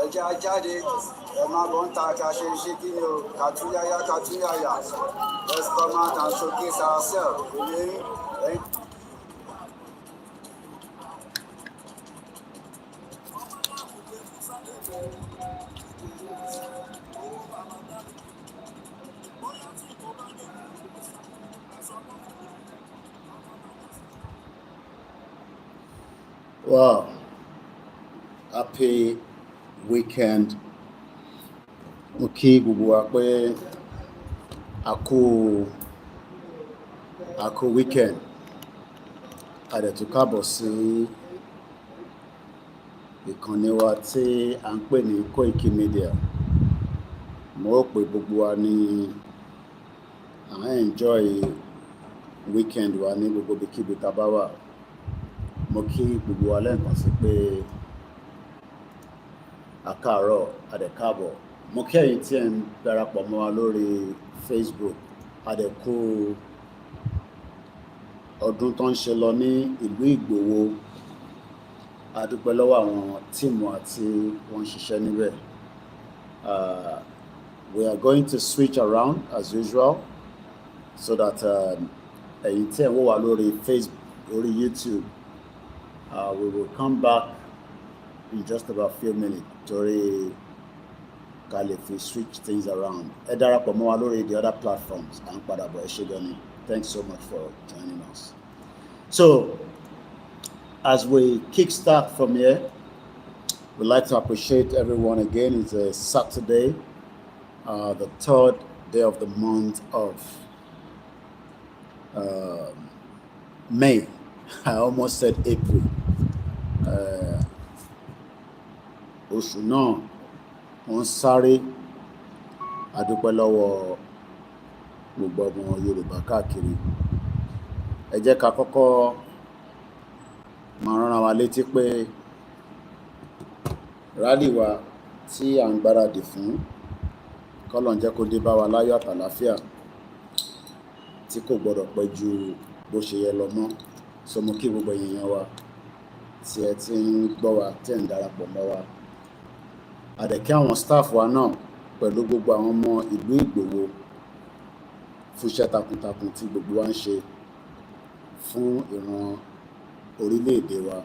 ẹ̀jẹ̀ ajáde ẹ̀ máa bọ̀ ń ta ká ṣe kí ni o kàtúnyáyá. Let's come out and showcase ourselves. Wow, happy weekend. Mo kí gbogbo wa pé a kú weekend. A dẹ̀ tún káàbọ̀ sí ìkànnì wa tí à ń pè ní Koikimedia. Mo rò pé gbogbo wa ní à ń enjoy weekend wa ní gbogbo ibikíbi tá bá wà. Mo kí gbogbo wa lẹ́ẹ̀kan sí pé a káàárọ̀, a dẹ̀ káàbọ̀. Mo kí ẹ̀yin tí ẹ̀ ń darapọ̀ mọ́ wa lórí Facebook. A dẹ̀ kú ọdún tó ń ṣe lọ ní ìlú Ìgbòho. A dúpẹ́ lọ́wọ́ àwọn tíìmù àti wọ́n ń ṣiṣẹ́ níbẹ̀. We are going to switch around as usual so that ẹ̀yin tí ẹ̀ ń wò wá lórí Facebook, lórí YouTube, we will come back in just about a few minutes torí ká lè fi switch things around. Ẹ darapọ̀ mọ́ wa lórí the other platforms. À ń padà bọ̀, ẹ ṣé gan ni. Thanks so much for joining us. So, as we kickstart from here, we'd like to appreciate everyone again. It's a Saturday, the 3rd day of the month of May. I almost said April. Oṣù náà wọ́n sáré. A dúpẹ́ lọ́wọ́ gbogbo ọmọ Yorùbá káàkiri. Ẹ jẹ́ ká kọ́kọ́ máa rán wa létí pé rally wa tí à ń gbáradì fún k'Ọlọ́run jẹ́ kó dé bá wa láyọ̀ àtàlàáfíà tí kò gbọdọ̀ pẹ́ ju bó ṣe yẹ lọ mọ́. So mo kí gbogbo èèyàn wa tí ẹ ti ń gbọ́ wa, tí ẹ ń darapọ̀ mọ́ wa. A dẹ̀ kí àwọn staff wa náà pẹ̀lú gbogbo àwọn ọmọ ìlú Ìgbòho fún iṣẹ́ takuntakun tí gbogbo wa ń ṣe fún ìran orílẹ̀-èdè wa.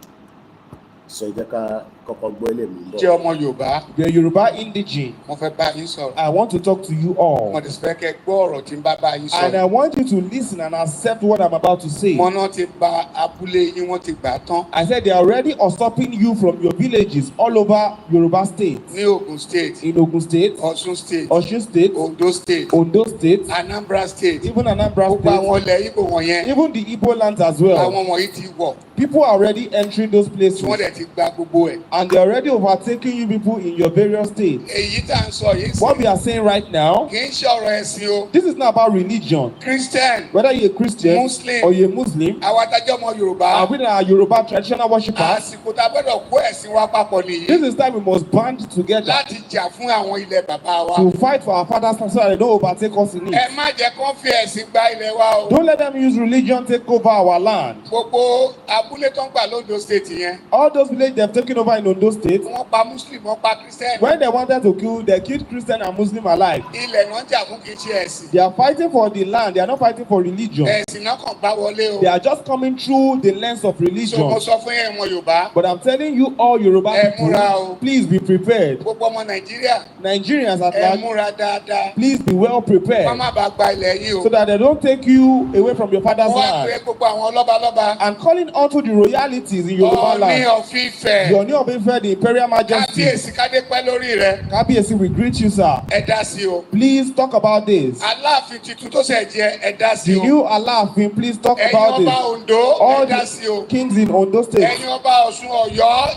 So ẹ jẹ́ ká kọ́kọ́ gbọ́ ilé mi bọ̀. Jẹ́ ọmọ Yorùbá. The Yoruba indigene. Mo fẹ́ bá yín sọ̀rọ̀. I want to talk to you all. Mo ti fẹ́ kẹ́ gbọ́ ọ̀rọ̀ tí ń bá yín sọ̀rọ̀. And I want you to listen and accept what I'm about to say. Mo náà ti bà abúlé yín, wọ́n ti gbà tán. I said they are already usurping you from your villages all over Yoruba State. Ní Ogun State. In Ogun State. Ọ̀ṣun State. Osun State. Ondo State. Ondo State. Anambra State. Even Anambra Gbogbo àwọn State. ilẹ̀ Ìgbò wọ̀nyẹn. Even the Igbo lands as well. Àwọn wọ̀nyí ti wọ̀. People are already entering those places. Tí wọ́n dẹ̀ ti gba gbogbo ẹ̀. And they're already overtaking you people in your various states. Èyí tá à ń sọ yìí sí. What we are saying right now, Kì í ṣe ọ̀rọ̀ ẹ̀sìn o. this is not about religion. Christian. Whether you're a Christian Muslim. or you're a Muslim, Àwa adájọ́ ọmọ Yorùbá. and we are Yoruba traditional worshippers, Àsìkò tá a gbọ́dọ̀ kó ẹ̀sìn wa papọ̀ nìyí. this is time we must band together Láti jà fún àwọn ilẹ̀ bàbá wa. to fight for our father's land so that they don't overtake us in Ẹ it. má jẹ́ kán fi ẹ̀sìn gba ilẹ̀ wa o. Don't let them use religion take over our land. Gbogbo abúlé tó ń gbà lóńdó state yẹn. All those villages they've taken over in Ondo State, Wọ́n pa Muslim, wọ́n pa Christian. when they wanted to kill, they killed Christian and Muslim alike. Ilẹ̀ náà ń jà fún kì í ṣe ẹ̀sìn. They are fighting for the land, they are not fighting for religion. Ẹ̀sìn náà kàn gbá wọlé o. They are just coming through the lens of So mo religion. sọ fún yẹn ọmọ Yorùbá. But I'm telling you all Yoruba Ẹ múra o. people, please be prepared. Gbogbo ọmọ Nàìjíríà. Nigerians at Ẹ large, múra dáadáa. please be well Wọ́n prepared má bàa gba ilẹ̀ yìí o. so that they don't take you away from your father's Wọ́n wá pé land. gbogbo àwọn lọ́balọ́ba. And calling onto the royalties in Yoruba Ọọ̀ni land. of Ifẹ̀. The Oni of Ife, the Imperial Majesty. Kábíyèsí kádé pẹ́ lórí rẹ̀. Kabiyesi, we greet you, sir. Ẹ dá sí o. Please talk about this. Aláàfin tuntun tó ṣẹ̀ jẹ ẹ dá sí The o. new Alaafin, please talk Ẹ̀yin about ọba this. Ondo All ẹ dá sí o. the kings in Ondo State, Ẹ̀yin ọba Ọ̀ṣun Ọ̀yọ́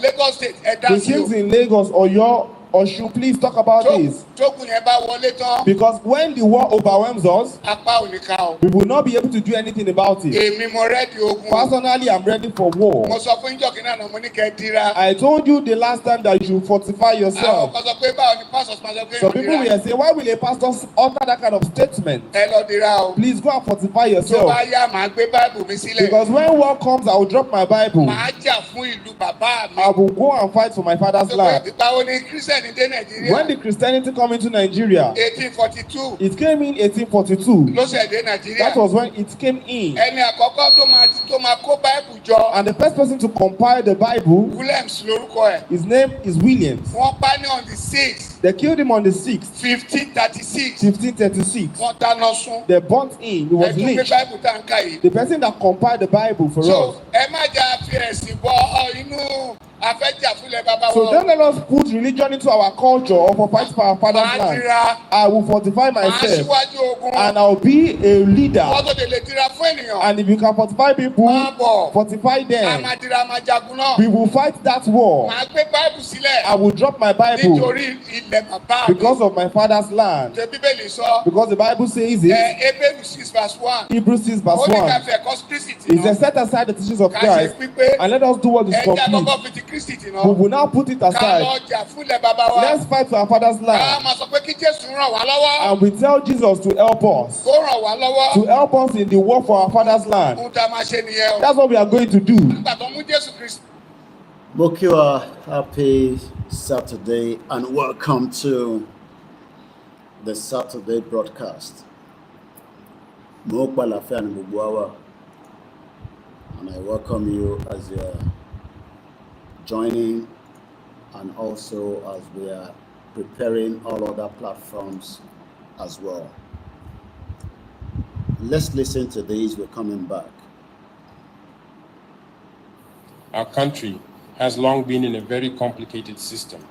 Lagos State ẹ dá the sí o. kings in Lagos, Oyo, Osun, please talk about this. Tókùn yẹn bá wọlé tán. Because when the war overwhelms us, Apá ò ní ká o. we will not be able to do anything about it. Èmi mo rẹ́dí ogun. Personally, I'm ready for war. Mo sọ fún ìjọ kìnnà náà mo ní kẹ́ dira. I told you the last time that you should fortify Àwọn yourself. kan sọ pé báwo ni pastors máa sọ pé Some people will say, why will a pastor utter that kind of statement? ẹ lọ dira o. Please go and fortify tó yourself. bá yá màá gbé báìbù mi sílẹ̀. Because when war comes, I will drop my Bible. màá jà fún ìlú bàbá mi. I will go and fight for my father's land. báwo ni kírísítẹ́nì dé nàìjíríà. When the Christianity come into Nigeria, 1842. it came in 1842. ló ṣẹ̀ dé nàìjíríà. That was when it came in. ẹni àkọ́kọ́ tó máa kó báìbù jọ. And the first person to compile the Bible, Williams lórúkọ ẹ̀. his name is Williams. wọ́n pa ní on the 6th. They killed him on the 6th, 1536. 1536. wọ́n dáná sun. They burnt him. He was ẹ tún gbé lynched. báìbù tá à ń kà yìí. The person that compiled the Bible for us. so ẹ má jà fi ẹ̀sìn bọ inú afẹ́jà fúnlẹ̀ bàbá So wọn. don't let us put religion into our culture or for fight for our father's màá land. dira. I will fortify màá myself síwájú ogun. and I will be a leader. wọ́n tó lè dira fún ènìyàn. And if you can fortify people, máa bọ̀. fortify a them. máa dira máa jagun náà. We will fight that war. màá gbé báìbù sílẹ̀. I will drop my Bible nítorí ilẹ̀ bàbá mi. because of my father's land. ṣe bíbélì sọ. Because the Bible says it. Hebrews 6:1. Hebrews 6 verse ó ní 1. ká fi ẹ̀kọ́ Kristi Is tì to náà. set aside the teachings of ká ṣe Christ pípé. and let us do what is ẹja complete. kọ́kọ́ fi ti Kristi tì We náà. will now put it ká lọ aside. jà fúnlẹ̀ bàbá wa. Let's fight for our father's ká land. máa sọ pé kí Jésù ràn wá lọ́wọ́. And we tell Jesus to help us. kó ràn wá lọ́wọ́. To help us in the war for our father's land. ohun tá a máa ṣe nìyẹn o. That's what we are going to do. nígbà tó mú Jésù Kristi. Mo kí wa, happy Saturday and welcome to the Saturday broadcast. Mo pa àlàáfíà ní gbogbo wa wà, and I welcome you as you're joining and also as we are preparing all other platforms as well. Let's listen to these, we're coming back. Our country has long been in a very complicated system.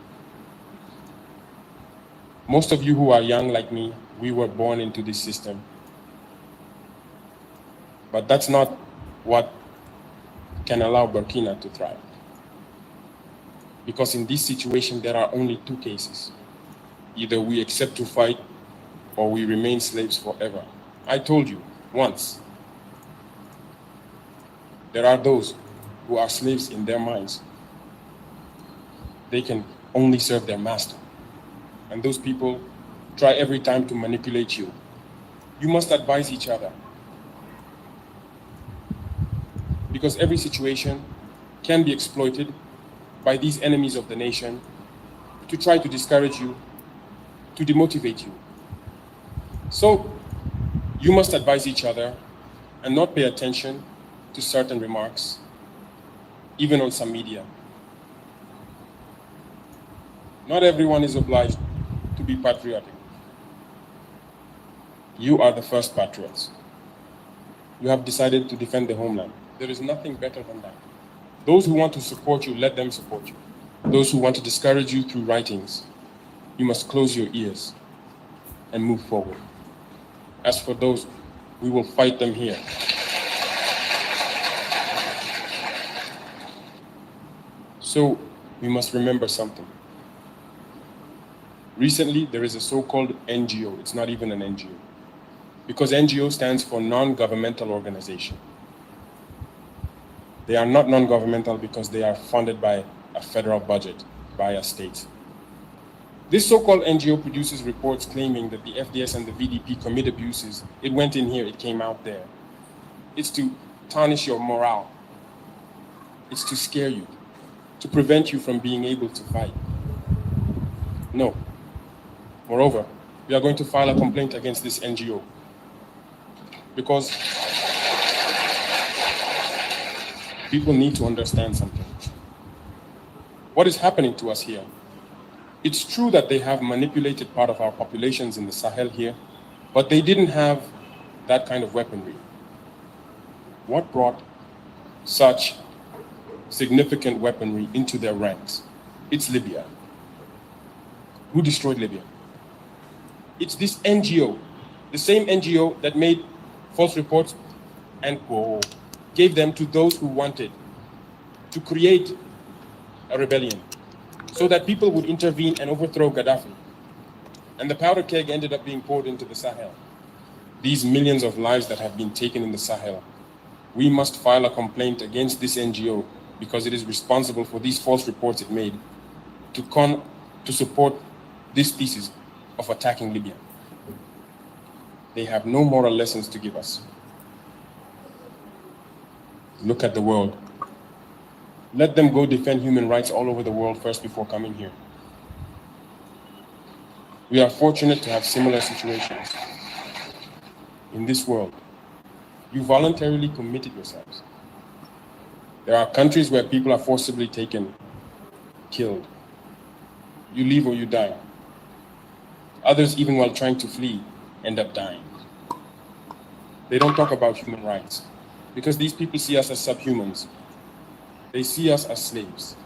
Most of you who are young like me, we were born into this system. But that's not what can allow Burkina to thrive. Because in this situation, there are only two cases. Either we accept to fight or we remain slaves forever. I told you once, there are those who are slaves in their minds. They can only serve their master. And those people try every time to manipulate you. You must advise each other. Because every situation can be exploited by these enemies of the nation to try to discourage you, to demotivate you. So you must advise each other and not pay attention to certain remarks, even on some media. Not everyone is obliged to be patriotic. You are the first patriots. You have decided to defend the homeland. There is nothing better than that. Those who want to support you, let them support you. Those who want to discourage you through writings, you must close your ears and move forward. As for those, we will fight them here. So we must remember something. Recently, there is a so-called NGO. It's not even an NGO. Because NGO stands for non-governmental organization. They are not non-governmental because they are funded by a federal budget, by a state. This so-called NGO produces reports claiming that the FDS and the VDP commit abuses. It went in here, it came out there. It's to tarnish your morale. It's to scare you, to prevent you from being able to fight. No. Moreover, we are going to file a complaint against this NGO because people need to understand something. What is happening to us here? It's true that they have manipulated part of our populations in the Sahel here, but they didn't have that kind of weaponry. What brought such significant weaponry into their ranks? It's Libya. Who destroyed Libya? It's this NGO, the same NGO that made false reports and gave them to those who wanted to create a rebellion so that people would intervene and overthrow Gaddafi. And the powder keg ended up being poured into the Sahel. These millions of lives that have been taken in the Sahel, we must file a complaint against this NGO because it is responsible for these false reports it made to support this thesis of attacking Libya. They have no moral lessons to give us. Look at the world. Let them go defend human rights all over the world first before coming here. We are fortunate to have similar situations. In this world, you voluntarily committed yourselves. There are countries where people are forcibly taken, killed. You leave or you die. Others, even while trying to flee, end up dying. They don't talk about human rights because these people see us as subhumans. They see us as slaves.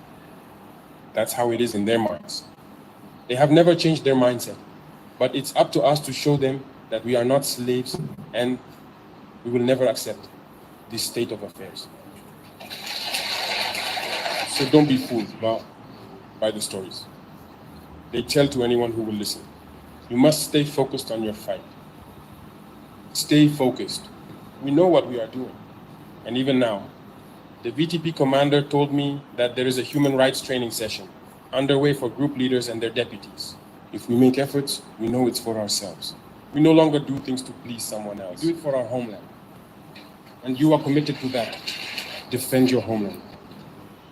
That's how it is in their minds. They have never changed their mindset, but it's up to us to show them that we are not slaves and we will never accept this state of affairs. So don't be fooled by the stories. They tell to anyone who will listen. You must stay focused on your fight. Stay focused. We know what we are doing. And even now, the VTP commander told me that there is a human rights training session underway for group leaders and their deputies. If we make efforts, we know it's for ourselves. We no longer do things to please someone else. We do it for our homeland. And you are committed to that. Defend your homeland.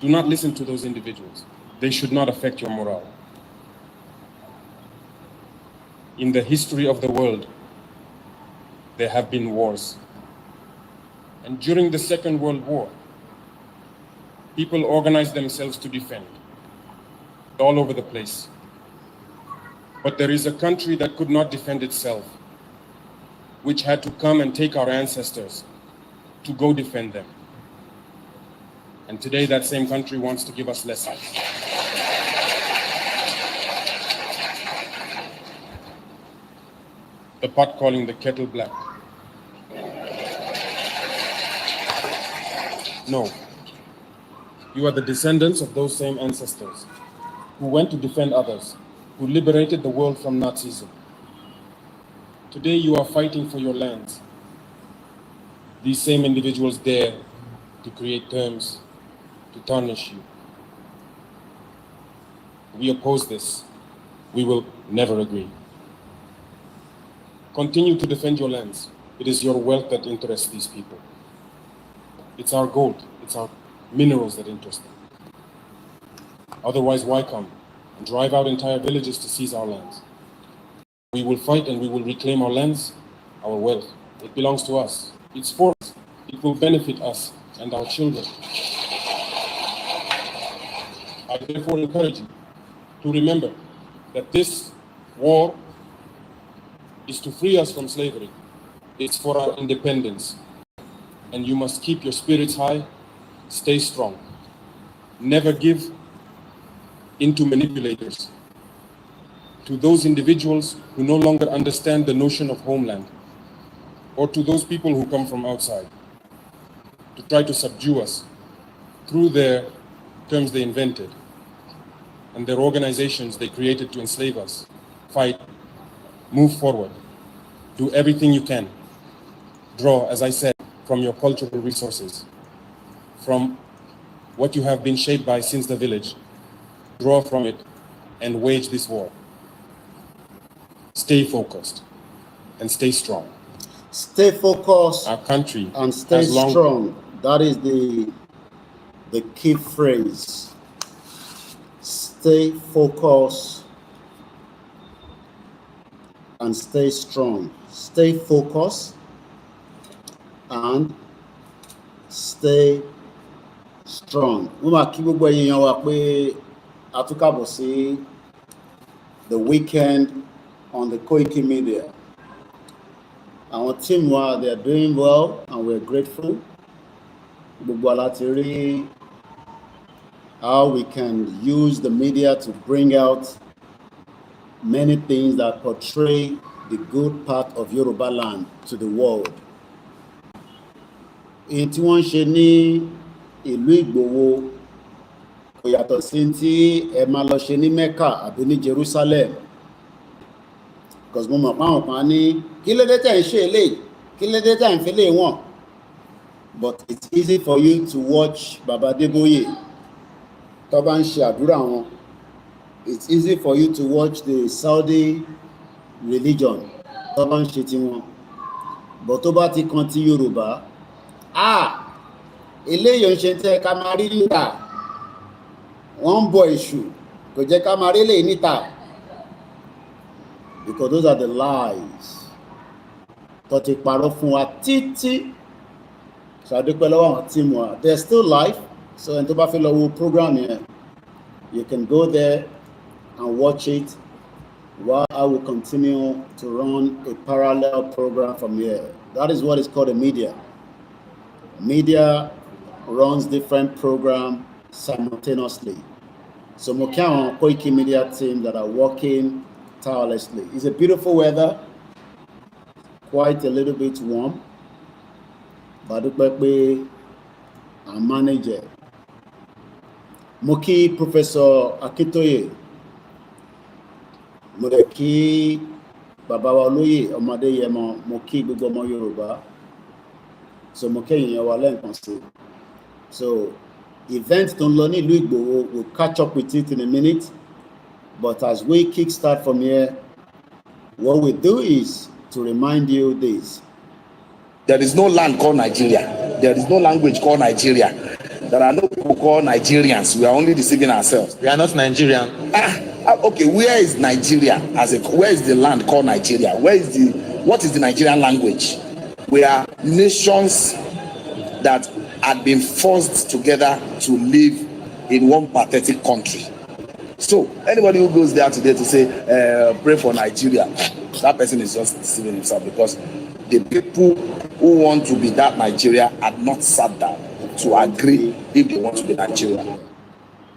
Do not listen to those individuals. They should not affect your morale. In the history of the world, there have been wars. And during the Second World War, people organized themselves to defend all over the place. But there is a country that could not defend itself, which had to come and take our ancestors to go defend them. And today that same country wants to give us lessons. The pot calling the kettle black. No. You are the descendants of those same ancestors who went to defend others, who liberated the world from Nazism. Today you are fighting for your lands. These same individuals dare to create terms to tarnish you. We oppose this. We will never agree. Continue to defend your lands. It is your wealth that interests these people. It's our gold, it's our minerals that interest them. Otherwise, why come and drive out entire villages to seize our lands? We will fight and we will reclaim our lands, our wealth. It belongs to us. It's for us. It will benefit us and our children. I therefore encourage you to remember that this war is to free us from slavery. It's for our independence. And you must keep your spirits high, stay strong. Never give into manipulators, to those individuals who no longer understand the notion of homeland, or to those people who come from outside to try to subdue us through their terms they invented and their organizations they created to enslave us. Fight, move forward, do everything you can. Draw, as I said, from your cultural resources, from what you have been shaped by since the village. Draw from it and wage this war. Stay focused and stay strong. Stay focused. Our country and stay strong. That is the key phrase. Stay focused and stay strong. Stay focused and stay strong. Mo máa kí gbogbo èèyàn wa pé a tún kábọ̀ sí the weekend on the Koikimedia. Our team they are doing well and we're grateful. Gbogbo ala ti rí how we can use the media to bring out many things that portray the good part of Yoruba land to the world. Èyí tí wọ́n ṣe ní ìlú Ìgbòho kò yàtọ̀ sí tí ẹ máa lọ ṣe ní Mecca àbí ní Jerusalem. Because mo mọ̀ pé àwọn kan ní kí ló dé tẹ̀ ń ṣe eléyìí, kí ló dé tẹ̀ ń fi eléyìí wọ̀n. But it's easy for you to watch Baba Adeboye tó bá ń ṣe àdúrà wọn it's easy for you to watch the Saudi religion. But tó bá ti kan ti Yorùbá, eléyìí ń ṣe tẹ́ ká máa rí níta, wọ́n ń bọ èṣù, kò jẹ́ ká máa rí eléyìí níta. Because those are the lies tó ti parọ́ fún wa títí. Ṣàdúpẹ́ lọ́wọ́ àwọn tíìmù wa. There's still life, so ẹni tó bá fẹ́ lọ wo program yẹn, you can go there and watch it while I will continue to run a parallel program from here. That is what is called a media. Media runs different programs simultaneously. So mo kí àwọn Koikimedia team that are working tirelessly. It's a beautiful weather, quite a little bit warm, but I'm manager. Mo kí Professor Akintoye, mo dẹ̀ kí bàbá wa olóyè Ọmọdéyẹmọ, mo kí gbogbo ọmọ Yorùbá. So mo kẹ́yìn yẹn wà lẹ́ǹkan sí. So event tó ń lọ ní ìlú Ìgbòho, we'll catch up with it in a minute. But as we kickstart from here, what we do is to remind you this. There is no land called Nigeria. There is no language called Nigeria. There are no people called Nigerians. We are only deceiving ourselves. We are not Nigerian. Okay, where is Nigeria? Where is the land called Nigeria? What is the Nigerian language? We are nations that had been forced together to live in one pathetic country. So anybody who goes there today to say, pray for Nigeria, that person is just deceiving himself, because the people who want to be that Nigeria had not sat down to agree if they want to be Nigeria.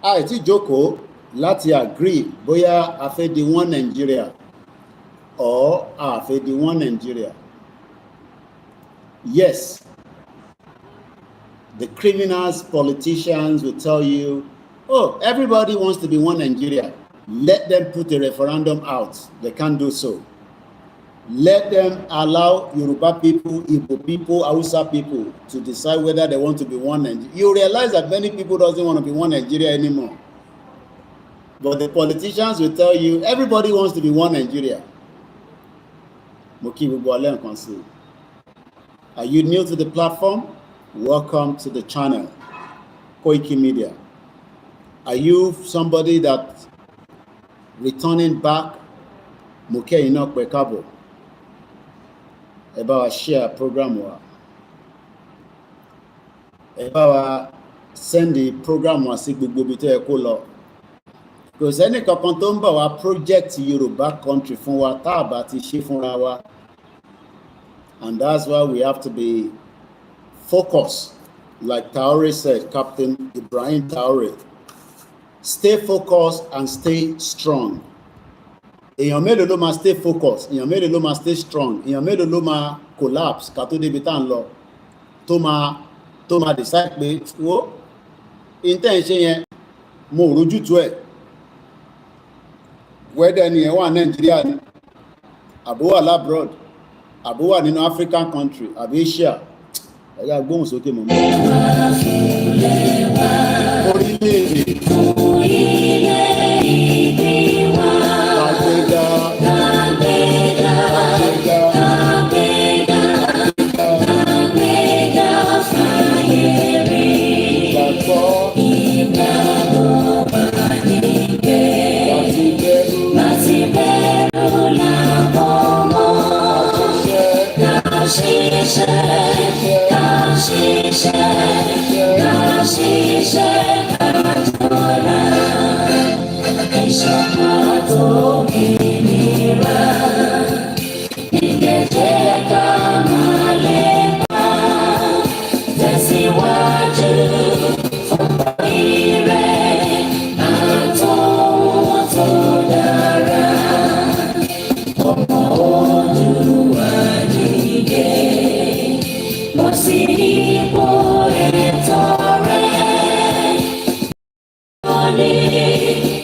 Ti jókòó láti agree bóyá a fẹ́ di one Nigeria or a fẹ́ di one Nigeria. Yes, the criminals, politicians will tell you, oh, everybody wants to be one Nigeria. Let them put a referendum out. They can't do so. Let them allow Yoruba people, Igbo people, Hausa people to decide whether they want to be one Nigeria. You realize that many people doesn't want to be one Nigeria anymore. But the politicians will tell you, everybody wants to be one Nigeria. Are you new to the platform? Welcome to the channel, Koikimedia. Are you somebody that returning back? Moke inok bekabo. About share program wa. About send the program wa sí gbogbo bí tó yẹ kó lọ. Kò sẹ́ni kankan tó ń bọ̀ wá project Yoruba country fún wa tá a bá ti ṣe fúnra wa. And that's why we have to be focused. Like Traore said, Captain Ibrahim Traore. Stay focused and stay strong. Èèyàn mélòó ló máa stay focused, èèyàn mélòó ló máa stay strong, èèyàn mélòó ló máa collapse ká tó débi tá ń lọ, tó máa decide pé wo intention yẹn mo rójútu ẹ̀, whether ni ẹ̀ wà Nàìjíríà ni àbó wà labroad àbó wà nínú African country àbí Asia, ẹ̀yà gbóhùn sókè mọ̀ mọ́. Orílẹ̀-èdè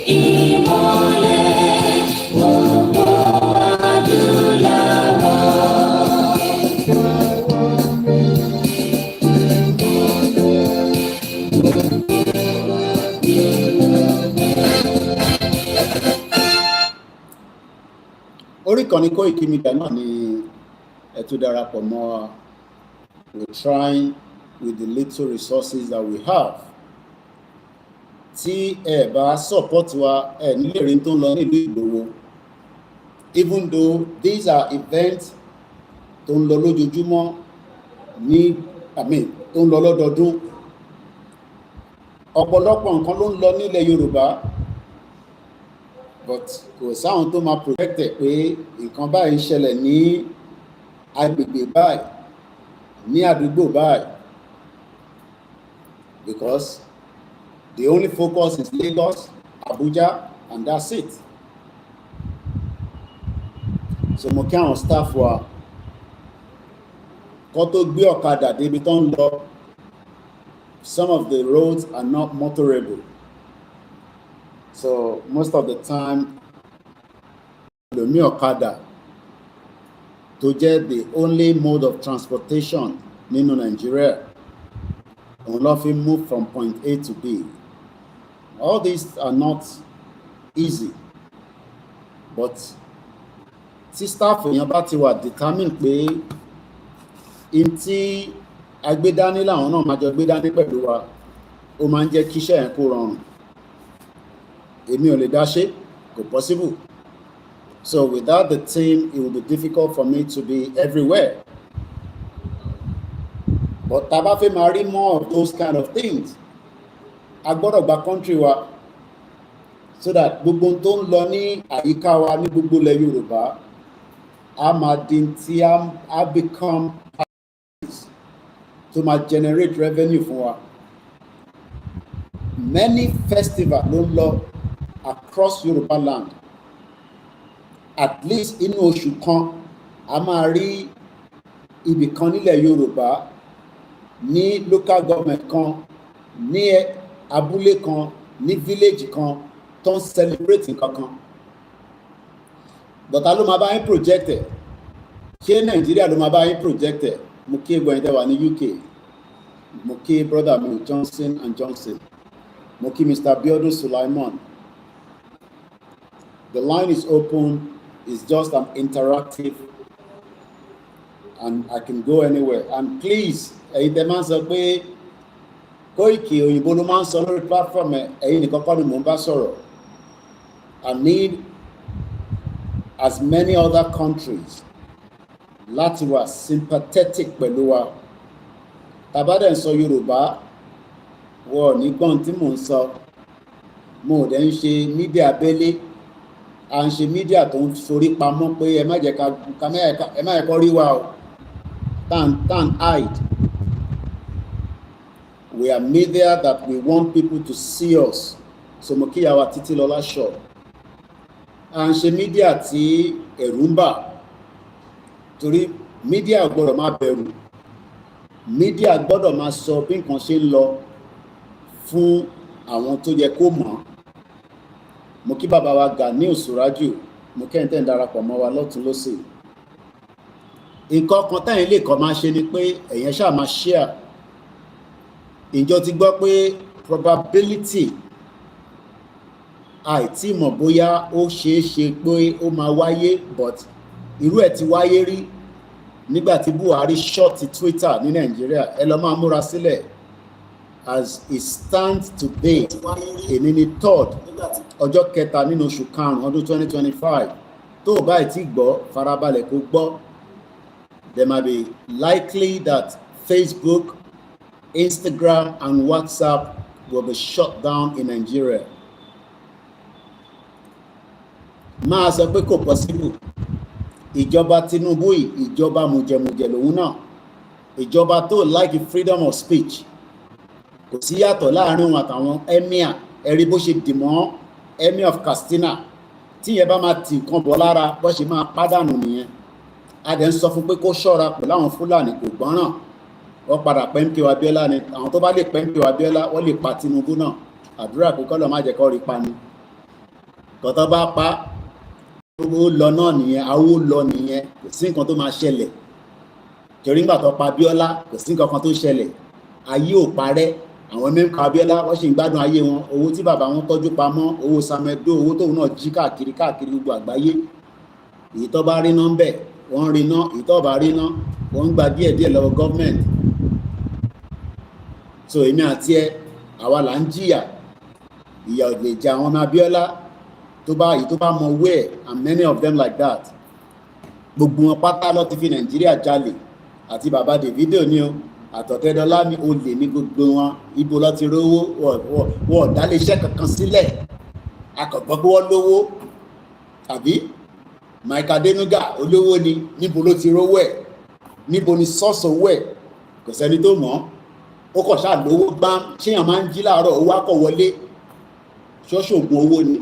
Imor ìkànnì Koikimedia náà ni ẹ tún darapọ̀ mọ́ wa. We're trying with the little resources that we have. Tí ẹ bá support wa, ẹ nílé rí tó ń lọ nílùú Ìgbòho. Even though these are events tó ń lọ lójoojúmọ́ tó ń lọ lọ́dọọdún. Ọ̀pọ̀lọpọ̀ nǹkan ló ń lọ nílẹ̀ Yorùbá, but kò sáwọn tó máa protect ẹ̀ pé nǹkan báyìí ń ṣẹlẹ̀ ní agbègbè báyìí, ní àdúgbò báyìí, because the only focus is Lagos, Abuja, and that's it. So mo kí àwọn staff wa kó tó gbé ọ̀kadà débi tó ń lọ. Some of the roads are not motorable, so most of the time lomi ọ̀kadà tó jẹ́ the only mode of transportation nínú Nigeria, òun ló fi move from point A to B. All these are not easy, but tí staff èèyàn bá ti wà determined pé in tí agbédání làwọn náà máa jọ gbédání pẹ̀lú wa, ó máa ń jẹ́ kí iṣẹ́ yẹn kó rọrùn. Èmi ò lè dá ṣe, kò possible. So without the team, it will be difficult for me to be everywhere. But tá bá fẹ́ máa rí more of those kind of things, a gbọ́dọ̀ gba country wa, so that gbogbo tó ń lọ ní àyíká wa ní gbogbo ilẹ̀ Yorùbá a máa di tí a become to máa generate revenue fún wa. Many festivals ló ń lọ across Yoruba land. At least inú oṣù kan a máa rí ibì kan nílẹ̀ Yorùbá, ní local government kan, ní abúlé kan, ní village kan tó ń celebrate nǹkan kan. But ta ló máa bá yín project ẹ̀? Ṣé Nàìjíríà ló máa bá yín project ẹ̀? Mo kí ẹgbẹ́ ìtẹ́wà ní UK, mo kí brother mi Johnson and Johnson, mo kí Mr. Biodun Sulaiman. The line is open. It's just an interactive, and I can go anywhere. And please, ẹ̀yin tẹ́ máa ń sọ pé Koiki òyìnbó ló máa ń sọ lórí platform ẹ̀, ẹ̀yin nìkan kọ́ ni mò ń bá sọ̀rọ̀. I need as many other countries láti wà sympathetic pẹ̀lú wa. Tàbádẹ̀ ń sọ Yorùbá, wọ́n ní gbọ́n tí mò ń sọ. Mo ò dẹ̀ ń ṣe mídíà abẹ́lé, à ń ṣe mídíà tó ń forí pamọ́ pé ẹ má jẹ́ kó rí wa o, tan hide. We are media that we want people to see us. So mo kí yàwá Títílọlá Shaw. À ń ṣe mídíà tí ẹ̀rù ń bà, torí mídíà gbọ́dọ̀ máa bẹ̀rù. Mídíà gbọ́dọ̀ máa sọ bí nǹkan ṣe ń lọ fún àwọn tó yẹ kó mọ̀. Mo kí bàbá wa Gani Osuraju, mo kẹ́ntẹ́ ń darapọ̀ mọ́ wa lọ́tún lọ́sì. Nǹkan kan táyìn lè kọ́ máa ṣe ni pé ẹ̀yẹn ṣáà máa share. Ìjọ ti gbọ́ pé probability àìtí mọ̀ bóyá ó ṣeé ṣe pé ó máa wáyé, but irú ẹ̀ ti wáyé rí nígbà tí Buhari short Twitter ní Nàìjíríà. Ẹ lọ máa múra sílẹ̀. As it stands today, èní ni 3rd ọjọ́ kẹta nínú oṣù karùn-ún ọdún 2025. Tó o bá ti gbọ́, farabalẹ̀ kó gbọ́. There might be likely that Facebook, Instagram, and WhatsApp will be shut down in Nigeria. Máa sọ pé kò possible. Ìjọba Tinubu yìí, ìjọba mùjẹ̀mùjẹ̀ lòun náà. Ìjọba tó like freedom of speech. Kò sí yàtọ̀ láàrin wọn àtàwọn emir. Ẹ̀rí bó ṣe dìmọ́ emir of Katsina. Tí yẹn bá máa tì nǹkan bọ̀ lára, bó ṣe máa pàdánù nìyẹn. A dẹ̀ ń sọ fún pé kó ṣọ́ra pẹ̀lú àwọn Fúlàní, kò gbọ́ràn. Wọ́n padà pẹ́ńpé wa Abíọ́lá ni. Àwọn tó bá lè pẹ́ńpé wa Abíọ́lá, wọ́n lè pa Tinubu náà. Àdúrà pé kọ́lọ̀ má jẹ́ kó rí pa ni. Kọ́tọ́ bá pa, ó lọ náà nìyẹn, àwọ̀ lọ nìyẹn. Kò sí nǹkan tó máa ṣẹlẹ̀. Torí nígbà tó pa Abíọ́lá, kò sí nǹkan kan tó ṣẹlẹ̀. Ayé ò parẹ́. Àwọn mẹ́ńkà Abíọ́lá wọ́n sì ń gbádùn ayé wọn. Owó tí bàbá wọn tọ́jú pamọ́, owó Samedo, owó tóun náà jí káàkiri gbogbo àgbáyé. èyí tó bá rí ná ń bẹ̀ wọ́n rí ná, èyí tó bá rí ná wọ́n ń gba díẹ̀díẹ̀ lọ́wọ́ gọ́ọ̀mẹ̀ntì. So èmi àti ẹ àwa là ń jìyà, ìyà ò lè jẹ àwọn ọmọ Abíọ́lá tó bá èyí tó bá mọ where and many of them like that. Gbogbo wọn pátá ló ti fi Nàìjíríà jalè, àti bàbá Davido ni o, àtọ̀tẹ́dọ́lá ní olè ní gbogbo wọn. Ibo ló ti rówó? Wọ́n dá lè iṣẹ́ kankan sílẹ̀, akọ̀gbọ́n pé wọ́n lówó àbí Mike Adenuga olówó ni, níbo ló ti rówó ẹ̀? Níbo ni sọ́ọ̀sì owó ẹ̀? Kò sẹ́ni tó mọ̀. Ó kọ̀ ṣáà lówó gbám, ṣéyàn máa ń jí láàárọ̀ owó akọ̀ wọlé, ṣọ́ọ̀ṣì ògùn owó ni.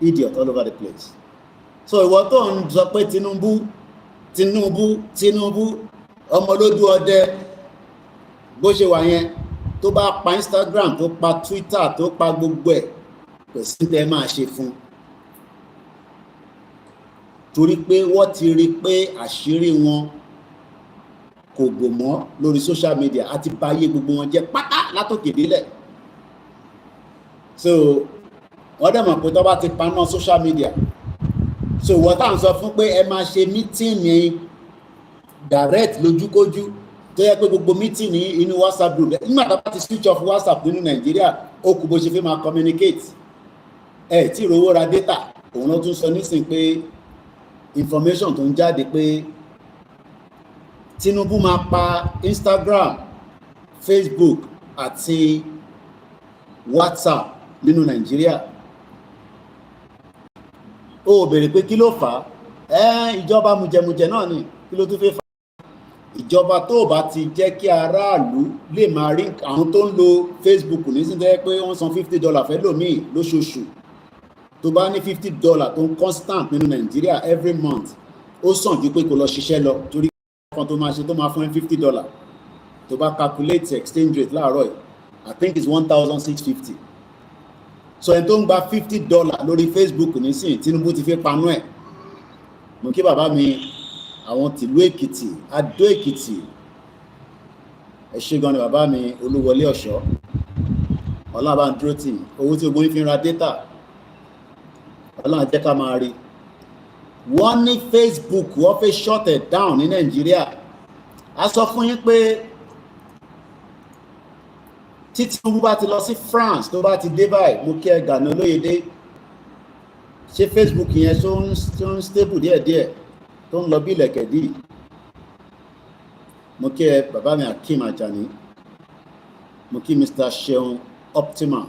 Idiot all over the place. So ìwọ tó ń sọ pé Tinubu ọmọ lójú ọdẹ bó ṣe wà yẹn, tó bá pa Instagram, tó pa Twitter, tó pa gbogbo ẹ̀, kò sí tẹ́ máa ṣe fún. Torí pé wọ́n ti rí pé àṣírí wọn kò gbò mọ́ lórí social media, àti báyé gbogbo wọn jẹ́ pátá látòkè délẹ̀. So wọ́n dẹ̀ mọ̀ pé tó bá ti paná social media, so wọ́n tá à ń sọ fún pé ẹ máa ṣe mítìnì direct lójúkójú, tó yẹ pé gbogbo mítìnì inú WhatsApp group, nígbà tó bá ti switch off WhatsApp nínú Nàìjíríà, ó kù bó ṣe fi máa communicate. Tí ìrówó ra data, òun ló tún sọ nísìnyí pé information tó ń jáde pé Tinubu máa pa Instagram, Facebook àti WhatsApp nínú Nàìjíríà. Ó béèrè pé kí ló fà á? Ìjọba mùjẹmùjẹ náà ni, kí ló tún fẹ́ fà á? Ìjọba tó bá ti jẹ́ kí aráàlú lè máa rí àwọn tó ń lo Facebook nísìnyí pé wọ́n san $50 fẹ́ lòmíì lóṣooṣù. Tó bá ní $50 tó ń constant nínú Nàìjíríà every month, ó sàn ju pé kó lọ ṣiṣẹ́ lọ, torí kan tó máa ṣe tó máa fún $50. Tó bá calculate exchange rate láàárọ̀ yìí, I think it's 1,650. So ẹni tó ń gba $50 lórí Facebook nísìnyí, Tinubu ti fi panú ẹ̀. Mo kí bàbá mi àwọn tìlú Èkìtì, Adó Èkìtì, ẹ ṣé gan ni bàbá mi Olúwọlé Ọ̀ṣọ́, Ọlọ́run bá ń dúró tì, owó tí gbogbo yín fi ń ra data, Ọlọ́run jẹ́ ká máa rí. Wọ́n ní Facebook wọ́n fẹ́ shut it down ní Nàìjíríà. A sọ fún yín pé tí Tinubu bá ti lọ sí France, tó bá ti dé báyìí, mo kí ẹ Gani Olóyèdé, ṣé Facebook yẹn tó ń stable díẹ̀díẹ̀, tó ń lọ bí ilẹ̀kẹ̀dí. Mo kí ẹ bàbá mi Akeem Ajani, mo kí Mr. Seun Optima.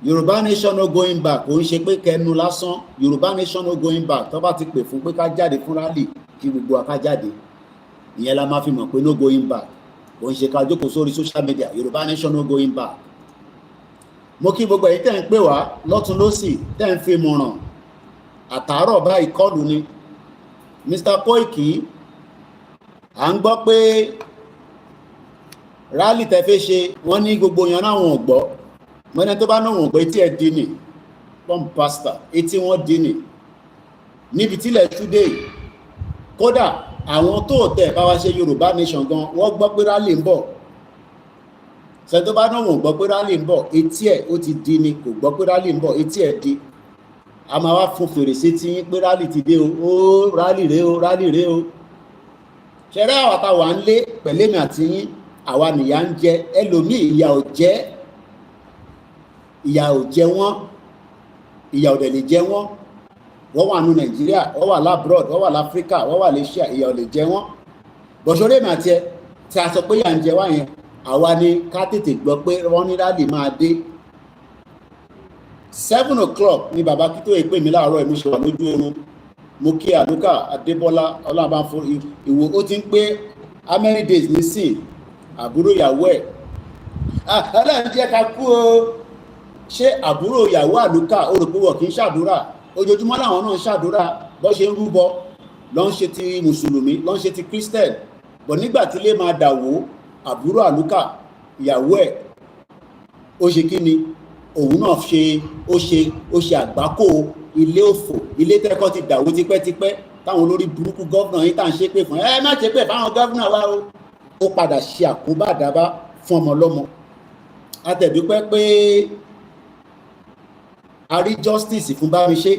Yorùbá nation no going back, kò ń ṣe pé kẹnu lásán. Yorùbá nation no going back, tó bá ti pè fún pé ká jáde fún rally, kí gbogbo wa ká jáde, ìyẹn la máa fi mọ̀ pé no going back. Kò ń ṣe ká jókòó sórí social media. Yorùbá nation no going back. Mo kí gbogbo èyí tẹ́ ń pè wá lọ́tún lósì, tẹ́ ń fi mọ̀ràn àtàárọ̀ báyìí kọlù ni. Mr. Koiki, à ń gbọ́ pé rally tẹ́ fẹ́ ṣe, wọ́n ní gbogbo yan náà wọn ò gbọ́. Mọ́ni tó bá náà wọ̀n pé etí ẹ̀ dí ni, pọ́n pásítà, etí wọ́n dí ni. Níbi tílẹ̀ túdé, kódà àwọn tó tẹ̀ bá wá ṣe Yorùbá nation gan, wọ́n gbọ́ pé rally ń bọ̀. Ṣé tó bá náà wọ̀n gbọ́ pé rally ń bọ̀, etí ẹ̀ ó ti dí ni, kò gbọ́ pé rally ń bọ̀, etí ẹ̀ dí. A máa wá fún fèrèsé tí yín pé rally ti dé o, ó rally rèé o, rally rèé o. Ṣẹ̀rẹ́ àwọn àtàwà ń lé pẹ̀lẹ́mì àti yín, àwa nìyà ń jẹ, ẹlòmíì ìyà ò jẹ́. Ìyà ò jẹ wọ́n, ìyà ò dẹ̀ lè jẹ wọ́n. Wọ́n wà ní Nàìjíríà, wọ́n wà labroad, wọ́n wà láfíríkà, wọ́n wà lẹ́ṣíà, ìyà ò lè jẹ wọ́n. Bọ̀ṣọ́rẹ́ mi àti ẹ tí a sọ pé ìyà ń jẹ wá yẹn, àwa ni ká tètè gbọ́ pé wọ́n ní rally máa dé. 7 o'clock ni bàbá Kítóyè pè mí láàárọ̀ ìmúṣẹ wà lójú oorun. Mo kí Àdúkà Adébọ́lá, Ọlọ́run bá ń fún ìwò, ó ti ń pé how many days nísìn, àbúrò ìyàwó ẹ̀. Ọlọ́run jẹ́ ká kú o. Ṣé àbúrò ìyàwó Àlùkà ó rò pé wọ́n kì í ṣàdúrà? Ojoojúmọ́ làwọn náà ń ṣàdúrà, bó ṣe ń rúbọ, ló ń ṣe ti Mùsùlùmí, ló ń ṣe ti Christian. Bọ̀ nígbà tí ilé máa dàwó, àbúrò Àlùkà ìyàwó ẹ̀, ó ṣe kí ni? Òun náà ó ṣe àgbákò ilé òfò, ilé tẹ́kọ́ ti dàwó tipẹ́tipẹ́, táwọn olórí burúkú gọ́vnà yìí tá à ń ṣépè fún. Má ṣépè fáwọn gọ́vnà wa o. Ó padà ṣe àkóbá àdábá fún ọmọ ọlọ́mọ. A tẹ̀dúpẹ́ pé a rí justice fún Bámiṣé.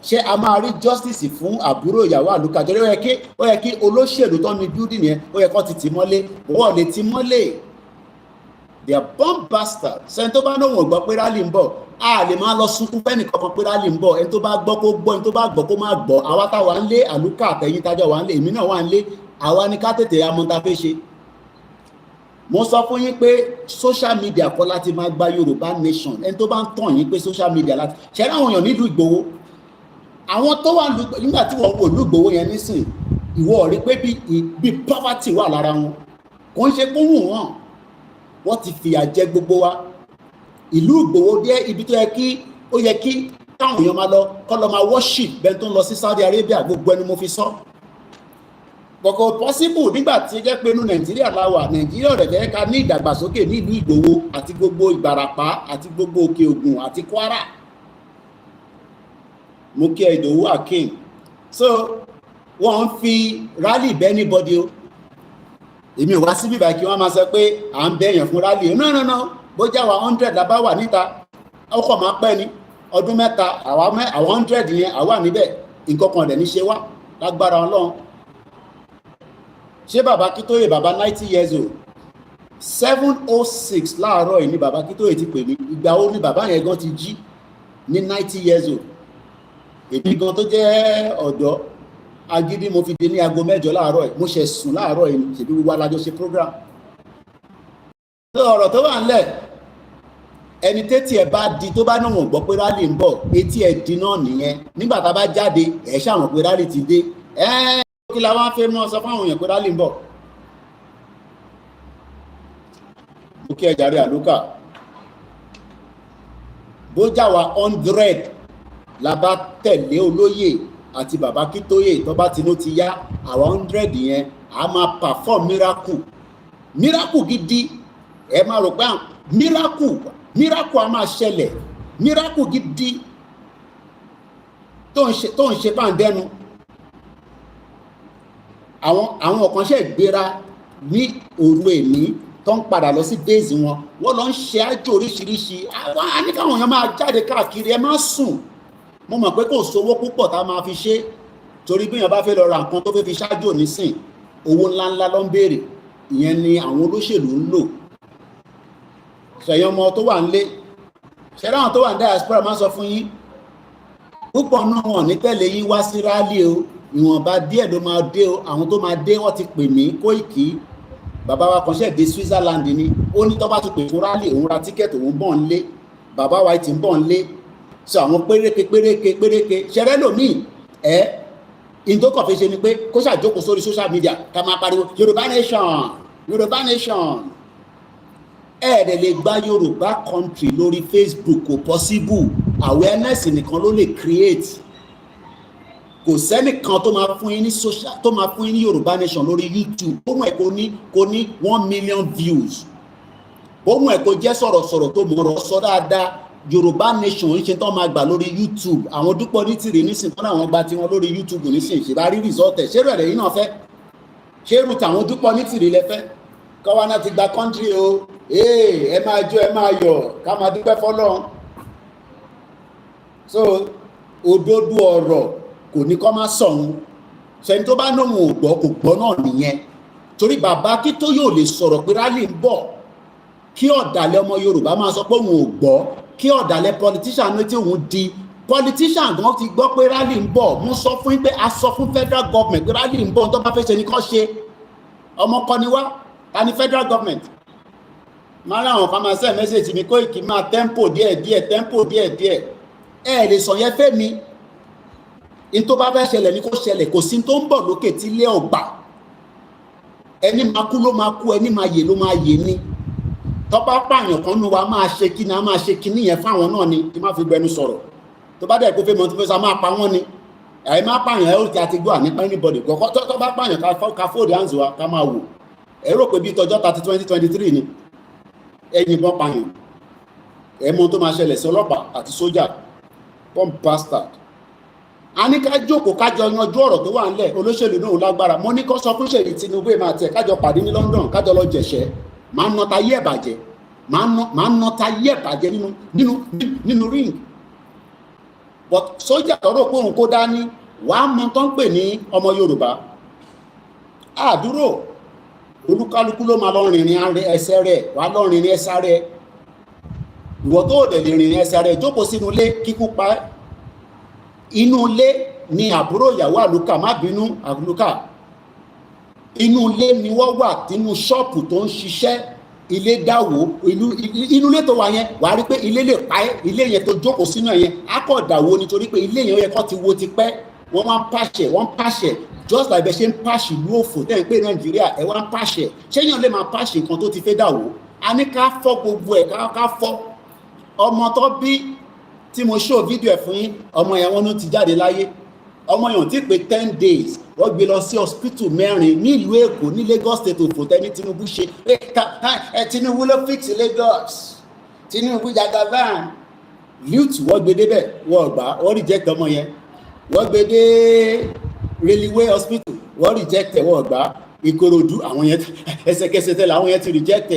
ṣé a máa rí justice fún àbúrò ìyàwó àlùkà torí ó yẹ kí olóṣèlú tó ní building yẹn ó yẹ kó ti tì mọ́lé wọ́n lè ti mọ́lé. They are bomb bastards. Sẹ́ni tó bá náà wọ̀n gbọ́ pé rálì ń bọ̀ a lè máa lọ sunkún fẹ́ni kankan pé rálì ń bọ̀ ẹni tó bá gbọ́ kó gbọ́ ẹni tó bá gbọ́ kó má gbọ́ àwa táwa ń lé àlùkà àtẹ̀yìn tájọ́ wà ń lé èmi náà wà ń lé àwa ní ká tètè amọ̀ta fẹ́ ṣe. Mo sọ fún yín pé social media kọ́ láti máa gba Yorùbá nation ẹni tó bá ń tàn yín pé social media láti ṣẹ́ láwọn èèyàn nílùú Ìgbòho àwọn tó wà nígbà tí wọ́n wò ìlú Ìgbòho yẹn nísìn ìwọ rí pé bí poverty wà lára wọn kò ń ṣe kó wù wọ́n wọ́n ti fìyà jẹ gbogbo wa. Ìlú Ìgbòho jẹ́ ibi tó yẹ kí táwọn èèyàn máa lọ kọ́ lọ máa worship bẹ́ẹ̀ tó ń lọ sí Saudi Arabia gbogbo ẹni mo fi sọ. Kọ̀kọ̀ possible nígbà tí jẹ́ pé inú Nàìjíríà la wà Nàìjíríà rẹ̀ fẹ́ ká ní ìdàgbàsókè ní ìlú Ìgbòho àti gbogbo Ìbàràpá àti gbogbo Òkè Ògùn àti Kwara. Mo kí ẹ Ìdòwú Akin. So wọ́n ń fi rally bẹ́ anybody o. Èmi ò wá síbí báyìí kí wọ́n máa sọ pé à ń bẹ̀yàn fún rally no bójá wa 100 la bá wà níta ọkọ̀ máa pẹ́ ni ọdún mẹ́ta àwọn 100 yẹn àwa níbẹ̀ nǹkan kan dẹ̀ ní ṣe wá lágbára Ọlọ́run. Ṣé bàbá Kítóyè bàbá 90 years old 7:06 láàárọ̀ yìí ni bàbá Kítóyè ti pè mí ìgbà wo ni bàbá yẹn gan ti jí ní 90 years old. Èmi gan tó jẹ́ ọ̀dọ́ agídí mo fi dé ní aago 8 láàárọ̀ yìí mo ṣe sùn láàárọ̀ yìí ṣèbí gbogbo alájọ ṣe program. Ọ̀rọ̀ tó wà ńlẹ̀ ẹni tétí ẹ̀ bá di tó bá náà wọ́n gbọ́ pé rálì ń bọ̀ etí ẹ̀ di náà nìyẹn nígbà tá a bá jáde ẹ̀ ṣàwọn pé rálì ti dé kí la wá fẹ́ mọ́ sọ fáwọn èèyàn pé rálì ń bọ̀. Mo kí ẹ jàre àlùkà bójá wa 100 la bá tẹ̀lé olóyè àti bàbá Kítóyè tó bá tinú ti yá àwa 100 yẹn a máa perform miracle gidi ẹ máa rò pé miracle a máa ṣẹlẹ̀ miracle gidi tó ń ṣe pàǹdẹ́nu. Àwọn ọ̀kan ṣe gbéra ní òru èní tó ń padà lọ sí base wọ́n lọ ń ṣe àjò oríṣiríṣi àwọn àníkàwọn èèyàn máa jáde káàkiri ẹ má sùn. Mo mọ̀ pé kò sówó púpọ̀ tá a máa fi ṣe torí bí èèyàn bá fẹ́ lọ ra nǹkan tó fẹ́ fi ṣáájò nísìn owó ńláńlá ló ń béèrè ìyẹn ni àwọn olóṣèlú ń lò. Ṣẹ̀yìn ọmọ tó wà nílé ṣẹ̀rẹ́ àwọn tó wà ní diaspora máa sọ fún yín púpọ̀ náà wọn ní tẹ̀lé yín wá sí rálì o ìwọ̀nba díẹ̀ ló máa dé o àwọn tó máa dé wọ́n ti pè mí Kóìkì bàbá wa kan ṣẹ̀ dé Switzerland ni ó ní tó bá ti pè fún rálì òun ra tíkẹ́ẹ̀tì òun bọ̀ ń lé bàbá wa ti ń bọ̀ ń lé so àwọn péréke ṣẹrẹ lòmíì ìdókọ̀ fi ṣe ni pé kó ṣàjókòó sórí social media ká máa pariwo Yorùbá nation ẹ̀ẹ́dẹ̀ lè gba Yorùbá country lórí Facebook kò possible awareness nìkan ló lè create kò sẹ́nìkan tó máa fún yín ní social tó máa fún yín ní Yorùbá nation lórí YouTube bóun ẹ̀ kò ní 1 million views bóun ẹ̀ kò jẹ́ sọ̀rọ̀sọ̀rọ̀ tó mọ̀ọ́rọ̀ sọ dáadáa Yorùbá nation ń ṣe tán máa gbà lórí YouTube àwọn Dúpọ̀ Onítìrì nísìnyí tán àwọn gba tiwọn lórí YouTube nísìnyí ṣe bá rí result ẹ̀ ṣérú ẹ̀rẹ̀ yìí náà fẹ́ ṣérú tàwọn Dúpọ̀ Onítìrì lẹ́fẹ́ kọ́wá náà ti gba country o ẹ máa jó ẹ máa yọ̀ ká máa dúpẹ́ fọ́lọ́run. So òdodo ọ̀rọ̀ kò ní kọ́ máa sọ̀hún ṣẹ́ni tó bá lóun ò gbọ́ kò gbọ́ náà nìyẹn torí bàbá Kítóyè ò lè sọ̀rọ̀ pé rálì ń bọ̀ kí ọ̀dàlẹ̀ ọmọ Yorùbá máa sọ pé òun ò gbọ́ kí ọ̀dàlẹ̀ politician ní tí òun di politician gan ti gbọ́ pé rálì ń bọ̀ mo sọ fún yín pé a sọ fún federal government pé rálì ń bọ̀ tó bá fẹ́ ṣe ni kán ṣe ọmọ kan ni wá ta ni federal government máa ráwọn kan máa send message mi Kóìkì máa tempo díẹ̀ ẹ lè sọ yẹn fẹ́ mi in tó bá fẹ́ ṣẹlẹ̀ ní kó ṣẹlẹ̀ kò sí tó ń bọ̀ lókè tí ilé ọgbà ẹni máa kú ló máa kú ẹni máa yè ló máa yè ni tó bá pààyàn kan nu wa máa ṣe kí ni a máa ṣe kí ni yẹn fáwọn náà ni kí má fi gbẹnu sọ̀rọ̀ tó bá dẹ̀ kó fẹ́ mọ tó fẹ́ sọ máa pa wọ́n ni ẹ̀ má pààyàn ẹ̀ ó ti àti gbọ́ ànípa anybody kọ̀ọ̀kan tó bá pààyàn ká fóòdì hands wa ká máa wò ẹ rò pé bí tọjọ́ 2023 ni ẹ yìnbọn pààyàn ẹ mọ tó máa ṣẹlẹ̀ sí ọlọ́pàá àti sójà bomb bastard a ní ká jókòó kájọ yanjú ọ̀rọ̀ tó wà nílẹ̀ olóṣèlú náà lágbára mo ní kó sọ fún Ṣèyí Tinubu máa tẹ̀ kájọ pàdé ní London kájọ lọ jẹ̀ṣẹ́ máa ń nọta yé ẹ̀bàjẹ́ máa ń nọta yé ẹ̀bàjẹ́ nínú ring but sójà tọrọ pé òun kó dání wàá mọ tó ń pè ní ọmọ Yorùbá àdúrò olúkálukú ló máa lọ rìnrìn ẹsẹ̀ rẹ̀ wàá lọ rìnrìn ẹsẹ̀ rẹ̀ ìwọ tó dẹ̀ lè rìnrìn ẹsẹ̀ rẹ̀ jókòó sínú ilé kíkú pa ẹ́ inú ilé ni àbúrò ìyàwó àlùkà má bínú àlùkà inú ilé ni wọ́n wà nínú ṣọ́ọ̀pù tó ń ṣiṣẹ́ ilé dáwó inú ilé tó wà yẹn wàá rí pé ilé lè pa ẹ́ ilé yẹn tó jókòó sínú ẹ̀ yẹn á kọ̀ dàwó nítorí pé ilé yẹn ó yẹ kó ti wo ti pẹ́ wọ́n máa ń pàṣẹ just like bẹ́ẹ̀ ṣe ń pàṣẹ ìlú òfò tẹ́ ń pè Nàìjíríà ẹ̀ wá ń pàṣẹ ṣéyàn lè máa pàṣẹ nǹkan tó ti fẹ́ dàwó a ní ká fọ́ gbogbo ẹ̀ ká fọ́ ọmọ tó bí tí mo show fídíò ẹ̀ fún yín ọmọ yẹn wọn ló ti jáde láyé ọmọ yẹn ò tí pé 10 days wọ́n gbé lọ sí hospital 4 nílùú Èkó ní Lagos state òfò tẹ́ni Tinubu ṣe Tinubu ló fix Lagos Tinubu Jagaban youth wọ́n gbé débẹ̀ wọ́n gbà wọ́n reject ọmọ yẹn wọ́n gbé dé railway hospital wọ́n reject wọ́n gbà Ìkòròdú àwọn yẹn ẹsẹ̀kẹsẹ̀ tẹ́lẹ̀ àwọn yẹn ti reject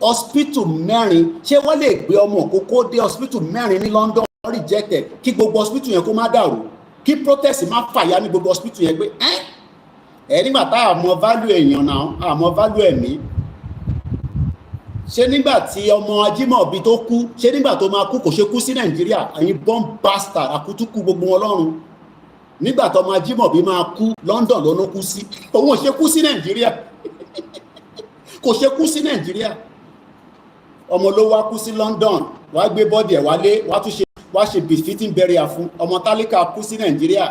hospital 4 ṣé wọ́n lè gbé ọmọ òkókó dé hospital 4 ní London wọ́n reject kí gbogbo hospital yẹn kó má dàrú kí protest má fàyà ní gbogbo hospital yẹn pé nígbà tá àmọ́ value èèyàn náà àmọ́ value ẹ̀mí ṣé nígbà tí ọmọ Ajímọ̀bí tó kú ṣé nígbà tó máa kú kò ṣe kú sí Nàìjíríà ẹ̀yin bomb bastard àkútúkú gbogbo wọn lọ́rùn nígbà tó ọmọ Ajímọ̀bí máa kú London ló ló kú sí òun ò ṣe kú sí Nàìjíríà kò ṣe kú sí Nàìjíríà ọmọ ló wá kú sí London wàá gbé bọ́dì ẹ̀ wálé wàá ṣe befitting burial fún ọmọ tálíkà kú sí Nàìjíríà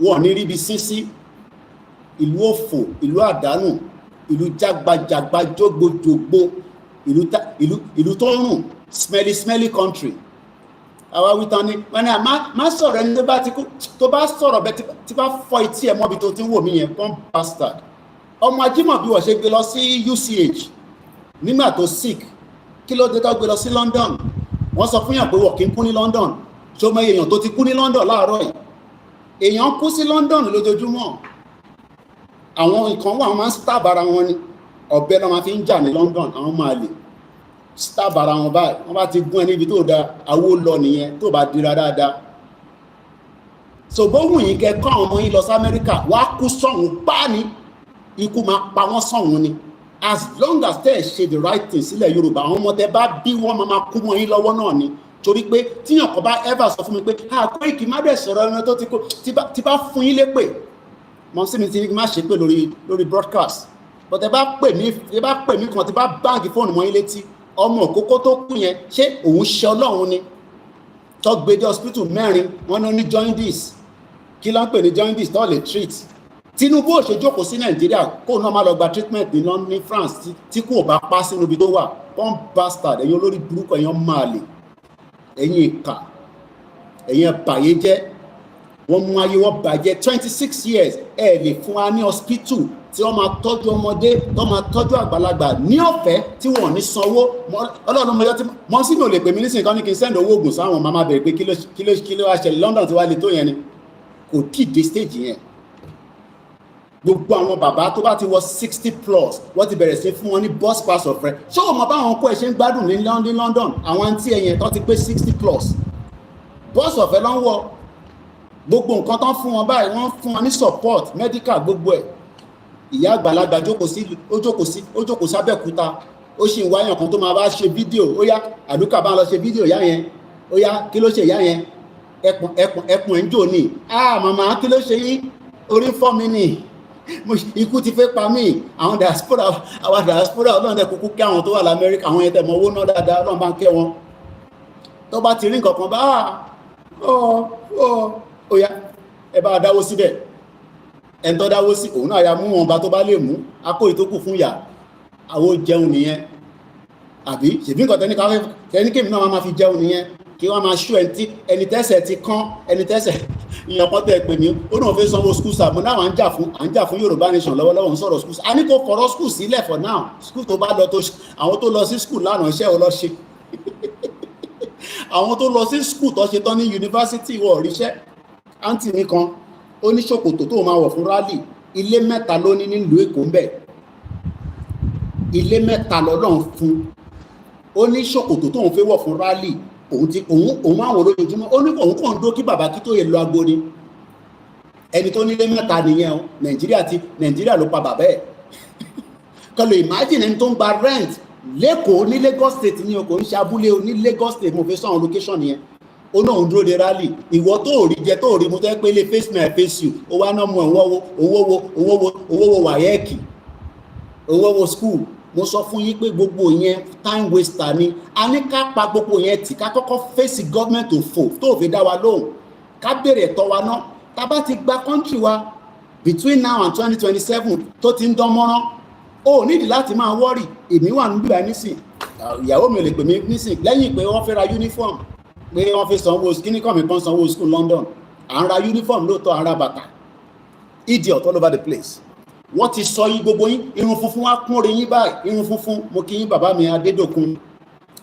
wọn ní ríbi sínsí ìlú òfò ìlú àdánù ìlú jágbajàgba jógbojògbó ìlú tó rùn smelly country àwa wítan ni wọn ni má sọ̀rọ̀ ẹni tó bá sọ̀rọ̀ bẹ́ẹ̀ tí bá fọ etí ẹ̀ mọ́bi tó ti ń wò mí yẹn bomb bastard ọmọ Ajímọ̀bí wọ́n ṣe gbé lọ sí UCH nígbà tó sick kí ló dé tó gbé lọ sí London wọ́n sọ fún yàn pé wọ́n kì í kú ní London ṣó mọ èèyàn tó ti kú ní London láàárọ̀ yìí èèyàn kú sí London lójoojúmọ́ àwọn nǹkan wà wọ́n máa ń stab ara wọn ni ọ̀bẹ náà máa fi ń jà ní London àwọn máa lè stab ara wọn báyìí wọ́n bá ti gún ẹ níbi tó da awó lọ nìyẹn tó bá dira dáadáa so bóhùn yìí kẹ́kọ́ àwọn ọmọ yín lọ sí Amẹ́ríkà wàá kú sọ̀hún pa ni ikú máa pa wọ́n sọ̀hún ni as long as tẹ́ ẹ̀ ṣe the right thing sílẹ̀ Yorùbá àwọn ọmọ tẹ́ bá bí wọ́n máa kú mọ́ yín lọ́wọ́ náà ni torí pé tíyàn kan bá ever sọ fún mi pé Koiki má bẹ̀ sọ̀rọ̀ ẹni tó ti kó tí bá fún yín lépè mọ̀ sí mi ti má ṣe pé lórí broadcast but tẹ́ bá pè mí kan tí bá báǹkì fóònù mọ́ yín létí ọmọ òkókó tó kú yẹn ṣé òun ṣe Ọlọ́run ni tó gbé dé hospital 4 wọ́n ní jaundice kí ló ń pè ní jaundice tó lè treat Tinubu ò ṣe jókòó sí Nàìjíríà kó náà má lọ gba treatment ní France tí kò bá pa sínú ibi tó wà bomb bastard ẹ̀yin olórí burúkú ẹ̀yin máa lè ẹ̀yin ìkà ẹ̀yin ẹ̀bàyéjẹ́ wọ́n mú ayé wọ́n bàjẹ́ 26 years ẹ̀ lè fún wa ní hospital tí wọ́n máa tọ́jú ọmọdé tó máa tọ́jú àgbàlagbà ní ọ̀fẹ́ tí wọ́n ní sanwó ọlọ́run mọ́jọ́ tí mọ́ sí mi ò lè pè mí nísìnyí kan ní kí n send owó oògùn sáwọn màmá bẹ̀rẹ̀ pé kí ló wá ṣẹlẹ̀ London tí wàá lè tó yẹn ni kò tí ì dé stage yẹn gbogbo àwọn bàbá tó bá ti wọ 60 plus wọ́n ti bẹ̀rẹ̀ sí fún wọn ní bus pass ọ̀fẹ́ ṣé o mọ̀ báwọn kó ẹ̀ ṣe ń gbádùn ní London àwọn àǹtí ẹ̀yẹn tó ti pé 60 plus bus ọ̀fẹ́ ló ń wọ gbogbo nǹkan tó ń fún wọn báyìí wọ́n fún wọn ní support medical gbogbo ẹ̀ ìyá àgbàlagbà ó jókòó sí Abẹ́òkúta ó sì ń wáyàn kan tó máa bá ṣe fídíò ó yá àdúkà bá lọ ṣe fídíò ìyá yẹn ó yá kí ló ṣe ìyá yẹn ẹkùn ẹ̀ ń jò ní màmá kí ló ṣe yín orí fọ́ mi nì ikú ti fẹ́ pa mí àwọn diaspora ọlọ́run dẹ̀ kúkú kẹ́ àwọn tó wà l'Amẹ́ríkà àwọn ẹ̀tẹ̀ mọ́ owó náà dáadáa ọlọ́run bá ń kẹ́ wọn tó bá ti rí nǹkan kan bá ó yá ẹ bá dáwó síbẹ̀ ẹni tó dáwó sí òun náà ya mú wọn bá tó bá lè mú akó ìtókù fún ìyá àwọ jẹun nìyẹn àbí ṣèbí nǹkan tẹ́níkèmí náà máa fi jẹun nìyẹn kí wọ́n máa ṣú ẹni tẹ́sẹ̀ ti kán ẹni tẹ́sẹ̀ ìyàn kan tẹ́ pè mí ó náà fẹ́ sanwó school sáà mo náà à ń jà fún Yorùbá nation lọ́wọ́lọ́wọ́ ń sọ̀rọ̀ school a ní kó fọ̀rọ̀ school sílẹ̀ for now school tó bá lọ tó àwọn tó lọ sí school lánàá iṣẹ́ ò lọ ṣe àwọn tó lọ sí school tó ṣe tán ní yunifásitì wọ̀ ríṣẹ́ àǹtí mi kan ó ní ṣòkòtò tó máa wọ̀ fún rally ilé 3 ló ní nílùú Èkó ń bẹ̀ ilé 3 lọ́lọ́run fún ó ní ṣòkòtò tó ń fẹ́ wọ̀ fún rally òun máa wò lójoojúmọ́ ó ní òun kàn ń dó kí bàbá kí tó yẹ lọ agbo ni ẹni tó nílé mẹ́ta nìyẹn o nàìjíríà ló pa bàbá ẹ̀ kọ́ lè imagine ẹni tó ń gba rent lẹ́kọ̀ọ́ ní Lagos State ní o kò ń ṣe abúlé o ní Lagos State mo fi sọ àwọn location yẹn ó náà ń dúró de rally ìwọ tó rí jẹ tó rí mo tẹ́ pé lè face me I face you ó wá náà mú owó wàyẹ́ẹ̀kì owó school mo sọ fún yín pé gbogbo yẹn time waster ni a ní ká pa gbogbo yẹn tì ká kọ́kọ́ face government òfò tó fi dá wa lóhùn ká bèrè ẹ̀tọ́ wa náà tá a bá ti gba country wa between now and 2027 tó ti ń dán mọ́rán ó nídìí láti máa wọ́rì èmi wà níbí báyìí nísìn ìyàwó mi ò lè pè mí nísìn lẹ́yìn pé wọ́n fẹ́ ra uniform pé wọ́n fi sanwó kíní kọ́ mi kan sanwó school London à ń ra uniform lóòótọ́ à ń ra bàtà idiot all over the place wọ́n ti sọ yín gbogbo yín irun funfun wá kún orí yín báyìí irun funfun mo kí yín bàbá mi Adédòkun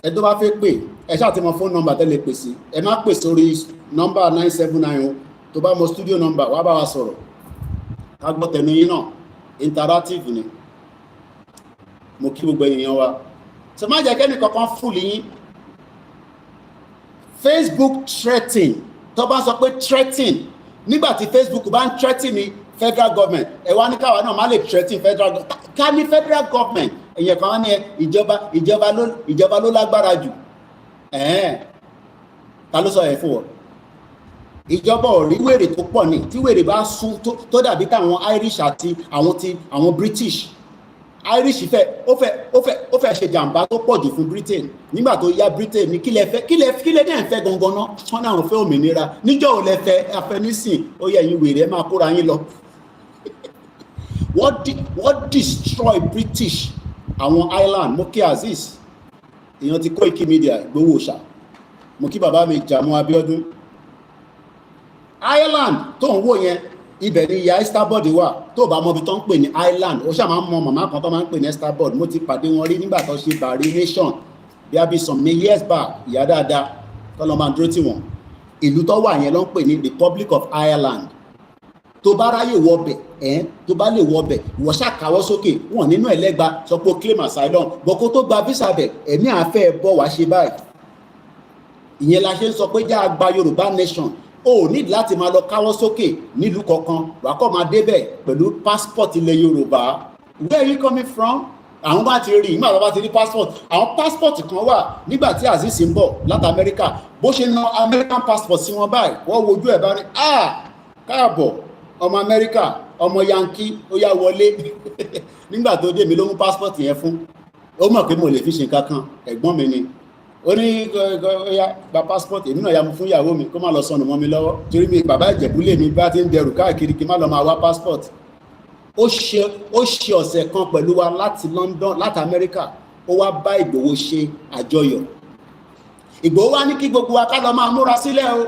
ẹ tó bá fẹ́ pè ẹ ṣáà ti mọ phone number tẹ́lẹ̀ pè sí ẹ má pè sórí number 979 tó bá mọ studio number wá bá wa sọ̀rọ̀ ká gbọ́ tẹnu yín náà interactive ni mo kí gbogbo èèyàn wa ṣe má jẹ́ kẹ́ni kankan fúlì yín Facebook threatening tó bá sọ pé threatening nígbà tí Facebook bá ń threatening ní federal government ẹ wá ní káwa náà má lè threatening federal government ká ní federal government èèyàn kan wá ní ìjọba ló lágbára jù ta ló sọ ẹ̀ fún ọ ìjọba ò rí wèrè tó pọ̀ ní tí wèrè bá sún tó dàbí táwọn Irish àti àwọn British Irish ó fẹ́ ṣe jàǹbá tó pọ̀ jù fún Britain nígbà tó yá Britain ní kílẹ̀ dẹ̀ ń fẹ́ gangan náà wọ́n náà fẹ́ òmìnira níjọ́ ò lẹ fẹ́ afẹ́nísìn ó yẹ ẹ̀yin wèrè ẹ máa kóra yín lọ wọ́n destroy British àwọn Ireland mo kí Aziz èèyàn ti Koikimedia gbowó ṣá mo kí bàbá mi Jàmọ́ Abíọ́dún Ireland tó ń wò yẹn ibẹ̀ ni ìyá Esterbod wà tó bá mọbi tó ń pè ní Ireland ó ṣáà máa ń mọ màmá kan tó máa ń pè ní Esterbod mo ti pàdé wọn rí nígbà tó ṣe Bari Nation bí a bí some years back ìyá dáadáa tó lọ́ máa dúró tì wọ́n ìlú tó wà yẹn ló ń pè ní Republic of Ireland tó bá ráyè wọbẹ̀ tó bá lè wọbẹ̀ wọ́n ṣàkáwọ́ sókè wọ́n nínú ẹlẹ́gba sọ pé ó claim asylum bọ́kó tó gba visa bẹ̀ ẹ̀mí àfẹ́ bọ́ wá ṣe báyìí ìyẹn la ṣe ń sọ pé já gba Yorùbá nation o ní láti máa lọ káwọ́ sókè nílùú kankan wàá kọ́ máa débẹ̀ pẹ̀lú passport ilẹ̀ Yorùbá where are you coming from àwọn bá ti rí ìgbà tó bá ti rí passport àwọn passport kan wà nígbà tí Aziz ń bọ̀ láti Amẹ́ríkà bó ṣe na American passport sí wọn báyìí wọ́n wojú ẹ̀ bá ní káàbọ̀ ọmọ Amẹ́ríkà ọmọ Yankee ó yá wọlé nígbà tó dé mi ló mú passport yẹn fún ó mọ̀ pé mo lè fi ṣe nǹkan kan ẹ̀gbọ́n mi ni ó ní ọ̀yá gba passport èmi náà ya mú fún ìyàwó mi kó má lọ sọnù mọ́ mi lọ́wọ́ torí mi bàbá ìjẹ̀búlé mi bá ti ń dẹrù káàkiri kí má lọ máa wá passport ó ṣe ọ̀sẹ̀ kan pẹ̀lú wa láti London láti Amẹ́ríkà ó wá bá Ìgbòho ṣe àjọyọ̀ Ìgbòho wá ní kí gbogbo wa ká lọ máa múra sílẹ̀ o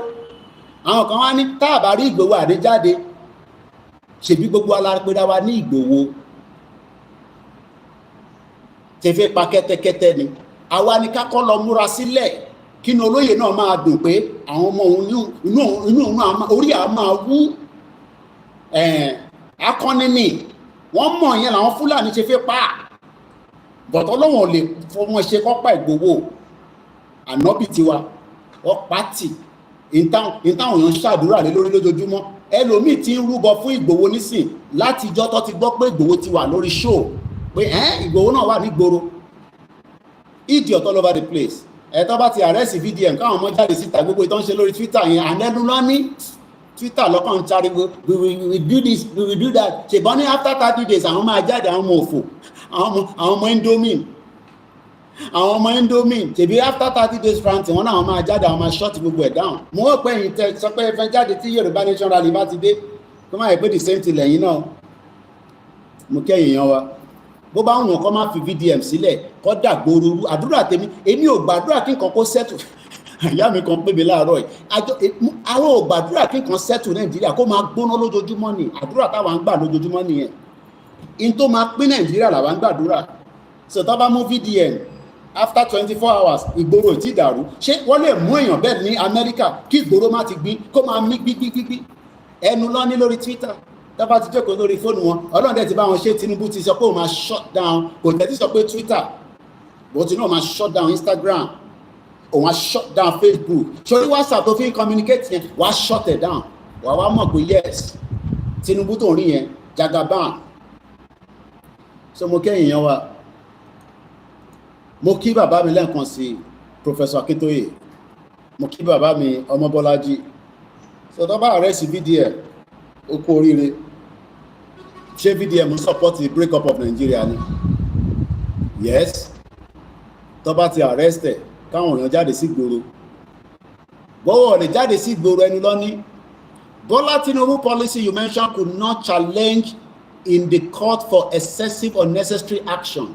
àwọn kan wá ní táàbà rí Ìgbòho àdéjáde ṣèbí gbogbo alápẹ̀dá wa ní Ìgbòho tẹ̀fẹ́ pa kẹ́tẹ́kẹ́tẹ́ ni àwa ni ká kọ́ lọ múra sílẹ̀ kí ni olóyè náà máa dùn pé àwọn ọmọ inú orí à máa wú akọni ni wọ́n mọ̀ yẹn làwọn Fúlàní ṣe fẹ́ pa bọ̀tọ̀ lọ́wọ́n lè fọmọ ṣe kọ́pá Ìgbòho ànábì tiwa wọ́n pàtì ìtàwọn èèyàn ń ṣàdúrà lé lórí lójoojúmọ́ ẹlòmíì ti ń rúbọ fún Ìgbòho nísìn láti ìjọ́ tó ti gbọ́ pé Ìgbòho ti wà lórí show pé Ìgbòho náà wà nígboro idiot all over the place ẹ̀tọ́ bá ti arrest VDM káwọn ọmọ jáde síta gbogbo ìtàn ṣe lórí Twitter yẹn ànẹ́nu lọ ní Twitter lọ́kàn ń chariwo we will do this we will do that ṣèbọn ní after 30 days àwọn máa jáde àwọn ọmọ òfò àwọn ọmọ Indomie ṣèbí after 30 days france wọn náà máa jáde àwọn máa shut gbogbo ẹ̀ down mo wọ́n pẹ́ yìí tẹ sọ pé ẹ fẹ́ jáde tí Yorùbá nation rally bá ti dé kó má yẹ pé the same thing lẹ́yìn náà mo kẹ́yìn yan wa bó bá wọn kọ́ máa fi VDM sílẹ̀ kọ́ dàgbòrò àdúrà tèmi èmi ò gbàdúrà kí nǹkan kó settle ìyá mi kan pé mi láàárọ̀ yìí àwọn ò gbàdúrà kí nǹkan settle Nàìjíríà kó máa gbóná lójoojúmọ́ ni àdúrà táwa ń gbà lójoojúmọ́ nìyẹn in tó máa pín Nàìjíríà làwa ń gbàdúrà sọ̀tọ́ bá mú VDM after 24 hours ìgboro ti dàrú ṣé wọ́n lè mú èèyàn bẹ́ẹ̀ ní Amẹ́ríkà kí ìgboro má ti gbín kó máa mí gbígbígbí ẹnu lọ ní lórí Twitter tọ́ba ti jókòó lórí fóònù wọn Ọlọ́run dẹ̀ ti bá wọn ṣe Tinubu ti sọ pé òun máa shut down kò tẹ̀ ti sọ pé Twitter bó ti náà máa shut down Instagram òun á shut down Facebook sórí WhatsApp tó fi ń communicate yẹn wàá shut it down wàá wá mọ̀ pé yes Tinubu tó ń rí yẹn Jagaban. So mo kẹ́yìn yẹn wa mo kí bàbá mi lẹ́ẹ̀kan sí Professor Akintoye, mo kí bàbá mi Ọmọbọ́lájí. So tó bá arrest VDM ó kú oríire. Ṣé VDM support the break up of Nigeria ni? Yes. Tó bá ti arrest ẹ̀ káwọn èèyàn jáde sí ìgboro. Bọ́wọ̀ lè jáde sí ìgboro ẹni lọ́ní. Bola Tinubu policy you mentioned could not challenge in the court for excessive unnecessary action.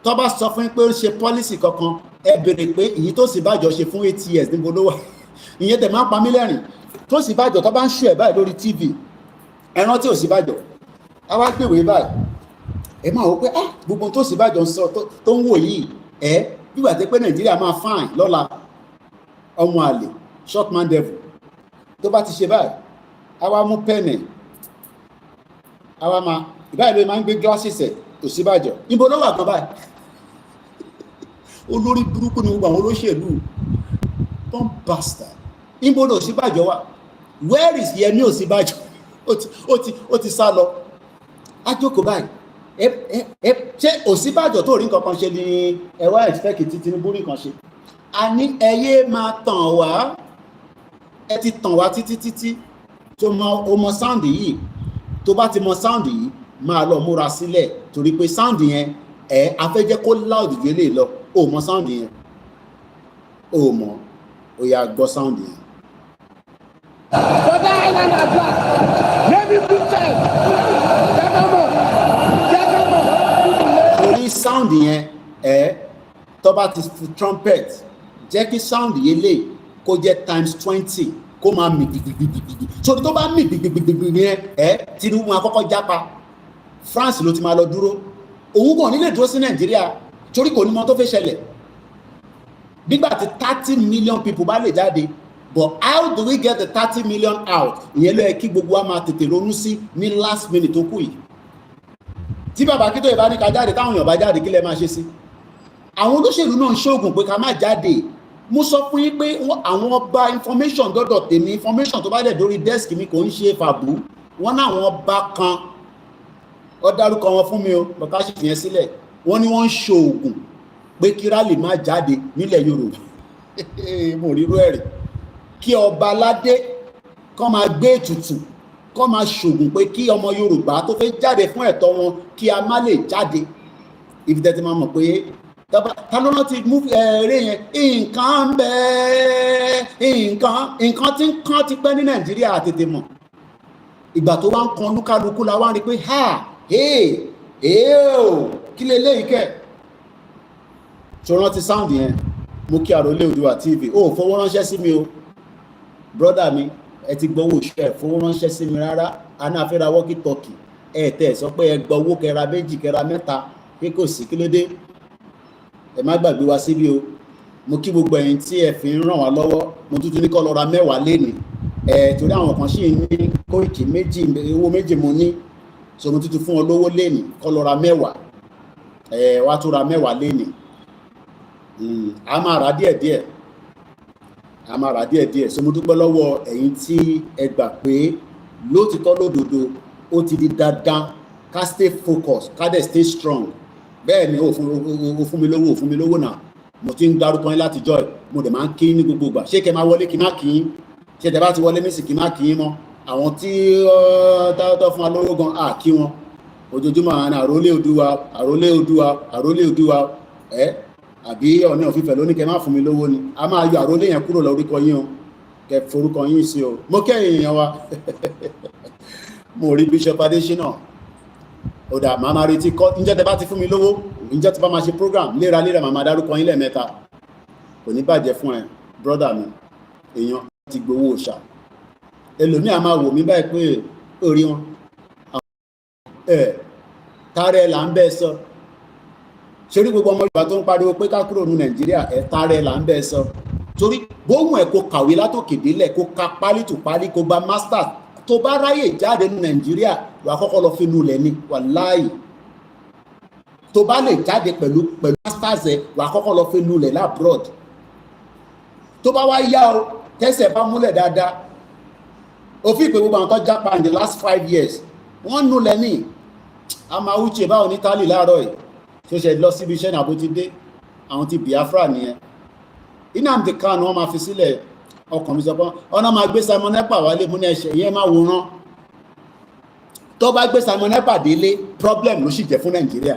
Tó bá sọ fún pé ó ṣe policy kankan ẹ bèrè pé èyí tó sì bájọ ṣe fún 8 years níbo ló wà. Ìyẹn tẹ̀ máa ń pa mí lẹ́rìn tó sì bájọ tó bá ń ṣú ẹ̀ báyìí lórí TV ẹran tí ò sì bájọ a wá gbèwé báyìí ẹ máa wò pé gbogbo tó sì bájọ ń sọ tó ń wò yìí bígbà tí pé Nàìjíríà máa fine lọ́la ọmọ àlè shortman devil tó bá ti ṣe báyìí a wá mú pẹ́ẹ̀nì a wá máa ìbáyìí ló máa ń gbé glasses ẹ̀ Ọ̀ṣínbàjò níbo ló wà gan báyìí olórí burúkú ni gbogbo àwọn olóṣèlú bomb bastard níbo ló Ọ̀ṣínbàjò wà where is Yẹmí Ọ̀ṣínbàjò ó ti sá lọ ajókòó báyìí ṣé Ọ̀ṣínbàjò tó rí nǹkan kan ṣe ni ẹwà expect tí Tinubu rí nǹkan ṣe a ní ẹyẹ máa tàn wá ẹ ti tàn wá títí tó mọ sound yìí tó bá ti mọ sound yìí máa lọ múra sílẹ̀ torí pé sound yẹn afẹ́jẹ́ kó loud délé lọ ó mọ sound yẹn ó mọ ó yá gbọ́ sound yẹn. Bọ́dá island are black. Maybe big time. Torí sound yẹn tó bá ti fi trumpet jẹ́ kí sound yẹn lè kó jẹ́ times 20 kó máa mì gbìgbìgbìgbì sórí tó bá mì gbìgbìgbìgbì yẹn Tinubu máa kọ́kọ́ jápa France ló ti máa lọ dúró òun kò ní lè dúró sí Nàìjíríà torí kò ní mọ tó fẹ́ ṣẹlẹ̀ nígbà tí 30 million people bá lè jáde but how do we get the 30 million out ìyẹn ló yẹ kí gbogbo wa máa tètè ronú sí ní last minute tó kù yìí tí bàbá Akíntóyè bá ní ká jáde táwọn èèyàn bá jáde kí lẹ máa ṣe sí àwọn olóṣèlú náà ń ṣoògùn pé ká má jáde mo sọ fún yín pé àwọn ọba information dọ́dọ̀ tèmi information tó bá dẹ̀ dórí desk mi kò ń ṣe fàbú wọ́n náà àwọn ọba kan ó dárúkọ wọn fún mi o bàbá ṣì fi yẹn sílẹ̀ wọ́n ní wọ́n ń ṣoògùn pé kí rálì má jáde nílẹ̀ Yorùbá mo rí irú ẹ̀rí kí ọba aládé kọ́ máa gbé ètùtù kọ́ máa ṣoògùn pé kí ọmọ Yorùbá tó fẹ́ jáde fún ẹ̀tọ́ wọn kí a má lè jáde ibi tẹ́tí máa mọ̀ pé ta ló rántí mú eré yẹn nǹkan bẹ́ẹ̀ nǹkan tí ń kán ti pẹ́ ní Nàìjíríà tètè mọ̀ ìgbà tó wá ń kan lúkálukú la wá rí pé kí lè léyìí kẹ́ tó rántí sound yẹn mo kí Àròlé Oòduà TV ó fowó ránṣẹ́ sí mi o brọ́dà mi ẹ ti gbowó iṣẹ́ fowó ránṣẹ́ sí mi rárá a náà fẹ́ ra wọ́kì tọ́kì tẹ̀ sọ pé ẹ gbọ́ owó kẹra méjì kẹra mẹ́ta pé kò sí kí ló dé ẹ má gbàgbé wa síbí o mo kí gbogbo ẹ̀yin tí ẹ fi ń ràn wá lọ́wọ́ mo tún ní kọ́ lọ ra mẹ́wàá lénìí torí àwọn kan sì ní Koiki méjì owó méjì mo ní so mo tún fún ọ lówó lénìí kọ́ lọ ra mẹ́wàá wá tún ra mẹ́wàá lénìí a máa rà díẹ̀díẹ̀ so mo dúpẹ́ lọ́wọ́ ẹ̀yin tí ẹ gbà pé lótìtọ́ lódodo ó ti di dandan ká stay focus ká dẹ̀ stay strong bẹ́ẹ̀ ni ó fún mi lówó náà mo ti ń dárúkọ yín láti jọ́ ẹ̀ mo dẹ̀ máa ń kí ní gbogbo ìgbà ṣé kẹ́ máa wọlé kí má kí yín ṣé tẹ́ bá ti wọlé nísì kí má kí yín mọ́ àwọn tí tọ́ fún wa lówó gan à kí wọn ojoojúmọ́ àwọn Àròlé Oòduà àbí Ọọ̀ni of Ifẹ̀ lóní kẹ́ má fún mi lówó ni a máa yọ Àròlé yẹn kúrò lórúkọ yín o kẹ́ forúkọ yín sí o mo kẹ́yìn èèyàn wa mo rí Bishop Adésínà ọ̀dà màá máa retí kọ́ ǹjẹ́ tẹ bá ti fún mi lówó ǹjẹ́ tí bá máa ṣe program léraléra màá máa dárúkọ yín lẹ́ẹ̀mẹ́ta kò ní bàjẹ́ fún ẹ brọ́dà mi èèyàn ti gbowó ṣá ẹlòmíà máa wò mí báyìí pé orí wọn tààrẹ là ń bẹ́ẹ̀ sọ ṣorí gbogbo ọmọ Yorùbá tó ń pariwo pé ká kúrò ní Nàìjíríà tààrẹ là ń bẹ́ẹ̀ sọ torí bóhùn ẹ̀ kó kàwé látòkè délẹ̀ kó ka pálí tù pálí kó gba masters tó bá ráyè jáde ní Nàìjíríà wà kọ́kọ́ lọ fi nulẹ̀ ni wàláhì tó bá lè jáde pẹ̀lú masters ẹ̀ wà kọ́kọ́ lọ fi nulẹ̀ labroad tó bá wá yá o tẹ́sẹ̀ bá múlẹ̀ dáadáa òfin ìpè gbogbo àwọn tó jápa in the last 5 years wọ́n nu lẹ́ni Amauche báwọn ní Italy láàárọ̀ yìí tó ṣe lọ síbi iṣẹ́ náà bó ti dé àwọn ti Biafra nìyẹn Nnamdi Kanu wọ́n máa fi sílẹ̀ ọkàn mi sọ pé ọ̀nà máa gbé Simon Ekpa wálé mú ní ẹ̀ṣẹ̀ ìyẹn máa wòran tó bá gbé Simon Ekpa délé problem ló sì jẹ́ fún Nàìjíríà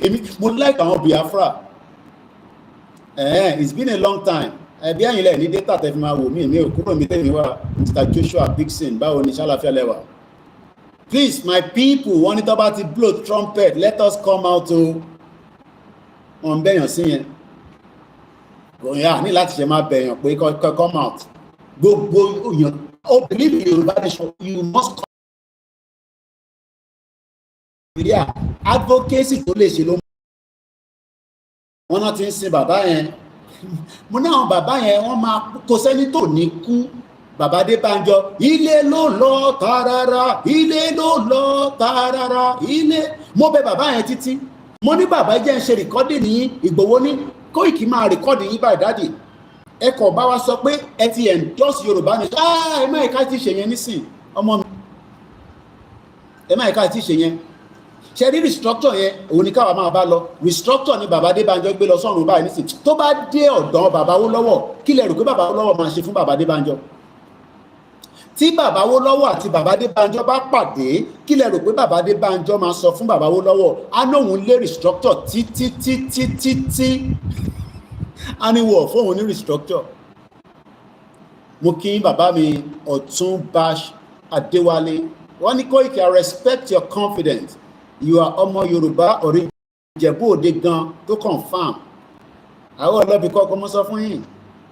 èmi mo like àwọn Biafra it's been a long time ẹbí ẹ̀yin lẹ̀ ní data tẹ́ fi máa wò mí ò kúrò mi tẹ́mi wá Mr. Joshua Dixon báwo ni ṣàlàfíà lẹ́wà please my people wọ́n ní tó bá ti blow trumpet let us come out o wọ́n bẹ̀yàn sí yẹn òyà ní láti ṣe máa bẹ̀yàn pé come out gbogbo èèyàn ó believe in Yorùbá nation you must come Nigeria advocacy tó lè ṣe ló wọ́n náà ti ń sin bàbá yẹn mo ní àwọn bàbá yẹn wọ́n máa kò sẹ́ni tó ní kú bàbá Adébánjọ ilé ló lọ tààràrà ilé ló lọ tààràrà ilé mo bẹ̀ bàbá yẹn títí mo ní bàbá jẹ́ ń ṣe rìkọ́dì ní Ìgbòho ní Koiki máa rìkọ́dì yín báyìí dáàdì ẹ kò bá wa sọ pé ẹ ti endorse Yorùbá ni ẹ má ẹ̀ka ti ṣe yẹn nísìn ọmọ mi ẹ má ẹ̀ka ti ṣe yẹn ṣe rí restructure yẹn òun ni káwa máa bá lọ restructure ni bàbá Adébánjọ gbé lọ sọ́run báyìí nísìn tó bá dé ọ̀dọ̀ bàbá Awólọ́wọ̀ kí lẹ rò pé bàbá Awólọ́wọ̀ máa ṣe fún bàbá Adébánjọ tí bàbá Awólọ́wọ̀ àti bàbá Adébánjọ bá pàdé kí lẹ rò pé bàbá Adébánjọ máa sọ fún bàbá Awólọ́wọ̀ á nóhun lé restructure títí á ní wọ̀ fóun ní restructure mo kí bàbá mi Ọ̀túnba Adéwálé wọ́n ní Koiki I respect your confidence you are ọmọ Yorùbá orí Ìjẹ̀bú Òde gan tó confam àwọn ọlọ́bì kọ́kọ́ mọ́ sọ fún yín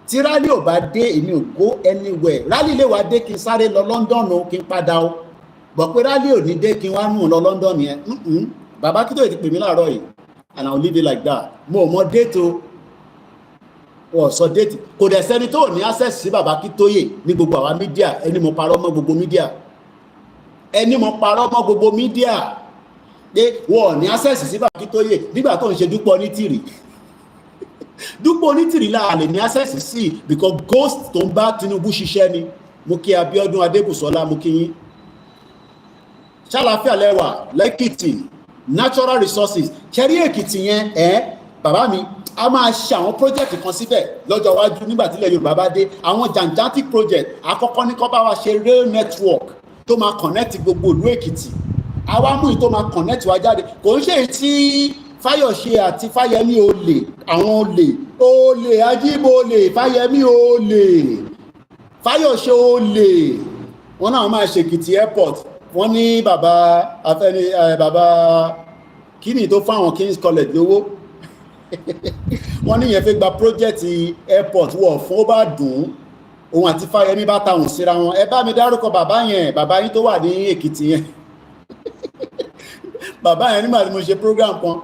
tí rálì ò bá dé èmi ò go anywhere rálì lè wá dé kí n sáré lọ London o kí n padà o bọ̀ pé rálì ò ní dé kí n wá mú un lọ London yẹn bàbá kí tó ti pè mí láàárọ̀ yìí and I will leave it like that mo mọ déètì o wọ́n sọ déètì kò dẹ̀ sẹ́ni tó ní access sí bàbá Akíntóyè ní gbogbo àwa mídíà ẹni mo parọ́ mọ́ gbogbo mídíà pé wọ́n ní access sí bàbá Akíntóyè nígbà tó ń ṣe Dúpọ̀ Onítìrì Dúpọ̀ Onítìrì láàlè ní access sí because ghost tó ń bá Tinubu ṣiṣẹ́ ni mo kí Abíọ́dún Adébùsọ́lá mo kí yín ṣàlàfíà lẹ́wà lẹ́kìtì natural resources ṣẹ́rí Èkìtì yẹn bàbá mi a máa ṣe àwọn project kan síbẹ̀ lọ́jọ́ iwájú nígbà tí ilẹ̀ Yorùbá bá dé àwọn gigantic project àkọ́kọ́ ní kó bá wa ṣe rail network tó máa connect gbogbo ìlú Èkìtì àwa mú ìtò máa connect wa jáde kò ń ṣe tí Fáyọ̀ṣe àti Fáyẹmí olè àwọn olè Ajíbólè Fáyẹmí olè Fáyọ̀ṣe olè wọn náà máa ṣe Èkìtì airport wọn ní bàbá kíni tó fáwọn King's College lówó wọ́n ní yẹn fẹ́ gba project airport wọ̀ fún ó bá dùn òun àti Fáyẹmí bá tàwọn síra wọn ẹ bá mi dárúkọ bàbá yín tó wà ní Èkìtì yẹn bàbá yẹn nígbà tí mo ṣe program kan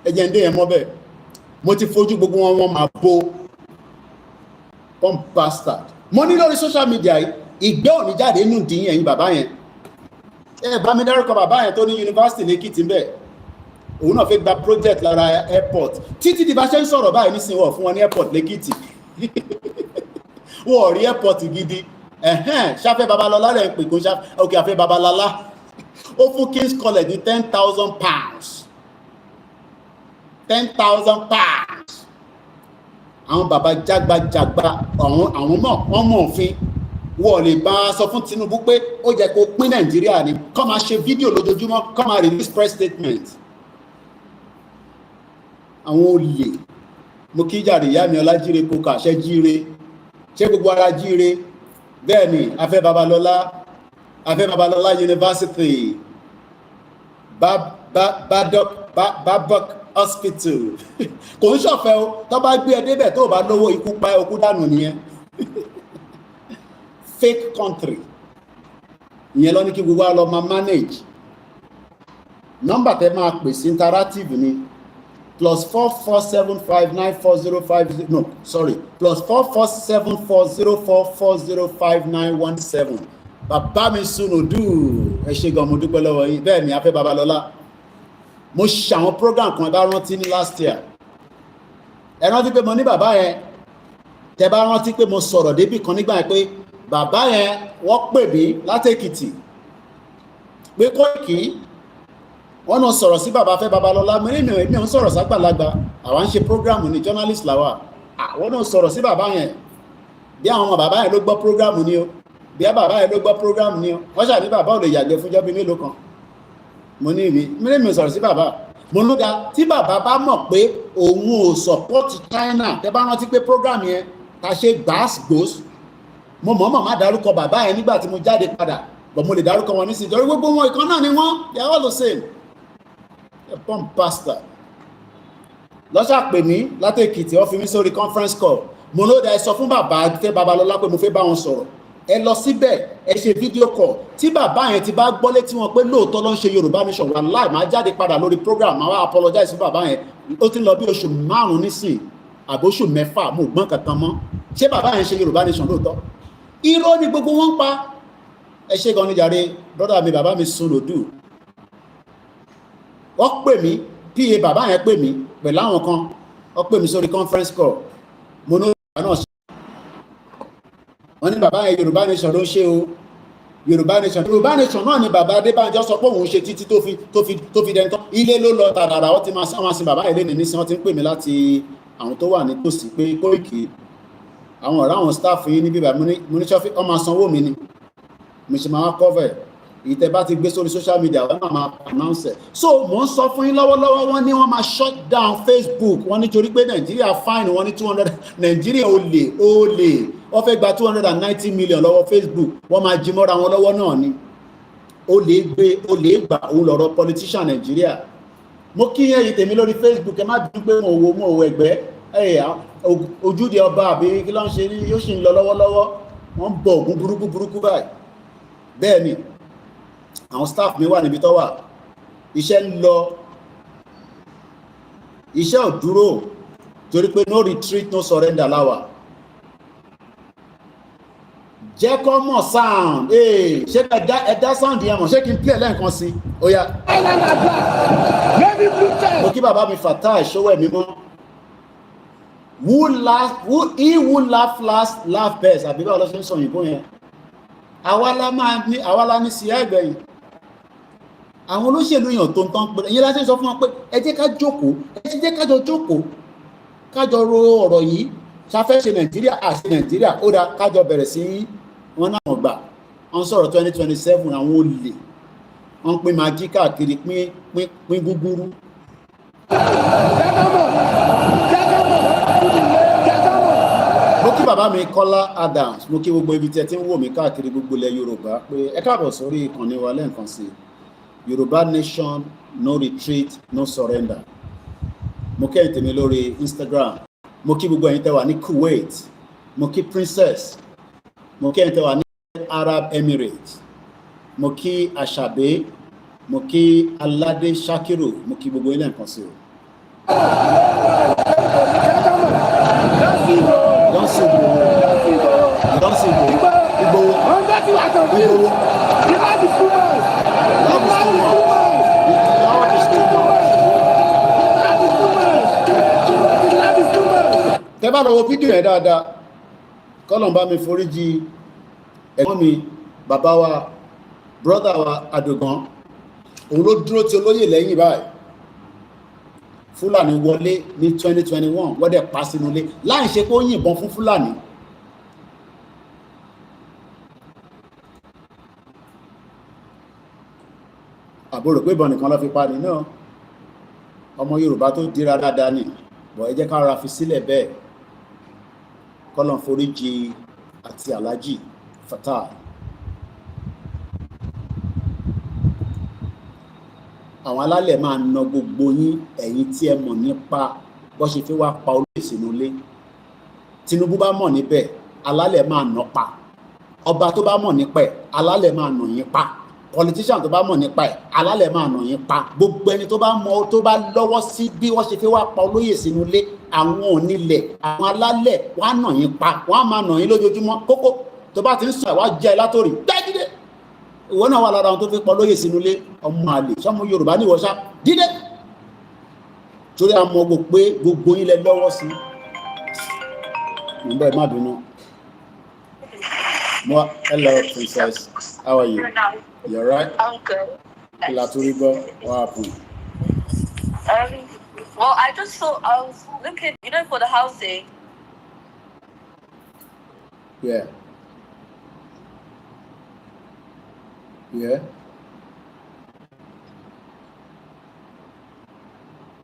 ẹjẹ ń dé yẹn mọ́ bẹ́ẹ̀ mo ti fojú gbogbo wọn máa bo one bastard mo ní lórí social media ìgbẹ́ òní jáde nù dín ẹ̀yìn bàbá yẹn ẹ bá mi dárúkọ bàbá yẹn tó ní yunifásitì lẹ́kìtì bẹ́ẹ̀ òun náà fẹ́ gba project lára airport títí di bá ṣe ń sọ̀rọ̀ báyìí nísìnyí wọ̀ fún wọn ní airport lẹ́kìtì wọ́n rí airport gidi ṣáfẹ́ Babalọ́lá rẹ̀ ń pè kó òkè àfẹ́ Babalọ́lá ó fún King's College ní £10,000 àwọn bàbá jágbajàgba àwọn náà wọ́n mọ̀ òfin wọ́n lè bá sọ fún Tinubu pé ó jẹ́ kó pín Nàìjíríà ni kó máa ṣe fídíò lójoojúmọ́ kó máa release press statement àwọn olè mo kí jàre ìyá mi Ọlájíire kó kàṣẹ jíire ṣé gbogbo ara jíire bẹ́ẹ̀ ni afẹ́ Babalọ́lá University Babok Hospital kò ń ṣọ̀fẹ́ o tó bá gbé ẹ débẹ̀ tó bá lówó ikú pa okú dànù nìyẹn fake country ìyẹn lọ ní kí gbogbo lọ máa manage nọ́mbà tẹ máa pè sí interactive ni +44759405 no sorry +447404405917 bàbá mi Sunudu ẹ ṣé gan mo dúpẹ́ lọ́wọ́ yín bẹ́ẹ̀ ni afẹ́ Babalọ́lá mo ṣàwọn program kan bá rántí ní last year ẹ rántí pé mo ní bàbá yẹn tẹ́ bá rántí pé mo sọ̀rọ̀ débì kan nígbà yẹn pé bàbá yẹn wọ́n pè mí láti Èkìtì pé Koiki wọ́n náà sọ̀rọ̀ sí bàbá Fẹ́ Babalọ́lá èmi ò ń sọ̀rọ̀ ságbàlagbà àwa ń ṣe program ní journalist làwà àwọn náà sọ̀rọ̀ sí bàbá yẹn bí àwọn ọmọ bàbá yẹn ló gbọ́ program ni o bí bàbá yẹn ló gbọ́ program ni o wọ́n ṣàbí bàbá ò lè yàgbẹ́ fúnjọ́ bí mélòó kan mo ní ìwé mi ò sọ̀rọ̀ sí bàbá mo ló dá tí bàbá bá mọ̀ pé òun ò support China tẹ́ bá rántí pé program yẹn ta ṣe gbàásgbòs mo mọ̀ọ́mọ̀ má dárúkọ bàbá yẹn nígbà tí mo jáde padà but mo lè dárúkọ wọn nísìnyí torí gbogbo wọn ìkan náà ni wọ́n they are all the same a bomb pastor lọ́sà pè mí láti Èkìtì wọ́n fi mí sórí conference call mo ló dá ẹ sọ fún bàbá Fẹ́ Babalọ́lá pé mo fẹ́ bá wọn sọ̀rọ̀ ẹ lọ síbẹ̀ ẹ ṣe fídíò call tí bàbá yẹn ti bá gbọ́ létí wọn pé lóòótọ́ ló ń ṣe Yorùbá Nation wà láì máa jáde padà lórí program máa wá apologize fún bàbá yẹn ó ti ń lọ bí oṣù 5 nísìn àbóṣù 6 mo gbọ́n kankan mọ́ ṣé bàbá yẹn ṣe Yorùbá Nation lóòótọ́ irọ́ ni gbogbo wọn ń pa ẹ ṣe gan ni jàre brother mi bàbá mi Sùnlòdù wọ́n pè mí pa bàbá yẹn pè mí pẹ̀lú àwọn kan wọ́n pè mí sórí conference call mo ní bàbá náà ṣe wọ́n ní bàbá yẹn Yorùbá Nation ló ń ṣe o Yorùbá Nation náà ni bàbá Adébánjọ sọ pé òun ṣe títí tó fi dẹ́ntọ́ ilé ló lọ tààrà wọ́n ti máa sin bàbá yẹn lé ní wọ́n ti ń pè mí láti àwọn tó wà nítòsí pé Koiki àwọn ọ̀rẹ́ àwọn staff yìí níbí bàbá mo ní ṣọ́fí ọmọ sanwó mi ni mo ṣe máa cover ìtẹ́ bá ti gbé sórí social media wọ́n máa announce ẹ̀ so mò ń sọ fún yín lọ́wọ́lọ́wọ́ wọ́n ní wọ́n máa shut down Facebook wọ́n nítorí pé Nàìjíríà fine wọ́n ní 200 Nàìjíríà olè wọ́n fẹ́ gba 290 million lọ́wọ́ Facebook wọ́n máa jí mọ́ra wọn lọ́wọ́ náà ni olè gbà òun lọ́rọ̀ politician Nàìjíríà mo kí ẹ̀yin tèmi lórí Facebook ẹ má dúró pé mo wo ẹgbẹ́ ojúde ọba àbí kí ló ń ṣe ní yóò sì ń lọ lọ́wọ́lọ́wọ́ wọ́n ń bọ ògùn burúkú báyìí bẹ́ẹ̀ ni àwọn staff mi wà níbi tó wà iṣẹ́ ń lọ iṣẹ́ ò dúró torí pé no retreat no surrender láwà jẹ́ kọ́ mọ̀ sound ṣé ẹ̀dá sound yẹn mọ̀ ṣé kí n play lẹ́ẹ̀kan sí ó yá mo kí bàbá mi Fatai Ṣówẹ̀ mímọ́ he who laugh last laugh best àbí báwo ló ṣe ń sọ òyìnbó yẹn àwa la ní sí ẹgbẹ̀yìn àwọn olóṣèlú èèyàn tó ń tán pé ẹ̀yin láti sọ fún wọn pé ẹ jẹ́ ká jókòó ẹ jẹ́ kájọ jókòó kájọ ro ọ̀rọ̀ yìí ṣafẹ́ ṣe Nàìjíríà àti Nàìjíríà ó dá kájọ bẹ̀rẹ̀ sí wọn náà gbà wọn sọ̀rọ̀ 2027 àwọn olè wọn pín magí káàkiri pín gúgúrú. mo kí bàbá mi Kọ́lá Adams mo kí gbogbo ibi tí ẹ ti ń wò mí káàkiri gbogbo ilẹ̀ Yorùbá pé ẹ káàbọ̀ sórí ìkànnì wa lẹ́ẹ̀kan sí Yorùbá Nation no retreat no surrender mo kí ẹ̀yin tèmi lórí Instagram mo kí gbogbo ẹ̀yin tẹ́ wà ní Kuwait mo kí Princess mo kí ẹ̀yin tẹ́ wà ní Arab Emirates mo kí Àṣàbé mo kí Aládé Shakiru mo kí gbogbo ilẹ̀ nǹkan sí o. Tẹ́ bá lọ wo fídíò yẹn dáadáa kọ́lọ̀n bá mi foríjì ẹ̀gbọ́n mi bàbá wa brọ́dà wa Àdògán òun ló dúró tí olóyè lẹ́yìn báyìí Fúlàní wọlé ní 2021 wọ́n dẹ̀ pa sínú ilé láì ṣe pé ó yìnbọn fún Fúlàní. àbúrò pé ìbọn nìkan ló fi pa ní náà ọmọ Yorùbá tó dira dáadáa ni bọ̀ ẹ jẹ́ ká ra fi sílẹ̀ bẹ́ẹ̀ kọ́lọ̀n foríjì àti Alhaji Fatai. àwọn alálẹ̀ máa na gbogbo yín ẹ̀yin tí ẹ mọ̀ nípa bó ṣe fi wá pa olóyè sínú ilé Tinubu bá mọ̀ níbẹ̀ alálẹ̀ máa nà pa ọba tó bá mọ̀ nípa ẹ̀ alálẹ̀ máa nà yín pa politician tó bá mọ̀ nípa ẹ̀ alálẹ̀ máa nà yín pa gbogbo ẹni tó bá mọ̀ tó bá lọ́wọ́ sí bí wọ́n ṣe fi wá pa olóyè sínú ilé àwọn onílẹ̀ àwọn alálẹ̀ wọ́n á nà yín pa wọ́n á máa nà yín lójoojúmọ́ kókó tó bá ti ń sọ ìwà jẹ́ látòrí dájídé ìwọ náà wà lára àwọn tó fi pa olóyè sínú ilé ọmọ àlè sọmọ Yorùbá ní ìwọ̀ṣà dídé torí a mọ̀ pé gbogbo yín lẹ lọ́wọ́ sí Mumbai Madunu. Hello, princess. How are you? You're right? I'm good. Laturibo, what happened? Well, I just thought I was looking, for the housing. Yeah. Yeah.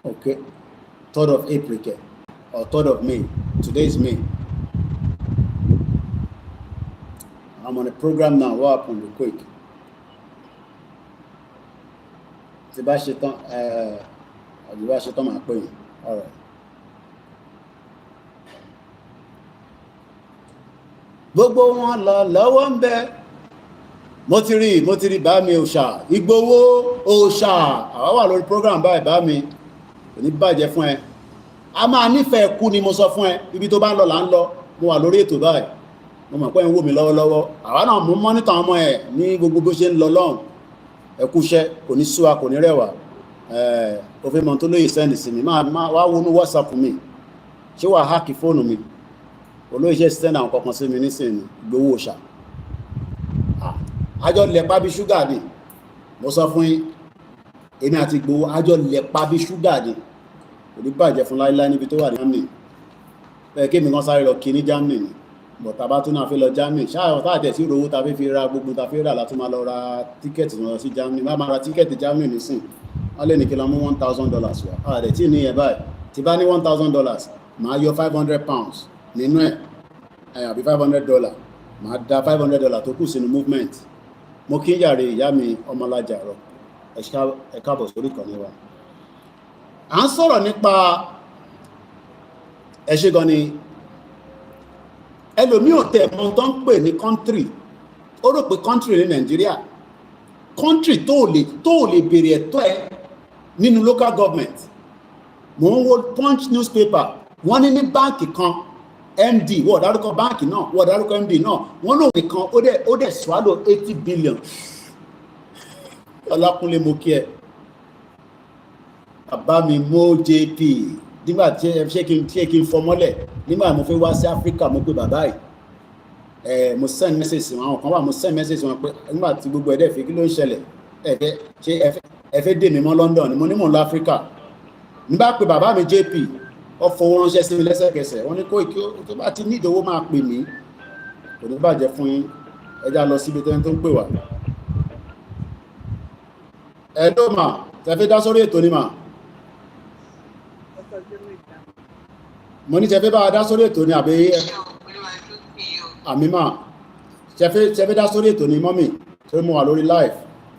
Okay. 3rd of April or 3rd of May. Today is May. I'm on a program now. What happened real quick? Sebastian, my point. All right. Gbogbo wọn lọ lọ́wọ́ ń bẹ. Mo ti rí bá mi òòṣà. Ìgbòho òòṣà. Àwa wà lórí program báyìí bá mi. Kò ní bàjẹ́ fún ẹ. A máa nífẹ̀ẹ́ kú ni mo sọ fún ẹ. Ibi tó bá ń lọ là ń lọ. Mo wà lórí ètò báyìí. Mo mọ̀ pé ń wò mí lọ́wọ́lọ́wọ́. Àwa náà mú mọ́nítọ̀ ọmọ ẹ̀ ní gbogbo bó ṣe ń lọ lọ́hùn. Ẹ kúṣẹ́, kò ní sú wa, kò ní rẹwà. Òfin mọ̀ tó lóye sẹ́ndì sí mi. Máa wá wọnú WhatsApp mi. Ṣé wàá háàkì fóònù mi? Olóyè sẹ́ndì àwọn kankan sí mi nísìnyí. Gbowó òòṣà. Àjọ lẹ̀pa bí ṣúgà ni. Mo sọ fún yín. Èmi àti Ìgbòho àjọ lẹ̀pa bí ṣúgà ni. Kò ní bàjẹ́ fún láíláí níbi tó wà ní Germany. Kí mi kan sáré lọ kí ní Germany ni. Bọ̀tà bá tún náà fi lọ Germany. Ṣáà tá àjẹ́ sí ìrówó ta fi ra gbogbo ta fi rà láti máa lọ ra tíkẹ́ẹ̀tì lọ sí Germany. Má máa ra tíkẹ́ẹ̀tì Germany nísìn. Wọ́n lè ní kí lọ mú $1,000 wá. Àdẹ̀ tí ní ẹ̀ báyìí. Tí bá ní $1,000, màá yọ £500 nínú ẹ̀. Àbí $500. Màá da $500 tó kù sínú movement. Mo kí ń yàrá ìyá mi Ọmọlájà rọ. Ẹ káàbọ̀ sórí ìkànnì wa. À ń sọ̀rọ̀ nípa ẹṣẹ́ gan ni ẹlòmí ò tẹ̀ mọ́ tó ń pè ní country. Ó rò pé country ní Nàìjíríà. Country tó lè bèrè ẹ̀tọ́ ẹ nínú local government. Mo ń wo Punch newspaper. Wọ́n ní báǹkì kan MD wọ́n dárúkọ báǹkì náà wọ́n dárúkọ MD náà wọ́n lòun nìkan ó dẹ̀ swallow 80 billion. Ọlákúnlé mo kí ẹ. Bàbá mi mo JP nígbà tí ṣé kí n fọmọ́lẹ̀ nígbà mo fẹ́ wá sí Áfíríkà mo pé bàbá yìí mo send message wọn àwọn kan wà mo send message wọn pé nígbà tí gbogbo ẹ̀dẹ̀ fi kí ló ń ṣẹlẹ̀ ẹ fẹ́ dè mí mọ́ London ni mo ní mò ń lọ Áfíríkà nígbà pé bàbá mi JP ó fowó ránṣẹ́ sí mi lẹ́sẹ̀kẹsẹ̀ wọ́n ní Koiki tó bá ti ní ìdòwó máa pè mí kò ní bàjẹ́ fún yín ẹjá lọ síbi tó ń pè wá. Ẹ ló mà tẹ́fẹ́ dá sórí ètò ni mà. Mo ní tẹ́fẹ́ bá a dá sórí ètò ni àbí àmì mà tẹ́fẹ́ dá sórí ètò ni mọ́mì tó mú wà lórí live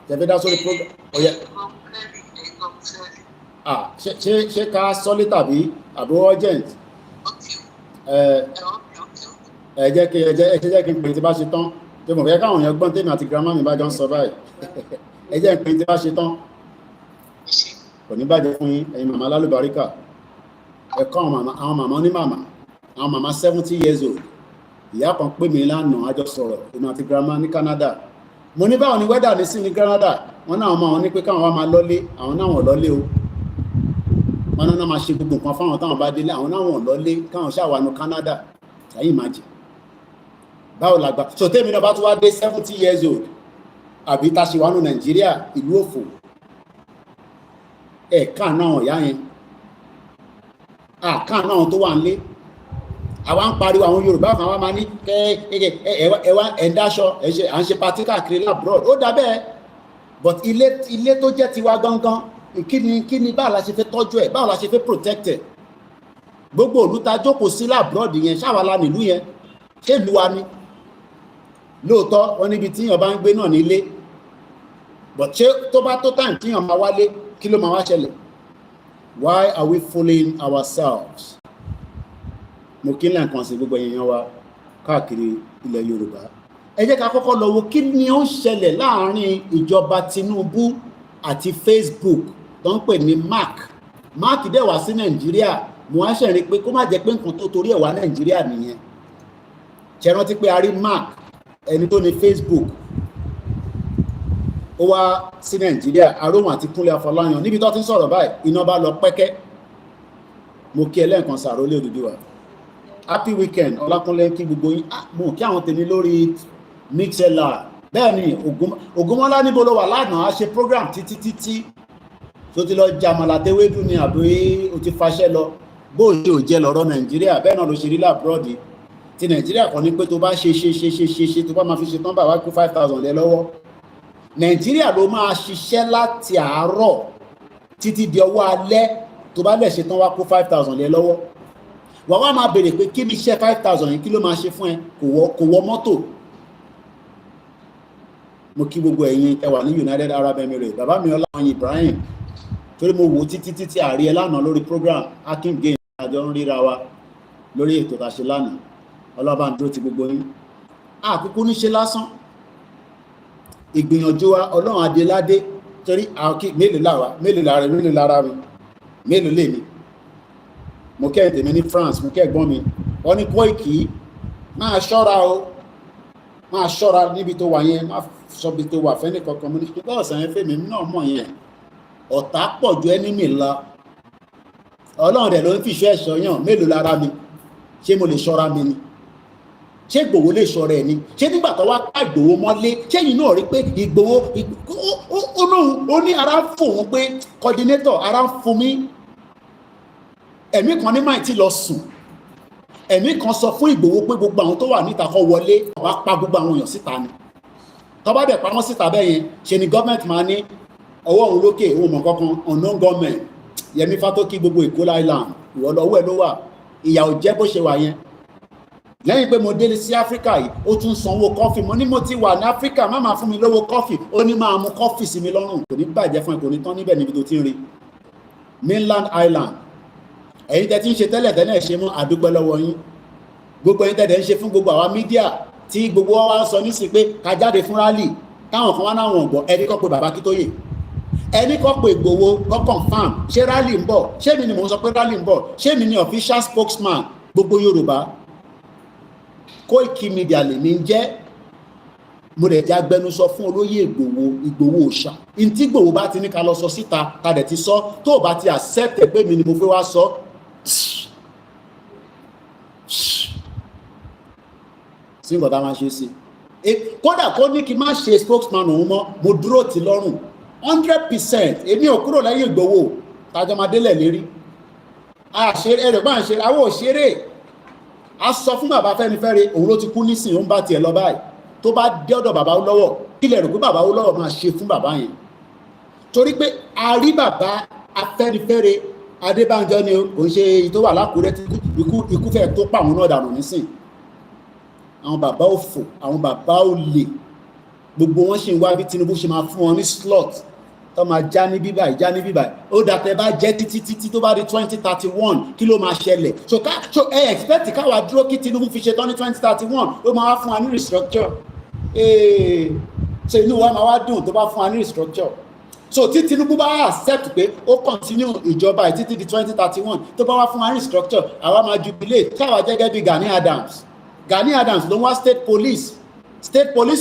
tẹ́fẹ́ dá sórí program ọ̀yẹ́. Ṣé ká sọ́lé tàbí àbí urgent? Ẹ jẹ́ kí n pè tí bá ṣe tán tí mo fẹ́ káwọn èèyàn gbọ́n tèmi àti grandma mi bá jọ ń sọ báyìí. Ẹ jẹ́ n pè tí bá ṣe tán. Kò ní bàjẹ́ fún yín ẹ̀yin màmá lálùbáríkà. Ẹ kọ́ àwọn màmá ní màmá àwọn màmá 70 years old. Ìyá kan pè mí lánàá àjọ sọ̀rọ̀ èmi àti grandma ní Canada. Mo ní báwọn ni wẹ́dà ní sí ní Canada. Wọ́n náà máa wọn ní pé káwọn wá máa lọ́lé àwọn náà wọ̀n lọ́lé o. Wọ́n náà máa ṣe gbogbo nǹkan fáwọn táwọn bá délé àwọn náà wọ̀n lọ́lé káwọn ṣàwánú Canada. Ṣàyí ìmájì. Báwo la gbà so tèmi náà bá tún wá dé 70 years old àbí tá a ṣe wà ní Nàìjíríà ìlú òfò ẹ̀ka náà ọ̀yá yẹn àká náà tó wà nílé àwa ń pariwo àwọn Yorùbá kan wá máa ní ẹwà ẹ̀dáṣọ à ń ṣe patí káàkiri labroad ó dà bẹ́ẹ̀ but ilé tó jẹ́ tiwa gangan kí ni báwo la ṣe fẹ́ tọ́jú ẹ̀ báwo la ṣe fẹ́ protect ẹ̀ gbogbo òlú ta jókòó sí labroad yẹn ṣáwàlá nílùú yẹn ṣé ìlú wa ni lóòótọ́ wọn níbi tíyàn bá ń gbé náà nílé but ṣé tó bá tó time tíyàn máa wálé kí ló máa wá ṣẹlẹ̀ why are we fooling ourselves? Mo kí ní nǹkan sí gbogbo èèyàn wa káàkiri ilẹ̀ Yorùbá ẹ jẹ́ ká kọ́kọ́ lọ wo kí ni ó ń ṣẹlẹ̀ láàárín ìjọba Tinubu àti Facebook tó ń pè ní Mark dẹ̀ wá sí Nàìjíríà mo wá ṣẹ̀rí pé kó má jẹ́ pé nǹkan tó torí ẹ̀ wá Nàìjíríà nìyẹn ṣe rántí pé a rí Mark ẹni tó ní Facebook ó wá sí Nàìjíríà aróhùn àti Kúnlé Afọláyan níbi tó ti ń sọ̀rọ̀ báyìí iná bá lọ pẹ́kẹ́ mo kí ẹlẹ́ǹkan sàrò lé Odùduwà happy weekend Ọlákúnlé kí gbogbo yín mo kí àwọn tèmi lórí mixlr bẹ́ẹ̀ ni Ògúnmọ́lá níbo ló wà lánàá a ṣe program títí tó ti lọ jàmàlà tewédú ni àbí o ti faṣẹ́ lọ bó o ṣe ò jẹ́ lọ́rọ̀ Nàìjíríà bẹ́ẹ̀ náà ló ṣe rí lábúrọ́dì ti Nàìjíríà kan ní pé tó bá ṣe tó bá máa fi ṣe tán bá wá kó 5,000 lẹ lọ́wọ́ Nàìjíríà ló máa ṣiṣẹ́ láti àárọ̀ títí di ọwọ́ alẹ́ tó bá lẹ̀ ṣe tán wá kó 5,000 lẹ lọ́wọ́ wà wá máa bèèrè pé kí ni iṣẹ́ 5,000 yìí kí ló máa ṣe fún ẹ kò wọ mọ́tò. Mo kí gbogbo ẹ̀yin ẹ wà ní United Arab Emirates bàbá mi Ọláyin Ibrahim torí mo wò títí àrí ẹ lánàá lórí program akin game àjọ ń ríra wa lórí ètò tàṣe lánàá ọlọ́ba ń dúró ti gbogbo yín àkókò níṣe lásán ìgbìyànjú wa Ọlọ́run adéládé torí mélòó lára mi mélòó lè mi mo kẹ́ tèmi ní France mo kẹ́ ẹ̀gbọ́n mi wọ́n ní Koiki máa ṣọ́ra níbi tó wà yẹn má sọ bí tó wà fẹ́ni kankan mo ní kí lọ́ọ̀sán yẹn fèmí náà mọ̀ yẹn ọ̀tá pọ̀ ju ẹni mi lọ Ọlọ́run rẹ̀ ló ń fìṣọ́ ẹ̀ṣọ́ yàn mélòó lára mi ṣé mo lè ṣọ́ra mi ni ṣé Ìgbòho lè ṣọ́ra ẹ̀ ni ṣé nígbà tó wá ká Ìgbòho mọ́lé ṣé yìí náà rí pé Ìgbòho ó ní ara ń fòun pé coordinator ara ń fún mi ẹ̀mí kan ní máì tí lọ sùn ẹ̀mí kan sọ fún Ìgbòho pé gbogbo àwọn tó wà níta kó wọlé wá pa gbogbo àwọn èèyàn síta ni tó bá dẹ̀ pa wọ́n síta bẹ́ẹ̀ yẹn ṣe ni gọ́ọ̀mẹ̀ntì máa ní ọwọ́ òun lókè òun mọ̀ kankan unknown government Yẹmí Fátókí gbogbo Èkó island ìwọlọ́wọ́ ẹ̀ ló wà ìyà ò jẹ́ bó ṣe wà yẹn lẹ́yìn pé mo délé sí Áfíríkà yìí ó tún sanwó kọ́fì mo ní mo ti wà ní Áfíríkà má máa fún mi lówó kọ́fì ó ní máa mú kọ́fì sí mi lọ́rùn kò ní bàjẹ́ fún ẹ kò ní tán níbẹ̀ níbi tó ti ń rí mainland island ẹ̀yin tẹ́ ti ń ṣe tẹ́lẹ̀ ṣe mọ́ àdúpẹ́ lọ́wọ́ yín gbogbo ẹ̀yin tẹ́lẹ̀ ń ṣe fún gbogbo àwa mídíà tí gbogbo wa wá sọ nísìnyí pé ká jáde fún rálì táwọn kan wá náwọn ọ̀gbọ̀n ẹni kọ́ pé bàbá Akíntóyè ẹni kọ́ pé Ìgbòho kọ́ confam ṣé rálì ń bọ̀ ṣé mi ni mò ń sọ pé rálì ń bọ̀ ṣé mi ni official spokesman gbogbo Yorùbá Koikimedia lèmi ń jẹ́ mo dẹ̀ jẹ́ agbẹnusọ fún olóyè Ìgbòho òòṣà ntí Ìgbòho bá ti ní ká lọ sọ síta ká dẹ̀ ti sọ tó o bá ti accept pé mi ni mo fẹ́ wá sọ sí nǹkan tá a máa ṣe sí kódà kó ní kí n má ṣe spokesman òun mọ́ mo dúró tì lọ́rùn 100% èmi ò kúrò lẹ́yìn Ìgbòho tájọ́ máa délẹ̀ lérí ẹ̀rọ bá ń ṣe àwọn òṣèré a sọ fún bàbá Fẹ́nifẹ́re òun ló ti kú nísìn ó ń bá tiẹ̀ lọ báyìí tó bá dé ọ̀dọ̀ bàbá Awólọ́wọ̀ kí lè rò pé bàbá Awólọ́wọ̀ máa ṣe fún bàbá yẹn torí pé a rí bàbá Afẹ́nifẹ́re Adébánjọ ni ò ń ṣe tó wà lákùúrẹ́ ikú fẹ́ tó pàwọn náà dànù nísìn àwọn bàbá òfò àwọn bàbá olè gbogbo wọn ṣe ń wá bí Tinubu ṣe máa fún wọn ní slot tó máa já ní bíbáyìí ó dàtẹ́ bá jẹ́ títí tó bá di 2031 kí ló máa ṣẹlẹ̀ so ẹ expect káwa dúró kí Tinubu fi ṣe tán ní 2031 ó máa wá fún wa ní restructure so inú wa máa wá dùn tó bá fún wa ní restructure so tí Tinubu bá accept pé ó continue ìjọba títí di 2031 tó bá wá fún wa ní restructure àwa máa jubilate káwa gẹ́gẹ́ bí Gani Adams ló ń wá state police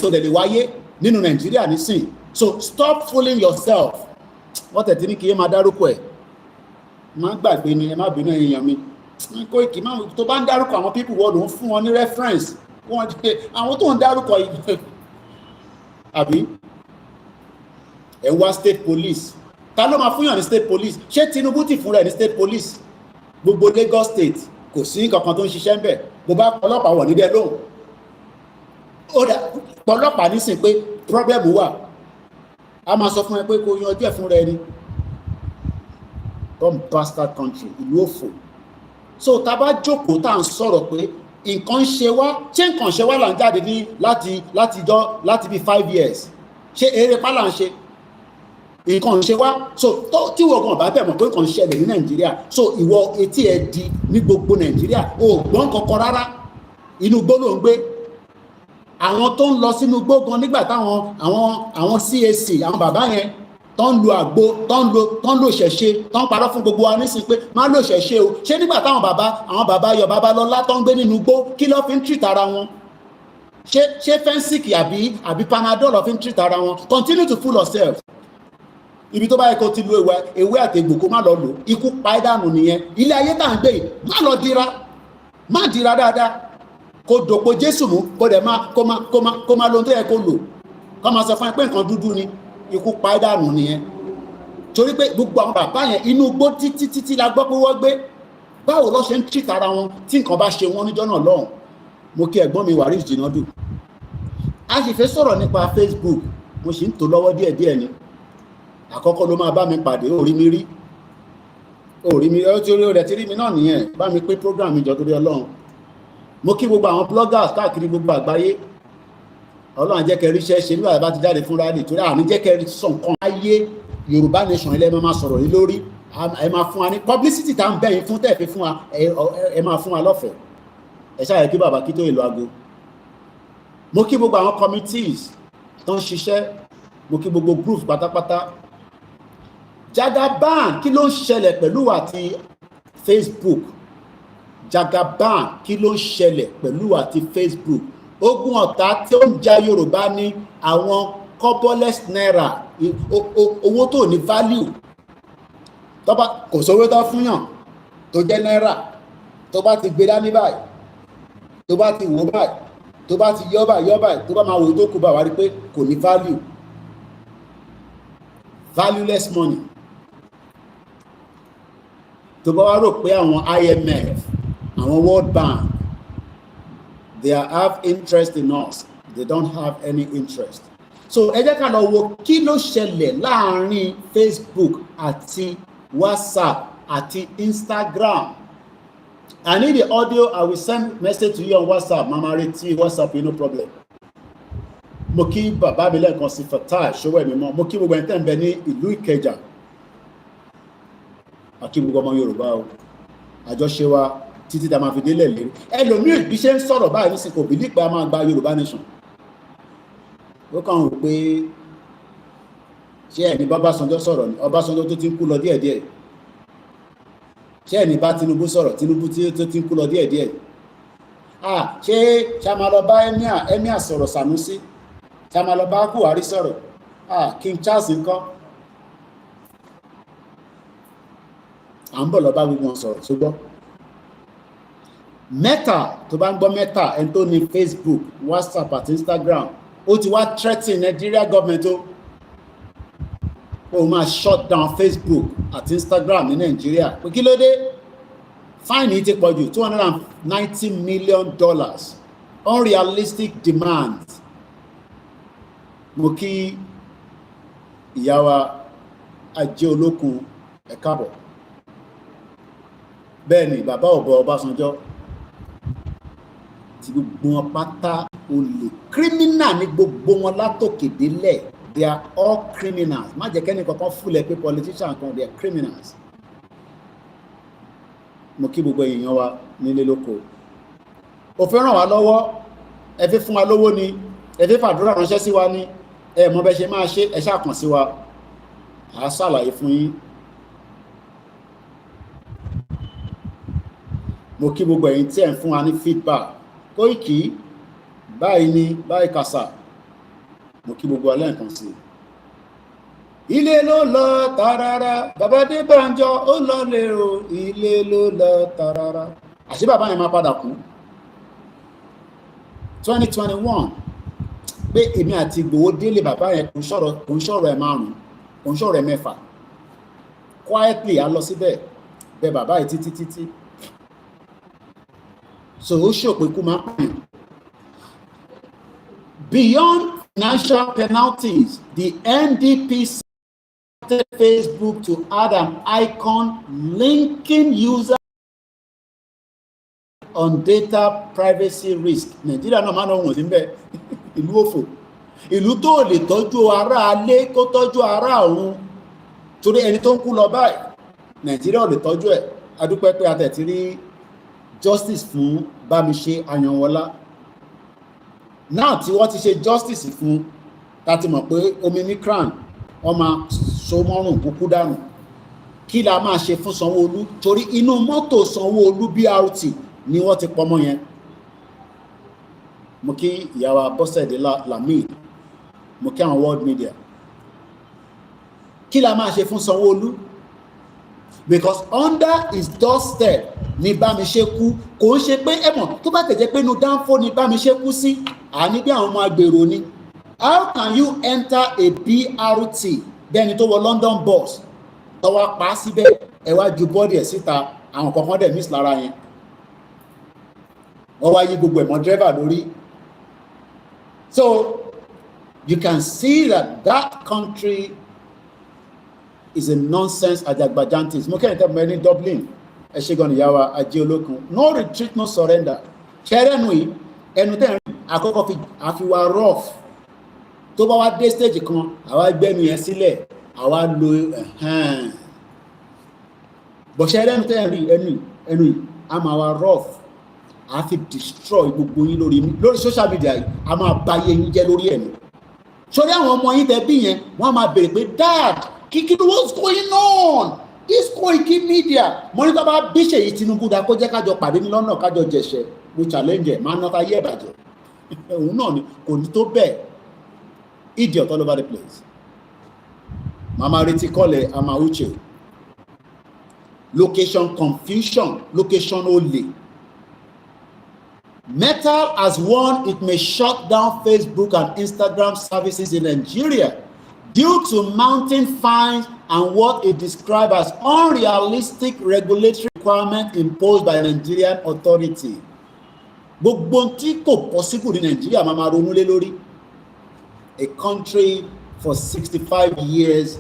ò dẹ̀ lè wáyé nínú Nàìjíríà nísìn so stop fooling yourself wọ́n tẹ̀ tí ní kí ẹ máa dárúkọ ẹ̀ má gbàgbé ni ẹ má bínú èèyàn mi Koiki má tó bá ń dárúkọ àwọn people wọ́n ló ń fún wọn ní reference wọ́n àwọn tó ń dárúkọ yìí àbí ẹ̀ ń wá state police ta ló máa fún yàn ní state police ṣé Tinubu ti fún rẹ̀ ní state police gbogbo Lagos state kò sí kankan tó ń ṣiṣẹ́ ń bẹ̀ bó bá ọlọ́pàá wọ̀ níbẹ̀ lóhùn ó dà ọlọ́pàá nísìn pé problem wà a máa sọ fún ẹ pé kó yanjú ẹ̀ fún rẹ ni dumb bastard country ìlú òfò so tá bá jókòó tá à ń sọ̀rọ̀ pé nǹkan ṣe wá ṣé nǹkan ṣe wá là ń jáde ní láti bí 5 years ṣé eré pálá ń ṣe nǹkan ṣe wá so tí wọ́n gan bá bẹ̀ mọ̀ pé nǹkan ṣẹlẹ̀ ní Nàìjíríà so ìwọ etí ẹ di ní gbogbo Nàìjíríà o gbọ́n kankan rárá inú gbó ló ń gbé àwọn tó ń lọ sínú igbó gan nígbà táwọn àwọn CAC àwọn bàbá yẹn tó ń lo àgbo tó ń lo ṣẹ̀ṣe tó ń parọ́ fún gbogbo wa nísìn pé má lo ṣẹ̀ṣe o ṣé nígbà táwọn bàbá Yọ̀ Babalọ́lá tó ń gbé nínú igbó kí ló fi ń treat ara wọn ṣé fẹ́ǹsìkì àbí panadol ló fi ń treat ara wọn continue to fool yourself ibi tó bá yẹ kó ti lo ewé àtẹ̀gbò kó má lọ lò ikú pa ẹ́ dànù nìyẹn ilé ayé tá à ń gbé yìí má lọ dira má dira dáadáa kó dòpò Jésù mú kó dẹ̀ kó má lóhun tó yẹ kó lò kó máa sọ fún ẹ pé nǹkan dúdú ni ikú pa ẹ́ dànù nìyẹn torí pé gbogbo àwọn bàbá yẹn inú igbó títí la gbọ́ pé wọ́n gbé báwo ló ṣe ń treat ara wọn tí nǹkan bá ṣe wọ́n níjọ́ náà lọ́hùn. Mo kí ẹ̀gbọ́n mi Waris Jinadu a sì fẹ́ sọ̀rọ̀ nípa Facebook mo sì ń tò lọ́wọ́ díẹ̀díẹ̀ ni àkọ́kọ́ ló máa bá mi pàdé orí mi rí ó ti rí rẹ̀ ti rí mi náà nìyẹn bá mi pé program mi jọ torí Ọlọ́run. Mo kí gbogbo àwọn bloggers káàkiri gbogbo àgbáyé Ọlọ́run jẹ́ kẹ́ ríṣẹ́ ṣe nígbà bá ti jáde fún rally torí àní jẹ́ kẹ́ sọ nǹkan ayé Yorùbá nation ilẹ̀ máa sọ̀rọ̀ yìí lórí ẹ máa fún wa ní publicity tá ń bẹ̀yìn fún tẹ́ẹ̀fẹ́ fún wa ẹ máa fún wa lọ́fẹ̀ẹ́ ẹ ṣáà kí bàbá kí tó èlò aago. Mo kí gbogbo àwọn committees tó ń ṣiṣẹ́ mo kí gbogbo group pátápátá. Jagaban kí ló ń ṣẹlẹ̀ pẹ̀lú àti Facebook Jagaban kí ló ń ṣẹlẹ̀ pẹ̀lú àti Facebook ogun ọ̀tá tí ó ń ja Yorùbá ní àwọn cobbleless naira owó tó ní value tọ́ba kò sówó tó fún yàn tó jẹ́ náírà tó bá ti gbé dání báyìí tó bá ti wò báyìí tó bá ti yọ báyìí tó bá máa wò tó kù bá wá rí pé kò ní value valueless money tó bá wá rò pé àwọn IMF àwọn World Bank they have interest in us they don't have any interest. So ẹ jẹ́ ká lọ wo kí ló ṣẹlẹ̀ láàrin Facebook àti WhatsApp àti Instagram. I need the audio. I will send message to you on WhatsApp. Mama retí WhatsApp, no problem. Mo kí bàbá mi lẹ́ẹ̀kan sí Fatai ṣọwọ́ ẹ̀mí mọ́. Mo kí gbogbo ẹni tẹ́ ń bẹ ní ìlú Ìkẹjà. Àkí gbogbo ọmọ Yorùbá o. Àjọṣe wa títí tá a máa fi délẹ̀ lérí. Ẹlòmíì bí ṣe ń sọ̀rọ̀ báyìí ní sìnkò bìlí pé a máa gba Yorùbá nation. Ó kàn rò pé ṣé ẹni Ọbásanjọ́ sọ̀rọ̀ ni Ọbásanjọ́ tó ti ń kú lọ díẹ̀díẹ̀. Ṣé ẹni bá Tinubu sọ̀rọ̀ Tinubu tó ti ń kú lọ díẹ̀díẹ̀. Ṣé ṣàmàlọ́bá emir sọ̀rọ̀ Sanusi ṣàmàlọ́bá Buhari sọ̀rọ̀ King Charles ńkọ́ à ń bọ̀ lọ́ba gbogbo wọn sọ̀rọ̀ ṣùgbọ́n Meta tó bá ń gbọ́ Meta ẹni tó ní Facebook WhatsApp àti Instagram ó ti wá threatening Nigeria government ó máa shut down Facebook àti Instagram ní Nigeria pé kí ló dé fine yìí ti pọ̀ jù $290 million unrealistic demand. Mo kí ìyá wa Ajé Olókun ẹ káàbọ̀ bẹ́ẹ̀ ni bàbá ọ̀bọ Ọbásanjọ́ ti gbogbo wọn pátá olè criminal ní gbogbo wọn látòkè délẹ̀ they are all criminals má jẹ́ kẹ́ni kankan fúlẹ̀ pé politician kan they are criminals. Mo kí gbogbo èèyàn wa nílé lóko òfin ràn wá lọ́wọ́ ẹ fi fún wa lówó ni ẹ fi fàdúrà ránṣẹ́ sí wa ní ẹ mọ̀ bẹ́ ṣe máa ṣe ẹ ṣàkàn sí wa à ṣàlàyé fún yín. Mo kí gbogbo ẹ̀yin tí ẹ̀ ń fún wa ní feedback Koiki báyìí ni báyìí kàṣà mo kí gbogbo alẹ́ nǹkan sí ilé ló lọ tààràrà bàbá Adébánjọ ó lọ lérò ilé ló lọ tààràrà àṣé bàbá yẹn máa padà kú 2021 pé èmi àti Ìgbòho délé bàbá yẹn kò ń sọ̀rọ̀ ẹ̀ márùn-ún kò ń sọ̀rọ̀ ẹ̀ mẹ́fà quietly a lọ síbẹ̀ bẹ bàbá yìí títí so ó ṣòpé kú máa pààyàn. Beyond financial penalties, the NDP started Facebook to add an icon linking users on data privacy risk. Nàìjíríà náà máa ń wọ̀n níbẹ̀ ìlú òfò ìlú tó lè tọ́jú ará alé kó tọ́jú ará ọ̀run torí ẹni tó ń kú lọ báyìí Nàìjíríà ò lè tọ́jú ẹ̀ adúpẹ́ pé atẹ̀tí rí justice fún Bámiṣé Àyànwọlá náà tí wọ́n ti ṣe justice fún láti mọ̀ pé omi ní crown wọ́n máa so mọ́rùn kúkú dànù kí la máa ṣe fún Sanwó-Olú torí inú mọ́tò Sanwó-Olú BRT ni wọ́n ti pọmọ yẹn. Mo kí ìyàwó Bọ́sẹ̀dé Lamid mo kí àwọn world media kí la máa ṣe fún Sanwó-Olú because under his doorstep ní Bámiṣé kú kò ń ṣe pé ẹ̀mọ̀ tó bá tẹ̀jẹ́ pé inú dánfó ní Bámiṣé kú sí àní bí àwọn ọmọ agbèrò ni. How can you enter a BRT bẹ́ẹ̀ni tó wọ London bus tọwọ́ pa á síbẹ̀ ẹ wá ju bọ́ọ̀dì ẹ̀ síta àwọn kankan dẹ̀ miss lára yẹn wọ́n wá yí gbogbo ẹ̀mọ́ driver lórí. So you can see that that country is a nonsense ajagbajantis. Mo kẹ́rin tẹ́ mọ́ ẹni Dublin ẹ ṣe gan ìyáwó ajé olókun no retreat no surrender. ṣẹ́rẹ́nu yìí ẹnu tẹ́ àkọ́kọ́ fi àfiwá rough tó bá wá dé stage kan àwa gbẹ́nu yẹn sílẹ̀ àwa lo bọ̀ṣẹ́ ẹlẹ́nu tẹ́ rí ẹnu yìí a máa wá rough a fi destroy gbogbo yín lórí social media yìí a máa bà yé yín jẹ́ lórí ẹ̀mí. sórí àwọn ọmọ yín tẹ́ bí yẹn wọ́n á máa béèrè pé dad kí what's going on this Koikimedia mo ní tó bá bí Ṣèyí Tinubu dá kó jẹ́ kájọ pàdé ní lọ́nà kájọ jẹ̀ṣẹ̀ mo challenge ẹ̀ máa ná ká yé ìbàjẹ́ òun náà ni kò ní tó bẹ́ẹ̀ idiot all over the place. Mama retí kọ́lẹ̀ Amauche location confusion location olè. Metal has warned it may shut down Facebook and Instagram services in Nigeria due to mounting fines and what it described as unrealistic regulatory requirements imposed by the Nigerian authority. Gbogbo tí kò possible ní Nigeria máa ronú lé lórí. A country for 65 years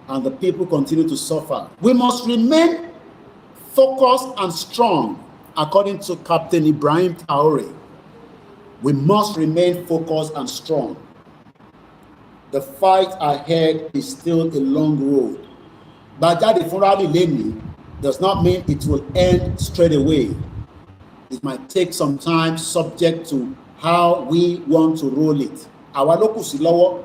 and the people continue to suffer. We must remain focused and strong. According to Captain Ibrahim Traore, we must remain focused and strong. The fight ahead is still a long road. Bajade Furali Leni does not mean it will end straight away. It might take some time subject to how we want to roll it. Our local silowo,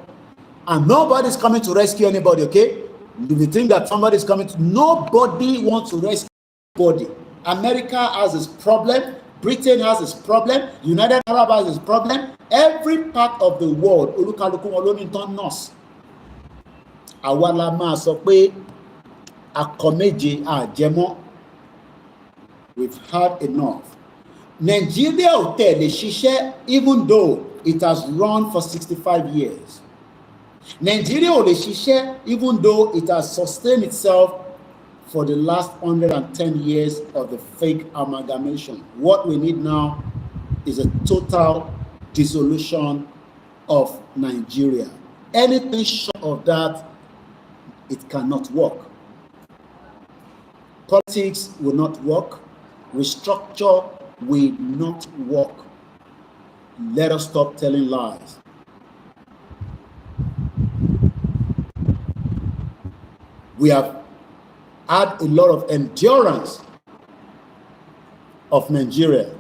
and nobody's coming to rescue anybody, okay? If you think that somebody is coming to, nobody wants to rescue anybody. America has its problem, Britain has its problem, United Arab has its problem. Every part of the world, olúkálùkù wọn ló ní tán nurse. Àwa la máa sọ pé akọ méje àjẹmọ́. We've had enough. Nigeria ò tẹ̀lé ṣiṣẹ́ even though it has run for 65 years. Nigeria ò lè ṣiṣẹ́ even though it has sustained itself for the last 110 years of the fake amalgamation. What we need now is a total dissolution of Nigeria. Anything short of that, it cannot work. Politics will not work. Restructure will not work. Let us stop telling lies. We have had a lot of endurance of Nigeria.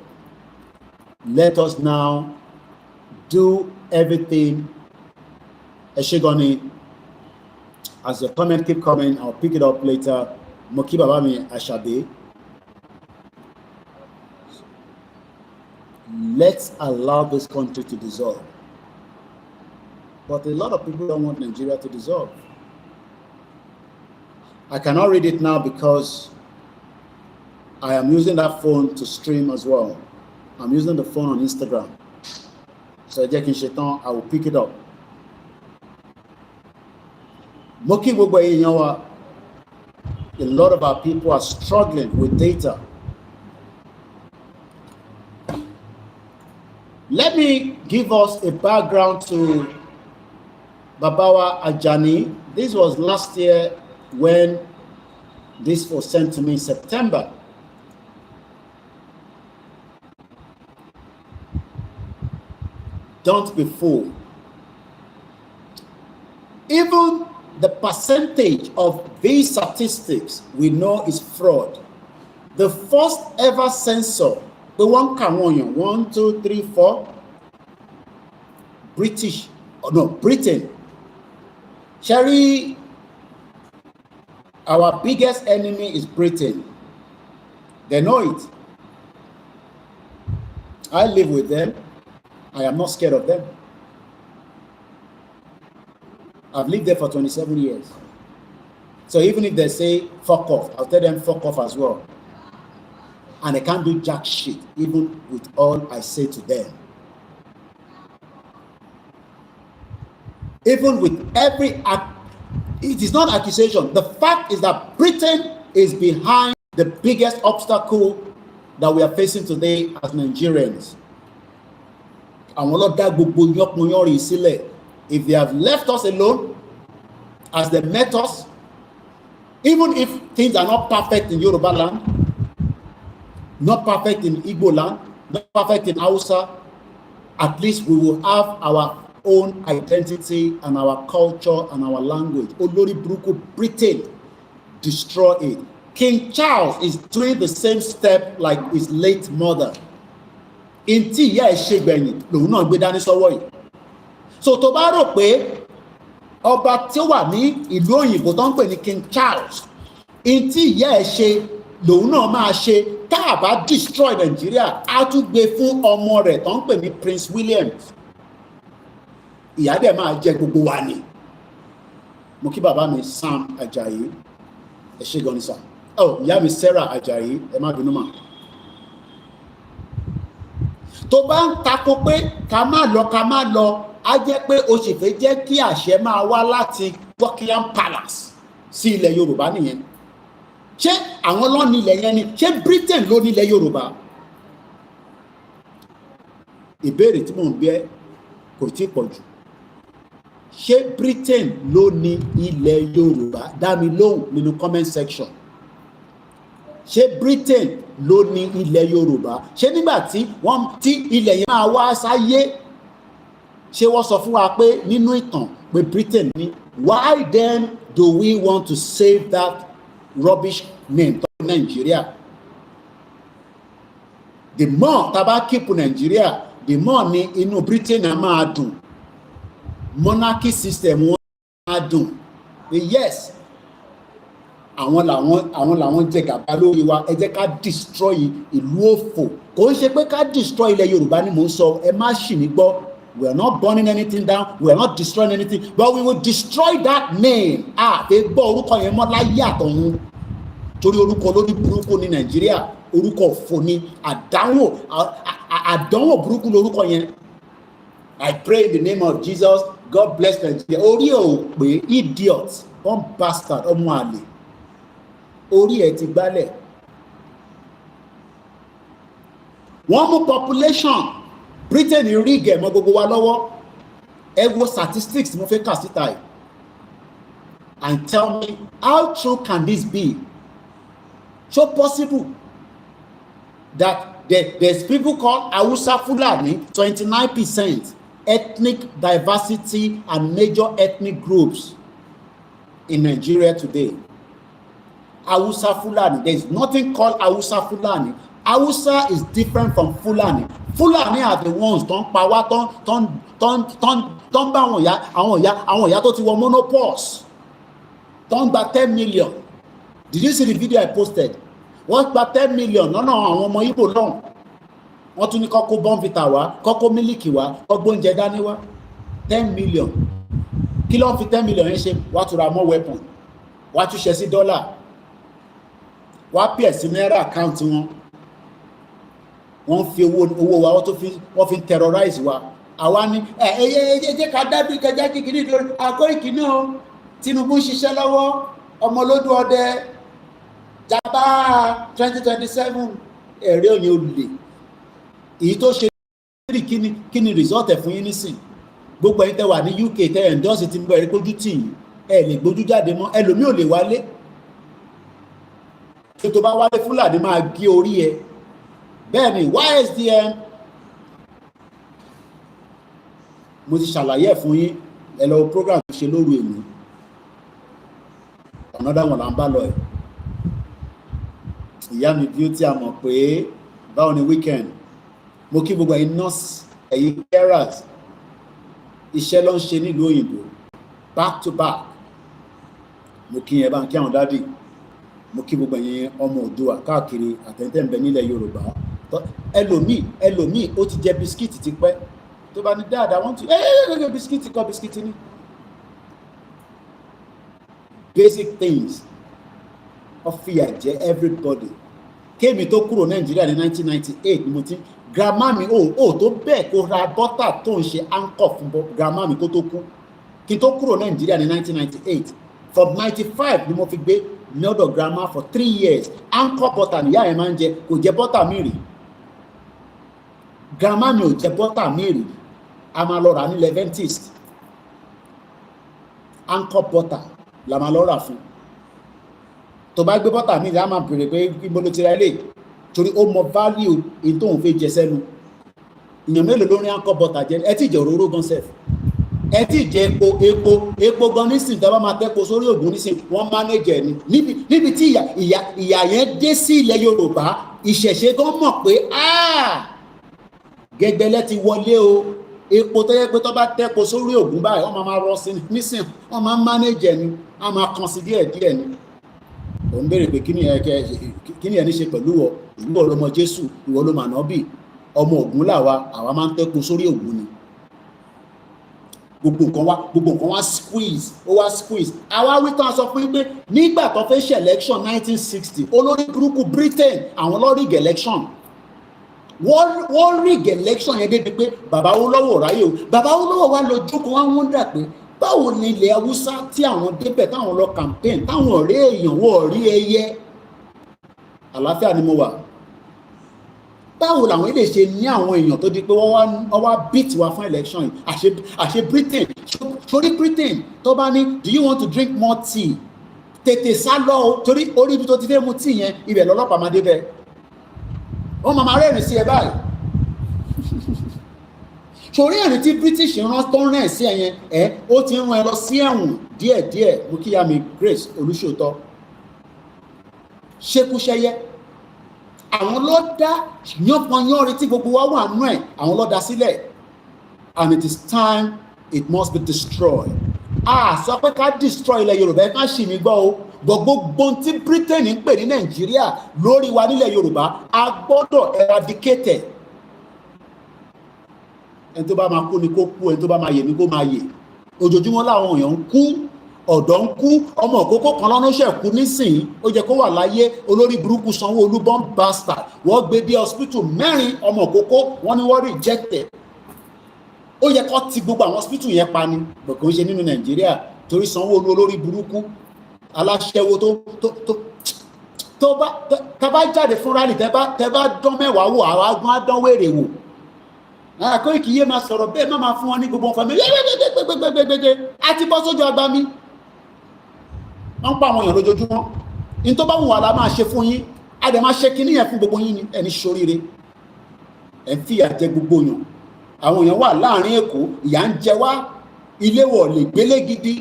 Let us now do everything. Eshigoni, as your comment keep coming, I'll pick it up later. Moki Babami Ashabe. Let's allow this country to dissolve. But a lot of people don't want Nigeria to dissolve. I cannot read it now because I am using that phone to stream as well. I'm using the phone on Instagram. So I will pick it up. A lot of our people are struggling with data. Let me give us a background to Babawa Ajani. This was last year when this was sent to me in September. Don't be fooled. Even the percentage of these statistics we know is fraud. The first ever census, the one Cameroonian, 1, 2, 3, 4, Britain. Sherry, our biggest enemy is Britain. They know it. I live with them. I am not scared of them. I've lived there for 27 years. So even if they say fuck off, I'll tell them fuck off as well. and they can't do jack shit, even with all I say to them. Even with every act, it is not accusation. The fact is that Britain is behind the biggest obstacle that we are facing today as Nigerians. If they have left us alone, as they met us, even if things are not perfect in Yoruba land, not perfect in Igbo land, not perfect in Hausa, at least we will have our own identity and our culture and our language. Olori Buruku, Britain, destroy it. King Charles is doing the same step like his late mother. Inti ya esegbeyin lòun náà gbé dání sọ́wọ́ yìí. So tó bá rò pé ọba tí ó wà ní ìlú òyìnbó tó ń pè ní King Charles, inti ya ẹ ṣe lòun náà máa ṣe, tá a bá destroy Nigeria, á tún gbé fún ọmọ rẹ̀ tó ń pè ní Prince William. Ìyá dẹ̀ máa jẹ gbogbo wa ni. Mo kí bàbá mi Sam Ajayi, ẹ ṣé gan ni sà. Ìyá mi Sarah Ajayi, ẹ má bínú mà. Tó bá ń takò pé ká má lọ, á jẹ́ pé o sì fẹ́ jẹ́ kí àṣẹ máa wá láti Buckingham Palace sí ilẹ̀ Yorùbá nìyẹn. Ṣé àwọn ló ní ilẹ̀ yẹn ni? Ṣé Britain ló ní ilẹ̀ Yorùbá? Ìbéèrè tí mò ń bí ẹ kò tí pọ̀ jù. Ṣé Britain ló ní ilẹ̀ Yorùbá? Dá mi lóhùn nínú comment section. Ṣé Britain ló ní ilẹ̀ Yorùbá? Ṣé nígbà tí ilẹ̀ yẹn máa wá sáyé, ṣé wọ́n sọ fún wa pé nínú ìtàn pé Britain ní? Why then do we want to save that rubbish name to Nigeria? The more tá bá keep Nigeria, the more ni inú Britain á máa dùn. Monarchy system wọn máa dùn. Yes, àwọn làwọn jẹ gàba lórí wa. Ẹ jẹ́ ká destroy ìlú òfò. Kò ń ṣe pé ká destroy ilẹ̀ Yorùbá ni mò ń sọ. Ẹ má ṣì mí gbọ́. We are not burning anything down. We are not destroying anything. But we will destroy that name. Ẹ gbọ́ orúkọ yẹn mọ́ láyé àtọ̀run. Torí orúkọ lórí burúkú ní Nàìjíríà. Orúkọ òfò ni àdánwò burúkú lórúkọ yẹn. I pray in the name of Jesus. God bless Nigeria. Orí ò pé idiot, one bastard, ọmọ àlè. Orí ẹ̀ ti gbálẹ̀. Wọ́n mú population Britain rí gẹ̀mọ́ gbogbo wa lọ́wọ́. Ẹ wo statistics mo fẹ́ kà síta yìí. And tell me, how true can this be? So possible that there's people called Hausa Fulani, 29% ethnic diversity and major ethnic groups in Nigeria today. Hausa Fulani, there's nothing called Hausa Fulani. Hausa is different from Fulani. Fulani are the ones don't power, don't bá àwọn ìyá tó ti wọ monopause. Don't gba 10 million. Did you see the video I posted? Wọ́n gba 10 million lọ́nà àwọn ọmọ Igbo náà. Wọ́n tún ní kọ́kọ́ bọ́ǹfìtà wá, kọ́kọ́ mílíkì wá, kọ́gbó oúnjẹ dání wá. 10 million. Kí ló ń fi 10 million yẹn ṣe? Wá tún ra more weapon. Wá tún ṣe sí dọ́là. Wá pẹ̀ sí náírà account wọn. Wọ́n fi owó wa wọ́n fi terrorize wa. Àwa ní jẹ́ ká dábì kẹjá kíkiri lórí Koiki náà. Tinubu ń ṣiṣẹ́ lọ́wọ́, ọmọlódù ọdẹ, Jaba 2027, ẹ̀rẹ́ òní olè. Èyí tó ṣe kí ni result ẹ̀ fún yín nísìn? Gbogbo ẹ̀yin tẹ́ wà ní UK tẹ́ endorse ti ń bẹ̀rẹ̀ kójú tì yín, ẹ lè gbójú jáde mọ́, ẹlòmíì ò lè wálé. Tó bá wálé Fúlàní máa gé orí ẹ. Bẹ́ẹ̀ ni YSDM, mo ti ṣàlàyé ẹ̀ fún yín, ẹ lọ program ṣe lóru èmi. Another one là ń bá lọ ẹ̀. Ìyá mi bí ó tí a mọ̀ pé báwo ni weekend. Mo kí gbogbo ẹ̀yin nurse, ẹ̀yin carers, iṣẹ́ ló ń ṣe nílùú òyìnbó back to back. Mo kí yẹn bá ń kí àwọn dádì. Mo kí gbogbo ẹ̀yin ọmọ Oòduà káàkiri àtẹ̀ntẹ̀ ń bẹ nílẹ̀ Yorùbá. Ẹlòmíì ó ti jẹ bisikíìtì ti pẹ́. Tó bá ní dáadáa wọ́n ti bisikíìtì kọ́ bisikíìtì ní. Basic things of fear jẹ everybody. kémi tó kúrò Nàìjíríà ní 1998 ni mo ti grandma mi ò tó bẹ́ẹ̀ kó ra bọ́tà tó ń ṣe anchor fún grandma mi kó tó kú kí n tó kúrò Nàìjíríà ní 1998 from 95 ni mo fi gbé ní ọ̀dọ̀ grandma for 3 years anchor butter níyà ẹ̀ máa ń jẹ kò jẹ butter mi rí grandma mi ò jẹ butter mi rí a máa lọ rà ní Leventis anchor butter la máa lọ rà fún tó bá gbé butter mi rí a máa bèrè pé ibo ló ti ra ilé torí ó mọ value èyí tóun fẹ́ jẹ sẹ́nu ìyàn mélòó ló rí anchor butter jẹ ẹ tí jẹ òróró gan sef ẹ tí jẹ epo gan nísìnyí tí a bá máa tẹ́po sórí ògùn nísìnyí wọ́n manage ẹ̀ ni níbi tí ìyà yẹn dé sí ilẹ̀ Yorùbá ìṣẹ̀ṣe gan mọ̀ pé gẹ́gẹ́lẹ́ ti wọlé o epo tó yẹ pé tó bá tẹ́po sórí ògùn báyìí wọ́n máa rọ sí nísìnyí wọ́n máa manage ẹ̀ ni wọ́n máa kàn sí díẹ̀ ni ò ń béèrè pé kí ni ẹ ní ṣe pẹ̀lú wọ ìwọ ọlọmọ Jésù ìwọ ló mà nábì ọmọ ògùn àwa máa ń tẹ́po sórí ògùn ni gbogbo nǹkan wá squeeze àwa wí tán sọ fún yín pé nígbà tó fẹ́ ṣe election 1960 olórí burúkú Britain àwọn ló rig election wọ́n rig election yẹn débi pé bàbá Awólọ́wọ̀ ráyè o bàbá Awólọ́wọ̀ wá lọ jókòó wá wọ́n dà pé báwo ni ilẹ̀ Haúsá tí àwọn débẹ̀ táwọn lọ campaign táwọn ọ̀rẹ́ èèyàn wọ́n rí ẹyẹ àlàáfíà ni mo wà báwo làwọn ilé ṣe ní àwọn èèyàn tó di pé wọ́n wá beat wa fún election yìí àṣẹ Britain torí Britain tó bá ní do you want to drink more tea tètè sá lọ o torí orí ibi tó ti fẹ́ mu tea yẹn ibẹ̀ lọ́lọ́pàá máa débẹ̀ wọ́n máa rẹ́rìn sí ẹ báyìí torí ẹ̀rín tí British rán tó ń rẹ̀ sí ẹ̀yẹn ó ti rán ẹ lọ sí ẹ̀wọ̀n díẹ̀díẹ̀ mú kíyà mi Grace Olúṣòótọ́ ṣekúṣẹyẹ àwọn ló dá yánpọnyánrin tí gbogbo wa wà nú ẹ̀ àwọn ló dá sílẹ̀ and it is time it must be destroyed sọ pé ká destroy ilẹ̀ Yorùbá ẹ ká ṣì mí gbọ́ o gbogbo tí Britain ń pè ní Nàìjíríà lórí wa nílẹ̀ Yorùbá a gbọ́dọ̀ eradicate ẹni tó bá máa kú ni kó kú ẹni tó bá máa yè ni kó máa yè ojoojúmọ́ láwọn èèyàn ń kú ọ̀dọ́ ń kú ọmọ òkókó kan lọ́nà ṣẹ̀ kú nísìnyí ó jẹ́ kó wà láyé olórí burúkú Sanwó-Olú bomb bastard wọ́n gbé dé hospital 4 ọmọ òkókó wọ́n ní wọ́n rejected ó yẹ kó ti gbogbo àwọn hospital yẹn pa ni bọ̀kàn ṣe nínú Nàìjíríà torí Sanwó-Olú olórí burúkú aláṣẹwó tó bá jáde fún rally tẹ bá dán mẹ́wàá wò àwọn agbọ́n á dán wèrè wò Koiki yé máa sọ̀rọ̀ bẹ́ẹ̀ má máa fún wọn ní gbogbo ọ̀fà mi gbẹgbẹgbẹgbẹgbẹgbẹ àti bọ́ sójú àgbà mi wọ́n ń pa àwọn èèyàn lójoojúmọ́ ní tó bá wù wá la máa ṣe fún yín a dẹ̀ máa ṣe kíní yẹn fún gbogbo yín ni ẹni ṣoríire ẹ̀ ń fìyà jẹ gbogbo yàn àwọn èèyàn wà láàrin Èkó ìyà ń jẹ wá ilé wọ̀ lè gbélé gidi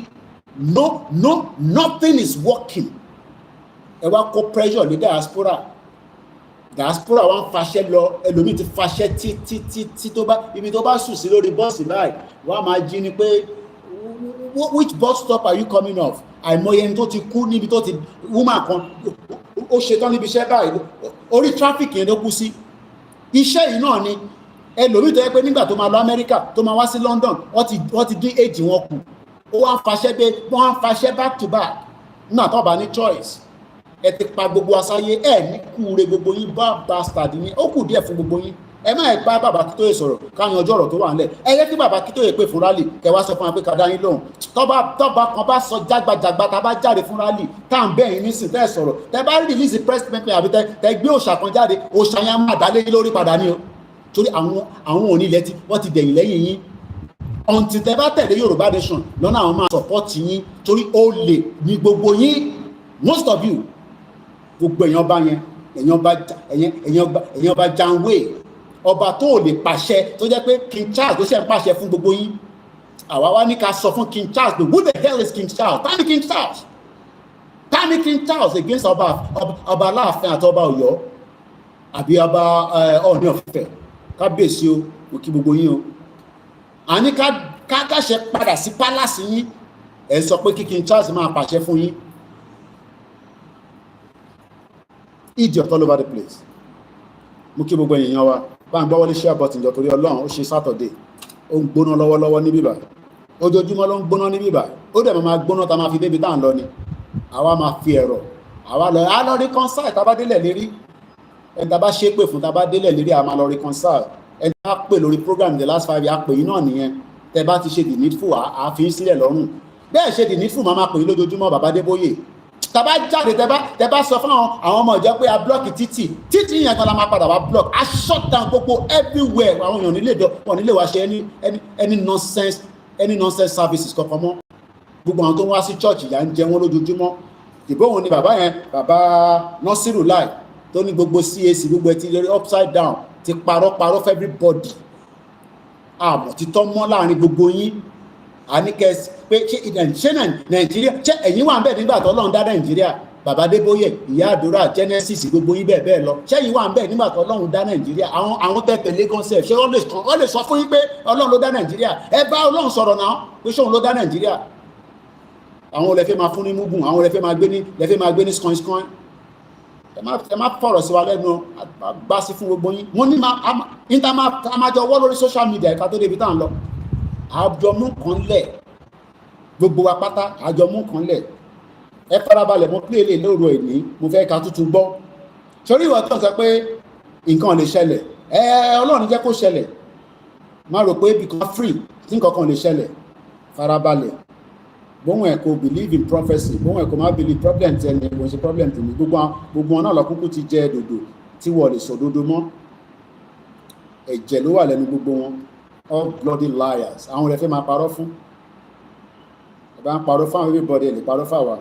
nothing is working ẹ wá kó pressure ní diaspora wa ń faṣẹ́ lọ ẹlòmíì ti faṣẹ́ tí tó bá ibi tó bá sùn sí lórí bọ́ọ̀sì báyìí wọ́n á máa jí ni pé which bus stop are you coming off àìmọye ẹni tó ti kú níbi tó ti woman kan ó ṣetán níbi iṣẹ́ báyìí orí traffic yẹn ló kú sí iṣẹ́ yìí náà ni ẹlòmíì tó yẹ pé nígbà tó máa lọ Amẹ́ríkà tó máa wá sí London wọ́n ti dín èjì wọn kù ó wá ń faṣẹ́ back to back nígbà tó bá ní choice ẹ ti pa gbogbo asáyé ẹ ní kúure gbogbo yín bá bastard ní ó kù díẹ̀ fún gbogbo yín ẹ má ẹ bá bàbá Akíntóyè sọ̀rọ̀ káyan ọjọ́ ọ̀rọ̀ tó wà nílẹ̀ ẹ yẹ kí bàbá Akíntóyè pé fún rally kẹ wá sọ fún wa pé ká dá yín lóhùn tọ́ba kan bá sọ jágbajàgba tá a bá jáde fún rally tá à ń bẹ́ẹ̀ yín nísìn tẹ́ ẹ sọ̀rọ̀ tẹ́ bá release press statement àbí tẹ́ gbé òòṣà kan jáde òòṣà yẹn á máa dálé yín lórí padà ní o torí àwọn onílẹ̀ wọ́n ti dẹ̀yìn lẹ́yìn yín until tẹ́ bá tẹ̀lé Yorùbá nation lọ́nà àwọn máa support yín torí ó lè ní gbogbo yín most of you gbogbo èèyàn bá yẹn èèyàn bá janwé ọba tó lè pàṣẹ tó jẹ́ pé King Charles tó ṣe ń pàṣẹ fún gbogbo yín àwa wá ní ká sọ fún King Charles pé who the hell is King Charles tani King Charles tani King Charles against ọba Aláàfin àti ọba Ọ̀yọ́ àbí ọba Ọọ̀ni of Ifẹ̀ kábíyèsí o mo kí gbogbo yín o àní ká ṣe padà sí palace yín ẹ sọ pé kí King Charles máa pàṣẹ fún yín idiot all over the place mo kí gbogbo èèyàn wa bá ń gbọ́wọ́lé share button jọ torí Ọlọ́run ó ṣe Saturday ó ń gbóná lọ́wọ́lọ́wọ́ ní bíbà ojoojúmọ́ ló ń gbóná ní bíbà ó dẹ̀ máa gbóná tá máa fi débi tá à ń lọ ni àwa máa fi ẹ̀rọ àwa lọ rí concert abádélẹ̀ lérí ẹni tá a bá ṣépè fún tá a bá délẹ̀ lérí a máa lọ reconcile, ẹni tá a pè lórí program the last 5 years pè yín náà nìyẹn, tẹ bá ti ṣe the needful a fi ń sílẹ̀ lọ́rùn, bẹ́ẹ̀ ṣe the needful máa pè yín lójoojúmọ́ bàbá Adébóyè, tá a bá jáde tẹ bá sọ fún àwọn ọmọ ìjọ pé a block títì yẹn kan la máa padà wá block, a shut down gbogbo everywhere, àwọn èèyàn nílé wa ṣe any nonsense services kankan mọ́, gbogbo àwọn tó ń wá sí church ìyà ń jẹ wọ́n lójoojúmọ́. Ìbò òun ni bàbá yẹn, bàbá Nasiru Lai tó ní gbogbo CAC gbogbo ẹ ti lórí upside down, ti parọ́ for everybody, àmọ́ títọ́ mọ́ láàrin gbogbo yín. Àníkẹ́ pé ṣé Nàìjíríà ṣé ẹ̀yin wà ń bẹ̀ nígbà tó Ọlọ́run dá Nàìjíríà, bàbá Adébóyè, ìyá àdúrà, Genesis, gbogbo yín bẹ́ẹ̀ lọ, ṣé ẹ̀yin wà ń bẹ̀ nígbà tó Ọlọ́run dá Nàìjíríà? Àwọn tẹ̀pẹ̀ Lagos ṣe wọ́n lè sọ fún yín pé Ọlọ́run ló dá Nàìjíríà? Ẹ bá Ọlọ́run sọ̀rọ̀ náà pé ṣóun ló dá Nàìjíríà. Àwọn olè fẹ́ máa fún ní mugun, àwọn olè fẹ́ máa gbé ní skoin. Ẹ má fọ̀rọ̀ sí wa lẹ́nu, bá sí fún gbogbo yín. Wọ́n ní máa jọ wọ́ lórí social media ìka tó débi tá à ń lọ. Àjọmú kan lẹ̀, gbogbo wa pátá àjọmú kan lẹ̀. Ẹ farabalẹ̀, mo pílẹ̀ lè lóru ẹ̀ní, mo fẹ́ ka tuntun gbọ́. Sórí ìwọ tó ń sọ pé nǹkan lè ṣẹlẹ̀, Ọlọ́run jẹ́ kó ṣẹlẹ̀. Má rò pé because free tí nǹkan kan lè ṣẹlẹ̀, farabalẹ̀. Bóun ẹ̀ kò believe in prophecy, bóun ẹ̀ kò má believe problem tẹ̀ ní ìwọ̀n ṣe problem tẹ̀ ní gbogbo wọn náà lọ́kúnkú ti jẹ́ dòdò tí wọ́n lè sọ dodo mọ́. Ẹ̀jẹ̀ ló wà lẹ́nu gbogbo wọn, all bloody liars. Àwọn rẹ̀ fẹ́ máa parọ́ fún, ẹ̀ bá ń parọ́ fún àwọn everybody ẹ̀ lè parọ́ fún àwa.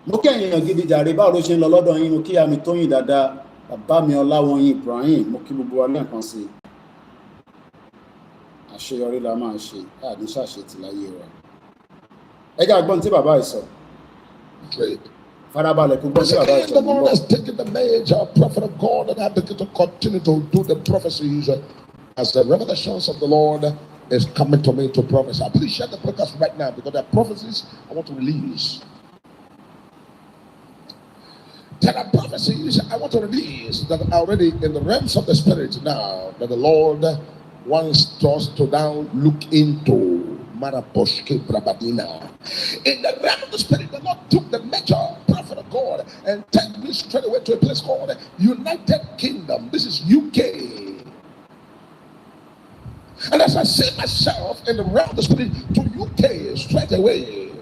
Mo kí ẹ̀yin èèyàn gidi jàre, báwo ló ṣe ń lọ lọ́dọ̀ yín? Mo kí àmì Tóyìn dáadáa, bàbá mi Ọláwọ̀yìn Ibrahim, mo kí gbogbo wa lẹ́ẹ̀kan sí i. Àṣeyọrí la máa ṣe, àní ṣàṣetì láyé wa. Ẹ jẹ́ àgbọ́n tí bàbá yìí sọ. Farabalẹ̀ kó gbọ́n tí bàbá yìí sọ. The Lord has taken the major prophet of God and I begin to continue to do the prophecies as the revelations of the Lord is coming to me to prophesy. Please share the broadcast right now because there are prophecies I want to release. There are prophecies I want to release that are already in the realms of the spirit now that the Lord wants us to now look into. In the realm of the spirit, the Lord took the major prophet of God and took me straight away to a place called United Kingdom. This is UK. And as I see myself in the realm of the spirit to UK straight away,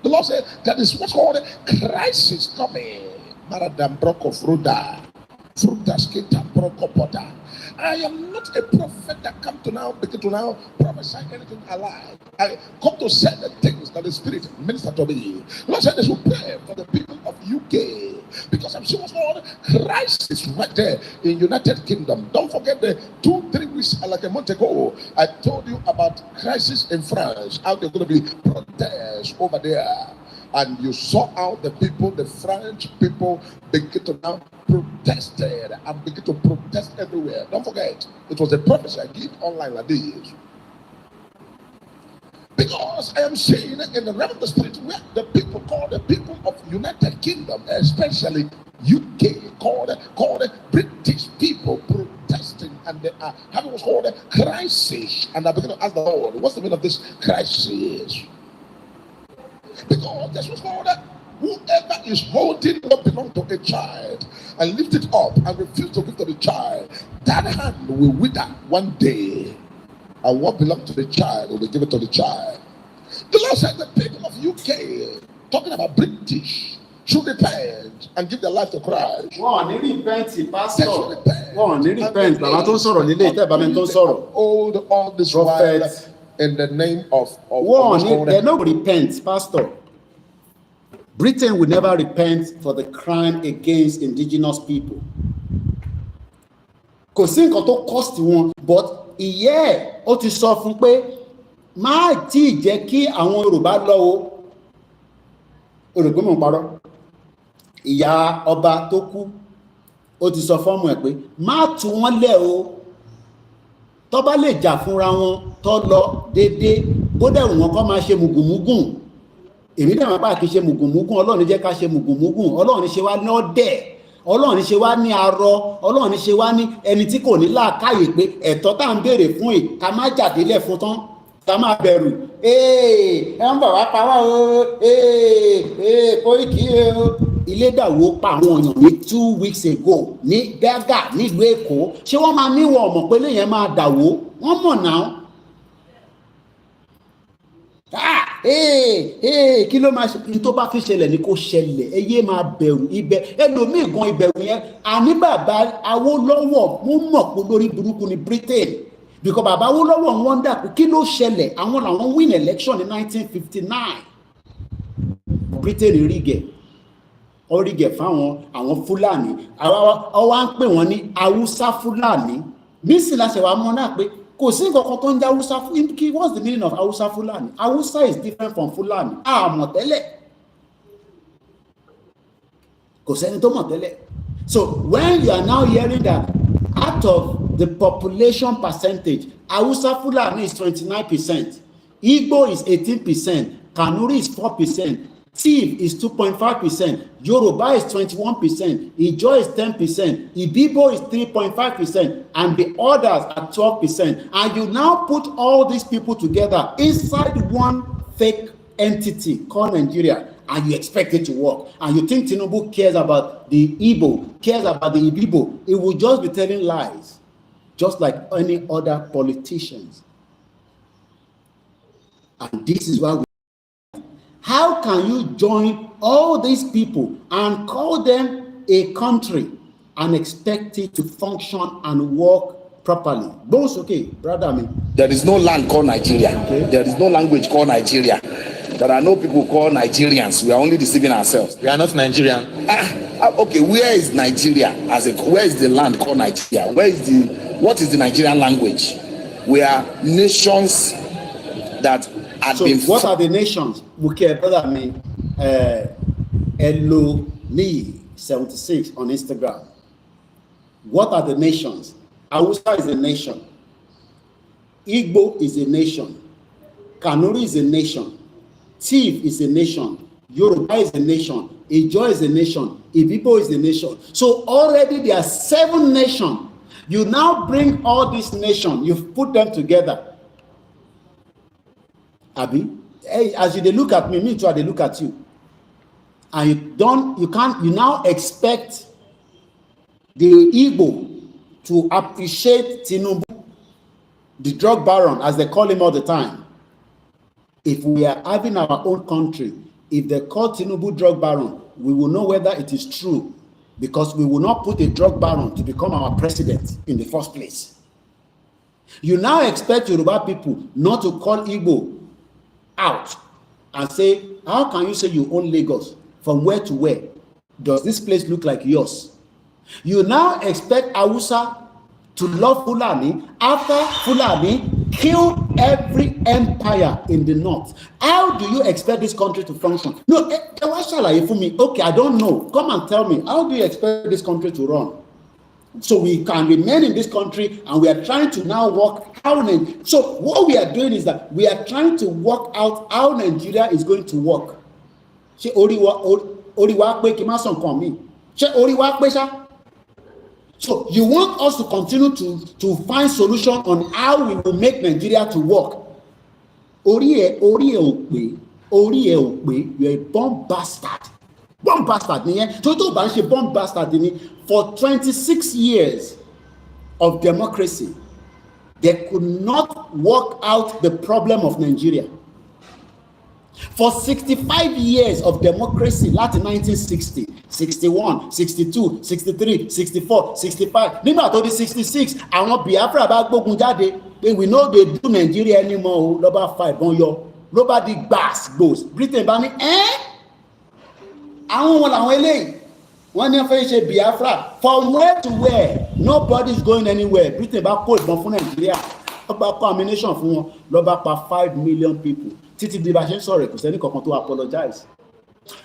the Lord said that is what's called a crisis coming. Maradam Broko Fruda, Fruta Skita Broko Potter. I am not a prophet that come to now begin to now prophesy anything alive. I come to say the things that the Spirit minister to me. Lord said they should pray for the people of UK because I'm sure what's called crisis right there in United Kingdom. Don't forget the 2-3 weeks like a month ago I told you about crisis in France, how they're going to be protests over there. And you saw how the people, the French people, begin to now protested and begin to protest everywhere. Don't forget, it was a prophecy I did online like this. Because I am seeing in the realm of the spirit where the people called the people of United Kingdom, especially UK, called British people protesting, and they are having what's called a crisis. And I begin to ask the Lord, what's the meaning of this crisis? Because this was called whoever is holding what belongs to a child and lift it up and refuse to give to the child, that hand will wither one day, and what belongs to the child will be given to the child. The Lord said the people of UK, talking about British, should repent and give their life to Christ. Wọ́n ní repent, pastor. Wọ́n ní repent. Bàbá tó ń sọ̀rọ̀ nílé ìtẹ́ ìbámu tó ń sọ̀rọ̀. Hold all this while in the name of they no repent, pastor. Britain will never repent for the crime against indigenous people. Kò sí nǹkan tó cost wọn, but ìyẹ́ ẹ̀ ó ti sọ fún pé má tí ì jẹ́ kí àwọn Yorùbá lọ o. Yorùbá mọ̀ ń parọ́. Ìyá ọba tó kú ó ti sọ fọ́mù ẹ̀ pé má tú wọn lẹ̀ o. Tó bá lè jà fúnra wọn tó lọ déédéé bó dẹ̀ wọ́n kọ́ máa ṣe mùgùmùgùn. Èmi dẹ̀ máa bá kí ṣe mùgùmùgùn, Ọlọ́run jẹ́ ká ṣe mùgùmùgùn, Ọlọ́run ṣe wá ní ọ̀dẹ̀, Ọlọ́run ṣe wá ní arọ, Ọlọ́run ṣe wá ní ẹni tí kò ní làákàyè pé ẹ̀tọ́ tá à ń béèrè fún ẹ̀ ká má jàdélẹ̀ fún tán, ká má bẹ̀rù. Ẹ ń bọ̀ wá pa wá o, Koiki o, ilé dàwó pa àwọn èèyàn ní 2 weeks ago ní Berga nílùú Èkó ṣé wọ́n máa níwọ̀n ọmọ pé léyìn máa dàwó wọ́n mọ̀ náà. Kí ló máa ṣe tó bá fi ṣẹlẹ̀ ní kó ṣẹlẹ̀ ẹ yé máa bẹ̀rù ibẹ̀ ẹlòmíì gan ìbẹ̀rù yẹn àní bàbá Awólọ́wọ̀ mú mọ̀ pé lórí burúkú ní Britain because bàbá Awólọ́wọ̀ wọ́n dà pé kí ló ṣẹlẹ̀ àwọn làwọn win election ní 1959 Britain rígẹ̀ fáwọn àwọn Fúlàní ọwọ́ ń pè wọ́n ní Haúsá Fúlàní nísìnyí la ṣe wàá mọ̀ náà pé kò sí nǹkan kan tó ń jẹ́ Hausa Fulani. What's the meaning of Hausa Fulani? Hausa is different from Fulani. Mọ̀ tẹ́lẹ̀. Kò sẹ́ni tó mọ̀ tẹ́lẹ̀. So when you are now hearing that out of the population percentage, Hausa Fulani is 29%, Igbo is 18%, Kanuri is 4%, Tiv is 2.5%, Yoruba is 21%, Ijaw is 10%, Ibibo is 3.5%, and the others are 12%. And you now put all these people together inside one fake entity called Nigeria, and you expect it to work. And you think Tinubu cares about the Igbo, cares about the Ibibo. It will just be telling lies, just like any other politicians. And this is why how can you join all these people and call them a country and expect it to function and work properly? Both okay, brother. Me. There is no land called Nigeria. Okay. There is no language called Nigeria. There are no people called Nigerians. We are only deceiving ourselves. We are not Nigerian. Okay, where is Nigeria? Where is the land called Nigeria? What is the Nigerian language? We are nations that had so been. What are the nations? Okay, brother. Me, Elo76 on Instagram. What are the nations? Hausa is a nation. Igbo is a nation. Kanuri is a nation. Tiv is a nation. Yoruba is a nation. Ijaw is a nation. Ibibo is a nation. So already there are 7 nations. You now bring all these nations, you've put them together. Abi, hey, as you they look at me too, they look at you. And you now expect the Igbo to appreciate Tinubu, the drug baron, as they call him all the time. If we are having our own country, if they call Tinubu drug baron, we will know whether it is true, because we will not put a drug baron to become our president in the first place. You now expect Yoruba people not to call Igbo out and say, how can you say you own Lagos? From where to where? Does this place look like yours? You now expect Hausa to love Fulani after Fulani killed every empire in the north. How do you expect this country to function? No, okay, I don't know. Come and tell me, how do you expect this country to run? So we can remain in this country, and we are trying to now work out. So what we are doing is that we are trying to work out how Nigeria is going to work. So you want us to continue to find solution on how we will make Nigeria to work. You're a bomb bastard. Bomb bastard. Bomb bastard. For 26 years of democracy, they could not work out the problem of Nigeria. For 65 years of democracy, Latin 1960, 61, 62, 63, 64, 65, nígbà tó di 66, àwọn Biafra bá gbógun jáde, we know they do Nigeria anymore, ló bá fa ìbọn yọ, ló bá di gbòs, Britain bá ní àwọn wọn làwọn eléyìí, wọ́n ní fẹ́ ṣe Biafra, from where to where, nobody is going anywhere, Britain bá kó ìbọn fún Nigeria, ló bá kó ammunition fún wọn, ló bá pa 5 million people. Títí di bá ṣe ń sọ̀rọ̀ kò sẹ́ni kankan tó apologize.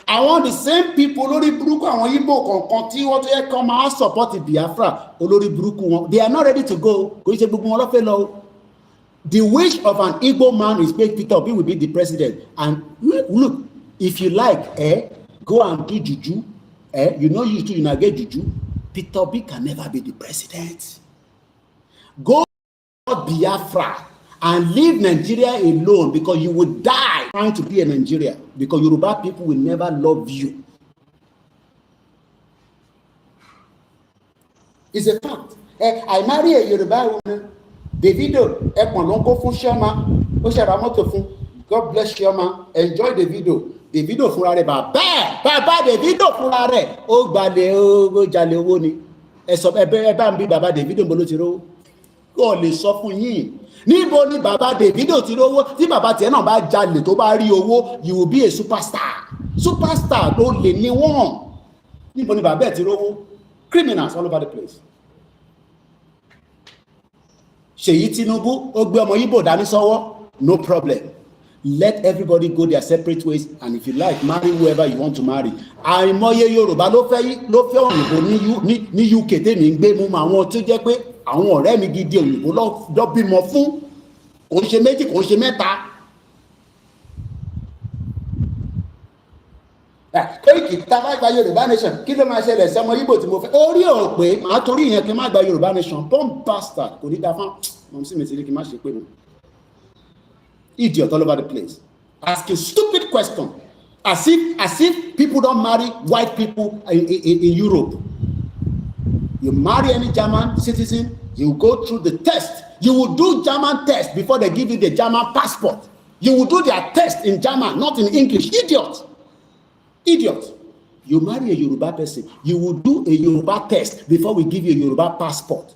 Àwọn the same people olórí burúkú àwọn Igbo kankan tí wọ́n tó yẹ kán máa support Biafra olórí burúkú wọn, they are not ready to go. Kò í ṣe gbogbo wọn lọ́fẹ́ lọ. The wish of an Igbo man is make Peter Obi will be the president. And look, if you like, go and do juju. You know you too, you not get juju. Peter Obi can never be the president. Go Biafra and leave Nigeria alone, because you will die trying to be a Nigeria, because Yoruba people will never love you. It's a fact. I marry a Yoruba woman. Davido, Epononko fún Shema, ó ṣe ra mọ́tò fún. God bless Shema. Enjoy Davido. Davido fúnra rẹ̀ bàbá Davido fúnra rẹ̀ ó gbalẹ̀ ó jalè owó ni. Ẹ bá ń bí bàbá Davido ń bolo ti rówó. Ó lè sọ fún yín. Níbo ni bàbá Davido ti rówó? Tí bàbá tiẹ̀ náà bá jalè tó bá rí owó, you will be a superstar. Superstar ló lè ní wọ́n. Níbo ni bàbá ẹ̀ ti rówó? Criminals all over the place. Ṣèyí Tinubu ó gbé ọmọ Igbo dání sọ́wọ́, no problem. Let everybody go their separate ways, and if you like, marry whoever you want to marry. Àìmọye Yorùbá ló fẹ́ òyìnbó ní UK tèmi ń gbé mú àwọn tó jẹ́ pé àwọn ọ̀rẹ́ mi gidi òyìnbó lọ bímọ fún, kò ń ṣe méjì kò ń ṣe mẹ́ta. Koiki tá a bá gba Yorùbá nation kí ló máa ṣẹlẹ̀ sí ọmọ Igbo tí mo fẹ́? Orí ò pé màá torí ìyẹn kí n má gba Yorùbá nation. Bomb bastard kò ní da fún mọ̀ sí mi ti rí kí n má ṣe pé mi. Idiot all over the place, asking stupid questions as if people don't marry white people in Europe. You marry any German citizen, you go through the test. You will do German test before they give you the German passport. You will do their test in German, not in English. Idiot. You marry a Yoruba person, you will do a Yoruba test before we give you a Yoruba passport.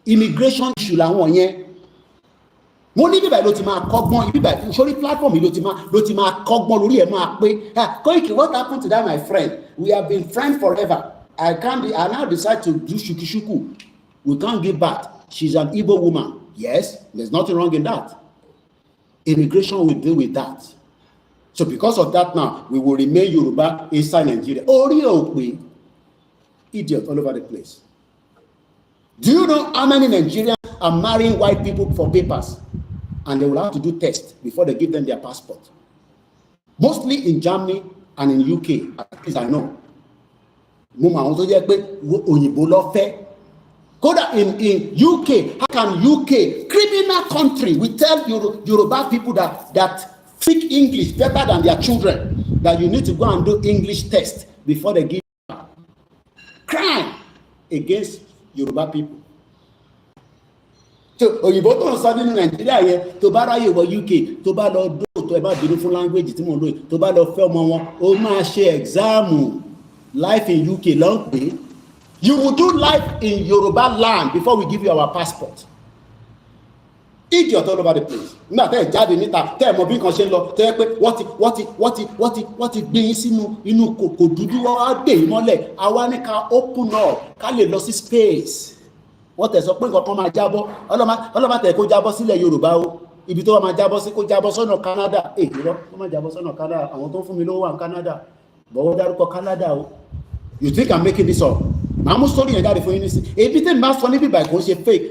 Immigration issue làwọn yẹn. Mo ní bíbá ló ti máa kọ́gbọ́n bíbá sórí platform ló ti máa kọ́gbọ́n lórí ẹ̀ máa pé Koiki, what happened to that my friend? We have been friends forever. I now decide to do shuku. We can't give back. She's an Igbo woman. Yes, there's nothing wrong in that. Immigration will deal with that. So because of that now, we will remain Yoruba inside Nigeria. Orí òpè, idiot all over the place. Do you know how many Nigerians are marrying white people for papers? And they will have to do tests before they give them their passport. Mostly in Germany and in UK, at least I know. Kódà in UK, how can UK, criminal country, we tell Yoruba people that speak English better than their children, that you need to go and do English test before they give you. Crime against Yoruba people. So òyìnbó tó ń sọ nínú Nàìjíríà yẹn tó bá ráyè wọ UK tó bá lọ dó tó ẹ bá bínú fún language tí mo lò tó bá lọ fẹ́ ọmọ wọn ó máa ṣe exam life in UK ló ń pè. You will do life in Yoruba land before we give you our passport. Idiot all over the place. Nígbà tẹ́ ẹ̀ jáde níta tẹ́ ẹ̀ mọ bí nǹkan ṣe ń lọ tẹ́ ẹ pé wọ́n ti gbé yín sínú inú kòkò dúdú wọ́n á dè yín mọ́lẹ̀ àwa ní ká open up ká lè lọ sí space. Wọ́n tẹ̀ sọ pé nǹkan kan máa jábọ́ ọlọ́mà tẹ̀ kó jábọ́ sílẹ̀ Yorùbá o ibi tó wà máa jábọ́ sí kó jábọ́ sọ́nà Canada irọ́ kó máa jábọ́ sọ́nà Canada àwọn tó ń fún mi lówó wà ní Canada bọ̀wọ́ dárúkọ Canada o. You think I'm making this up? Màá mú story yẹn jáde fún yín nísìn ebi tẹ́ mi bá sọ níbí báyìí kò ń ṣe fake.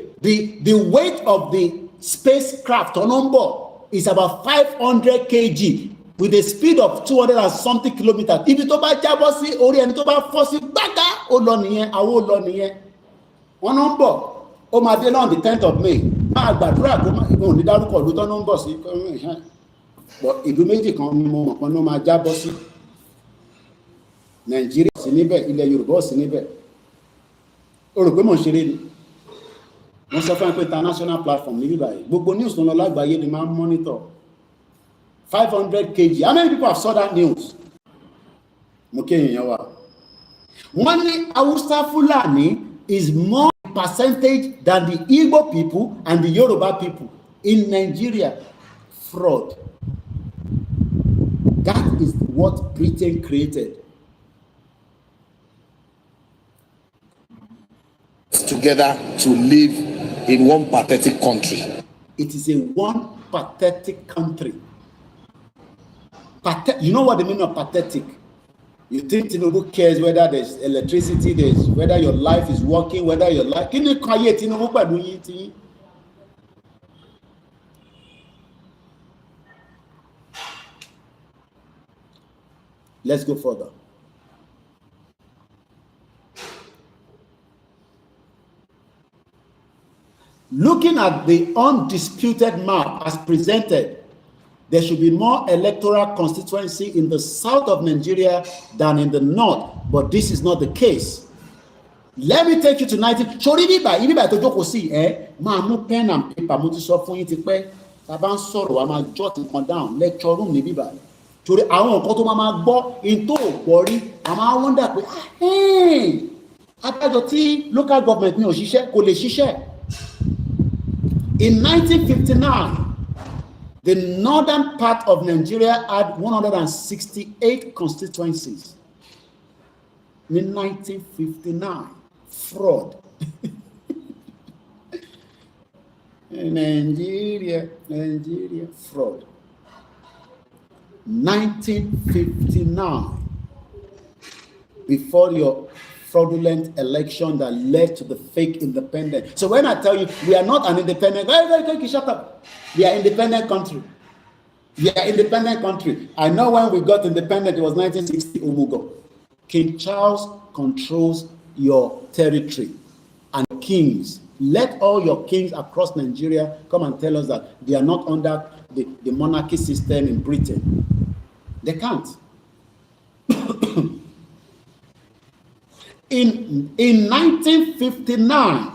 The weight of the spacecraft on board is about 500 kg with a speed of 200 and something kilometers. Ibi tó bá jábọ́ sí orí ẹni tó bá fọ́ sí gbága ó lọ nìyẹn àwọn ò lọ nìyẹn. Wọ́n ń bọ̀ ó máa dé náà the 10th of May máa gbàdúrà kó máa ní dárúkọ ìlú tó ń bọ̀ sí ìlú méjì kan ni mo mọ̀ kan ló máa jábọ́ sí. Nàìjíríà sí níbẹ̀ ilẹ̀ Yorùbá sí níbẹ̀ o rò pé mò ń ṣeré ni wọ́n sọ fún ẹ pé international platform ní bíbáyìí gbogbo news tó ń lọ lágbàáyé ni máa ń monitor 500 kg. How many people have saw that news? Mo kéyìn yẹn wà wọ́n ní Hausa Fulani is more percentage than the Igbo people and the Yoruba people in Nigeria. Fraud. That is what Britain created. Together to live in one pathetic country. It is a one pathetic country. You know what the meaning of pathetic? You think Tinubu cares whether there's electricity, whether your life is working, whether your life. Can you call it Tinubu pẹ̀lú yín tí? Let's go further. Looking at the undisputed map as presented, there should be more electoral constituency in the south of Nigeria than in the north, but this is not the case. Let me take you to 19. Sorry, ibi to jókòó sí máa mú pen and paper mo ti sọ fún yín ti pẹ́ tá bá ń sọ̀rọ̀ wa máa jot nǹkan down lecture room ní bíbá. Torí àwọn nǹkan tó máa gbọ́ in tó gbọ́ rí a máa wonder pé adájọ́ tí local government ní ò ṣiṣẹ́ kò lè ṣiṣẹ́. In 1959, the northern part of Nigeria had 168 constituencies. In 1959, fraud. Nigeria, fraud. 1959, before your fraudulent election that led to the fake independence. So when I tell you we are not an independent, shut up. We are independent country. We are independent country. I know when we got independent, it was 1960, Umugo. King Charles controls your territory and kings. Let all your kings across Nigeria come and tell us that they are not under the monarchy system in Britain. They can't. In 1959,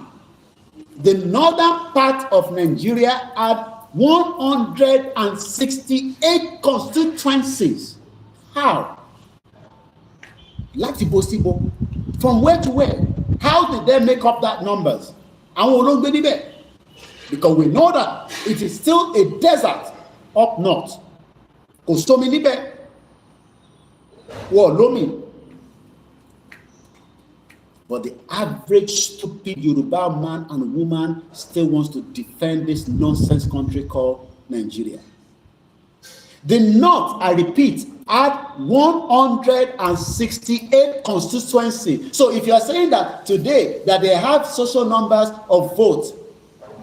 the northern part of Nigeria had 168 constituencies. How? Láti bó síbò. From where to where? How did they make up that numbers? Àwọn olóńgbé níbẹ̀. Because we know that it is still a desert up north. Kò sómi níbẹ̀. Wọ́n lómi. But the average stupid Yoruba man and woman still wants to defend this nonsense country called Nigeria. The North, I repeat, had 168 constituencies. So if you are saying that today that they have social numbers of votes,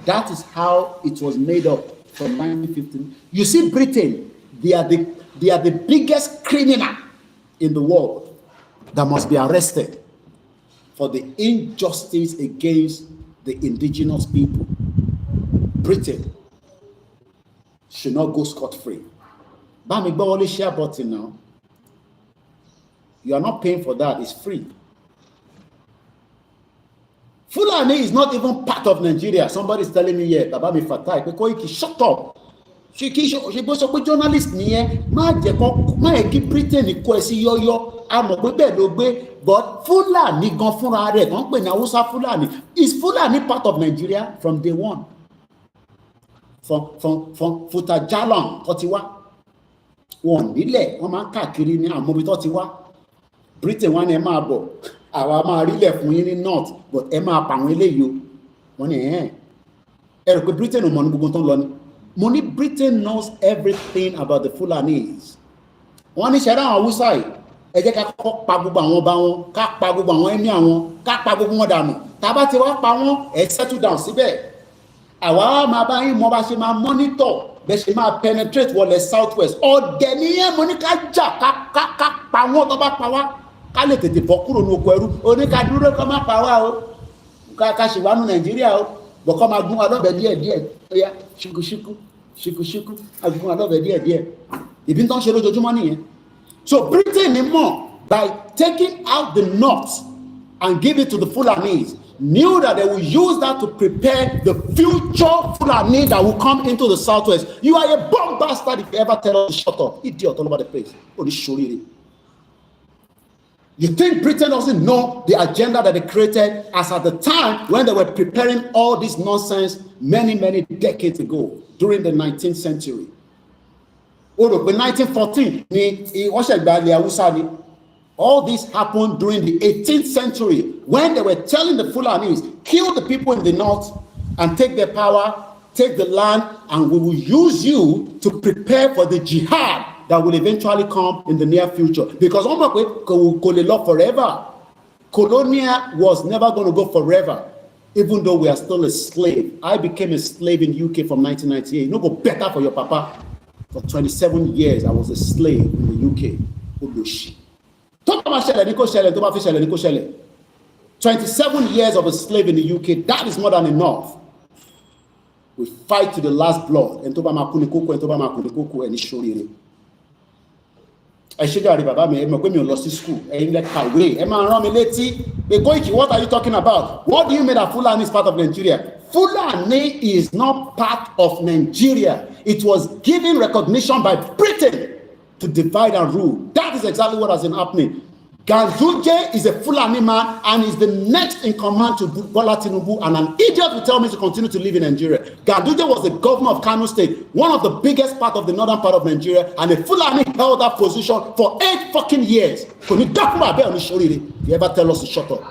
that is how it was made up from 1915. You see, Britain, they are the biggest criminal in the world that must be arrested for the injustice against the indigenous people. Britain should not go scot-free. Bami gba wọlé share button now. You are not paying for that, it's free. Fulani is not even part of Nigeria. Somebody is telling me here, Baba mi Fatai, pé Koiki, shut up. She bó sọ pé journalist nìyẹn, má jẹ́ kí Britain kó ẹ sí yọ́yọ́, a mọ̀ pé bẹ́ẹ̀ ló gbé, but Fulani gan fúnra rẹ̀ kan pè ní Hausa Fulani. Is Fulani part of Nigeria from day one? From Futajalon, tó ti wá. Wọ́n nílẹ̀, wọ́n máa ń káàkiri ní àmọ́bí tó ti wá. Britain wọ́n ní ẹ máa bọ̀, àwa máa rílẹ̀ fún yín ní north, but ẹ máa pa àwọn eléyìí o. Wọ́n ní ẹ rò pé Britain ò mọ̀ ní gbogbo tó ń lọ ni. Mo ní Britain knows everything about the Fulanis. Wọ́n ní ṣẹ̀dá àwọn Hausa yìí, ẹ jẹ́ ká kọ́ pa gbogbo àwọn ọba wọn, ká pa gbogbo àwọn ẹ̀mí àwọn, ká pa gbogbo wọn dànù. Tá bá ti wá pa wọ́n, ẹ settle down síbẹ̀. Àwa máa bá yín mọ bá ṣe máa monitor, bẹ́ẹ̀ ṣe máa penetrate wọlé southwest. Ọ̀dẹ̀ nìyẹn mo ní ká jà ká pa wọ́n tó bá pa wá. Ká lè tètè bọ́ kúrò ní oko ẹrú. Oníka dúró kọ́ máa pa wá o. Ká ṣe wá ní Nàìjíríà o. Bọ̀kọ́ máa gún wa lọ́bẹ̀ díẹ̀díẹ̀. Ó yá ṣíkúṣíkú, agún wa lọ́bẹ̀ díẹ̀díẹ̀. Ìbí tó ń ṣe lójoojúmọ́ nìyẹn. So Britain ni mọ̀ by taking out the north and give it to the Fulanis, knew that they will use that to prepare the future Fulani that will come into the southwest. You are a bomb bastard if you ever tell us to shut up. Idiot all over the place. You think Britain doesn't know the agenda that they created as at the time when they were preparing all this nonsense many decades ago during the 19th century? In 1914, all this happened during the 18th century when they were telling the Fulanis, kill the people in the north and take their power, take the land, and we will use you to prepare for the jihad that will eventually come in the near future. Because love forever. Colonia was never going to go forever, even though we are still a slave. I became a slave in UK from 1998. No go better for your papa. For 27 years, I was a slave in the UK. 27 years of a slave in the UK, that is more than enough. We fight to the last blood. ẹ ṣe jàre bàbá mi ẹ mọ̀ pé mi ò lọ sí school ẹ̀yin lẹ kàwé ẹ máa rán mi létí pé Koiki, what are you talking about? What do you mean that Fulani is part of Nigeria? Fulani is not part of Nigeria. It was given recognition by Britain to divide and rule. That is exactly what has been happening. Ganduje is a Fulani man and is the next in command to Bola Tinubu, and an idiot will tell me to continue to live in Nigeria. Ganduje was the governor of Kano State, one of the biggest part of the northern part of Nigeria, and the Fulani held that position for 8 fucking years. Can you ever tell us to shut up?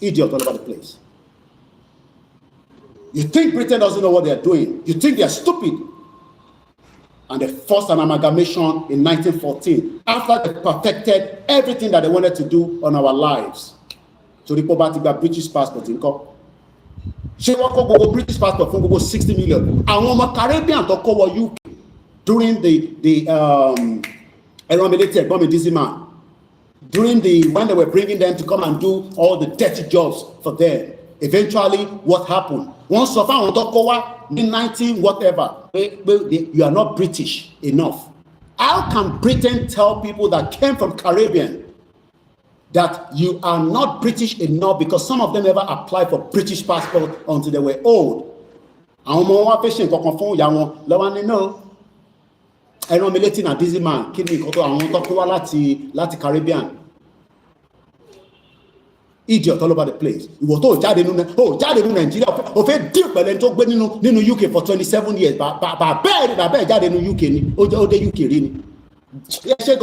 Idiot all over the place. You think Britain doesn't know what they are doing. You think they are stupid. And they forced an amalgamation in 1914 after they perfected everything that they wanted to do on our lives. So the poverty got British passport in call. She walk go British passport from go 60 million. And one Caribbean to cover UK during the military bombing this man. During when they were bringing them to come and do all the dirty jobs for them. Eventually, what happened? Once of our in 19 whatever, you are not British enough. How can Britain tell people that came from Caribbean that you are not British enough because some of them never applied for British passport until they were old? Àwọn ọmọ wa patient kankan fún ìyá wọn lọ́wọ́ ní no. Ẹran mi létí na dizzy man kí ni nǹkan tó àwọn tó kó wá láti Caribbean. Idiot all over the place. Ìwọ tó jáde nínú Nigeria ó fẹ́ deal pẹ̀lú ẹni tó gbé nínú UK for 27 years. Bàbá ẹ̀ jáde nínú UK ni. Ó dé UK rí ni. Ṣé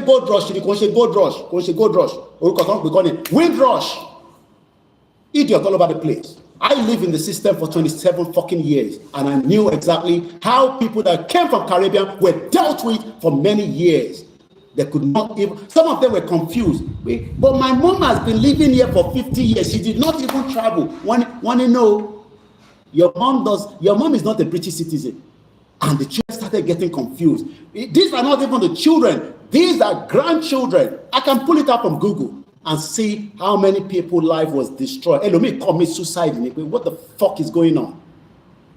gold rush ni kò ṣe gold rush. Orúkọ tó ń pè kọ́ ni Windrush. Idiot all over the place. I lived in the system for 27 fucking years and I knew exactly how people that came from Caribbean were dealt with for many years. They could not even, some of them were confused. But my mom has been living here for 50 years. She did not even travel. Want to know, your mom is not a British citizen. And the children started getting confused. These are not even the children. These are grandchildren. I can pull it up from Google and see how many people's life was destroyed. Elomi commit suicide. What the fuck is going on?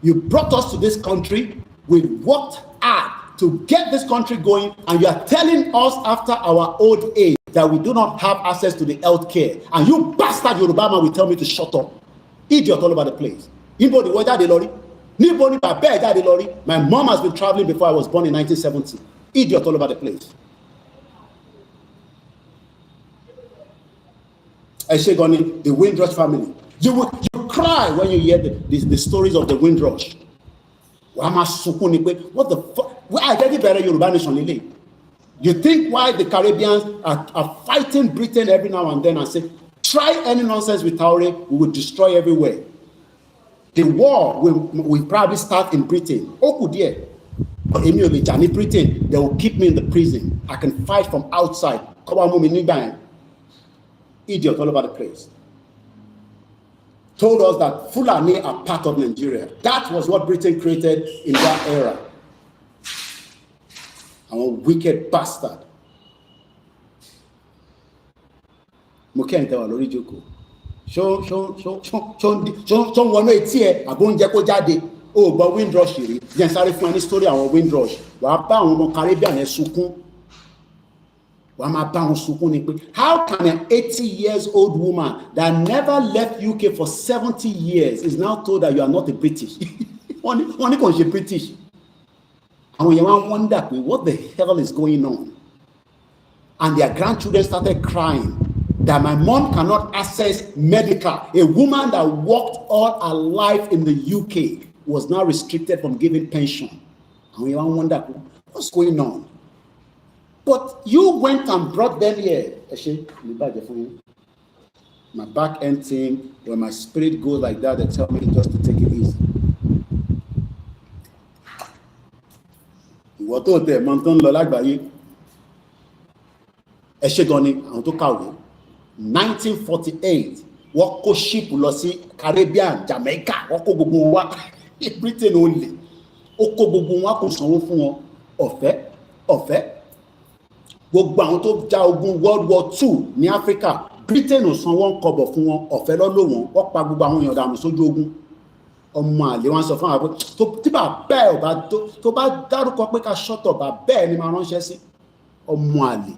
You brought us to this country. We worked hard to get this country going, and you are telling us after our old age that we do not have access to the health care. And you bastard Yoruba man will tell me to shut up. Idiot all over the place. My mom has been traveling before I was born in 1970. Idiot all over the place. Eshegoni, the Windrush family. You cry when you hear the stories of the Windrush. What the fuck? Why did better Yoruba nation? You think why the Caribbeans are fighting Britain every now and then and say, try any nonsense with Taure, we will destroy everywhere. The war will probably start in Britain. Britain, they will keep me in the prison. I can fight from outside. Idiot all over the place. Told us that Fulani are part of Nigeria. That was what Britain created in that era. I'm a wicked bastard. Show one way here. I'm going to go jade. Oh, but Windrush here. Then sorry for any story on Windrush. How can an 80 years old woman that never left UK for 70 years is now told that you are not a British? Only because you're British. And when you wonder what the hell is going on, and their grandchildren started crying that my mom cannot access medical. A woman that worked all her life in the UK was now restricted from giving pension. And we wonder what's going on. But you went and brought them here. My back end thing, when my spirit goes like that, they tell me just to take it easy. What told them, Mountain Lolagbayi, Eshegoni, and to Kawi. 1948, what ko ship losi Caribbean, Jamaica, what ko gbogbo wa, Britain only. Oko gbogbo wa kò sanwó fún wọn ọ̀fẹ́. Gbogbo àwọn tó ja ogun World War II ní Africa, Britain ò san wọ́n kọ́bọ̀ fún wọn ọ̀fẹ́ lọ́lọ́ wọn, wọ́n pa gbogbo àwọn èèyàn dànù sójú ogun. Ọmọ àlè wọn sọ fún àwọn pé tí bàbá ẹ̀ tó bá dárúkọ pé ká shut up, bàbá ẹ̀ ni máa ránṣẹ́ sí. ọmọ àlè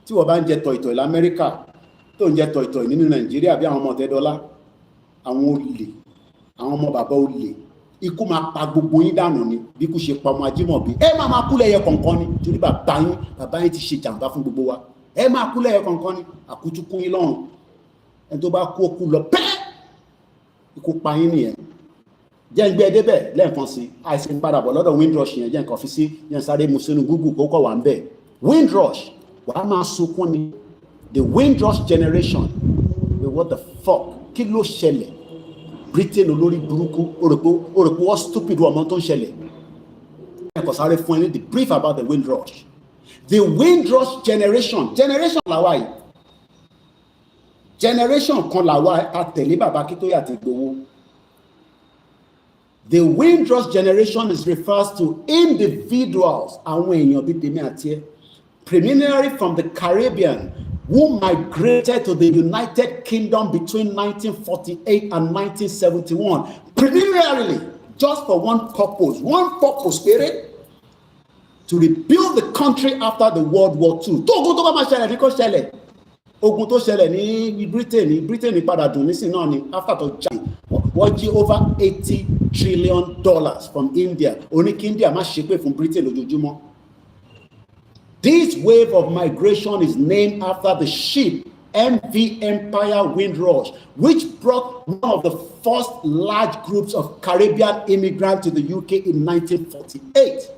tí wọ́n bá ń jẹ tọ̀ìtọ̀ì l'Amẹ́ríkà tó ń jẹ tọ̀ìtọ̀ì nínú Nàìjíríà bí àwọn ọmọ Ọ̀tẹ́dọ́lá, àwọn olè, àwọn ọmọ bàbá olè, ikú máa pa gbogbo yín dànù ni bí kú ṣe pa ọmọ Ajímọ̀bí. Ẹ máa kú lẹ́yẹ kọ̀ọ̀kan ni torí bàbá yín ti ṣe jàǹbá fún gbogbo wa. Ẹ máa kú lẹ́yẹ kọ̀ọ̀kan ni, àkútú kún yín lọ́rùn. Ẹni tó bá kú ó kú lọ pẹ́, ikú pa yín nìyẹn. Jẹ́ ń gbé ẹ débẹ̀ lẹ́ẹ̀kan sí, àìsí ń padà bọ̀ lọ́dọ̀ Windrush yẹn, jẹ́ nǹkan fi sí yẹn sáré mu sínú Google kó kọ̀ wá ń bẹ̀. Windrush wàá máa sunkún ni, the Windrush generation, what the fuck, kí ló ṣẹlẹ̀? Britain olórí burúkú, ó rò pé wọ́n stupid ọmọ tó ń ṣẹlẹ̀. Ẹ̀kọ́ sáré fún ẹni the brief about the Windrush. The Windrush generation làwa yìí. Generation kan làwa a tẹ̀lé bàbá Akíntóyè àti Ìgbòho. The Windrush generation refers to individuals, àwọn èèyàn bíi tèmi àti ẹ, primarily from the Caribbean, who migrated to the United Kingdom between 1948 and 1971, primarily just for one purpose, spirit, to rebuild the country after the World War II. Tó ogun tó bá máa ṣẹlẹ̀ ní kó ṣẹlẹ̀. Ogun tó ṣẹlẹ̀ ní Britain padà dùn nísìn náà ni after tó jà wọ́n jí over $80 trillion from India. Oní kí India má ṣépè fún Britain lójoojúmọ́. This wave of migration is named after the ship MV Empire Windrush, which brought one of the first large groups of Caribbean immigrants to the UK in 1948.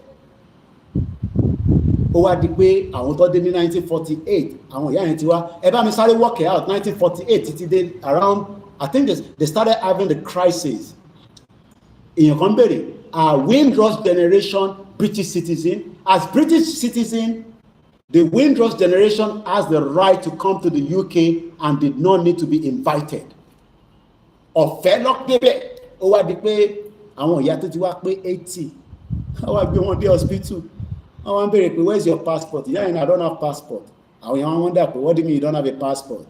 Ó wá di pé àwọn tó dé ní 1948, àwọn ìyá yẹn ti wá, ẹ bá mi sáré work it out, 1948 títí dé around, I think they started having the crisis. Èèyàn kan bèrè, are Windrush generation British citizen? As British citizen, the Windrush generation has the right to come to the UK and did not need to be invited. Ọ̀fẹ́ lọ débẹ̀, ó wá di pé àwọn ìyá tó ti wá pé 80, ó wá gbé wọn dé hospital. I want to be, where's your passport? Yeah, I don't have passport. I wonder, what do you mean you don't have a passport?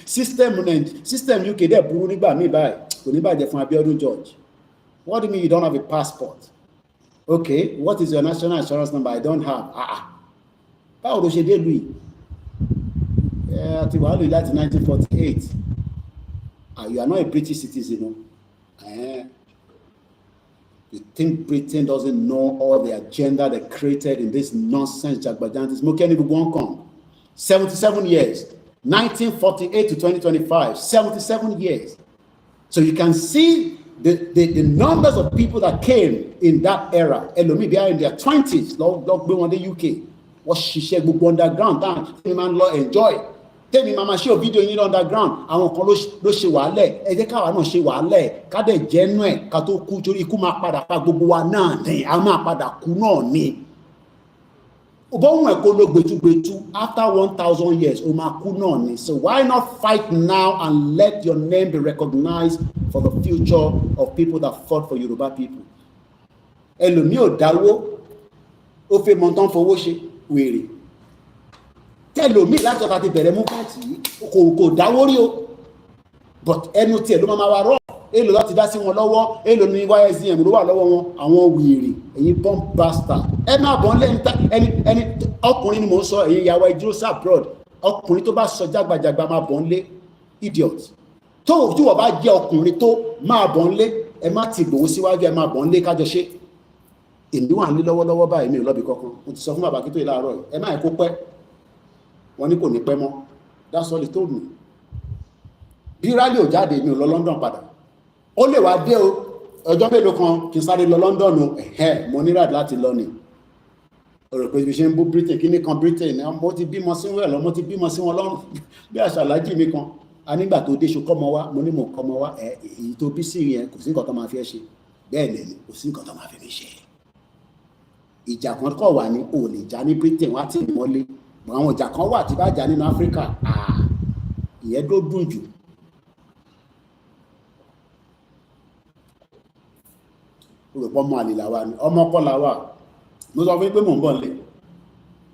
System UK, they're burning by me by from Abiodun George. What do you mean you don't have a passport? Okay, what is your national insurance number? I don't have. How do you do? Yeah, I think that's 1948. You are not a British citizen, no? You think Britain doesn't know all the agenda they created in this nonsense jagbajantis? 77 years, 1948 to 2025, 77 years. So you can see the numbers of people that came in that era. Elomi, they are in their 20s. Log be on the UK. What she said, go underground. That man law enjoy. Tell me, mama, show video in underground. Àwọn kan ló ṣe wàhálẹ̀. Ẹ jẹ́ káwa náà ṣe wàhálẹ̀. Ká dẹ̀ jẹ́nu ẹ̀ ká tó kú torí ikú máa padà pa gbogbo wa náà ni. A máa padà kú náà ni. Bọ́hùn ẹ̀kọ́ ló gbẹtúgbẹtú. After 1,000 years, o máa kú náà ni. So why not fight now and let your name be recognized for the future of people that fought for Yoruba people? Ẹlòmíì ò dáwó. Ó fẹ́ mọ tán fowó ṣe wèrè. Tẹlomi láti ọ̀tá ti bẹ̀rẹ̀ movement yìí kò dáwó rí o, but ẹnu tiẹ̀ ló máa wá rọ̀, èlò láti dá sí wọn lọ́wọ́, èlò ní YSDM ló wà lọ́wọ́ wọn, àwọn wèrè, ẹ̀yin bomb bastard. Ẹ máa bọ̀ ẹni ọkùnrin ni mò ń sọ, ẹ̀yin ìyàwó ìdúrósà abroad, ọkùnrin tó bá sọ jágbàjàgbà máa bọ̀ ńlé, idiot. Tó tí wọ́n bá jẹ́ ọkùnrin tó máa bọ̀ ńlé, ẹ má ti gbòó síwájú, ẹ máa bọ̀ ńlé kájọ ṣe. Èmi wà ní lọ́wọ́lọ́wọ́ báyìí mi ò lọ́bi kankan, mo ti sọ fún bàbá Akíntóyè láàárọ̀ yìí, ẹ má kó pẹ́. Wọ́n ní kò ní pẹ́ mọ́, that's all he told me. Bí rally ò jáde mi ò lọ London padà, ó lè wá dé ọjọ́ mélòó kan kí n sáré lọ London mo ní ràdí láti lọ ni. Ọ̀rọ̀ pé ibi ṣe ń bú Britain, kí ní kan Britain, mo ti bímọ sí wọn lọ, mo ti bímọ sí wọn lọ́rùn bí àṣàlájì mi kan. A nígbà tó dé ṣokọ́ mọ wá, mo ní mo kọ́ mọ wá, èyí tó bí sí yẹn kò sí nǹkan tó máa fi ẹ́ ṣe, bẹ́ẹ̀ ni kò sí nǹkan tó máa fi mi ṣe. Ìjà kan kọ̀ wà ní ò lè jà ní Britain, wá tì mí mọ́lé. Àwọn ọjà kan wà tí bá jà nínú Áfíríkà, ìyẹn tó dùn jù. Olùpọ̀ ọmọ àlè làwa ni, ọmọ ọkọ làwa. Mo sọ fún pé mò ń bọ̀ nílẹ̀.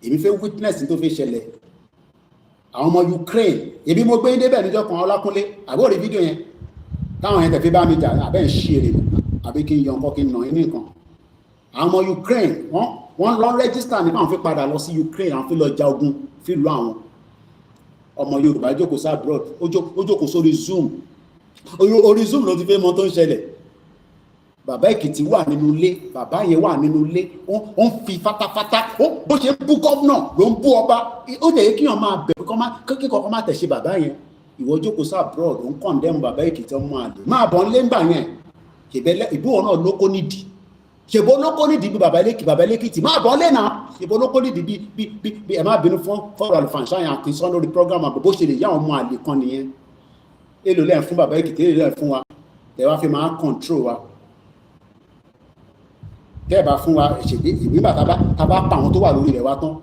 Èmi fẹ́ witness tó fi ṣẹlẹ̀. Àwọn ọmọ Ukraine, èbí mo gbé débẹ̀ níjọ́ kan Ọlákúnlé, àbórí fídíò yẹn. Táwọn yẹn tẹ̀fí bá mi jà, àbẹ́ ń ṣe èrè, àbí kí n yọ nǹkan kí n nà ní nǹkan. Àwọn ọmọ Ukraine, wọ́n lọ register nípa àwọn fi padà lọ sí Ukraine àwọn fi lọ ja ogun fi lu àwọn ọmọ Yorùbá jókòó sí abroad ó jókòó sórí Zoom orí Zoom ló ti fẹ́ mọ tó ń ṣẹlẹ̀. Bàbá Èkìtì wà nínú ilé, bàbá yẹn wà nínú ilé, ó ń fi fatafata, bó ṣe ń bú gọ́vnà ló ń bú ọba. Ó lè kí wọ́n máa bẹ̀rù kíkọ́ kọ́ máa tẹ̀sí bàbá yẹn. Ìwọ jókòó sí abroad, ó ń condemn bàbá Èkìtì ọmọ àlè. Máa bọ̀ ń lé ńgbà yẹn, ìbúwọ̀ náà lóko nídìí. Ṣèbó lóko nídìí bí bàbá Èkìtì, máa bọ̀ lé náà. Ṣèbó lóko nídìí bí ẹ má bínú fún fọ́ọ̀rọ̀ àlùfàǹṣá yẹn àti sọ́n lórí program àbò bó ṣe lè yá ọmọ àlè kan nìyẹn. Èlò lẹ́yìn fún bàbá Èkìtì, èlò lẹ́yìn fún wa. Ẹ wá fi máa control wa. Tẹ́ẹ̀bá fún wa ṣèdí ìgbìmọ̀ tá bá pa àwọn tó wà lórí rẹ̀ wá tán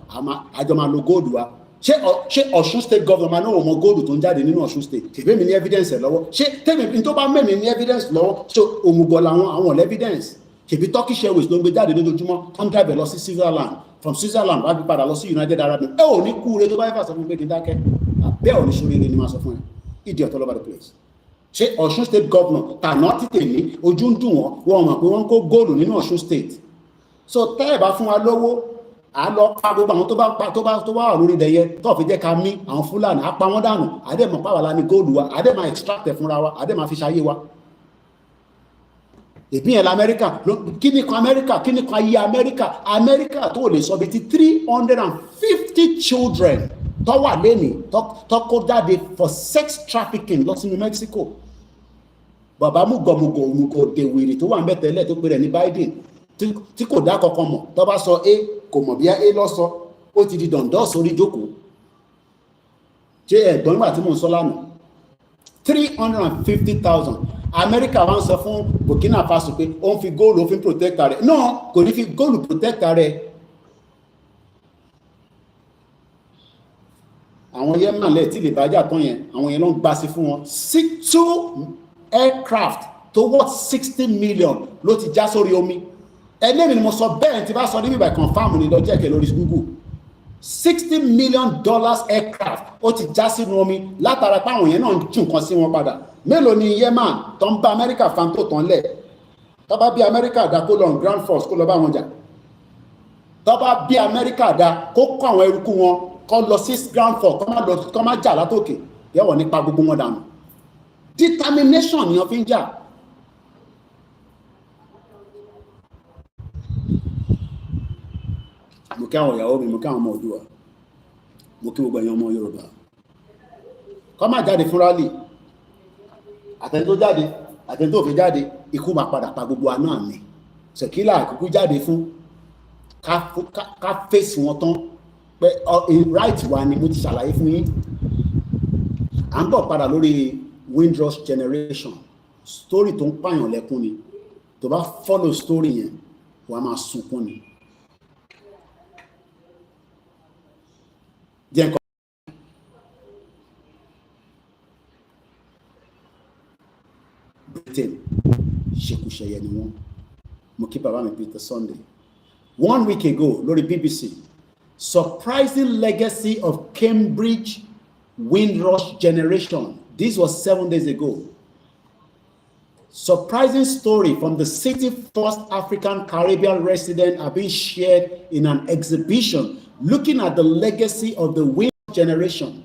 àjọ máa lo góòdù wa. Ṣé Ọ̀ṣun state government náà mọ góòdù tó ń jáde nínú Ọ̀ṣun state? Ṣèbí mi ní evidence ẹ̀ lọ́wọ́. Ṣé tẹ́mi tó bá mẹ́mi ní evidence lọ́wọ́ ṣé òmùgọ̀ làwọn àwọn evidence? Ṣèbí Turkish Airways ló ń gbé jáde lójoojúmọ́ tó ń drive lọ sí Switzerland, from Switzerland wá bí padà lọ sí United Arab Emirates. Ẹ ò ní kúure tó bá yẹ fà sọ fún pé kí n dákẹ́. Bẹ́ẹ̀ ò ní ṣoríire ni máa sọ fún ẹ. Idiot all over the place. Ṣé Ọ̀ṣun state governor tàná títè ní ojú ń dùn wọ́n mọ̀ pé wọ́n kó góòlù nínú Ọ̀ṣun state. So tẹ́ ẹ̀ bá fún wa lówó à lọ pa gbogbo àwọn tó bá wà lórí ìdẹ̀yẹ tó fi jẹ́ ká mí àwọn Fúlàní á pa wọ́n dànù àdèmọ̀ pàwọ́ la ní góòlù wa àdèmọ̀ extract ẹ̀ fúnra wa àdèmọ̀ fi ṣayé wa. Ìpínyẹ̀ l'Amẹ́ríkà kí ni kan Amẹ́ríkà kí ni kan ayé Amẹ́ríkà tó lè sọ bí ti 350 children tó wà lẹ́nìí tó kó jáde for sex trafficking lọ sínú Mexico. Bàbá mùgọ̀ dèwèrè tó wà ń bẹ̀ tẹ́lẹ̀ tó pè rẹ̀ ní Biden tí kò dá kankan mọ̀ tó bá sọ a kò mọ̀ bí a lọ sọ ó ti di dọ̀ǹdọ́ sórí jókòó. Ṣé ẹ̀gbọ́n nígbà tí mò ń sọ lánàá 350,000 Amẹ́ríkà wá ń sọ fún Burkina Faso pé ó ń fi góòlù ó fi ń protect rẹ̀ náà kò ní fi góòlù protect rẹ̀. Àwọn Yemen lẹ̀ tí lè bájà tán yẹn àwọn yẹn ló ń gbá sí fún wọn 2 aircraft tó worth 60 million ló ti já sórí omi. Ẹlẹ́mi ni mo sọ bẹ́ẹ̀ tí bá sọ níbi ìbà confam ní lọ́jọ́ ẹ̀kẹ́ lórí Google $60 million aircraft ó ti já sínú omi látara páwọn yẹn náà ń jù nǹkan sí wọn padà. Mélòó ni Yemen tó ń bá Amẹ́ríkà fan tó tán lẹ̀ tó bá bí Amẹ́ríkà dá kó lọ ground force kó lọ bá wọn jà tó bá bí Amẹ́ríkà dá kó kọ́ àwọn eruku wọn kó lọ sí ground force kó má jà látòkè yẹ̀wọ̀ nípa gbogbo wọn dànù. Determination ni wọ́n fi ń jà. Mo kí àwọn ìyàwó mi, mo kí àwọn ọmọ Oòduà, mo kí gbogbo ẹ̀yin ọmọ Yorùbá. Kọ́ máa jáde fún rálì, àtẹni tó jáde, àtẹni tó fi jáde, ikú máa padà pa gbogbo wa náà ni. Ṣèkílà àkókò jáde fún ká fèsì wọn tán pé right wa ni mo ti ṣàlàyé fún yín. À ń bọ̀ padà lórí Windrush generation, story tó ń pààyàn lẹ́kún ni. Tó bá follow story yẹn, wàá máa sunkún ni. Britain ṣekúṣẹyẹ ni wọ́n. Mo kí bàbá mi Peter Sunday 1 week ago lórí BBC surprising legacy of Cambridge Windrush generation. This was 7 days ago. Surprising story from the city first African Caribbean resident are being shared in an exhibition looking at the legacy of the Windrush generation.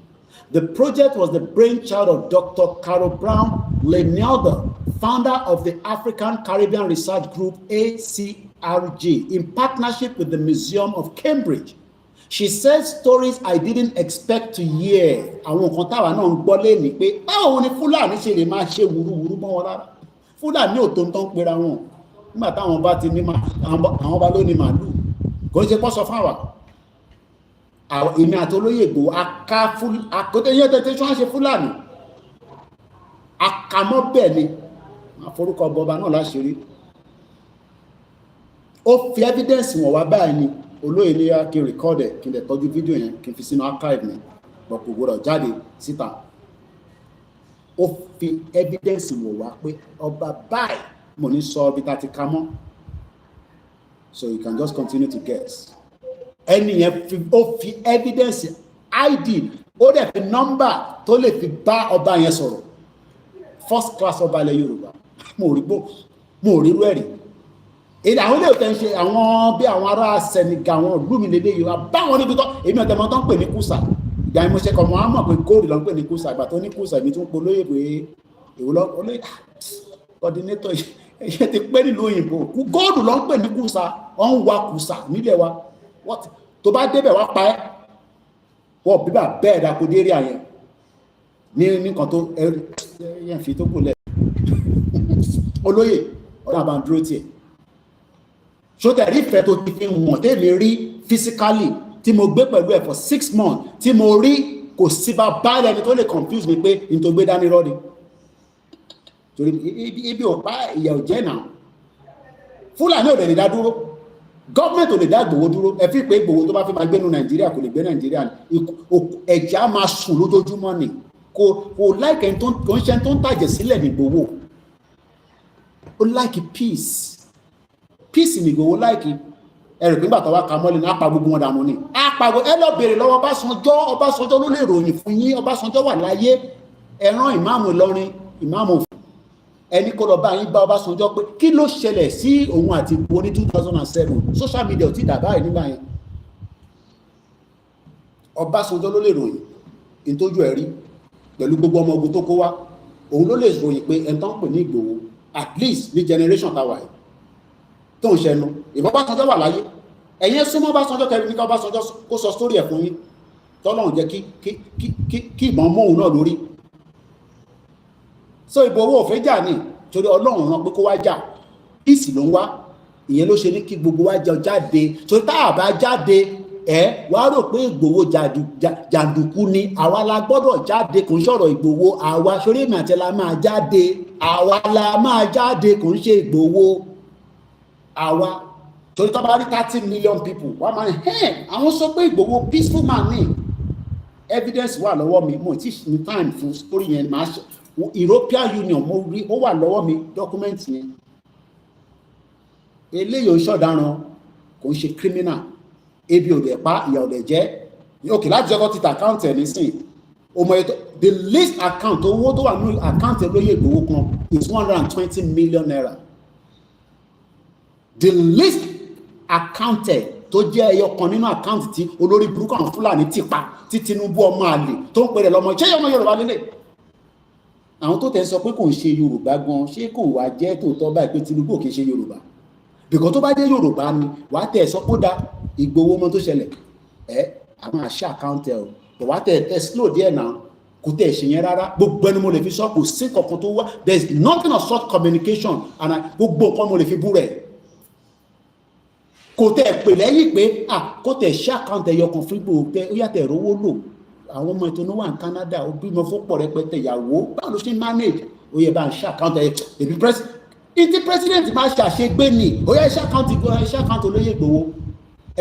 The project was the brainchild of Dr. Carol Brown Lenelder, founder of the African Caribbean Research Group, ACRG, in partnership with the Museum of Cambridge. She says stories I didn't expect to hear. Àwọn kan táwa náà ń gbọ́ lẹ́ni pé báwo ni Fúlàní ṣe lè máa ṣe wúrúwúrú mọ́ wọn lára. Fúlàní ò tó ń tán pera wọn. Nígbà táwọn bá ti ní àwọn bá ló ní màálù. Kò ń ṣe pọ́ sọ fún àwa. Èmi àti olóyè Ìgbòho àkótẹ́yẹ́ tẹ́tẹ́ tí wọ́n ṣe Fúlàní. Àkàmọ́ bẹ́ẹ̀ ni àforúkọ bọba náà láṣìírí. Ó fi evidence wọ̀n wá báyìí ni olóyè ní kí n record ẹ̀ kí n lè tọ́jú fídíò yẹn kí n fi sínú archive mi lọ́pọ̀ gbọ́dọ̀ jáde síta. Ó fi evidence wọ̀n wá pé ọba báyìí mo ní sọ ibi tá ti ka mọ́. So you can just continue to guess. Ẹni yẹn ó fi evidence ID ó dẹ̀ fi nọ́mbà tó lè fi bá ọba yẹn sọ̀rọ̀. First class ọba ilẹ̀ Yorùbá mo rí rú ẹ̀rí èdè àwọn ilé òtẹ́ ń ṣe àwọn bí àwọn ará Senegal àwọn ìlú mi lédè yìí wá báwọn níbi tó èmi ọ̀tẹ̀ mọ́ tó ń pè ní kùsà ìgbà yẹn mo ṣe kọ́ mọ́ á mọ̀ pé góòlù ló ń pè ní kùsà ìgbà tó ní kùsà èmi tún polóyè pé èwo lọ olóyè coordinator iṣẹ́ ti pé nílùú òyìnbó góòlù ló ń pè ní kùsà wọ́n ń wa kùsà nílẹ̀ wa tó bá débẹ̀ wá pa ẹ́ wọ́n bíbà bẹ́ẹ̀ dá kó dé rí àyẹn ní nǹkan tó yẹn fi tó kù lẹ̀ olóyè ọ̀dọ́ àbá ń dúró tiẹ̀ ṣótẹ̀ rí ìfẹ́ tó ti fi wọ̀n tẹ́lẹ̀ rí physically tí mo gbé pẹ̀lú ẹ̀ for 6 months tí mo rí kò sí bá bá ẹni tó lè confuse mi pé n tó gbé dání rọ́ọ̀dì torí ibi ò bá ìyà ò jẹ́ náà Fúlàní ò lè dá dúró gọ́ọ̀mẹ̀ntì ò lè dá Ìgbòho dúró ẹ fi pé Ìgbòho tó bá fi máa gbénu Nàìjíríà kò lè gbé Nàìjíríà ẹ̀jẹ̀ á máa sùn lójoojúmọ́ ni kò láìkẹ́ tó ń ṣe tó ń tàjẹ̀ sílẹ̀ ní Ìgbòho ó láìkì peace ní Ìgbòho láìkì ẹ̀rù pín bàtà wá ka mọ́lẹ̀ ní apá gbogbo wọn dànù ni apàgọ́ ẹ lọ bèèrè lọ́wọ́ Ọbásanjọ́ ló lè ròyìn fún yín Ọbásanjọ́ wà láyé ẹ̀ràn ìmáàmù Ìlọrin ìmáàmù ẹni kó lọ bá yín bá Ọbásanjọ́ pé kí ló ṣẹlẹ̀ sí òun àti Ìgbòho ní 2007 social media ò tí dàbá ẹ̀ nígbà yẹn Ọbásanjọ́ ló lè ròyìn ìtójú ẹ̀rí pẹ̀lú gbogbo ọmọ ogun tó kó wá òun ló lè ròyìn pé ẹ̀ tán pè ní Ìgbòho at least ní generation tàwa ẹ̀ tó ń ṣẹnu ìbọn Ọbásanjọ́ wà láyé ẹ̀yẹn súnmọ́ Ọbásanjọ́ kẹrin ní ká Ọbásanjọ́ kó sọ sórí ẹ̀ fún yín tọ́lọ́run jẹ́ kí ìbọn mọ́hun náà lórí so Ìgbòho ò fẹ́ jà ní torí Ọlọ́run rán pé kó wá jà ìsì ló ń wá ìyẹn ló ṣe ní kí gbogbo wa jọ jáde torí tá a bá jáde wàá rò pé Ìgbòho jàǹdùkú ni àwa la gbọ́dọ̀ jáde kò ń sọ̀rọ̀ Ìgbòho àwa sórí èmi àti la máa jáde àwa la máa jáde kò ń ṣe Ìgbòho àwa torí tó bá rí 30 million people wọ́n máa àwọn sọ pé Ìgbòho peaceful man ni evidence wà lọ́wọ́ mi mo ti ní time fún story yẹn máa ṣe European Union mo rí ó wà lọ́wọ́ mi document yẹn eléyìí ò ń ṣọ̀daràn kò ń ṣe criminal ebi ò dẹ̀ pa ìyà ò dẹ̀ jẹ́ òkè láti jẹ́kọ́ títà account ẹ̀ nísìn ọmọ ètò the least account owó tó wà ní account ẹ̀ lóye Ìgbòho kan is 120 million naira the least account ẹ̀ tó jẹ́ ẹyọ kan nínú account tí olórí burúkú àwọn Fúlàní ti pa tí Tinubu ọmọ àlè tó ń pèrè lọ́mọ ṣé ọmọ Yorùbá lélẹ̀ àwọn tó tẹ̀ sọ pé kò ń ṣe Yorùbá gan ṣé kò wá jẹ́ tòótọ́ báyìí pé Tinubu kì í ṣe Yorùbá bìkan tó bá jẹ́ Yorùbá ni wàá tẹ̀ sọ pé ó da Ìgbòho ọmọ tó ṣẹlẹ̀ àwọn àṣà account ẹ̀ ò wàá tẹ̀ slow díẹ̀ náà kò tẹ̀ ṣe yẹn rárá gbogbo ẹni mo lè fi sọ kò sí kankan tó wá there is nothing of such communication and gbogbo nǹkan mo lè fi bú rẹ̀ kò tẹ̀ pè lẹ́yìn pé kò tẹ̀ ṣe account ẹ̀yọ kan fún Ìgbòho pé ó yàtọ̀ rówó lò àwọn ọmọ ètò wà ní Canada ó bímọ fún pọ̀ rẹpẹtẹ ìyàwó báwo ló ṣe manage ó yẹ bá ń ṣe account ẹ̀ èbí president máa ṣàṣegbé ni ó yẹ ṣe account olóyè Ìgbòho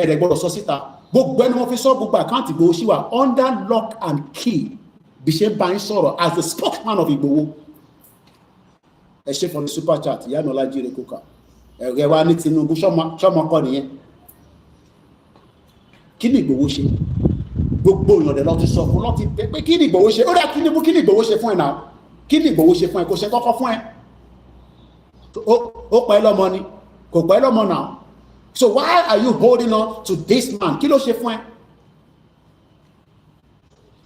ẹ̀rẹ̀ gbọ́dọ̀ sọ síta gbogbo ẹni wọ́n fi sọ gbogbo account Ìgbòho ṣì wà under lock and key bí ṣe bá ń sọ̀rọ̀ as the spokesman of Ìgbòho ẹ ṣe for the super chat ìyá mi Ọlájíire kókà ẹ̀rẹ̀ wa ní Tinubu ṣọ́mọkọ nìyẹn kí ni Ìgbòho ṣe gbogbo èèyàn rẹ̀ lọ ti sọ fún lọ́ti pé kí ni Ìgbòho ṣe ó dá Tinubu kí ni Ìgbòho ṣe fún ẹ náà kí ni Ìgbòho ṣe fún ẹ kò ṣe kọ́kọ́ fún ẹ ó pẹ́ lọ́mọ ni kò pẹ́ lọ́mọ náà so why are you holding on to this man kí ló ṣe fún ẹ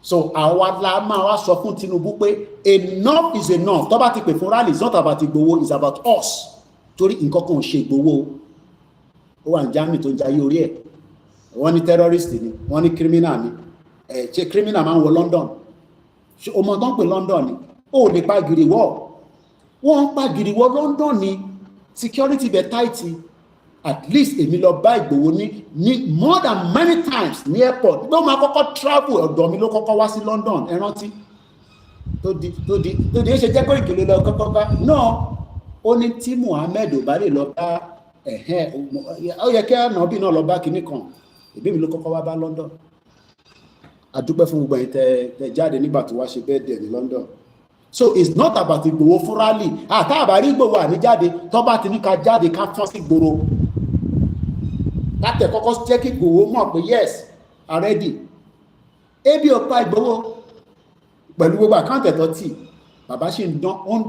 so àwa la máa wá sọ fún Tinubu pé enough is enough tó bá ti pè fún rally it's not about Ìgbòho it's about us torí nǹkan kan ò ṣe Ìgbòho ó wà ní Germany tó ń jayé orí ẹ̀ wọ́n ní terrorist ni wọ́n ní criminal ni ṣe criminal máa ń wọ London ọmọ tó ń pè London ni ó lè pa gìrì wọ́ wọ́n ń pa gìrì wọ́ London ni security bẹ̀ tight at least èmi lọ bá Ìgbòho ní more than many times ní airport bí wọ́n máa kọ́kọ́ travel ọ̀dọ̀ mi ló kọ́kọ́ wá sí London ẹ rántí tó di ṣe jẹ́ pé ìkèlè lọ kọ́kọ́ bá náà ó ní tí Muhammed ò bá lè lọ bá ó yẹ kí ànábì náà lọ bá kinní kan ìbí mi ló kọ́kọ́ wá bá London adúpẹ́ fún gbogbo ẹ̀yin tẹ́ jáde nígbà tó wá ṣe birthday ní London so it's not about Ìgbòho fún rally àtàbárí Ìgbòho àníjáde tó bá ti ní ká jáde ká fọ́n sí gbòòrò látẹ̀ kọ́kọ́ jẹ́ kí Ìgbòho mọ̀ pé yes already ebi ò pa Ìgbòho pẹ̀lú gbogbo àkáǹtì ẹ̀tọ́ tí bàbá ṣì ń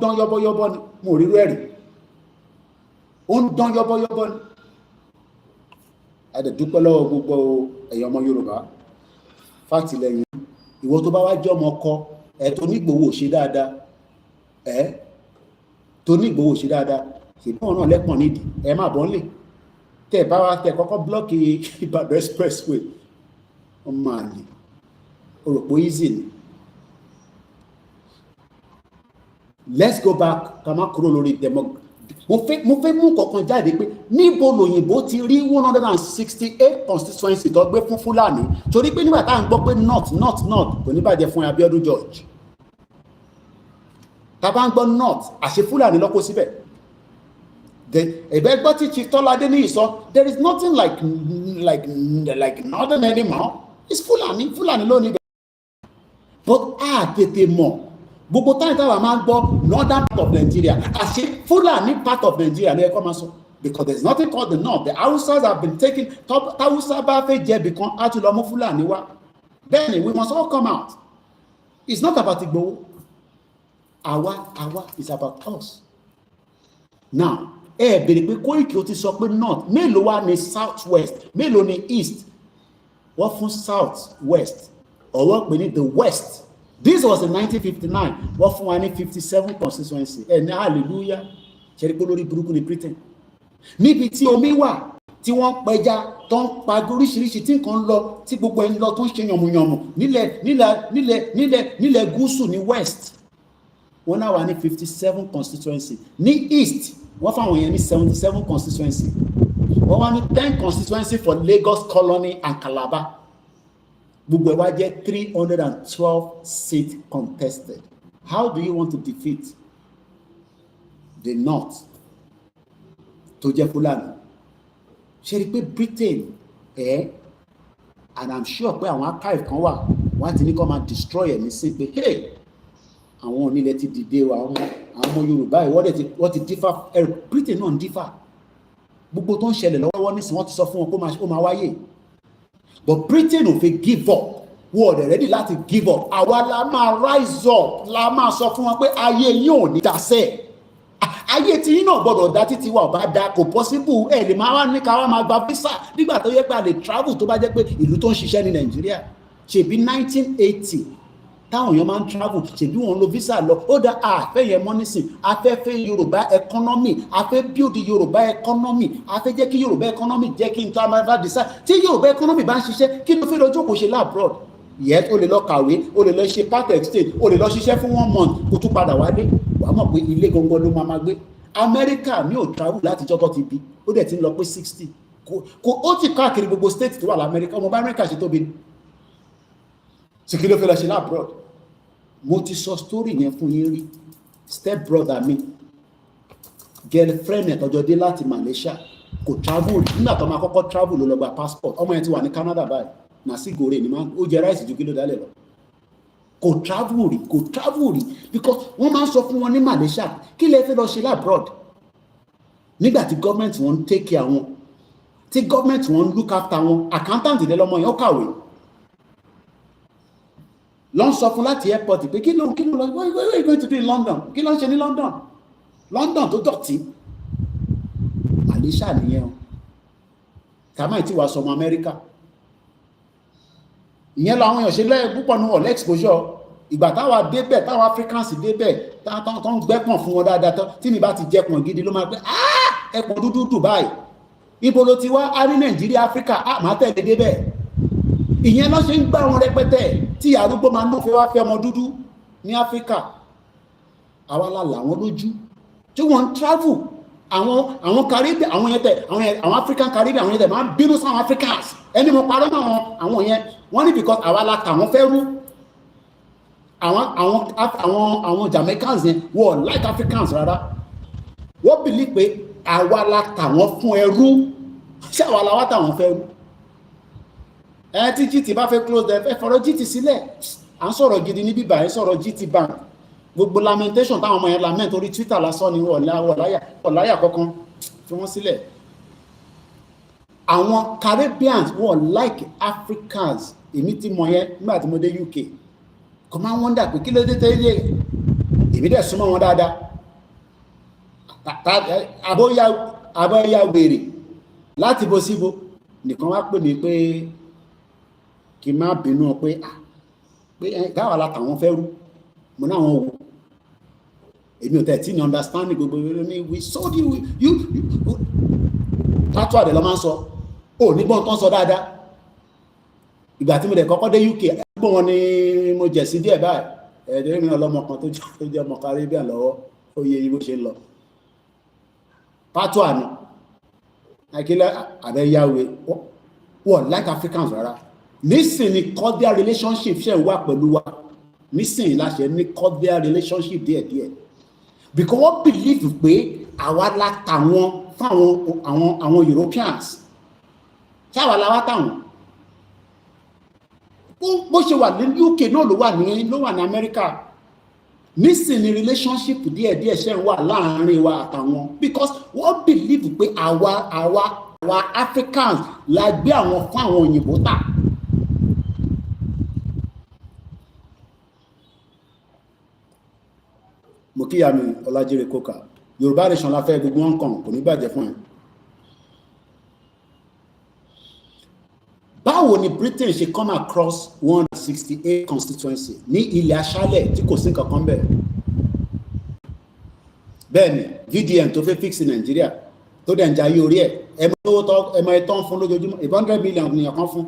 dán yọ́bọ́yọ́bọ́ ni mo rí rẹ́rìí ó ń dán yọ́bọ́yọ́bọ́ ni. A dẹ̀ dúpẹ́ lọ́wọ́ gbogbo ẹ̀yàn ọmọ Yorùbá fàtìlẹ́yìn. Ìwọ tó bá wá jẹ́ ọmọ ọkọ ẹ̀ tó ní Ìgbòho ṣe dáadáa tó ní Ìgbòho ṣe dáadáa ṣèbí wọn náà lẹ́pọ̀n nídìí ẹ má bọ́ ń lè tẹ̀ bá wa tẹ̀ kọ́kọ́ blọ́ọ̀kì Ìbàdàn expressway wọ́n máa lè òròpó easy ni. Let's go back ká má kúrò lórí mo fẹ́ mú kọ̀ọ̀kan jáde pé níbo lòyìnbó ti rí 168 constituency tó gbé fún Fúlàní torí pé nígbà tá à ń gbọ́ pé north kò ní bàjẹ́ fún Abíọ́dún George tá bá ń gbọ́ north àṣẹ Fúlàní lọ́kọ́ síbẹ̀ ẹ̀bẹ́ gbọ́ tí Chief Tọ́ládé ní ìsọ there is nothing like northern anymore it's Fúlàní ló níbẹ̀ but tètè mọ̀ gbogbo táyì táwa máa ń gbọ́ northern part of Nigeria àṣẹ Fúlàní part of Nigeria lẹ́ẹ̀kọ́ máa sọ because there is nothing called the north the Hausas have been taken táwùsá bá fẹ́ jẹ bìkan á tún lọ mú Fúlàní wá then we must all come out it's not about Igboho àwa is about us now bèrè pé Koiki ó ti sọ pé north mélòó wá ní south west mélòó ní east wọ́n fún south west ọ̀wọ́ pè ní the west. This was in 1959 wọ́n fún wa ní 57 constituency ní hallelujah ṣẹ́rí pé lórí burúkú ní Britain níbi tí omi wà tí wọ́n pẹja tó ń pa oríṣiríṣi tí nǹkan lọ tí gbogbo ẹni lọ tó ń ṣe yànmùyànmù nílẹ̀ gúúsù ní west wọ́n náà wà ní 57 constituency ní east wọ́n fáwọn yẹn ní 77 constituency wọ́n wá ní 10 constituency for Lagos Colony and Calabar. Gbogbo ẹ̀ wá jẹ́ 312 seats contested. How do you want to defeat the north tó jẹ́ Fúlàní? Ṣé rí pé Britain and I'm sure pé àwọn archive kan wà wọ́n ti ní kó máa destroy ẹ̀ nísìn pé hey àwọn onílẹ̀ ti dìde wa àwọn ọmọ Yorùbá wọ́n ti dífá Britain náà ń dífá gbogbo tó ń ṣẹlẹ̀ lọ́wọ́ nísìn wọ́n ti sọ fún wọn kó máa wáyé. But Britain ò fẹ́ give up wọ́n ọ̀dẹ̀ ready láti give up àwa la máa rise up la máa sọ fún wọn pé ayé yín ò ní dasẹ̀ ayé tí yín náà gbọ́dọ̀ dá títí wa ò bá dá kò possible lè máa wá ní ká wá máa gba visa nígbà tó yẹ pé a lè travel tó bá jẹ́ pé ìlú tó ń ṣiṣẹ́ ní Nàìjíríà ṣèbí 1980 táwọn èèyàn máa ń travel ṣèbí wọn lo visa lọ ó dá àfẹ́ yẹn mọ́ nísìn afẹ́fẹ́ Yorùbá economy afẹ́ build Yorùbá economy afẹ́ jẹ́ kí Yorùbá economy jẹ́ kí n tó amáfà decide tí Yorùbá economy bá ń ṣiṣẹ́ kí ló fẹ́ lọ jókòó ṣe láàbroad yẹn o lè lọ kàwé o lè lọ ṣe part exchange o lè lọ ṣiṣẹ́ fún 1 month kó tún padà wálé wàá mọ̀ pé ilé gangan ló máa gbé Amẹ́ríkà mi ò travel láti jọ́tọ̀ ti bí ó dẹ̀ ti ń lọ pé 60 kò ó ti káàkiri gbogbo state tó wà lamẹ́ríkà ọmọ bá Amẹ́ríkà ṣe tóbi ṣe kí ló fẹ́ lọ ṣe láàbroad mo ti sọ story yẹn fún yín rí step brother mi girlfriend ẹ̀ tọ́jọ́ dé láti Malaysia kò travel nígbà tó máa kọ́kọ́ travel ló lọ gba passport ọmọ yẹn ti wà ní Canada báyìí Nasigore ni máa ó jẹ ráìsì ju kí ló dálẹ̀ lọ kò travel rí because wọ́n máa ń sọ fún wọn ní Malaysia kí lè fẹ́ lọ ṣe labroad nígbà tí government wọn ń take care wọn tí government wọn ń look after wọn accountant ìdẹ́ lọ́mọ yẹn ó kàwé lọ́n sọ fún láti airport pé kí ló lọ what are you going to do in London kí ló ń ṣe ní London tó dọ̀tí Malaysia nìyẹn o kàmáì tí wàá sọmọ Amẹ́ríkà ìyẹn làwọn èèyàn ṣe lẹ́yìn púpọ̀ ní ọ̀lẹ́ exposure ìgbà táwa débẹ̀ táwa Africans débẹ̀ tó ń gbẹ́pọ̀n fún wọn dáadáa tán tí mi bá ti jẹpọ̀n gidi ló máa pẹ́ ẹpọ̀n dúdú Dubai ibo ló ti wá á ní Nàìjíríà Áfíríkà máa tẹ̀lé débẹ̀ ìyẹn lọ́ ṣe ń gbá wọn rẹpẹtẹ tí arúgbó máa ń lò fẹ́ wá fẹ́ ọmọ dúdú ní Áfíríkà àwa la làwọn lójú tí wọ́n ń travel àwọn Caribbean àwọn yẹn tẹ àwọn African Caribbean àwọn yẹn tẹ máa ń bínú sáwọn Africans ẹni mo parọ́ náà àwọn yẹn wọ́n ní because àwa la tà wọ́n fẹ́ rú àwọn Jamaicans yẹn wọ́n like Africans rárá wọ́n believe pé àwa la tà wọ́n fún ẹrú ṣé àwa la wá tà wọ́n fẹ́ rú tí GT bá fẹ́ close ẹ fọ̀rọ̀ GT sílẹ̀ à ń sọ̀rọ̀ gidi ní bíbá ẹ sọ̀rọ̀ GT bank gbogbo lamentation táwọn ọmọ yẹn lament orí Twitter lásán ni ọ̀láyà kankan fi wọ́n sílẹ̀ àwọn Caribbeans wọ́n like Africans èmi ti mọ̀ yẹn nígbà tí mo dé UK kò máa ń wọ́ndà pé kí ló dé tẹ́lẹ̀ èmi dẹ̀ súnmọ́ wọn dáadáa àbóyá abẹ́yà wèrè láti bo síbo nìkan wá pè mí pé kí n má bínú pé gáwà látàwọn fẹ́ rú mo náà wọn wò èmi ò tẹ̀ tí ní understanding gbogbo ní we sold you pátó àdè lọ máa ń sọ ò nígbọ́n tán sọ dáadáa ìgbà tí mo dẹ̀ kọ́kọ́ dé UK ẹgbọ́n wọn ni mo jẹ̀ sí díẹ̀ báyìí ẹ̀ẹ́dẹ́rẹ́ mi ọlọ́mọ kan tó jẹ́ ọmọ Caribbean lọ́wọ́ ó yẹ ibo ṣe ń lọ pátó àná akílẹ̀ àbẹ́yàwó wọ́n like Africans rárá nísìn ni cordial relationship ṣe ń wà pẹ̀lú wa nísìn láṣẹ ní cordial relationship díẹ̀díẹ̀ because wọ́n believe pé àwa la tàwọn fún àwọn Europeans ṣé àwa la wá tàwọn bó ṣe wà ní UK náà ló wà ní America nísìn ni relationship díẹ̀díẹ̀ ṣe ń wà láàárín wa àtàwọn because wọ́n believe pé àwa Africans la gbé àwọn fún àwọn òyìnbó tà. mo kíyà mi Ọlájírè Kókà Yorùbá nation la fẹ́ gbogbo wọn kàn kò ní bàjẹ́ fún ẹ. báwo ni Britain ṣe come across 168 constituency ní ilẹ̀ aṣálẹ̀ tí kò sí nǹkan kan bẹ́ẹ̀ bẹ́ẹ̀ ni VDM tó fẹ́ fix Nàìjíríà tó dẹ̀ ń jayé orí ẹ̀ ẹmọ ẹ̀tọ́ ń fún lójoojúmọ́ 100 million nìyàn kan fún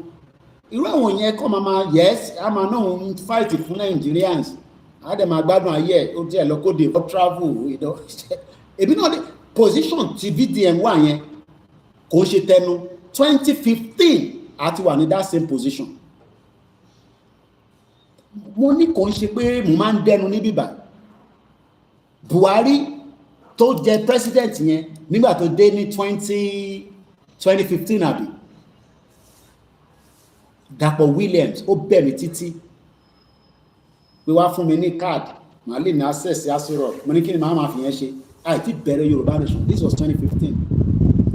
irú àwọn yẹn kọ́ máa yes a máa náà ń fight fún Nigerians àádẹ́ máa gbádùn ayé ẹ̀ ó jẹ́ lọ́kọ́dé for travel èmi náà ní position ti VDM wà yẹn kò ṣe tẹnu 2015 àti wà ní that same position mo ní kò ń ṣe pé mo máa ń dẹnu ní bíbá Buhari tó jẹ president yẹn nígbà tó dé ní 2015 àbí Dàpọ̀ Williams ó bẹ̀ mí títí pé wá fún mi ní card màá lè ní access sí asiro mo ní kí ni màá máa fi yẹn ṣe àìtí bẹ̀rẹ̀ Yorùbá nation this was 2015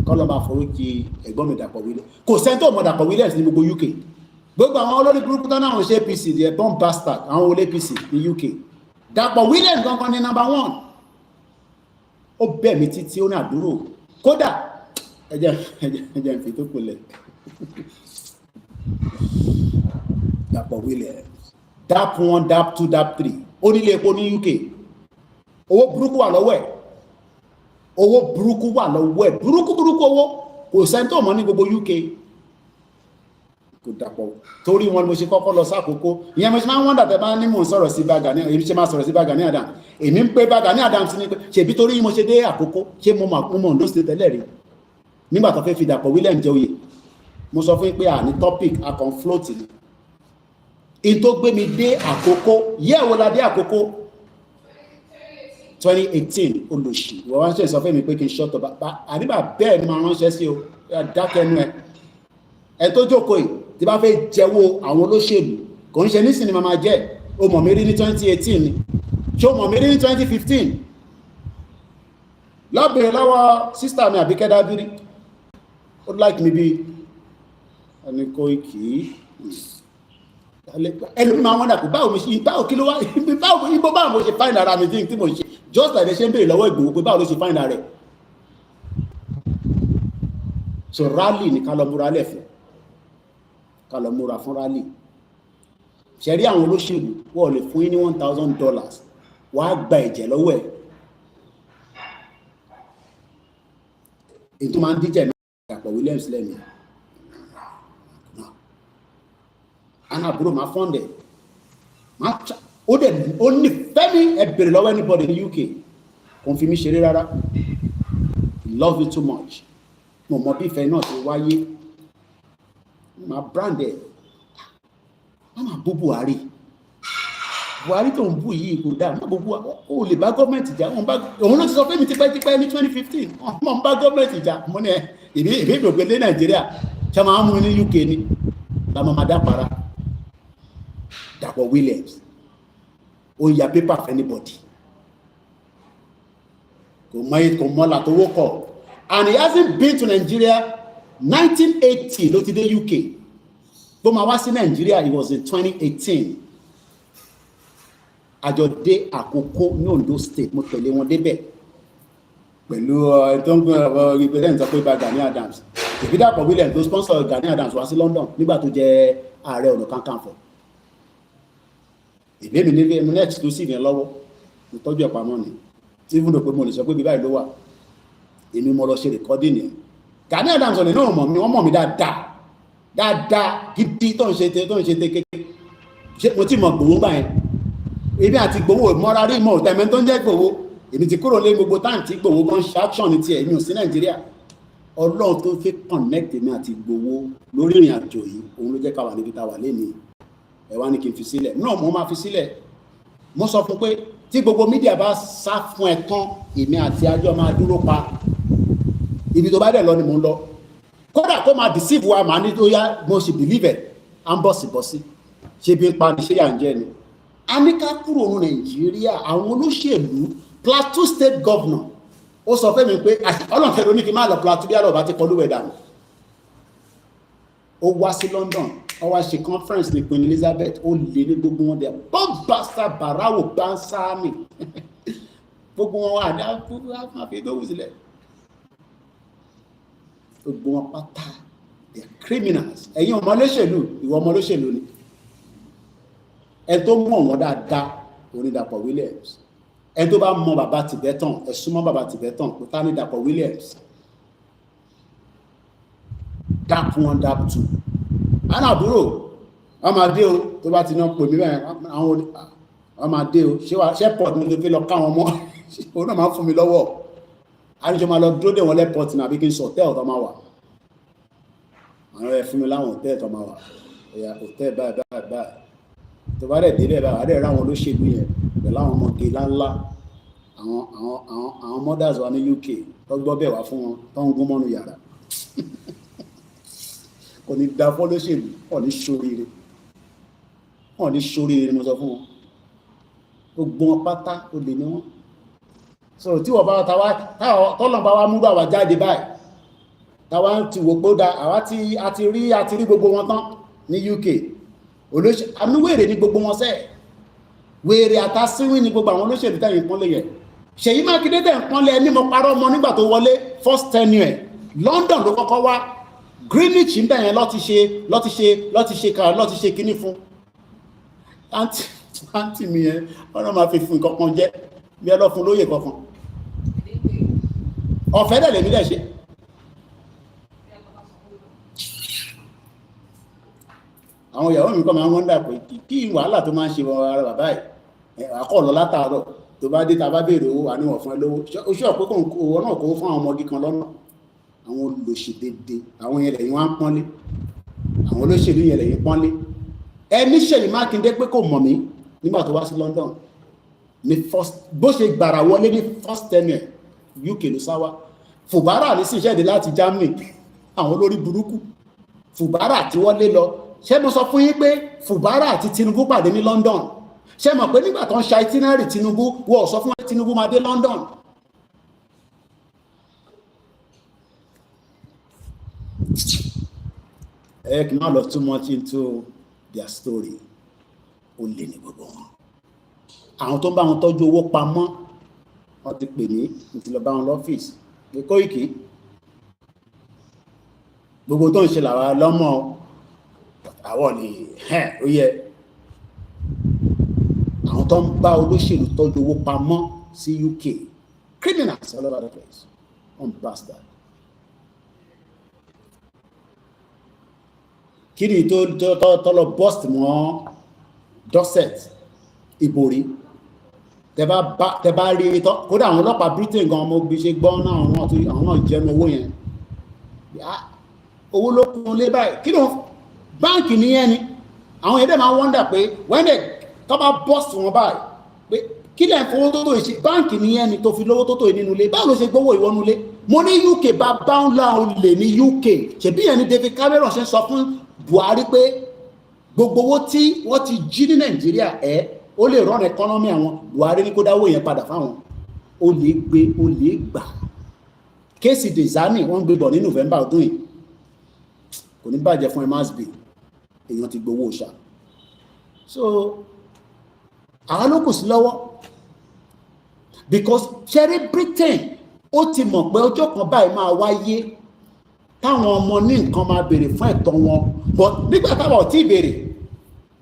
kọ́lọ́ba àforíjì ẹ̀gbọ́n mi Dàpọ̀ Williams kò sẹ́ńtò mọ̀ Dàpọ̀ Williams ní gbogbo UK gbogbo àwọn olórí burúkú tán náà ṣe APC the bomb bastard àwọn olè APC ní UK Dàpọ̀ Williams gangan ní number 1 ó bẹ̀ mí títí ó ní àdúrò kódà ẹjẹ́ ìfi tó kulẹ̀ Dàpọ̀ Williams DAP 1 DAP 2 DAP 3 ó nílé epo ní UK owó burúkú wà lọ́wọ́ ẹ̀ burúkú owó kò sẹ́ńtò mọ́ ní gbogbo UK kò Dàpọ̀ torí wọn mo ṣe kọ́kọ́ lọ sákòókò ìyẹn mo ṣe máa ń wọ́n dàtẹ́ bá ní mò ń sọ̀rọ̀ sí Gani èmi ṣe máa sọ̀rọ̀ sí Gani Adams èmi ń pé Gani Adams ní pé ṣèbí torí mo ṣe dé àkókò ṣé mo mọ̀ Ondo State tẹ́lẹ̀ rí nígbà tó fẹ́ fi Dàpọ̀ Williams jẹ oyè mo sọ fún yín pé àní topic akàn float ni in tó gbé mi dé àkókò yẹ́wò la dé àkókò 2018 olùsì wọ́n wá ń ṣe sọ fún mi pé kí n ṣọ́tọ̀ àdíbà bẹ́ẹ̀ ni máa ránṣẹ́ sí o dákẹ́nu ẹ tó jókòó yìí tí bá fẹ́ jẹ́wọ́ àwọn olóṣèlú kò ń ṣe ní sinimá máa jẹ́ o mọ̀ mí rí ní 2018 ni ṣé o mọ̀ mí rí ní 2015 lọ́bìnrin lọ́wọ́ sísítà mi Àbíkẹ́ Dábírí ó like mi bí ẹni Koiki ẹlòmí máa wọ́n dà pé báwo kí ló wá báwo mo ṣe find ara mi tí mo ṣe just like ṣe ń béèrè lọ́wọ́ Ìgbòho pé báwo ló ṣe find ara rẹ̀ so rally ní ká lọ múra lẹ́fẹ̀ẹ́ ká lọ múra fún rally ṣẹ̀rí àwọn olóṣèlú wọ́n lè fún yín ní $1,000 wọ́n á gba ẹ̀jẹ̀ lọ́wọ́ ẹ̀ èyí tó máa ń díjẹ̀ náà Dàpọ̀ Williams lẹ́nu ana àbúrò máa fọ́ndẹ̀ ó ní fẹ́mi ẹ bèrè lọ́wọ́ anybody ní UK kò fi mí ṣeré rárá love you too much mo mọ bí ìfẹ́ náà ti wáyé máa brand ẹ̀ wọ́n máa bú Buhari tó ń bú yìí kò dáa má bú ó lè bá gọ́ọ̀mẹ̀ntì jà òun ló ti sọ fẹ́mi tipẹ́tipẹ́ ní 2015 wọ́n ń bá gọ́ọ̀mẹ̀ntì jà mo ní ìbí ìgbògbélé Nàìjíríà ṣe máa ń mú ní UK ni làmọ́ máa dá para Dàpọ̀ Williams ó ya paper for anybody kò mọ́ látọwọ́ kọ̀ and he hasn't been to Nigeria 1980 ló ti dé UK bó ma wá sí Nigeria it was in 2018 àjọ dé Àkókò ní Ondo State mo tẹ̀lé wọn débẹ̀ pẹ̀lú tó ń gbé represent sọ pé bá Gani Adams Dàpọ̀ Williams tó sponsor Gani Adams wá sí London nígbà tó jẹ́ ààrẹ ọ̀nà kakanfò ìbéèrè ní ẹnu net tó sì ní lọ́wọ́ ìtọ́jú ẹ̀pamọ́ ni tí fún pé mo lè sọ pé bí báyìí ló wà èmi mo lọ ṣe recording yẹn Gani Adams ọ̀nà náà mọ̀ mi wọ́n mọ̀ mi dáadáa gidi tó ń ṣe kékeré mo ti mọ̀ gbòwó gbà yẹn èmi àti gbòwó mọ́ra rí mọ́ òtẹ́mẹ́ tó ń jẹ́ gbòwó èmi ti kúrò lé gbogbo táǹtì gbòwó gan ṣe action ní tiẹ̀ èmi ò sí Nàìjíríà Ọlọ́run tó fi connect èmi àti gbòwó lórí ìrìn àjò yìí òun ló jẹ́ ká wà níbi tá a wà lénìí ẹ wá ní kí n fi sílẹ̀ náà mo máa fi sílẹ̀ mo sọ fún pé tí gbogbo mídíà bá sá fún ẹ tán èmi àti ajọ́ máa dúró pa ibi tó bá dẹ̀ lọ ni mo ń lọ kódà kó máa deceive wa màá ní tó yá mo sì believe ẹ̀ à ń bọ̀sibọ̀sí ṣe bí n pa ní ṣé yà ń jẹ́ ni a ní ká kúrò ní Nàìjíríà àwọn olóṣèlú Plateau State Governor ó sọ fẹ́ mi pé ọlọ́ọ̀kẹ́ ló ní kí n má lọ Plateau bí àlọ́ bá ti kọlu ẹ̀dà nù ó wá sí London ó wá ṣe conference ní Queen Elizabeth ó lé ní gbogbo wọn dẹ̀ bọ́ǹbàṣà bàráwò gbáǹsáàmì gbogbo wọn wà ní àfi tó wù sílẹ̀ gbogbo wọn pátá they are criminals ẹ̀yin ọmọ olóṣèlú ìwọ ọmọ olóṣèlú ni ẹ tó mọ̀ wọ́n dáadáa Onídàpọ̀ Williams ẹ tó bá mọ bàbá Tibetan ẹ súnmọ́ bàbá Tibetan kò tá ní Dàpọ̀ Williams dap one dap two àwọn àbúrò wọn máa dé o tó bá ti ná pè mí bẹ́ẹ̀ àwọn wọn máa dé o ṣé port mi ló fi lọ káwọn mọ́ òun náà máa fún mi lọ́wọ́ àníjọ máa lọ dúró dé wọn lẹ́pọ̀tì náà bí kí n sọ hòtẹ́ẹ̀lì tó máa wà àwọn ẹ̀ fún mi láwọn hòtẹ́ẹ̀lì tó máa wà ẹ̀yà hòtẹ́ẹ̀lì báyìí tó bá dẹ̀ débẹ̀ báyìí àdẹ̀ ráwọn olóṣèlú yẹn pẹ̀lú àwọn ọmọge ńláńlá àwọn mothers wa ní UK tó gbọ́ bẹ̀ wá fún wọn tó ń gún mọ́nu yàrá kò ní da fọ́ lóṣèlú wọn ní ṣoríire mo sọ fún wọn gbogbo wọn pátá ó lè ní wọn sọ̀rọ̀ tí wọ́n bá tọ́lọ̀ bá wá múrò àwà jáde báyìí táwa ti wò pé ó da àwa àti rí gbogbo wọn tán ní UK olóṣèlú àmúwèrè ní gbogbo wọn sẹ́ẹ̀ wèrè àtàsíwìn ní gbogbo àwọn olóṣèlú tẹ̀yìn pọ́nlé yẹn Ṣèyí Mákindé tẹ̀ ń pọ́nlé ẹni mo parọ́ ọmọ nígbà tó wọlé first tenure London ló kọ́kọ́ wá Greenwich ń bẹ̀yẹn lọ́ti ṣe kíní fún àǹtí mi yẹn wọ́n náà máa fi fún nǹkan kan jẹ́ bí ọlọ́fun lóye kankan ọ̀fẹ́ dẹ̀ lèmi dẹ̀ ṣe àwọn ìyàwó mi kọ́ máa ń wọ́ndà pé kí wàhálà tó máa ń ṣe ara bàbá ẹ̀ àkọọ̀lọ́ látàárọ̀ tó bá dé ta bá béèrè owó àníwọ̀n fún ẹ lówó oṣù ọ̀pẹ́ kò owó náà kó fún àwọn ọmọdé kan lọ́nà àwọn olóṣèdèdè àwọn yẹn lẹ́yìn wá ń pọ́nlé àwọn olóṣèlú yẹn lẹ́yìn pọ́nlé ẹni Ṣèyí Mákindé pé kò mọ̀ mí nígbà tó wá sí London ní bó ṣe gbàrà wọlé ní first tenure UK ló sáwá Fùbárà ní sí ìṣẹ́dé láti Germany àwọn olórí burúkú Fùbárà tí wọ́n lé lọ ṣé mo sọ fún yín pé Fùbárà àti Tinubu pàdé ní London ṣé mọ̀ pé nígbà tó ń ṣe itinerary Tinubu wọ́n sọ fún Tinubu máa dé London ẹ kì í má lọ too much into their story ó lè ní gbogbo wọn àwọn tó ń bá wọn tọ́jú owó pamọ́ wọ́n ti pè mí ti lọ bá wọn lọ́fíìsì pé Kóìkì gbogbo tó ń ṣe làwa lọ́mọ àwọn ni ó yẹ àwọn tó ń bá olóṣèlú tọ́jú owó pamọ́ sí UK criminals all over the place one bastard kí ni tó lọ bust mọ́ Dorset ìbòrí tẹ bá rí tọ́ kódà àwọn ọlọ́pàá Britain gan ọmọ bí ṣe gbọ́ náà àwọn náà jẹun owó yẹn owó ló kún lé báyìí kí ló báǹkì nìyẹn ni àwọn èdè máa wọ́ndà pé when they tọ́ bá bust wọn báyìí pé kí lẹ́ fowó tó tó ìṣe báǹkì nìyẹn ni tó fi lówó tó tó nínú ilé báwo ló ṣe gbówó ìwọ́nú ilé mo ní UK bá báńlá olè ní UK ṣèbí yẹn ni David Cameron ṣe sọ fún Buhari pé gbogbo owó tí wọ́n ti jí ní Nàìjíríà ó lè run economy àwọn Buhari ní kó dáwó yẹn padà fáwọn ó lè gbà kéèsì Dezani wọ́n gbé bọ̀ ní November ọdún yìí kò ní bàjẹ́ fún emasby èèyàn ti gbowó ṣá so àwọn ló kù sí lọ́wọ́ because cherry Britain ó ti mọ̀ pé ọjọ́ kan báyìí máa wáyé táwọn ọmọ ní nǹkan máa béèrè fún ẹ̀tọ́ wọn, but nígbà táwọn ò tí ì béèrè,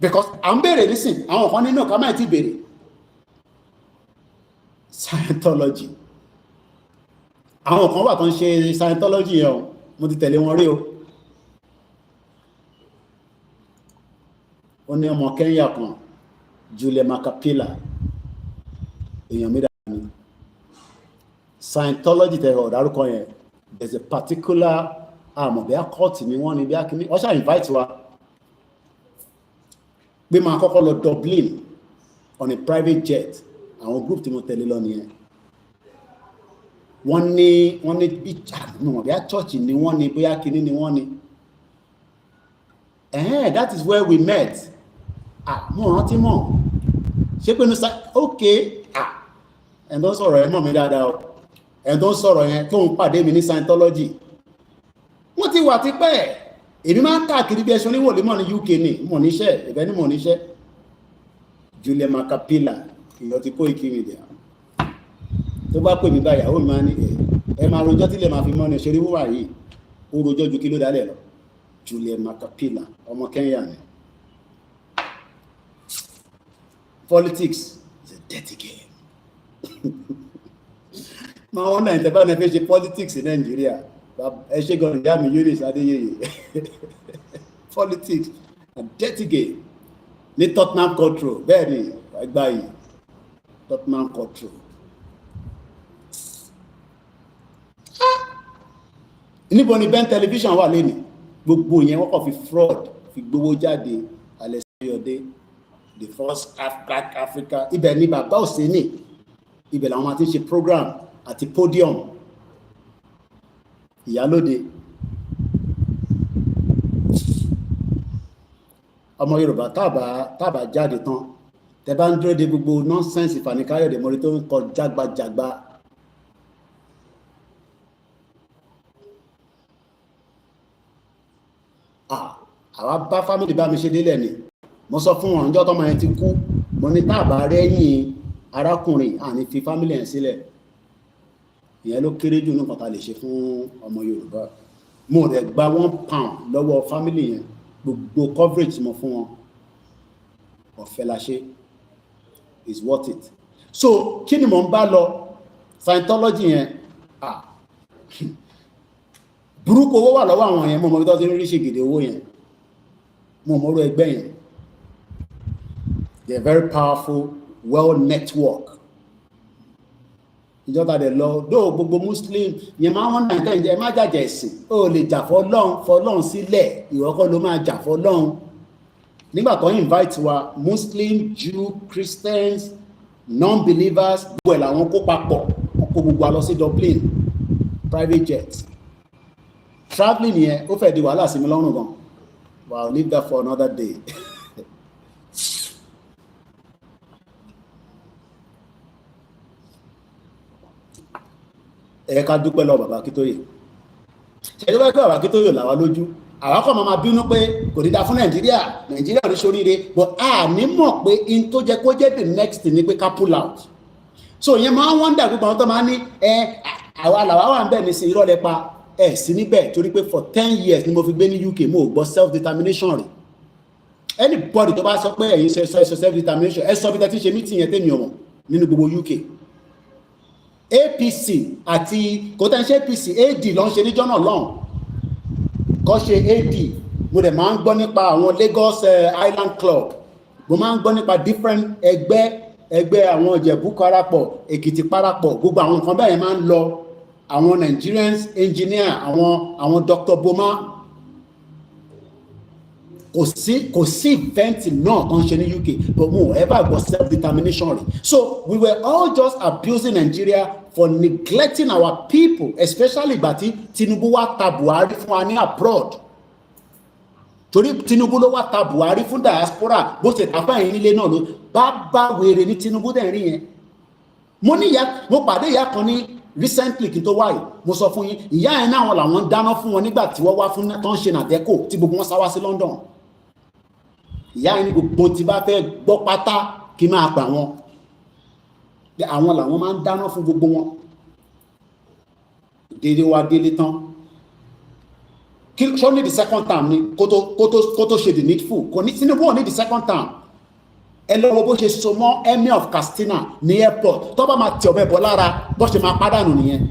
because à ń béèrè nísìn, àwọn kan nínú ká máa ti béèrè. Scientology, àwọn kan wà tó ń ṣe Scientology yẹn o, mo ti tẹ̀lé wọn rí o. Ó ní ọmọ Kenya kan, Julia Makapila, èèyàn mi dáa ni. Scientology tẹ̀rọ ọ̀dárúkọ yẹn, there's a particular àmọ̀ bí a court ni wọ́n ni bí a kìíní, wọ́n ṣá invite wa pé máa kọ́kọ́ lọ Dublin on a private jet, àwọn group tí mo tẹ̀lé lọ nìyẹn. Wọ́n ní bí a church ni wọ́n ni bí a kìíní ni wọ́n ni. That is where we met. Mo rántí mọ̀ ṣé pé okay, ẹ̀ tó ń sọ̀rọ̀ ẹ̀ mọ̀ mi dáadáa o, ẹ̀ tó ń sọ̀rọ̀ yẹn tó ń pàdé mi ní Scientology, wọ́n ti wà ti pẹ́. Èmi máa ń káàkiri bí ẹṣọ́ níwò lè mọ̀ ní UK ní mọ̀ níṣẹ́, ìbẹ́ ní mọ̀ níṣẹ́. Julia Makapila, ìyọ́ ti Koikimedia, tó bá pè mí báyìí, àwọn mi máa ní ẹ máa rojọ́ tí lè máa fi mọ́ ní ṣe rí wúwà yìí, ó rojọ́ ju kí ló dálẹ̀ lọ. Julia Makapila, ọmọ Kenya ni. Politics is a dirty game. Ma wọ́n náà ìtẹ̀bá náà fẹ́ ṣe politics in Nigeria. Ẹ ṣe gan ìyá mi Eunice Adéyẹyẹ. Politics, a dirty game. Ní Tottenham control, bẹ́ẹ̀ ni ẹgbà yìí, Tottenham control. Níbo ni Ben television wà lẹ́nu? Gbogbo yẹn wọ́n kàn fi fraud, fi gbowó jáde, Alẹ́sayọ̀dé, the first Africa, ibẹ̀ ni bàbá Òsínì, ibẹ̀ làwọn máa ti ṣe program àti podium. Ìyálóde, ọmọ Yorùbá tábà jáde tán, tẹ bá ń dúró de gbogbo nonsense Fani Káyọ̀dé mọ́rí tó ń kọ jágbajàgba. Àwa bá family bá mi ṣe délẹ̀ ni, mo sọ fún wọn ọjọ́ tọ́mọ yẹn ti kú, mo ní tábà rẹ́yìn arákùnrin àní fi family yẹn sílẹ̀. Ìyẹn ló kéré jù nípa ta lè ṣe fún ọmọ Yorùbá. Mo rẹ̀ gba £1 lọ́wọ́ family yẹn, gbogbo coverage mo fún wọn, ọ̀fẹ́ la ṣe, is worth it. So kí ni mo ń bá lọ? Scientology yẹn, burúkú owó wà lọ́wọ́ àwọn yẹn, mo mọ̀ bí tó ti rí ṣe gèdè owó yẹn, mo mọ̀ orú ẹgbẹ́ yẹn. They are very powerful, well network. Ìjọba dẹ̀ lọ dó gbogbo Muslim yẹn máa wọ́n náà kẹ́yìn jẹ́ má jàjà ẹ̀sìn, ó lè jà fọ́lọ́run sílẹ̀, ìwọ kọ́ ló máa jà fọ́lọ́run. Nígbà tó invite wa Muslim, Jew, Christians, non-believers, gbogbo ẹ̀ làwọn kó papọ̀, wọ́n kó gbogbo wa lọ sí Dublin, private jet. Traveling yẹn ó fẹ́ di wàhálà sí mi lọ́rùn gan. I'll leave that for another day. Ẹ ká dúpẹ́ lọ bàbá Akíntóyè. Ṣé ló wá pé bàbá Akíntóyè làwa lójú? Àwa kọ́ máa bínú pé kò ní dá fún Nàìjíríà ò ní ṣoríire, but a ní mọ̀ pé in tó jẹ́ kó jẹ́ the next thing ni pé ká pull out. So yẹn máa ń wọ́ndà gbogbo àwọn tó máa ní àwa làwa wà ń bẹ̀ ní sí irọ́ lẹ́pa sí níbẹ̀ torí pé for 10 years ni mo fi gbé ní UK, mo gbọ́ self determination rẹ̀. Anybody tó bá sọ pé ẹ̀yin ṣe self determination, ẹ sọ bí tẹ́tí ṣe meeting yẹn tẹ́mi ọ̀mọ̀ nínú gbogbo UK. APC àti kò tẹ́ ń ṣe APC, AD ló ń ṣe níjọ́ náà lọ́hùn, kọ́ ṣe AD. Mo dẹ̀ máa ń gbọ́ nípa àwọn Lagos Island Club, mo máa ń gbọ́ nípa different ẹgbẹ́ àwọn Ìjẹ̀bú parapọ̀, Èkìtì parapọ̀, gbogbo àwọn nǹkan bẹ́ẹ̀ máa ń lọ. Àwọn Nigerians engineer, àwọn Dr. Boma, kò sí event náà kan ṣe ní UK, but mo ever gbọ́ self determination rẹ̀. So we were all just abusing Nigeria for neglecting our people, especially ìgbà tí Tinubu wá ta Buhari fún wa ní abroad. Torí Tinubu ló wá ta Buhari fún diaspora, bó ṣe tàfà yìí nílé náà ló bá wèrè ní Tinubu dẹ̀ rí yẹn. Mo pàdé ìyá kan ní recently kí n tó wáyé, mo sọ fún yín, ìyá yẹn náà làwọn dáná fún wọn nígbà tí wọ́n wá fún tó ń ṣe nàdẹ́kò tí gbogbo wọn sá wá sí London. Ìyá yẹn ní gbogbo tí bá fẹ́ gbọ́ pátá kí máa pa wọn, àwọn làwọn máa ń dáná fún gbogbo wọn. dédé wá délé tán kí ṣó ní the second term ni kó tó ṣe the needful kò ní Tinubu ò ní the second term. Ẹ lọ́wọ́ bó ṣe so mọ́ Emir of Katsina ní airport tó bá máa tì ọ̀bẹ bọ́ lára bó ṣe máa pàdánù nìyẹn.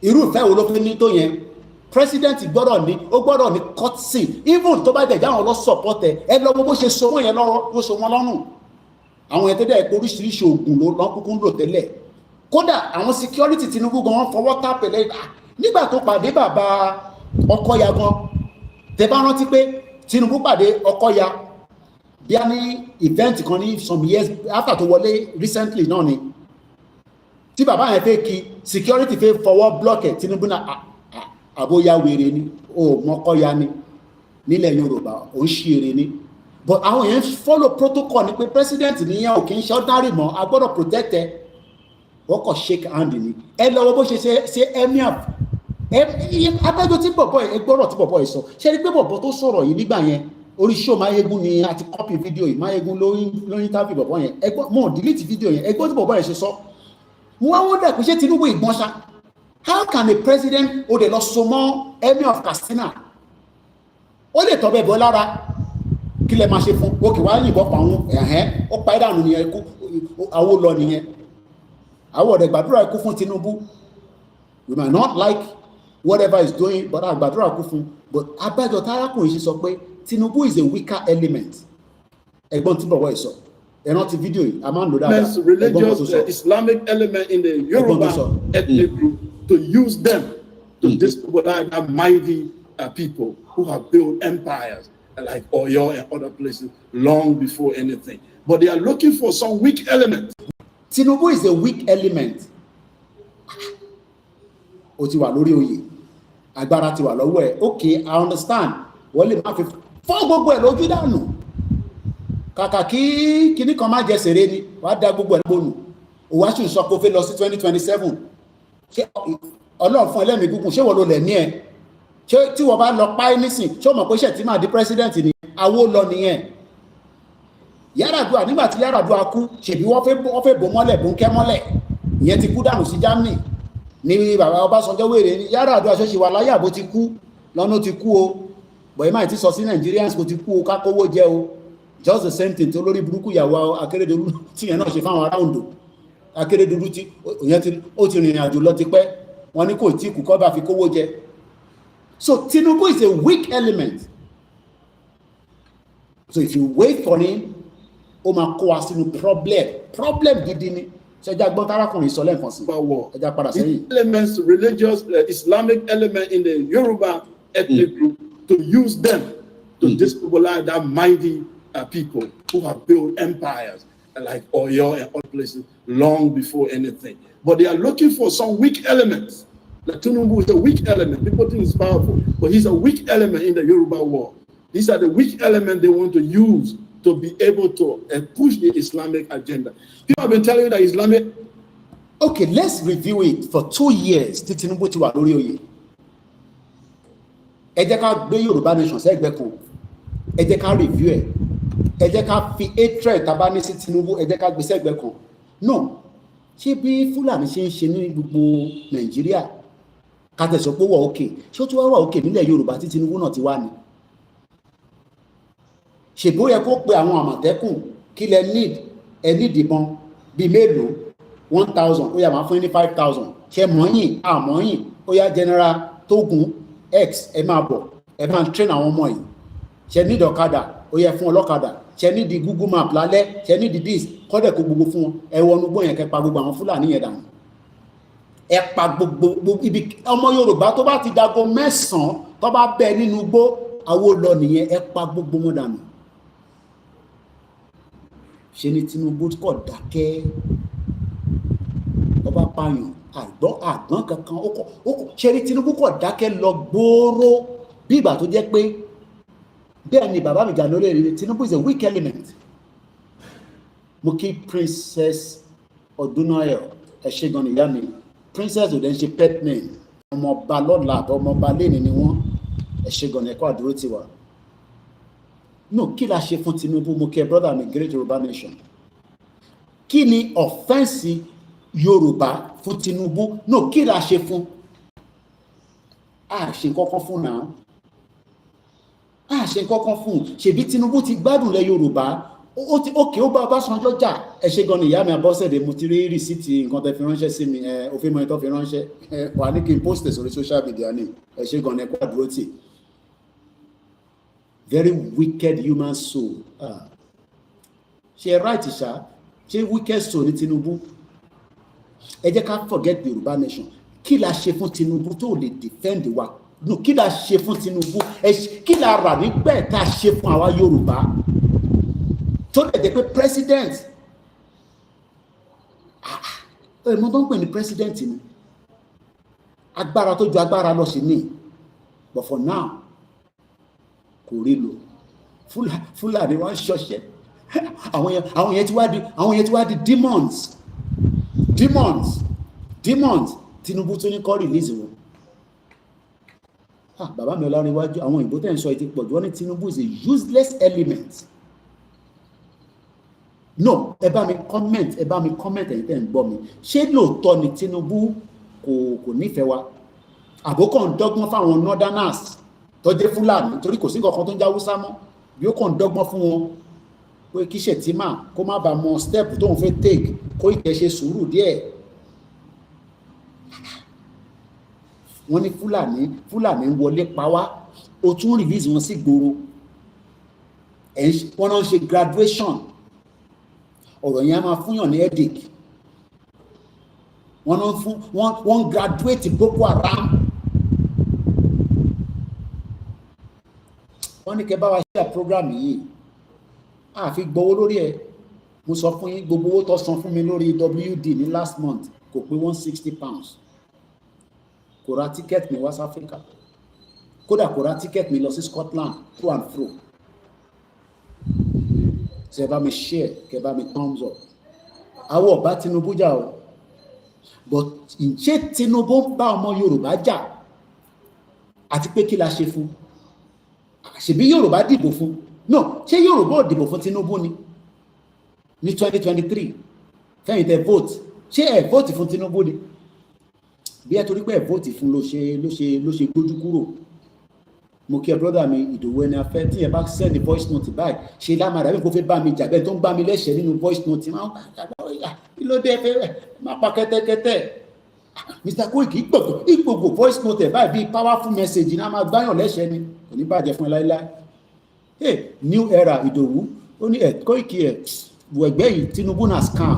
Irú ìfẹ́ wo ló fi ní tó yẹn? President gbọ́dọ̀ ní courtesy even tó bá dẹ̀ jáwọn lọ support ẹ lọ́wọ́ bó ṣe so wọ́n yẹn lọ́rọ́ bó so wọ́n lọ́rùn. Àwọn yẹn tó dẹ̀ pé oríṣiríṣi oògùn ló kúkú ń lò tẹ́lẹ̀. Kódà àwọn security Tinubu gan wọ́n fọwọ́ tàpẹ̀lẹ̀ nígbà tó pàdé bàbá Ọkọya gan tẹ́ bá rántí pé Tinubu pàdé Ọkọya bí a ní event kan ní some years after tó wọlé recently náà ni tí bàbá yẹn fẹ́ kí security fẹ́ fọwọ́ block ẹ̀ Tinubu náà àbóyá wèrè ni o mọ́kọ́ya ni nílẹ̀ Yorùbá ò ń ṣeré ni but àwọn yẹn follow protocol ni pé president nìyẹn ò kì í ṣe ordinary mọ́ a gbọ́dọ̀ protect ẹ wọ́n kọ́ shake hand ni ẹ lọ́wọ́ bó ṣe emir abẹ́jọ́ tí bọ̀bọ̀ ẹ gbọ́dọ̀ tí bọ̀bọ̀ ẹ sọ ṣe rí pé bọ̀bọ̀ tó sọ̀rọ̀ yìí nígbà yẹn orí show Máyégún ni a ti copy video yìí Máyégún ló interview bọ̀bọ̀ yẹn ẹgbọ́n mo delete video yẹn ẹgbọ́n tí bọ̀bọ̀ yẹn ṣe sọ mo wá wọ́n dà pé ṣé Tinubu ìgbọ́n ṣá how can a president o de lọ so mọ́ Emir of Katsina ó lè tọ́ bẹ́ẹ̀ bọ́ lára kí lẹ máa ṣe fún òkè wá yìnbọn pa àwọn ó pa ẹ̀dánù nìyẹn ikú àwo lọ nìyẹn àwọn ọ̀dẹ̀ gbàdúrà ikú fún Tinubu we might not like whatever he's doing but àgbàdúrà ikú fún but abájọ tárákùnrin ṣe sọ pé Tinubu is a weaker element ẹ̀gbọ́n tí bọ̀wọ̀ ẹ̀ sọ ẹ̀rán ti fídíò yìí a máa ń lò dáadáa religious Islamic element in the Yoruba ethnic group to use them to destabilize that mighty people who have built empires like Oyo and other places long before anything. But they are looking for some weak element. Tinubu is a weak element. Ó ti wà lórí oyè. Agbára ti wà lọ́wọ́ ẹ̀. Okay, I understand. Wọ́n lè máa fi fọ́ gbogbo ẹ̀ lójú dànù. Kàkà kí kíní kan má jẹ sèré ni, wàá da gbogbo ẹ̀ lónù. Òwá sì ń sọ pé ó fẹ́ lọ sí 2027. Ṣé Ọlọ́run fún ẹlẹ́mìí gúngùn ṣé wọ́n ló lẹ̀ ní ẹ? Ṣé tí wọ́n bá lọ pa ẹ́ nísìn ṣé o mọ̀ pé ṣẹ̀ tí máa di president ni Awó lọ nìyẹn. Yar'Adua nígbà tí Yar'Adua kú ṣèbí wọ́n fẹ́ bò mọ́lẹ̀ bò ń kẹ́ mọ́lẹ̀ ìyẹn ti kú dànù sí Germany ní bàbá Ọbásanjọ́ wèrè ní Yar'Adua ṣọ́ṣì wà láyé àbó ti kú lọ́nà ti kú o bọ̀yì máa ti sọ sí Nigerians kò ti kú o kákówó jẹ́ o just the same thing tó lórí burúkú ìyàwó Akérédolú tí yẹn náà ṣe fáwọn ará Oǹdó Akérédolú tí ó ti rìnrìn àjò lọ ti pẹ́ wọ́n ní kò tí kù kọ́ bá fi kówó jẹ. So Tinubu is a weak element. So if you wait for him, ó máa kó wa sínú problem gidi ni. Ṣé ẹja gbọ́n tárákùnrin sọ lẹ́ẹ̀kan sí? Ẹja padà sẹ́yìn. Elements, religious, Islamic element in the Yoruba ethnic group to use them to destabilize that mighty people who have built empires like Oyo and other places long before anything. But they are looking for some weak elements. Like Tinubu is a weak element. People think he's powerful, but he's a weak element in the Yoruba war. These are the weak elements they want to use to be able to push the Islamic agenda. People have been telling you that Islamic... Okay, let's review it for 2 years. Tí Tinubu ti wà lórí oyè. Ẹ jẹ́ ká gbé Yorùbá nation sẹ́gbẹ̀ẹ́ kan. Ẹ jẹ́ ká review ẹ̀. Ẹ jẹ́ ká fi hatred tàbá ní sí Tinubu. Ẹ jẹ́ ká gbé sẹ́gbẹ̀ẹ́ kan. No, ṣé bí Fúlàní ṣe ń ṣe ní gbogbo Nàìjíríà? Ká tẹ̀sọ̀ pé wà òkè. Ṣé ó tún wá wà òkè nílẹ̀ Yorùbá tí Tinubu náà ti wá ni? Ṣèbó yẹ kó pe àwọn Àmọ̀tẹ́kùn kí lẹ need ìbọn bíi mélòó 1,000 ó yá máa fún ní 5,000 ṣe mọ́yìn àmọ́yìn ó yá General Tógun X ẹ máa bọ̀ ẹ máa train àwọn ọmọ yìí ṣe need ọ̀kadà ó yẹ fún ọlọ́kadà ṣe need Google Map lálẹ́ ṣe need this kọ́dẹ̀ kó gbogbo fún wọn ẹ wọnú gbọ́ yẹn kẹ́ pa gbogbo àwọn Fúlàní yẹn dànù ẹ pa gbogbo ibi ọmọ Yorùbá tó bá ti dago 9 tó bá bẹ nínú igbó Awó lọ nìyẹn ẹ pa gbogbo wọn dànù. Ṣe ni Tinubu kọ̀ dákẹ́ ọba pààyàn àgbọn kankan ó kọ̀ ṣe ni Tinubu kọ̀ dákẹ́ lọ gbòòrò bí ìgbà tó jẹ́ pé bẹ́ẹ̀ ni bàbá mi jà lórí èrè Tinubu is a weak element. Mo kí Princess Ọdúnnáyọ̀ ẹ ṣé gan ìyá mi Princess ò dẹ̀ ń ṣe pet name ọmọọba lọ́la àbọ̀ ọmọọba lẹ́ni ni wọ́n ẹ ṣé gan ẹ̀kọ́ àdúró tiwa. No, kí la ṣe fún Tinubu mo kí brother mi great Yoruba nation. Kí ni offense Yorùbá fún Tinubu no kí la ṣe fún a ṣe kankan fún náà a ṣe kankan fún ṣebí Tinubu ti gbádùn lẹ Yorùbá ó ti òkè ó bá Ọbásanjọ́ jà ẹ ṣe gan ni ìyá mi Abọ́sẹ̀dé mo ti rí rìsíìtì nǹkan tẹ́ fi ránṣẹ́ sí mi òfin mọ ìtọ́ fi ránṣẹ́ wà ní kí n post sórí social media ni ẹ ṣe gan ni ẹ kó àdúró tì very wicked human soul ṣe right ṣá ṣe wicked soul ní Tinubu ẹ jẹ́ ká forget the Yorùbá nation kí la ṣe fún Tinubu tó lè defend wa no kí la ṣe fún Tinubu kí la rà nígbà tá a ṣe fún àwa Yorùbá tó lè jẹ́ pé president mo tó ń pè ní president ni agbára tó ju agbára lọ sí ní but for now kò rí lò Fúlàní wọn ṣọṣẹ àwọn yẹn ti wá di demons Tinubu tó ní kọ́ release wọn bàbá mi Ọlárẹ̀wájú àwọn ìbò tẹ̀ ń sọ ìtì pọ̀jù wọ́n ní Tinubu is a useless element no ẹ bá mi comment ẹ̀yin tẹ̀ ń gbọ́ mi ṣé lóòótọ́ ni Tinubu kò nífẹ̀ẹ́ wa àbókàn ń dọ́gbọ́n fáwọn northerners tó jẹ́ Fúlàní torí kò sí nǹkan kan tó ń já Hausa mọ́ bí ó kàn ń dọ́gbọ́n fún wọn pé kí Shettima kó má bàa mọ step tóun fẹ́ take kó ìtẹ̀ ṣe sùúrù díẹ̀ wọ́n ní Fúlàní ń wọlé pa wá o tún release wọn sí gbòòrò wọ́n náà ń ṣe graduation ọ̀rọ̀ yẹn a máa fúnyàn ní headache wọ́n graduate Boko Haram wọ́n ní kẹ́ bá wa ṣe program yìí àfi gbowó lórí ẹ̀ mo sọ fún yín gbogbo owó tó san fún mi lórí WD ní last month kò pé £160 kò ra ticket mi West Africa kódà kò ra ticket mi lọ sí Scotland to and fro ṣe bá mi share kẹ́ bá mi thumbs up àwọn ọba Tinubu jà o but ǹjẹ́ Tinubu bá ọmọ Yorùbá jà àti pé kí la ṣe fún ṣebí Yorùbá dìbò fún no ṣé Yorùbá ò dìbò fún Tinubu ni ní 2023 fẹ́yìn tẹ vote ṣé ẹ vote fún Tinubu ni bí ẹ torí pé ẹ vote fún ló ṣe gbójú kúrò mo kí ẹ brother mi Ìdòwú ẹni afẹ́ tí ẹ bá send voice note báyìí ṣe lámàdà bí kò fẹ́ bá mi jà bẹ́ẹ̀ tó ń bá mi lẹ́sẹ̀ nínú voice note máa kí ló dé fẹ́ máa pa kẹ́tẹ́kẹ́tẹ́ Mr. Koiki ìgbògbò voice note ẹ̀ báyìí bí powerful message náà máa gbáyàn lẹ́sẹ̀ ni kò ní bàjẹ́ fún ẹ láíláí new era Ìdòwú ó ní Koiki ẹ̀ wẹ̀gbẹ́ yìí Tinubu na scam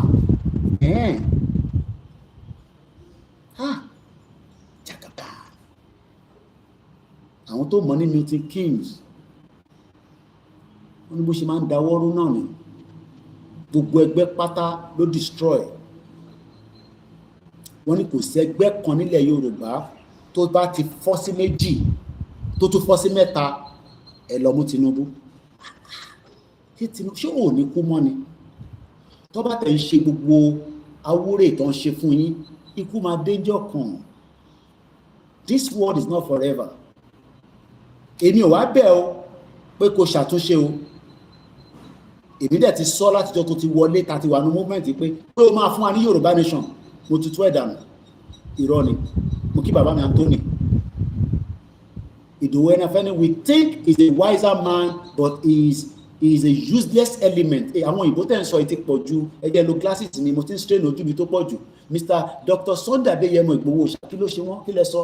jagaba àwọn tó mọ̀ ní Milton Keynes wọ́n ní bó ṣe máa ń dáwọ́rú náà ni gbogbo ẹgbẹ́ pátá ló destroy wọ́n ní kò sí ẹgbẹ́ kan nílẹ̀ Yorùbá tó bá ti fọ́ sí méjì tó tún fọ́ sí mẹ́ta ẹ lọ mú Tinubu ṣé ò ní kú mọ́ ni tó bá tẹ̀ ń ṣe gbogbo awúrè tó ń ṣe fún yín ikú máa déjọ́ kan this world is not forever èmi ò wá bẹ̀ ọ́ pé kò ṣàtúnṣe o èmi dẹ̀ ti sọ látijọ́ tó ti wọlé ta ti wà ní movement pé ó máa fún wa ní Yorùbá nation mo tutù ẹ̀ dànù irọ́ ni mo kí bàbá mi Anthony Ìdòwú ẹni afẹ́ni we think he is a wiser man but he is a useless element àwọn òyìnbó tẹ̀ ń sọ ètí pọ̀ ju ẹgbẹ́ lo glasses mi mo ti ń strain ojú mi tó pọ̀ jù Mr. Dr. Sunday Adéyẹmọ Ìgbòho kí ló ṣe wọ́n kí lẹ sọ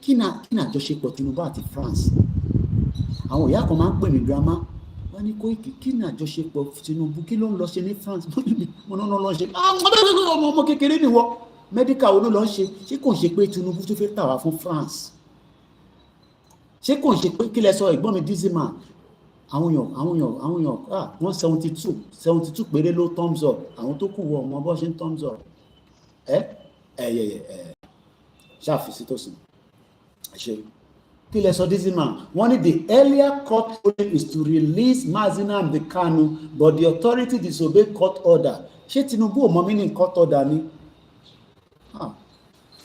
kí ni àjọṣepọ̀ Tinubu àti France àwọn ìyá kan máa ń pè mí grandma wọ́n ní Koiki kí ni àjọṣepọ̀ Tinubu kí ló ń lọ ṣe ní France mo náà lọ ṣe ọmọ kékeré ni wọ́n mẹ́díkà wo ló lọ ṣe ṣé kò ń ṣe pé Tinubu tó fẹ́ tà wá fún France ṣé kò ń ṣe pé kí lẹ sọ ẹ̀gbọ́n mi dizima àwọn èèyàn wọ́n 72 péré ló thumbs up àwọn tó kù wọ ọmọ bọ́ ṣe ń thumbs up ṣáàfisí tó sìn ṣe kí lẹ sọ dizima wọ́n ní the earlier court ruling is to release Mazi Nnamdi Kanu but the authority disobey court order ṣé Tinubu ò mọ mí ní court order ni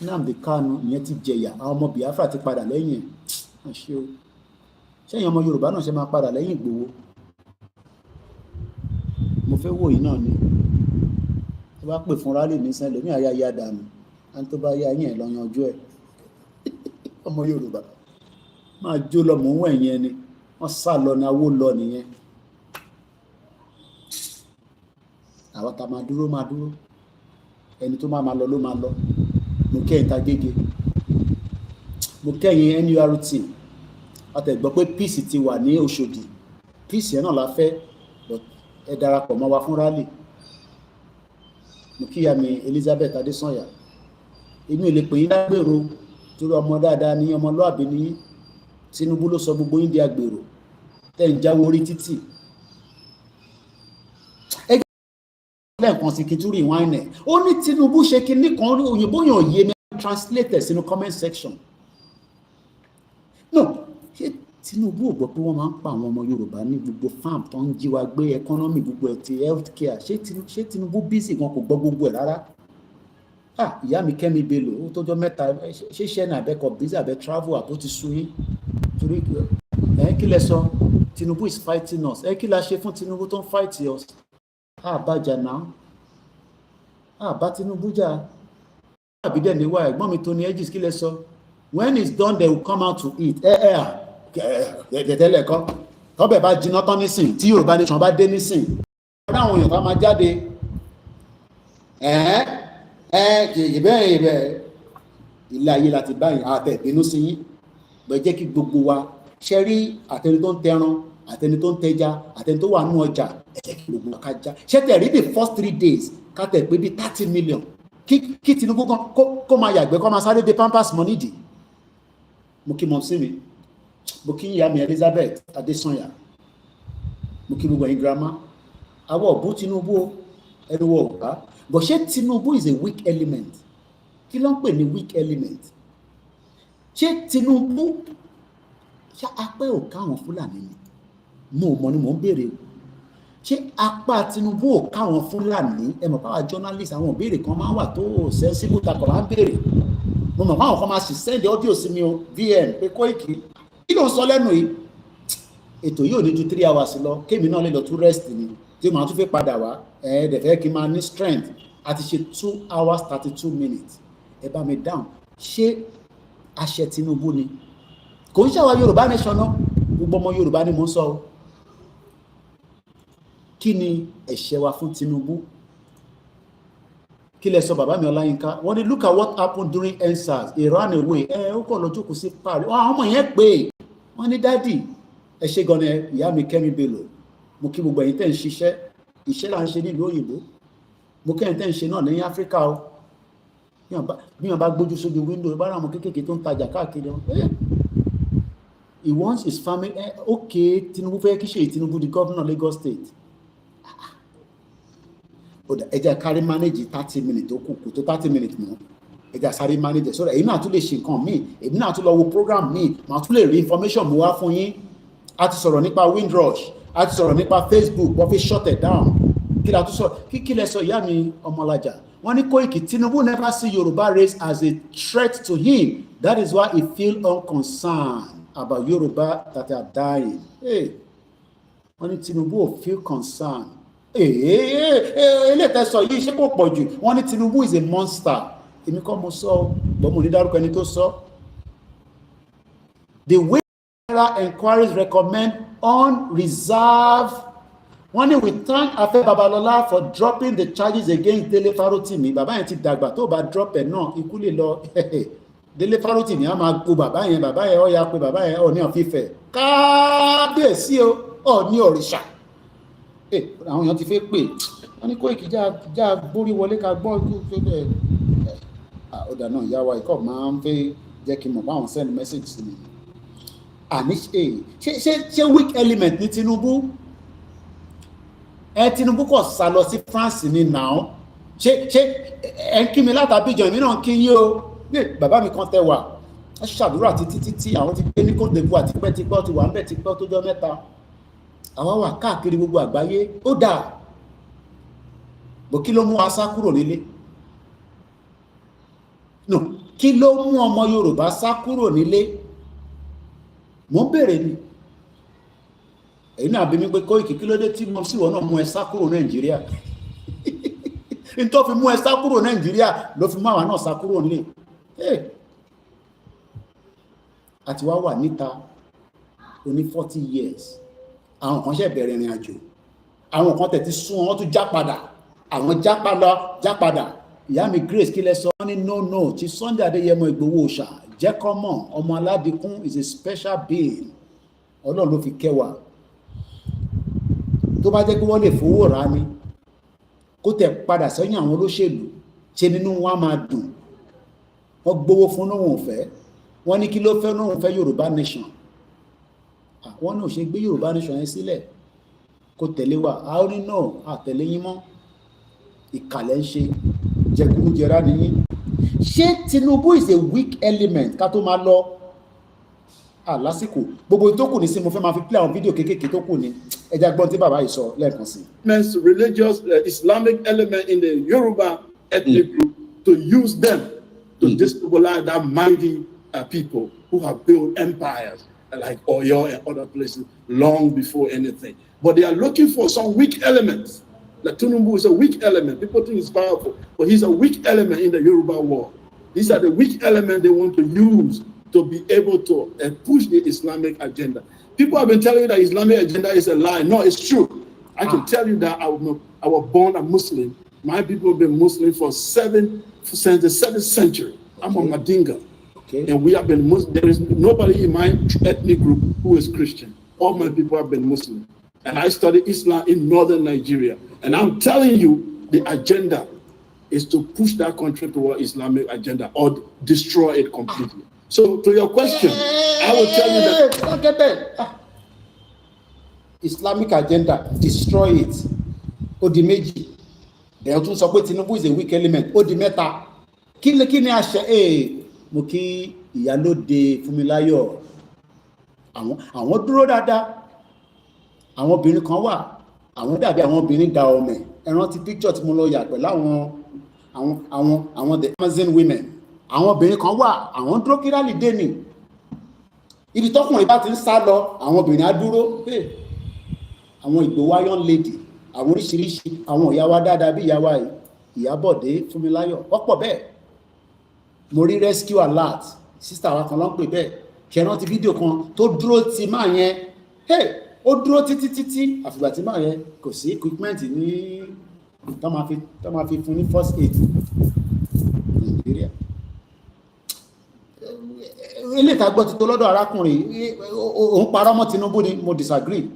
Nnamdi Kanu ìyẹn ti jẹyà àwọn ọmọ Biafra ti padà lẹ́yìn ṣe o ṣẹ́yìn ọmọ Yorùbá náà ṣe máa padà lẹ́yìn Ìgbòho mo fẹ́ wò yìí náà ni ẹ tó bá pè fún rally ní sẹ́lẹ̀ ní àyà dànù á tó bá yá yẹn lọ yanjú ẹ̀ ọmọ Yorùbá máa jó lọ mò ń wẹ̀ yẹn ni wọ́n sá lọ ní awó lọ nìyẹn àwọn tá máa dúró ẹni tó máa lọ ló máa lọ. Mo kẹ́yìn Tagége, mo kẹ́yìn NURT, àtẹ̀gbọ́ pé peace ti wà ní Òṣòdì, peace yẹn náà la fẹ́, ẹ darapọ̀ mọ́ wa fún rally. Mo kíyà mi Elizabeth Adésànyà, èmi ò lè pè yín lágbèrò torí ọmọ dáadáa ní ọmọlúàbí ní Tinubu ló sọ gbogbo yín di agbèrò tẹ́ ń jáwó orí títì. Lẹ́ẹ̀kan sí kìtúrì wáìnì ó ní Tinubu ṣe kinní kan òyìnbó yàn yé mi translated sínú comment section. No, ṣé Tinubu ò gbọ́ pé wọ́n máa ń pa àwọn ọmọ Yorùbá ní gbogbo farm tó ń jí wa gbé economy gbogbo ẹ̀ ti health care ṣé Tinubu busy gan kò gbọ́ gbogbo ẹ̀ rárá. Ìyá mi Kẹ́mi Bello ó tọ́jọ́ mẹ́ta ṣé iṣẹ́ náà abẹ́kọ̀ busy abẹ́ travel àbó ti sú yín torí kí lẹ sọ Tinubu is fighting us kí la ṣe fún Tinubu tó ń fight us. Àbájá náà àbá Tinubu jà àbídẹ́ níwá ẹ̀gbọ́n mi Tony Edges kí lẹ sọ when it's done they will come out to eat tẹ́lẹ̀ kọ́ tọ́bẹ̀ bá jiná tán nísìn tí Yorùbá nation bá dé nísìn ọ̀dọ́ àwọn èèyàn ká máa jáde ìbẹ́ ilé ayé láti báyìí àtẹ̀ ìbínú sí yín bẹ́ẹ̀ jẹ́ kí gbogbo wa ṣe rí àtẹni tó ń tẹran àtẹni tó ń tẹja àtẹni tó wà nú ọjà ẹ jẹ́ kí gbogbo wa ká já ṣé tẹ̀ rí the first 3 days ká tẹ̀ pé bí 30 million kí Tinubu kan kó máa yàgbẹ́ kó máa sáré dé pampers mọ́ nídìí. Mo kí mọ̀ sí mi mo kí ìyá mi Elizabeth Adésànyà mo kí gbogbo ẹ̀yin grandma àwọ̀ ọ̀bú Tinubu ẹnu wọ̀ ọ̀gá but ṣé Tinubu is a weak element kí ló ń pè ní weak element ṣé Tinubu ṣé apẹ́ ò káwọn Fúlàní ni mo mọ̀ ni mò ń béèrè ṣé apá Tinubu ò káwọn Fúlàní ẹ mọ̀ káwa journalist àwọn ìbéèrè kan máa ń wà tó sensible takọ̀ máa ń béèrè mo mọ̀ káwọn kan máa sì send audio sí mi o VM pé Koiki kí ló ń sọ lẹ́nu yìí ètò yìí ò ní ju 3 hours lọ kémi náà lè lọ tún rest ni tí màá tún fẹ́ padà wá dẹ̀fẹ́ kí n máa ní strength àti ṣe 2 hours 32 minutes ẹ bá mi dáhùn ṣé àṣẹ Tinubu ni kò ń ṣàwọn Yorùbá nation náà gbogbo ọmọ Yorùbá ni mò ń sọ o kí ni ẹ̀ṣẹ̀ wa fún Tinubu kí lẹ sọ bàbá mi Ọláyínká wọ́n ní look at what happened during EndSARS he ran away ó kọ̀ lọ jókòó sí Paris àwọn ọmọ yẹn pé wọ́n ní dádì ẹ ṣe gan ni ìyá mi Kẹ́mi Bello mo kí gbogbo ẹ̀yin tẹ́ ń ṣiṣẹ́ iṣẹ́ là ń ṣe nílùú òyìnbó mo kẹ́yìn tẹ́ ń ṣe náà lẹ́yìn Áfíríkà o bí wọ́n bá gbójú sójú window bá ra àwọn kéékèèké tó ń tajà káàkiri wọn he wants his family okay Tinubu fẹ́ kí ṣe Tinubu di governor Lagos State ẹ jẹ́ kárí manage 30 minutes tó kù tó 30 minutes mọ́ ẹ jẹ́ sáré manage so èyí náà tún lè ṣe nǹkan míì èmi náà tún lọ wo program míì màá tún lè rí information mú wá fún yín a ti sọ̀rọ̀ nípa Windrush a ti sọ̀rọ̀ nípa Facebook wọ́n fi shut it down kí la tún sọ kí lẹ sọ ìyá mi Ọmọlájà wọ́n ní Koiki Tinubu never see Yoruba race as a threat to him that is why he feel unconcerned about Yoruba that are dying wọ́n ní Tinubu ò feel concerned eléyìí sọ yìí ṣé kò pọ̀ jù wọ́n ní Tinubu is a monster èmi kọ́ mo sọ bọ́ mo ní dárúkọ ẹni tó sọ. The way inquiries recommend unreserved wọ́n ní we thank Afe Babalola for dropping the charges against Dele Farotimi bàbá yẹn ti dàgbà tó bá drop ẹ̀ náà ikú lè lọ Dele Farotimi á máa kó bàbá yẹn ó yà pé bàbá yẹn ọ̀ ní ọ̀fífẹ́ kábíyèsí ọ̀ ní òrìṣà àwọn èèyàn ti fẹ́ pè wọ́n ní Koiki já gbórí wọlé ká gbọ́ ọ̀dà náà ìyá wa ikọ̀ máa ń fẹ́ jẹ́ kí n mọ̀ báwọn send message sí mi àní ṣé weak element ní Tinubu Tinubu kò sá lọ sí France ní now ṣé ẹ ń kí mi látàbíjọ èmi náà kí yín o bàbá mi kan tẹ wà ẹ ṣàdúrà títí àwọn ti gbé ní Côte d'Ivoire tipẹ́tipẹ́ ti wà ń bẹ̀ tipẹ́ tó jọ mẹ́ta àwa wà káàkiri gbogbo àgbáyé ó dáa bó kí ló mú wa sá kúrò nílé no kí ló mú ọmọ Yorùbá sá kúrò nílé mo ń bèèrè ni èyí náà bí mi pé Koiki kí ló dé tí mo sì wọ́n náà mú ẹ sá kúrò Nàìjíríà in tó fi mú ẹ sá kúrò Nàìjíríà ló fi mú àwa náà sá kúrò nílé. Àti wá wà níta oní 40 years àwọn kan ṣe bẹ̀rẹ̀ ìrìn àjò, àwọn kan tẹ̀ ti sún wọn tún já padà, àwọn já padà. Ìyá mi Grace kí lẹ sọ wọ́n ní no ti Sunday Adéyẹmọ Ìgbòho Òòṣà jẹ́ kọ́ mọ̀ ọmọ Aládìkún is a special being. Ọlọ́run ló fi kẹwàá. Tó bá jẹ́ pé wọ́n lè fowó rà ní kó tẹ̀ padà sẹ́yìn àwọn olóṣèlú ṣe nínú wọn máa dùn. Wọ́n gbowó fún náà wọn ò fẹ́, wọ́n ní kí ló fẹ́ náà wọn fẹ́ Yorùbá nation. Àwọn náà ṣe gbé Yorùbá nation yẹn sílẹ̀ kó tẹ̀lé wa, a ó ní náà àtẹ̀lé yín mọ́, ìkàlẹ̀ ń ṣe jẹgúdújẹrá nìyí. Ṣé Tinubu is a weak element ká tó máa lọ? Lásìkò gbogbo tó kù ní sí mo fẹ́ máa fi play àwọn fídíò kéékèèké tó kù ní ẹja gbọ́n tí bàbá yìí sọ lẹ́ẹ̀kan sí. Religious Islamic element in the Yoruba ethnic group to use them to destabilize that mighty people who have built empires like Oyo and other places long before anything. But they are looking for some weak elements. Like Tinubu is a weak element. People think he's powerful, but he's a weak element in the Yoruba war. These are the weak elements they want to use to be able to push the Islamic agenda. People have been telling you that Islamic agenda is a lie. No, it's true. I can tell you that I was born a Muslim. My people have been Muslim since the 7th century. I'm a Madinga. And we have been Muslim. There is nobody in my ethnic group who is Christian. All my people have been Muslim. And I studied Islam in northern Nigeria. And I'm telling you, the agenda is to push that country toward Islamic agenda or destroy it completely. So to your question, I will tell you that... Look at that. Islamic agenda, destroy it. Ó di méjì. Then tún sọ pé Tinubu is a weak element. Ó di mẹ́ta. Kí ni àṣẹ? Mo kí Ìyálóde Fúnmiláyọ̀. Àwọn dúró dáadáa. Àwọn obìnrin kan wà. Àwọn dàbí àwọn obìnrin da ọmọ. Ẹ rántí picture tí mo lọ yà pẹ̀lú àwọn the Amazon women. Àwọn obìnrin kan wà, àwọn dúró kí rálì dé ní. Ibi tọ́kùnrin bá ti ń sá lọ, àwọn obìnrin á dúró. Àwọn Ìgbòho young lady, àwọn oríṣiríṣi, àwọn ìyá wa dáadáa bí ìyá wa Ìyábọ̀dé Fúnmiláyọ̀, ọ̀pọ̀ bẹ́ẹ̀. Mo rí rescue alert, sister wa kan ló ń pè bẹ́ẹ̀. Ṣé rántí fídíò kan tó dúró ti máa yẹn? Ó dúró títí àfìgbà tí máa yẹn kò sí equipment ní tó máa fi fún ní first aid Nàìjíríà. Ilé ìtagbọ́ ti tó lọ́dọ̀ arákùnrin òun parọ́ mọ́ Tinubu ni mo disagree.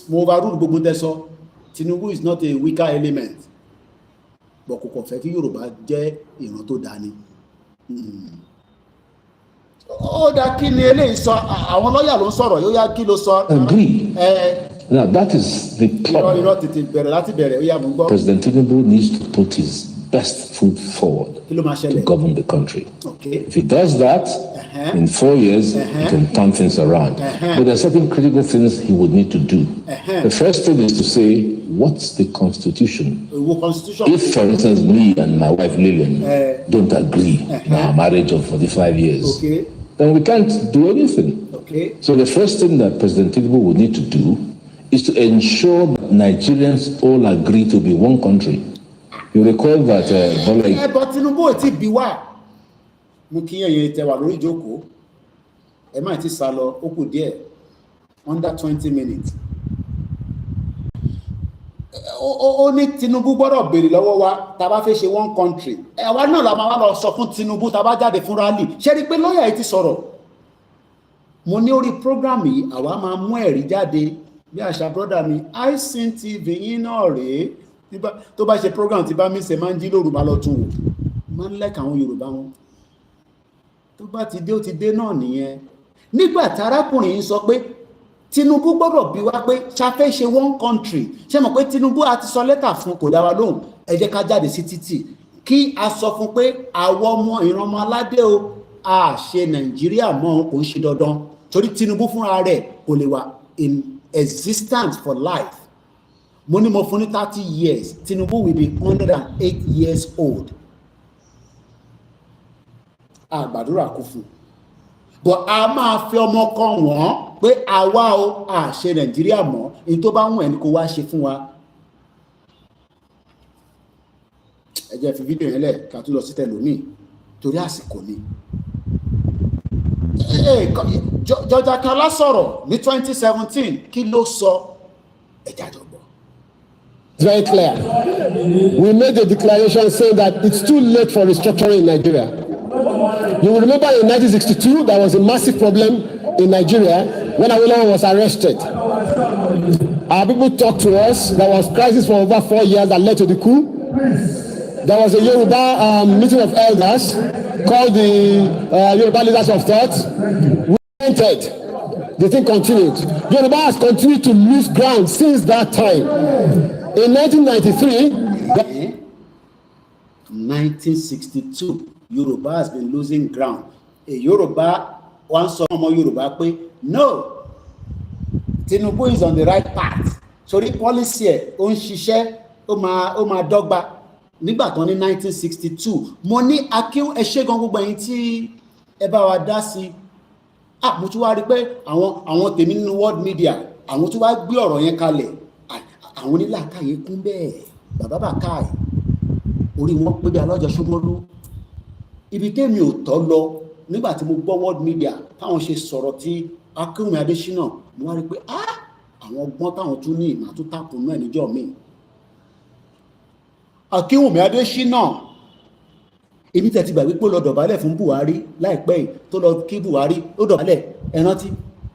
Mo overrule gbogbo tẹ́sọ. Tinubu is not a weaker element. But kò kàn fẹ́ kí Yorùbá jẹ́ ìran tó dání. Ó dá kí ni eléyìí sọ, àwọn lọ́yà ló ń sọ̀rọ̀, yóò yá kí ló sọ. Agree. Now that is the problem. Irọ́ tètè bẹ̀rẹ̀ láti bẹ̀rẹ̀, ó yá mú gbọ́. President Tinubu needs to put his best foot forward to govern the country. If he does that, in 4 years, he can turn things around. But there are certain critical things he would need to do. The first thing is to say, what's the constitution? If, for instance, me and my wife Lillian don't agree on our marriage of 45 years, then we can't do anything. So the first thing that President Tinubu would need to do is to ensure that Nigerians all agree to be one country. You recall that but Tinubu ti bí wá. Mo kí ẹ̀yin tẹ́ wà lórí ìjókòó. Ẹ má ti sá lọ, ó kù díẹ̀. Under 20 minutes. Ó ní Tinubu gbọ́dọ̀ béèrè lọ́wọ́ wa tá bá fẹ́ ṣe one country. Àwa náà la máa wá lọ sọ fún Tinubu tá bá jáde fún rally. Ṣé rí pé lọ́yà yìí ti sọ̀rọ̀. Mo ní orí program yìí àwa máa mú ẹ̀rí jáde bí àṣà brother mi iSyn TV yín náà rèé. Tó bá ṣe program tí bá mi ṣe máa ń jí lóru bá lọ tún wò máa ń lẹ́ka àwọn Yorùbá wọn tó bá ti dé ó ti dé náà nìyẹn. Nígbà tí arákùnrin yìí sọ pé Tinubu gbọ́dọ̀ bí wá pé ṣafẹ́ ṣe one country, ṣe mọ̀ pé Tinubu a ti sọ lẹ́tà fún kò dá wa lóhùn, ẹ jẹ́ ká jáde sí títì kí a sọ fún pé àwọn ọmọ ìran ọmọ aládé o a ṣe Nàìjíríà mọ́ kò ń ṣe dandan torí Tinubu fúnra rẹ̀ kò lè wà in existence for life. Mo ní mo fún ní 30 years, Tinubu will be 108 years old. Àgbàdúrà kú fún. But a máa fi ọmọ kan wọ́n pé àwa o a ṣe Nàìjíríà mọ́, èyí tó bá wùn ẹni kó wá ṣe fún wa. ẹ jẹ́ fi fídíò yẹn lẹ̀ ká tún lọ sí tẹlómi torí àsìkò ni. George Akala sọ̀rọ̀ ní 2017 kí ló sọ ẹ̀já jọ̀gbọ́. It's very clear. We made a declaration saying that it's too late for restructuring in Nigeria. You will remember in 1962 there was a massive problem in Nigeria when Awolowo was arrested. Our people talked to us. There was crisis for over 4 years that led to the coup. There was a Yoruba meeting of elders called the Yoruba Leaders of Thought. We entered. The thing continued. Yoruba has continued to lose ground since that time. In 1962, Yoruba has been losing ground. A Yoruba, one sọ ọmọ Yoruba pé no, Tinubu is on the right path. Sorry, policy ẹ̀ ó ń ṣiṣẹ́, ó máa dọ́gba. Nígbà tán ní 1962, mo ní akíw ẹ ṣé gan gbogbo ẹ̀yin tí ẹ bá wa dá sí. Mo tún wá rí pé àwọn tèmi nínú world media, àwọn tún wá gbé ọ̀rọ̀ yẹn kalẹ̀. Àwọn onílàkàyè kún bẹ́ẹ̀, bàbá bàkáì, orí wọn pé bí alọ́jọ́ ṣúgbọ́nlú. Ibi tèmi ò tọ́ lọ nígbà tí mo gbọ́ world media táwọn ṣe sọ̀rọ̀ tí Akínwùmí Adésínà, mo wá rí pé àwọn ọgbọ́n táwọn tún ní ìmọ̀ tó tàkùn náà níjọ́ mi. Akínwùmí Adésínà, èmi tẹ̀ ti gbà wípé ó lọ dọ̀bálẹ̀ fún Buhari láìpẹ́ yìí tó lọ kí Buhari ó dọ̀bálẹ̀ ẹ rántí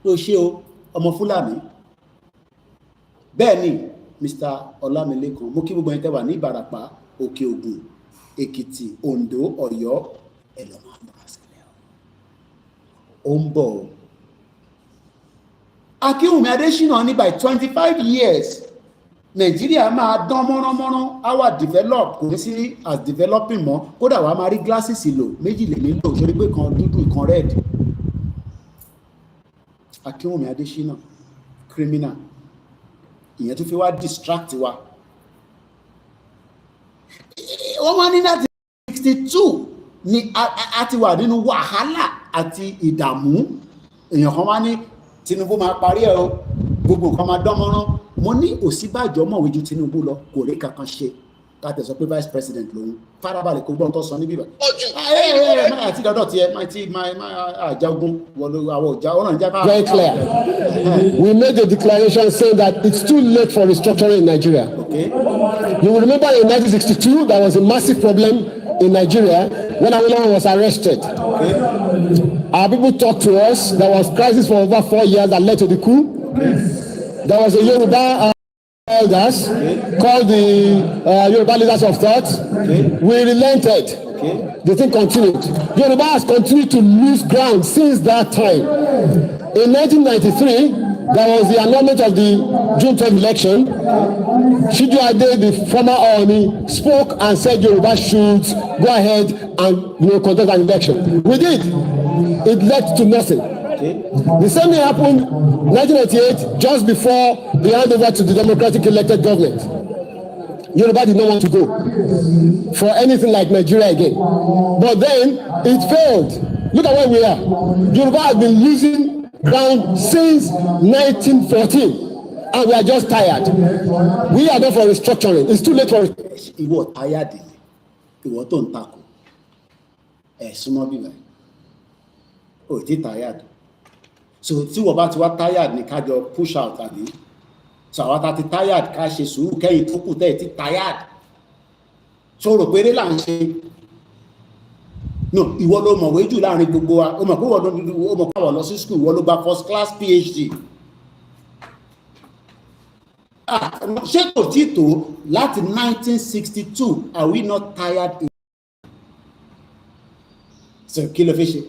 ló ṣe o ọmọ Fúlàní. Bẹ́ẹ̀ ni Mr. Ọlámilékan, mo kí gbogbo ẹni tẹ́ wà ní Ìbàràpá, Òkè Ògùn, Èkìtì, Oǹdó, Ọ̀yọ́, ẹlọ́mọ àbúrásílẹ̀ ó ń bọ̀. Akínwùmí Adésínà ní by 25 years Nàìjíríà máa dán mọ́ránmọ́rán, á wà develop, kò ní sí as developing mọ́, kódà wàá máa rí glasses lò, méjì lè nílò torí pé kan dúdú kan red. Akínwùmí Adésínà criminal, ìyẹn tó fi wá distract wa. Wọ́n wá ní láti 62 ni a ti wà nínú wàhálà àti ìdààmú. Èèyàn kan wá ní Tinubu máa parí ẹ̀ o, gbogbo nǹkan máa dán mọ́rán. Mo ní Ọ̀ṣínbàjò mọ̀wé ju Tinubu lọ, kò rí kankan ṣe. Ká tẹ̀ sọ pé vice president lòun, farabalẹ̀ kó gbọ́n tó sọ níbí bá. Máa ti dọ́dọ̀ tiẹ̀, máa ti àjagun wọlé àwọn ọjà ọ̀nà ìjà ká. very clear. We made a declaration saying that it's too late for restructuring in Nigeria. Okay. You will remember in 1962 there was a massive problem in Nigeria when Awolowo was arrested. Okay. Our people talked to us. There was crisis for over 4 years that led to the coup. There was a Yoruba elders called the Yoruba Leaders of Thought. We relented. The thing continued. Yoruba has continued to lose ground since that time. In 1993, there was the annulment of the June 12 election. Shidu Ade, the former Ooni, spoke and said Yoruba should go ahead and contest an election. We did. It led to nothing. The same thing happened in 1998, just before the handover to the democratic elected government. Yoruba did not want to go for anything like Nigeria again. But then it failed. Look at where we are. Yoruba has been losing ground since 1914, and we are just tired. We are not for restructuring. It's too late for restructuring. Ìwọ tired ni, ìwọ tó ń takò, súnmọ́ bí báyìí, o ti tired. So tí wọ́n bá ti wá tired ní ká jọ push out àbí. So àwọn tá ti tired ká ṣe sùúrù kẹ́yìn tó kù tẹ́ ti tired. So rò péré là ń ṣe. No, ìwọ ló mọ̀wé jù láàrin gbogbo wa. O mọ̀ pé o mọ̀ pé àwọn lọ sí school, ìwọ ló gba first class PhD. Ṣé kò tí tó láti 1962 are we not tired? So kí ló fi ṣe?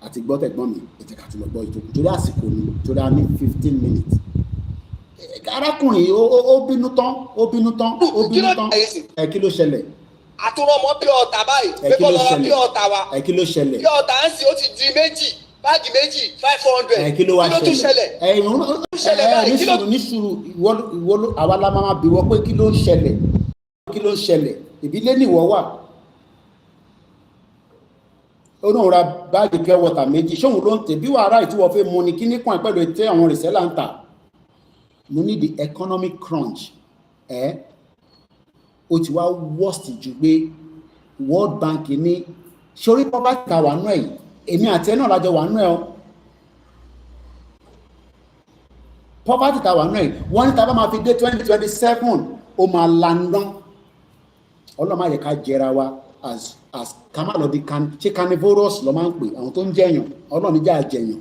Àti gbọ́ tẹ̀gbọ́n mi, ètò ìkàtí lọ gbọ́ ìjókòó torí àsìkò ni, torí a ní 15 minutes. Arákùnrin ó bínú tán. Kí ló ṣẹlẹ̀? Àtúrọ̀ mọ́ bí ọ̀tá báyìí, pé kọ́ lọ́wọ́ bí ọ̀tá wa. Kí ló ṣẹlẹ̀? Bí ọ̀tá ń sìn ó ti di méjì, báàgì méjì, 500. Kí ló wá tún ṣẹlẹ̀? Ní sùúrù, ìwọ àwa la máa bí wọ́n pé kí ló ń ṣẹlẹ̀? Ìbílẹ̀ ni ìwọ wà. Ó náà ra báàgì pure water méjì, ṣóhun ló ń tẹ̀ bí wàrà tí wọ́n fẹ́ mu ni kí ní kàn pẹ̀lú ètè àwọn rìsẹ́là ń tà. Mo ní the economic crunch. ó ti wá worst jù pé World Bank ní sórí poverty ta wà nú ẹ̀ yìí èmi àti ẹ náà lájọ wà nú ẹ̀ o poverty ta wà nú ẹ̀ yìí wọ́n ní ta bá máa fi dé 2027 ó máa landán ọlọ́mọ ayẹ ká jẹra wa as kamalodi ṣe carnivorous lọ máa ń pè àwọn tó ń jẹyàn ọlọ́run jẹ́ àjẹyàn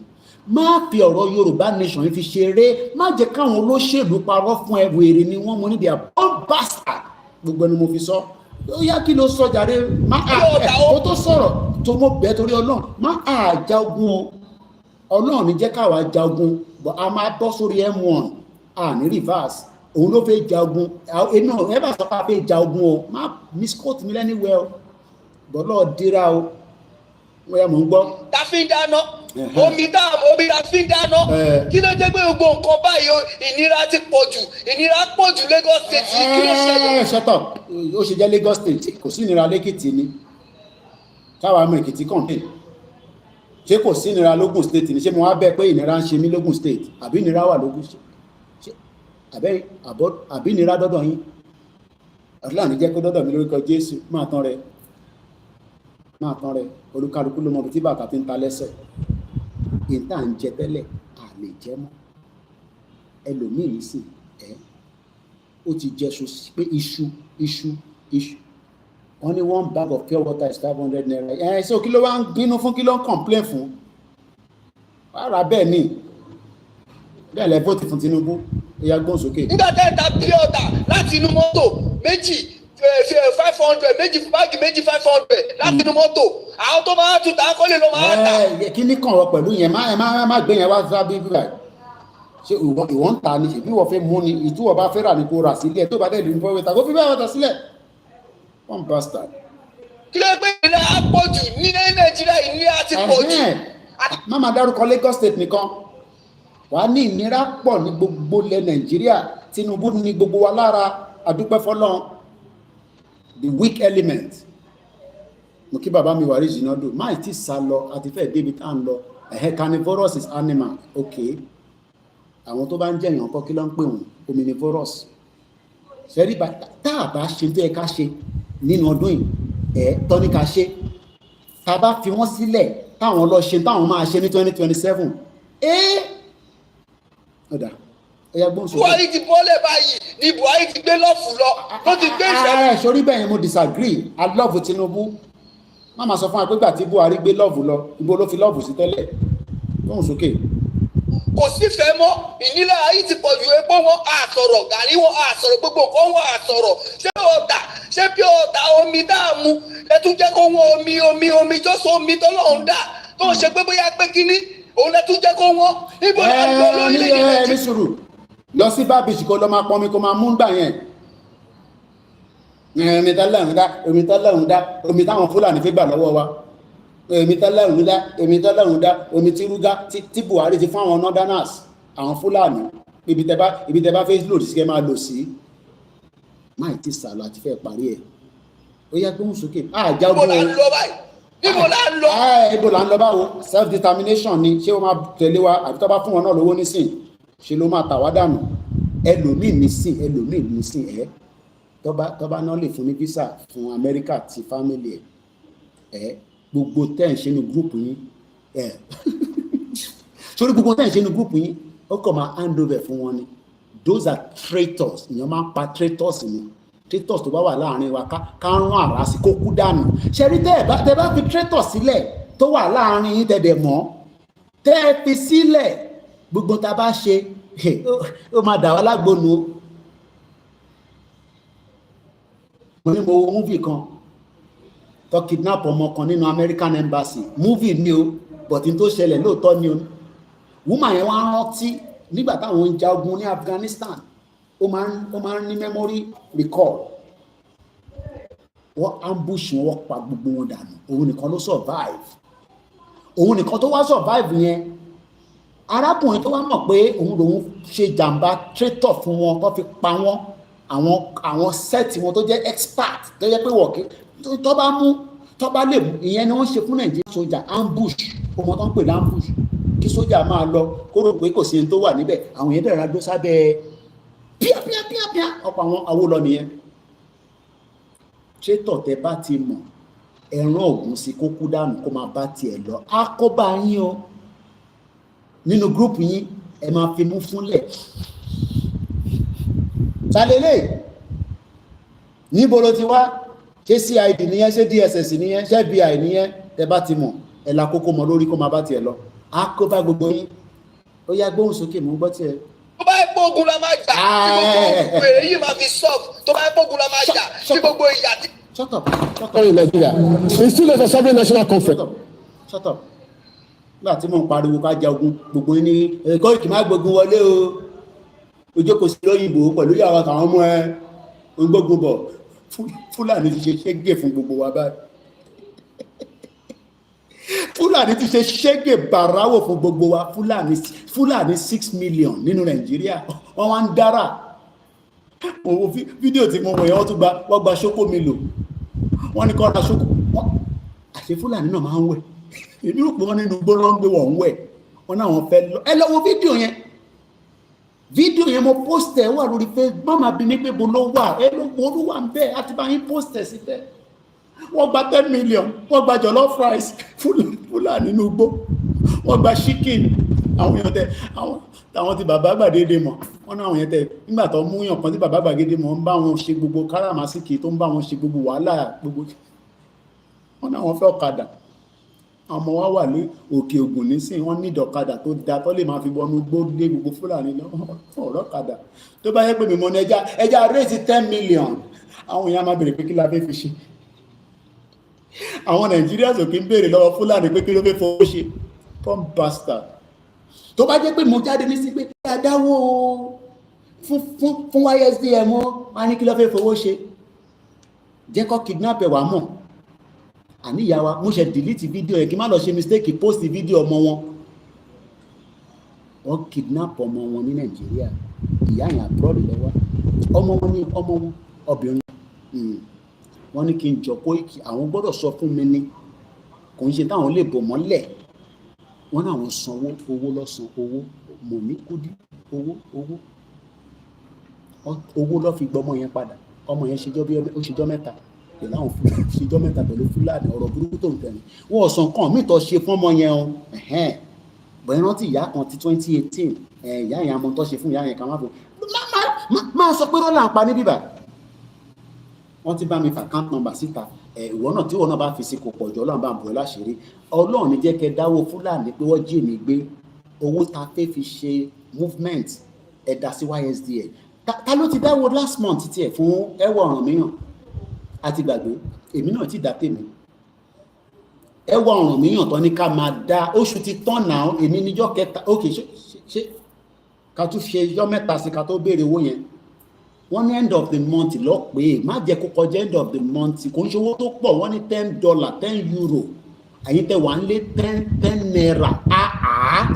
má fi ọ̀rọ̀ Yorùbá nation yìí fi ṣeré má jẹ́ káwọn olóṣèlú parọ́ fún ẹ wèrè ni wọ́n mú níbi àbọ̀n bastard gbogbo ẹni mo fi sọ ó yá kí ló sọ jàre má ó tó sọ̀rọ̀ tó mọ̀ bẹ́ẹ̀ torí ọlọ́run má jagun o ọlọ́run ní jẹ́ káwa jagun but a máa bọ́ sórí M1 ní reverse òun ló fẹ́ jagun inú ẹ bá sọ pé a fẹ́ jagun o má misquote mi lẹ́niwẹ̀ o bọ́lọ́ dira o wọ́n yà mọ̀ ń gbọ́. ta fi ń dáná omi tá fi ń dáná kí ló jẹ́ pé gbogbo nǹkan báyìí ìnira ti pọ̀ jù Lagos State kí ló ṣẹlẹ̀. shut up ó ṣe jẹ́ Lagos State kò sí ìnira lẹ́kìtì ni káwa ọmọ Èkìtì campaign ṣé kò sí ìnira lógùn State ni ṣé mo wá bẹ́ẹ̀ pé ìnira ń ṣe mí lógùn State àbí ìnira wà lógùn State àbí ìnira dọ́dọ̀ yín ọ̀dọ́là ní jẹ́ kó dọ́dọ̀ mi lórúkọ Jésù máa tán rẹ olúkálukú ló mọ bí tí bàtà ti ń ta lẹ́sẹ̀ ìta ń jẹ tẹ́lẹ̀ à lè jẹ mọ́ ẹlòmíì sì ó ti jẹ pé iṣu wọ́n ní one bag of pure water is 500 naira so kí ló wá ń bínú fún kí ló ń complain fún ara bẹ́ẹ̀ ni bẹ́ẹ̀ lẹ́ vote fún Tinubu ẹ̀yà gbọ́n sókè. nígbà tẹ́ ẹ̀ ta pure water láti inú mọ́tò méjì 500 méjì báàgì méjì 500 láti inú mọ́tò àwọn tó máa tún ta kọ́lé ló máa ta. kí ní kàn wọ pẹ̀lú yẹn má gbé yẹn wá sábẹ́ bíbá ṣé ìwọ ń ta ni ṣèbí wọ́n fẹ́ mú ni ìtúwọ̀ bá fẹ́ rà ní kó rà sílẹ̀ tó bá dẹ̀ lè ní fọwọ́ ta kó fi bẹ́ẹ̀ wọ́n ta sílẹ̀ one bastard. kí ló pé ìnira á pọ̀ jù ní Nàìjíríà ìnira ti pọ̀ jù. má máa dárúkọ Lagos State nìkan wàá ní ìnira pọ̀ ní gbogbo ilẹ̀ Nàìjíríà Tinubu ní gbogbo wa lára àdúpẹ́ fọlọ́n the weak element mo kí bàbá mi wà rí jìnnà dùn máì tí sá lọ àti fẹ́ẹ̀ débi tá à ń lọ carnivorous is animal okay àwọn tó bá ń jẹ̀yàn kọ́ kí ló ń pè wọ́n omnivorous ṣẹ́rí tá a bá ṣe tó yẹ ká ṣe nínú ọdún yìí tọ́ni ká ṣe tá a bá fi wọ́n sílẹ̀ táwọn lọ ṣe táwọn máa ṣe ní 2027 ọ̀dà ẹ̀yà gbọ́n sọ. Buhari ti bọ́lẹ̀ báyìí ni Buhari ti gbé lọ́ọ̀fù lọ tó ti gbé ìṣẹ́. sórí bẹ́ẹ̀ yẹn mo disagree I love Tinubu má máa sọ fún wa pé gbà tí Buhari gbé lọ́ọ̀fù lọ ibo ló fi lọ́ọ̀fù sí tẹ́lẹ̀ gbọ́n sókè. kò sífẹ̀ẹ́ mọ́ ìnílẹ̀ ayé ti pọ̀ ju epo wọn àsọ̀rọ̀ gàrí wọn àsọ̀rọ̀ gbogbo nǹkan wọn àsọ̀rọ̀ ṣé bí ọ̀tà omi dáàmú ẹ tún jẹ́ kó wọn omi tó so omi tó lọ́hùn dà tó ń ṣe pé bóyá pé kínní òun lẹ tún jẹ́ kó wọn níbo ni àgbọ̀ lórílẹ̀-èdè Nàìjíríà. Lọ sí bábíjì kó lọ máa pọnmi kó máa mú gbà yẹn omi tọ́lọ́run dá omi táwọn Fúlàní fi gbà lọ́wọ́ wa omi tọ́lọ́run dá omi tí rúgá tí Buhari ti fún àwọn northerners àwọn Fúlàní ibi tẹ́ bá fẹ́ lòdì sí kẹ́ máa lò sí máì tí sàlọ àti fẹ́ parí ẹ̀ ó yá gbóhùn sókè níbo là ń lọ báyìí ibo là ń lọ báwo self determination ni ṣé wọ́n máa tẹ̀lé wa àbí tó bá fún wọn náà lówó nísìn ṣe ló máa tàwá dànù ẹlòmíì nísìn tọ́ba náà lè fún ní visa fún Amẹ́ríkà ti family gbogbo tẹ́ ń ṣe ní gúrùpù yín sórí gbogbo tẹ́ ń ṣe ní gúrùpù yín ó kàn máa hand over fún wọn ni those are traitors ìyẹn máa ń pa traitors ni traitors tó bá wà láàrin wa ká rán àrà sí kó kú dànù ṣe rí tẹ́ bá fi traitors sílẹ̀ tó wà láàrin yín tẹ̀dẹ̀ mọ́ tẹ́ ẹ fi sílẹ̀ gbogbo tá a bá ṣe ó máa dà wá lágbónú. mo ní mo wo múvì kan tó kidnap ọmọ kan nínú American Embassy múvì ni o but n tó ṣẹlẹ̀ lóòótọ́ ni o woman yẹn wá rántí nígbà táwọn ń jagun ní Afghanistan ó máa ń ní memory recall wọ́n ambush wọ́n pa gbogbo wọn dànù òun nìkan ló survive òun nìkan tó wá survive yẹn arákùnrin tó wá mọ̀ pé òun lòun ṣe jàǹbá traitor fún wọn tó fi pa wọ́n àwọn sẹ́ẹ̀tì wọn tó jẹ́ expert tó jẹ́ pé wọ̀kí tó bá lè mú ìyẹn ni wọ́n ṣe fún Nàìjíríà sójà ambush ọmọ tó ń pè ní ambush kí sójà máa lọ kó rò pé kò sí ẹni tó wà níbẹ̀ àwọn yẹn dẹ̀ra dó sábẹ́ píápíápíá ọ̀pọ̀ àwọn awó lọ nìyẹn traitor tẹ bá ti mọ̀ ẹran ògùn sí kó kú dànù kó máa bá tiẹ̀ lọ á kó bá yín o nínú gúrùpù yín ẹ máa fi mú fúnlẹ̀ tàlélẹ̀ níbo ló ti wá ṣé CID nìyẹn ṣé DSS nìyẹn ṣé FBI nìyẹn tẹ bá ti mọ̀ ẹ la kókó mọ lórí kó máa bá tiẹ̀ lọ á kó bá gbogbo yín ó yá gbóhùn sókè mú gbọ́ tiẹ̀. tó bá yẹ pé ogun la máa jà tí gbogbo èrè yìí máa fi solve tó bá yẹ pé ogun la máa jà tí gbogbo ìyà tí. Shut up. In Nigeria, it's still a sovereign national conference. Shut up. Nígbà tí mò ń pariwo ká ja ogun gbogbo ní Koiki má gbógun wọlé o ojókòó sí lóyìnbó pẹ̀lú ìyàwó àtàwọn ọmọ ẹ ń gbógun bọ̀ Fúlàní ti ṣe ṣégè fún gbogbo wa báyìí Fúlàní ti ṣe ṣégè bàráwò fún gbogbo wa Fúlàní 6 million nínú Nàìjíríà wọ́n wá ń dára mo fídíò tí mo wọ̀ yẹn wọ́n gba ṣókó mi lò wọ́n ní kọ́ ra ṣókó àṣẹ Fúlàní náà máa ń wẹ̀ èmi rò pé wọ́n nínú gbọ́dọ̀ ń gbé wọ́n ń wẹ̀ wọ́n náà wọ́n fẹ́ lọ ẹ lọ wo fídíò yẹn mo post ẹ̀ wà lórí Facebook mama bí mi pé bo ló wà ẹ ló wo ló wà ń bẹ́ẹ̀ àti bá yín post ẹ̀ síbẹ̀ wọ́n gba 10 million wọ́n gba jollof rice Fúlàní nínú igbó wọ́n gba chicken àwọn èèyàn tẹ àwọn tí bàbá gbàgede mọ̀ wọ́n náà àwọn èèyàn tẹ nígbà tó mú yàn kan tí bàbá gbàgede mọ̀ ń bá wọn ṣe gbogbo káràmásìkì tó ń bá wọn ṣe gbogbo wàhálà gbogbo wọ́n náà wọ́n fẹ́ ọ̀kadà àwọn ọmọ wa wà ní òkè ògùn nísìnyí wọ́n ní ìdọ̀kadà tó da tó lè máa fi wọnú gbó lé gbogbo Fúlàní ọ̀rọ̀ kadà tó bá yẹ pé mi mọ ní ẹja raise 10 million àwọn èèyàn máa bèrè pé kí la fẹ́ fi ṣe àwọn Nàìjíríà sòkè ń bèrè lọ́wọ́ Fúlàní pé kí ló fẹ́ fowó ṣe pump bastard tó bá jẹ́ pé mo jáde ní sí pé adáwó fún YSDM wọ́n ní kí ló fẹ́ fowó ṣe jẹ́ kó kidnap ẹ̀ wá mọ̀ àníyàwó mo ṣe delete fídíò ẹ̀ kí má lọ ṣe mistake post fídíò ọmọ wọn wọ́n kidnap ọmọ wọn ní Nàìjíríà ìyá yẹn abroad lọ́wọ́ ọmọ wọn obìnrin wọ́n ní kí n jọ Koiki àwọn gbọ́dọ̀ sọ fún mi ní kò ń ṣe táwọn lè bò mọ́lẹ̀ wọ́n náà wọ́n sanwó owó lọ́sàn owó mọ̀mí kúdí owó lọ́ fi gbọ́mọ yẹn padà ọmọ yẹn ṣèjọ́ mẹ́ta pẹ̀lú àwọn ṣèjọ́ mẹ́ta pẹ̀lú Fúlàní ọ̀rọ̀ burúkú tó ń tẹ̀lé wọ́n sàn kàn mí tó ṣe fún ọmọ yẹn o bọ̀yìn rántí ìyá kan ti 2018 ìyá yẹn amọ̀ tó ṣe fún ìyá yẹn kan máa sọ pé rọ́lá ń pa ní bíbà wọ́n ti bá mi fà account number síta ìwọ náà tí ìwọ náà bá fi sí kò pọ̀ jù Ọlọ́run bá ń bọ̀ ẹ́ láṣìírí Ọlọ́run ní jẹ́ kẹ́ dáwó Fúlàní pé wọ́n jí èmi gbé owó ta fẹ́ fi ṣe movement ẹ̀dá sí YSDA ta ló ti dáwó last month tiẹ̀ fún ẹwà ọ̀ràn mìíràn àti gbàgbé èmi náà ti dá tèmi ẹwà ọ̀ràn mìíràn tán ní ká máa dá oṣù ti tán náà èmi níjọ́ kẹta ok ṣe ká tún ṣe ijọ́ mẹ́ta sí ká tó béèrè owó yẹn wọ́n ní end of the month lọ pé má jẹ́ kó kọjá end of the month kò ń ṣe owó tó pọ̀ wọ́n ní $10 €10 ẹ̀yin tẹ́ wà ń lé 10 naira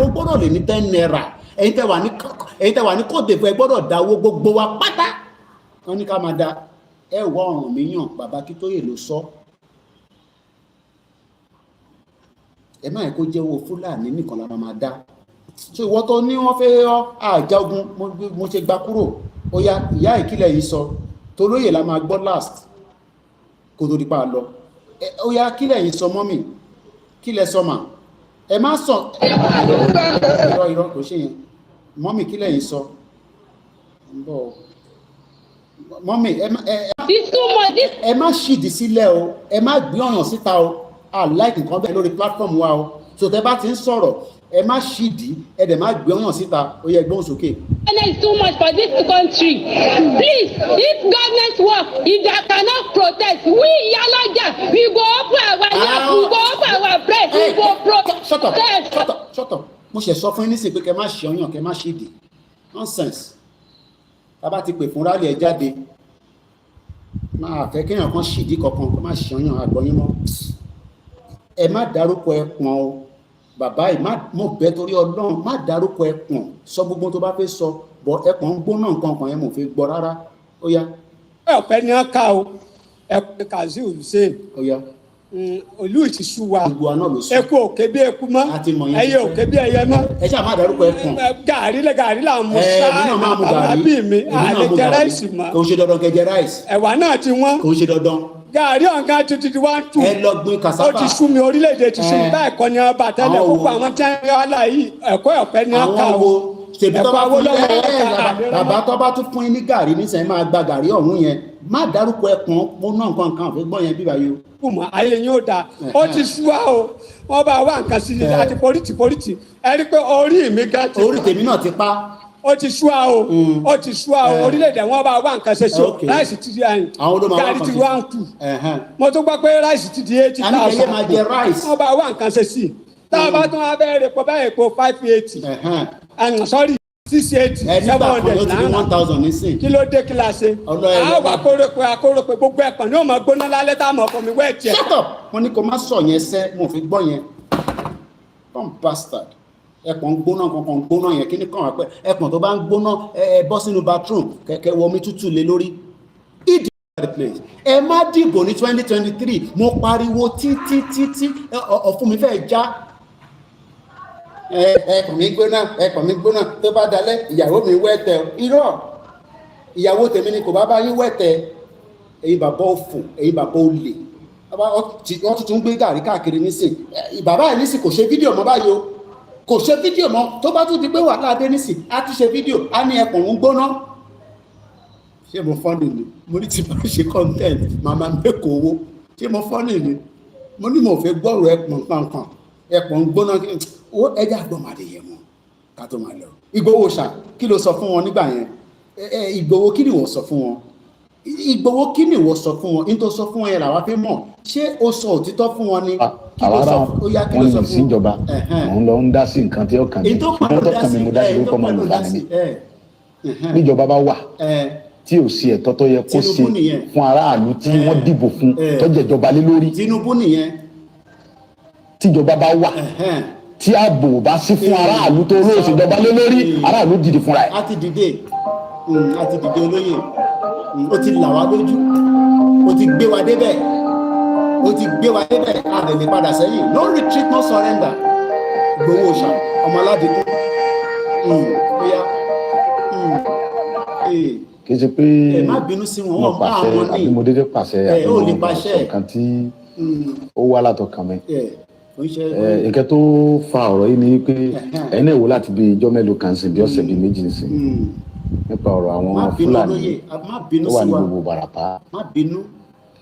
ó gbọ́dọ̀ lè ní 10 naira ẹ̀yin tẹ́ wà ní kóòtù fún ẹ gbọ́dọ̀ dáwó gbogbo wa pátá wọ́n ní ká máa da ẹ̀wọ̀ ọ̀ràn míyàn bàbá Akíntóyè ló sọ ẹ má yẹ kó jẹ́ owó Fúlàní nìkan la máa dá so ìwọ tó ní wọ́n fẹ́ àjagun mo ṣe gbà kúrò ó yá ìyá ìkílẹ̀ yìí sọ tó lóye la máa gbọ́ last kó tó dípa lọ ó yá kílẹ̀ yìí sọ mọ́mì kílẹ̀ sọ mà ẹ má sọ irọ́ kò ṣe yẹn mọ́mì kílẹ̀ yìí sọ mọ́mì ẹ má ṣìdí sílẹ̀ o ẹ má gbé ọ̀yàn síta o like nǹkan bẹ́ẹ̀ lórí platform wa o so tẹ bá ti ń sọ̀rọ̀ ẹ má ṣìdí ẹ dẹ̀ má gbé ọ̀yàn síta ó yẹ gbóhùn sókè. It's too much for this country. Please, if government work, if they cannot protest, we Yalaja, we go open our mouth, we go open our breast, we go protest. Shut up. Mo ṣe sọ fún yín nísìnyí pé kẹ má ṣe ọyàn kẹ má ṣìdí nonsense tá bá ti pè fún rálì ẹ jáde máa fẹ́ kéèyàn kan ṣìdí kankan kó má ṣe ọyàn àgbọ̀yìn mọ́ ẹ má dárúkọ ẹpọ̀n o bàbá yìí mo bẹ̀ torí Ọlọ́run má dárúkọ ẹpọ̀n sọ gbogbo tó bá fẹ́ sọ bọ ẹpọ̀n ń gbóná nǹkan kan yẹn mo fi gbọ́ rárá ó yá. ọ̀pẹ ni wọ́n ká o ẹ̀pẹ́ Kazeem Hussein ó yá olú ìtìsú wa gbogbo àná ló sọ ẹkú òkè bí ẹkú mọ́ ẹyẹ òkè bí ẹyẹ mọ́ ẹ ṣáà má dárúkọ ẹpọ̀n gàrí là ń mú sáà àbí mi àlejò ráìsì mọ́ kò ń ṣe dandan kẹjẹ ráìsì ẹ̀wà náà ti wọ́n kò ń ṣe dandan gàrí ọ̀gá tuntun ti wá ń tù. ẹ lọ gbin cassava. ó ti sú mi orílẹ̀-èdè ti sú mi báyìí kọ́ ni ọba tẹ́lẹ̀ púpọ̀ àwọn tí wọ́n yọ ọ́ láyìí ẹ̀kọ́ ọ̀pẹ ni wọ́n kà ó. ẹ̀kọ́ Awólọ́wọ̀ bàbá tó bá tún fún yín ní gàrí nísìnyí máa gba gàrí ọ̀hún yẹn má dárúkọ ẹ̀pọ̀n gbóná nǹkan kan àfi gbọ́ yẹn bíbá yìí o. kùmọ̀ ayé yín ó da ó ti sú wa o wọ́n bá wá nǹkan sí i àti pólítì ẹ rí i pé orí mi gan ti pa. orí tèmi náà ti pa. ó ti sú wa o ó ti sú wa o orílẹ̀-èdè wọn bá wá nǹkan ṣe sí o ráìsì ti di ẹ̀yìn gàrí ti wá ń kù mo tún gbọ́ pé ráìsì ti di 80,000 wọ́n bá wá nǹkan ṣe sí i tá a bá tún wá bẹ́ẹ̀ rẹ̀ pọ̀ báyìí po 580 sorry 680 700 náírà 1,000 nísìn. kí ló dé kí la ṣe. àwọn akórópè gbogbo ẹ̀pọ̀n ní òmò gbóná lálẹ́ tá a mọ̀ fún mi wẹ́ẹ̀ tiẹ̀. shut up wọn ní kò má sọ yẹn sẹ́ mo fi gbọ́ yẹn come bastard ẹ̀pọ̀n gbóná kankan gbóná yẹn kí ni kàn wá pẹ́ ẹ̀pọ̀n tó bá ń gbóná ẹ bọ́ sínú bathroom kẹ̀kẹ́ wọmi tútù lé lórí ìdí place ẹ má dìbò ní 2023 mo pariwo títí ọ̀fun mi fẹ́ já ẹkùn mi gbóná tó bá dalẹ̀ ìyàwó mi wẹ́tẹ̀ irọ́ ìyàwó tèmi ni kò bá bá yín wẹ́tẹ̀ èyí bàbá òfò èyí bàbá olè wọ́n tún gbé gàrí káàkiri nísìn bàbá ẹ̀ nísìn kò ṣe fídíò mọ́ báyìí o kò ṣe fídíò mọ́ tó bá tún di pé wàhálà dé nísìn á tún ṣe fídíò á ní ẹkùn ń gbóná ṣé mo fọ́nì ni mo ní ti bá ṣe content màmá mẹ́kọ̀ọ́ owó ṣé mo fọ́nì ni mo ní mo fẹ́ gbọ́rọ̀ ẹkùn kankan ẹkùn ń gbóná ó ẹjẹ àgbọ̀mọdé yẹn mọ́ ká tó máa lọ. Ìgbòho ṣá kí ló sọ fún wọn nígbà yẹn Ìgbòho kí ni wọ́n sọ fún wọn Ìgbòho kí ni wọ́n sọ fún wọn nítorí sọ fún wọn yẹn làwa fi mọ̀ ṣé o sọ òtítọ́ fún wọn ni. àwárá wọn ní ìsìnjọba mò ń lọ ń dá sí nǹkan tí ó kàn mí mo dá sí lórúkọ ọmọ Yorùbá ni mí níjọba bá wà tí ò sí ẹ̀tọ́ tó yẹ kó ṣe fún aráàlú tí wọ́n dìbò fún tó jẹjọba lé lórí. Tinubu nìyẹn. tíjọba bá wà tí ààbò bá sí fún aráàlú tó olóòṣè ìjọba lé lórí aráàlú dìde fúnra ẹ̀. a ti dìde olóyè ó ti là wá lójú ó ti gbé wa débẹ̀ a lè lè padà sẹ́yìn no retreat no surrender Ìgbòho ṣá ọmọ aládìkú bóyá kì í ṣe pé má bínú sí wọn wọn bá àwọn ní àbí mo dédé pàṣẹ àbí ó lè mo pàṣẹ nǹkan tí ó wá látọkàn mi. ìkẹ́ tó fa ọ̀rọ̀ yìí ni pé ẹ̀yin náà wò láti bí ijọ́ mélòó kan sí bí ọ̀sẹ̀ bíi méjì nìsín nípa ọ̀rọ̀ àwọn Fúlàní tó wà ní gbogbo Ìbàràpá.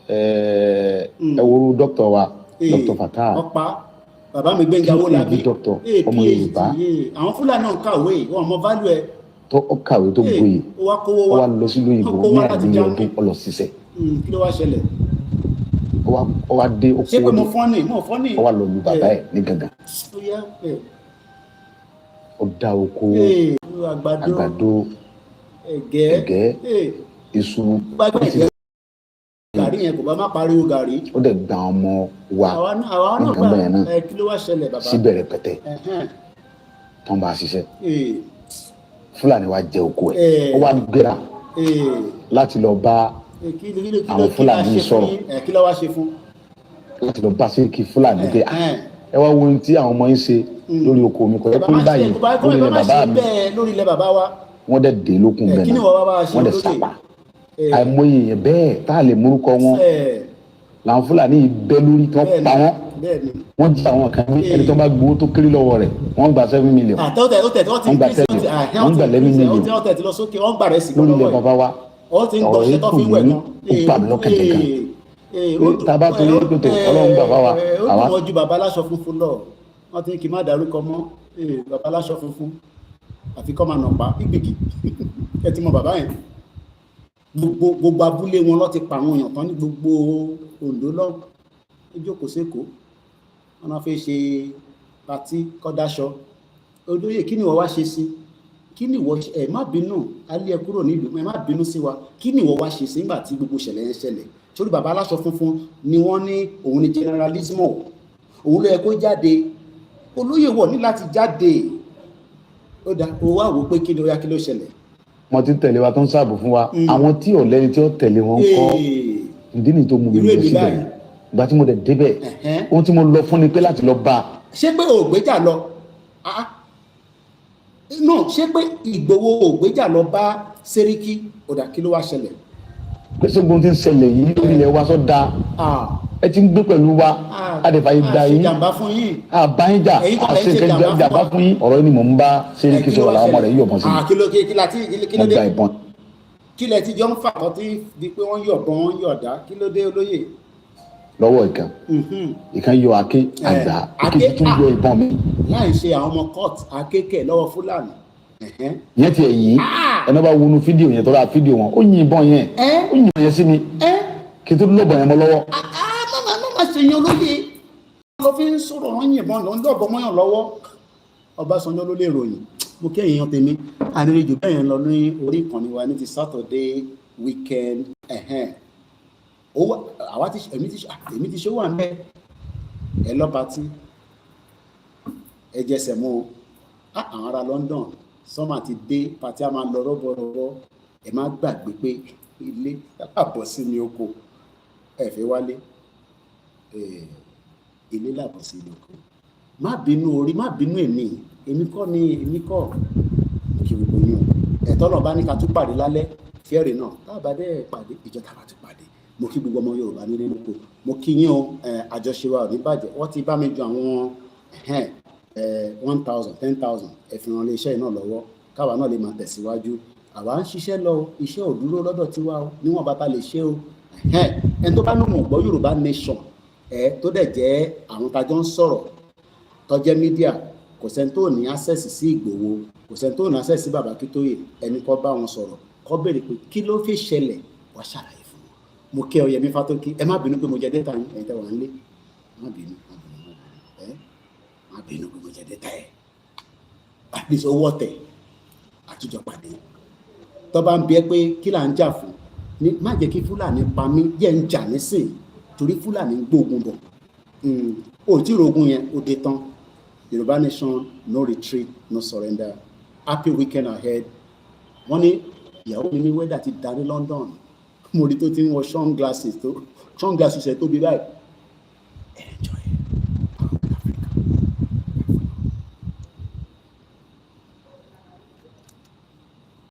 ẹ wo dókítà wa dókítà Fatai bàbá mi Gbẹ́ngà Owólabí dókítà ọmọ Yorùbá àwọn Fúlàní náà kàwé wọn mọ value ẹ tó kàwé tó gboyè ó wá lọ sílùú òyìnbó ní àdúgbò ọdún ọlọ ṣiṣẹ́. kí ló wá ṣẹlẹ̀ ó wá dé ó ṣé pé mo fọ́nì ó wá lọ lu bàbá ẹ̀ ní gangan ó dá oko àgbàdo ẹ̀gẹ́ iṣu gàrí yẹn kò bá má pariwo gàrí. ó dẹ̀ gba ọmọ wa nǹkan bẹ́ẹ̀ náà kí ló wá ṣẹlẹ̀ bàbá síbẹ̀rẹ̀ pẹ̀tẹ́ tó ń bá a ṣiṣẹ́ Fúlàní wa jẹ oko ẹ̀ ó wá gbéra láti lọ bá àwọn Fúlàní sọ̀rọ̀ kí ló wá ṣe fún. láti lọ bá Sẹ́ríkì Fúlàní pé ẹ wá wo ohun tí àwọn ọmọ yín ṣe lórí oko mi kò yẹ kó rí báyìí lórí ilẹ̀ bàbá wa. wọ́n dẹ̀ dé lókun bẹ́ẹ̀ náà wọ́n dẹ̀ sápá àìmọye yẹn bẹ́ẹ̀ tá a lè múrúkọ wọn làwọn Fúlàní yìí bẹ́ lórí tí wọ́n pa wọ́n jí àwọn kan ní ẹni tó bá gbowó tó kéré lọ́wọ́ rẹ̀ wọ́n gba 7 million wọ́n gba 10 million wọ́n gba 11 million lórí ilẹ̀ bàbá wa ọ̀rọ̀ yìí kò ní ó bà mí lọ́kàn jẹ̀kan tá a bá torí pé tó Ọlọ́run bàbá wa àwa. ó mọ̀ ju bàbá aláṣọ funfun lọ wọ́n ti kì í má dárúkọ mọ́ bàbá aláṣọ funfun àfi kọ́ máa nà pa pípìkì ẹ ti mọ bàbá yẹn gbogbo abúlé wọn lọ ti pa àwọn èèyàn tán ní gbogbo Oǹdó lọ ìjókòó sẹ́kọ̀ọ́ wọn náà fẹ́ ṣe pàtí kọ́dáṣọ olóyè kí ni wọ́n wá ṣe sí kí ni wọ́n ẹ má bínú alẹ́ ẹ kúrò nílùú ẹ má bínú sí wa kí ni wọ́n wá ṣe sí nígbà tí gbogbo ìṣẹ̀lẹ̀ yẹn ṣẹlẹ̀ sórí bàbá aláṣọ funfun ni wọ́n ní òun ni generalismo òun ló yẹ kó jáde olóyè wọ̀ ní láti jáde ó dá owó àwò pé kí ni ó yá kí ló ṣẹlẹ̀. wọ́n ti tẹ̀lé wa tó ń ṣààbò fún wa àwọn tí ò lẹ́ni tí ó tẹ̀lé wọn kọ́ ìdí nìyí tó mú mi lọ síbẹ̀ ìgbà tí mo dẹ̀ débẹ̀ ohun tí mo lọ fún ni pé láti lọ bá a. ṣé pé ògbéjà lọ no ṣé pé Ìgbòho ògbéjà lọ bá Sẹ́ríkì ó dá kí ló wá ṣẹlẹ̀. pèsè gbogbo tí ń ṣẹlẹ̀ yìí lórí ilẹ̀ wa sọ́dà ẹ ti ń gbé pẹ̀lú wa adẹ̀fàyè da yín àbáyíjà àṣekẹ́jàmbá fún yín ọ̀rọ̀ ni mò ń bá Sẹ́ríkì sọ̀rọ̀ làwọn ọmọ rẹ̀ yíyọ̀ bọ́n sí mi wọ́n gba ìbọn. kí lẹ ti jọ ń fà kọ́ tí di pé wọ́n yọ̀bọ̀n wọ́n yọ̀dá kí ló dé olóyè. lọ́wọ́ ìkan yọ àké àgbà ìkejì tún yọ ìbọn mi. láì ṣe àwọn ọmọ court akékè lọ́wọ́ Fúlàní. yẹn ti ẹ̀yìn ẹni bá wọnú fídíò yẹn tó ra fídíò wọn ó yin ìbọn yẹn ó yin ìbọn yẹn sí mi kí n tó lọ́bọ̀ yẹn mọ́ lọ́wọ́. má ṣe yan olóyè lọ fi ń sọ̀rọ̀ wọn yìnbọn lọ ń lọ́bọ̀ mọ́yàn lọ́wọ́. Ọbásanjọ́ ló lè ròyìn mo kí èèyàn tèmi àníríjù bẹ́ẹ̀ yẹn lọ ní orí ìkànnì wa ní ti Saturday weekend àwa ti èmi ti ṣe wà ń bẹ ẹ lọ pati ẹ jẹsẹ̀ mọ́ àwọn ará London sọ́mà ti dé pati a máa lọ rọ́bọ̀rọ́bọ̀ ẹ má gbàgbé pé ilé àbọ̀ sí ní oko ẹ fẹ́ wálé ilé làbọ̀ sí ní oko má bínú orí má bínú èmi kọ́ kí gbogbo yín ẹ̀tọ́ náà bá ní ká tún pàdé lálẹ́ fẹ́ẹ̀rẹ̀ náà tábàdé pàdé ìjọba bá tún pàdé mo kí gbogbo ọmọ Yorùbá nílé lóko mo kí yín o àjọṣe wa ò ní bàjẹ́ wọ́n ti bá mi ju àwọn 1,000 10,000 ẹ̀fìràn lè iṣẹ́ iná lọ́wọ́ káwa náà lè máa tẹ̀síwájú àwa ń ṣiṣẹ́ lọ iṣẹ́ ò dúró lọ́dọ̀ tiwa o níwọ̀n bá ta lè ṣe o ẹni tó bá lóun ò gbọ́ Yorùbá nation tó dẹ̀ jẹ́ àwọn tajọ́ ń sọ̀rọ̀ tọ́jẹ́ mídíà kò sẹ́ni tó ní access sí Ìgbòho kò sẹ́ni tó ní access sí Bàbá Akíntóyè ẹni kọ́ bá wọn sọ̀rọ̀ kọ́ béèrè pé kí ló fi ṣẹlẹ̀ wá ṣàlàyé fún wọn. mo kí Ọ̀yẹ́mí Fátókí ẹ má bínú pé mo jẹ dẹ́ta yín ẹ̀yin tẹ́ wà nílé má bínú pé mo jẹ dẹ́ta ẹ̀ at least owó ọ̀tẹ̀ àtijọ́ pàdé tó bá ń bí ẹ pé kí là ń jà fún má jẹ́ kí Fúlàní pa mí jẹ́ ń jà nísìn torí Fúlàní ń gbógun bọ̀ tí ìrògùn yẹn ó dé tán. Yorùbá nation, no retreat, no surrender. Happy weekend ahead. Wọ́n ní ìyàwó mi ní wẹ́dà ti darí London. Mo rí tó ti ń wọ sun glasses ẹ̀ tó bí báyìí. Enjoy.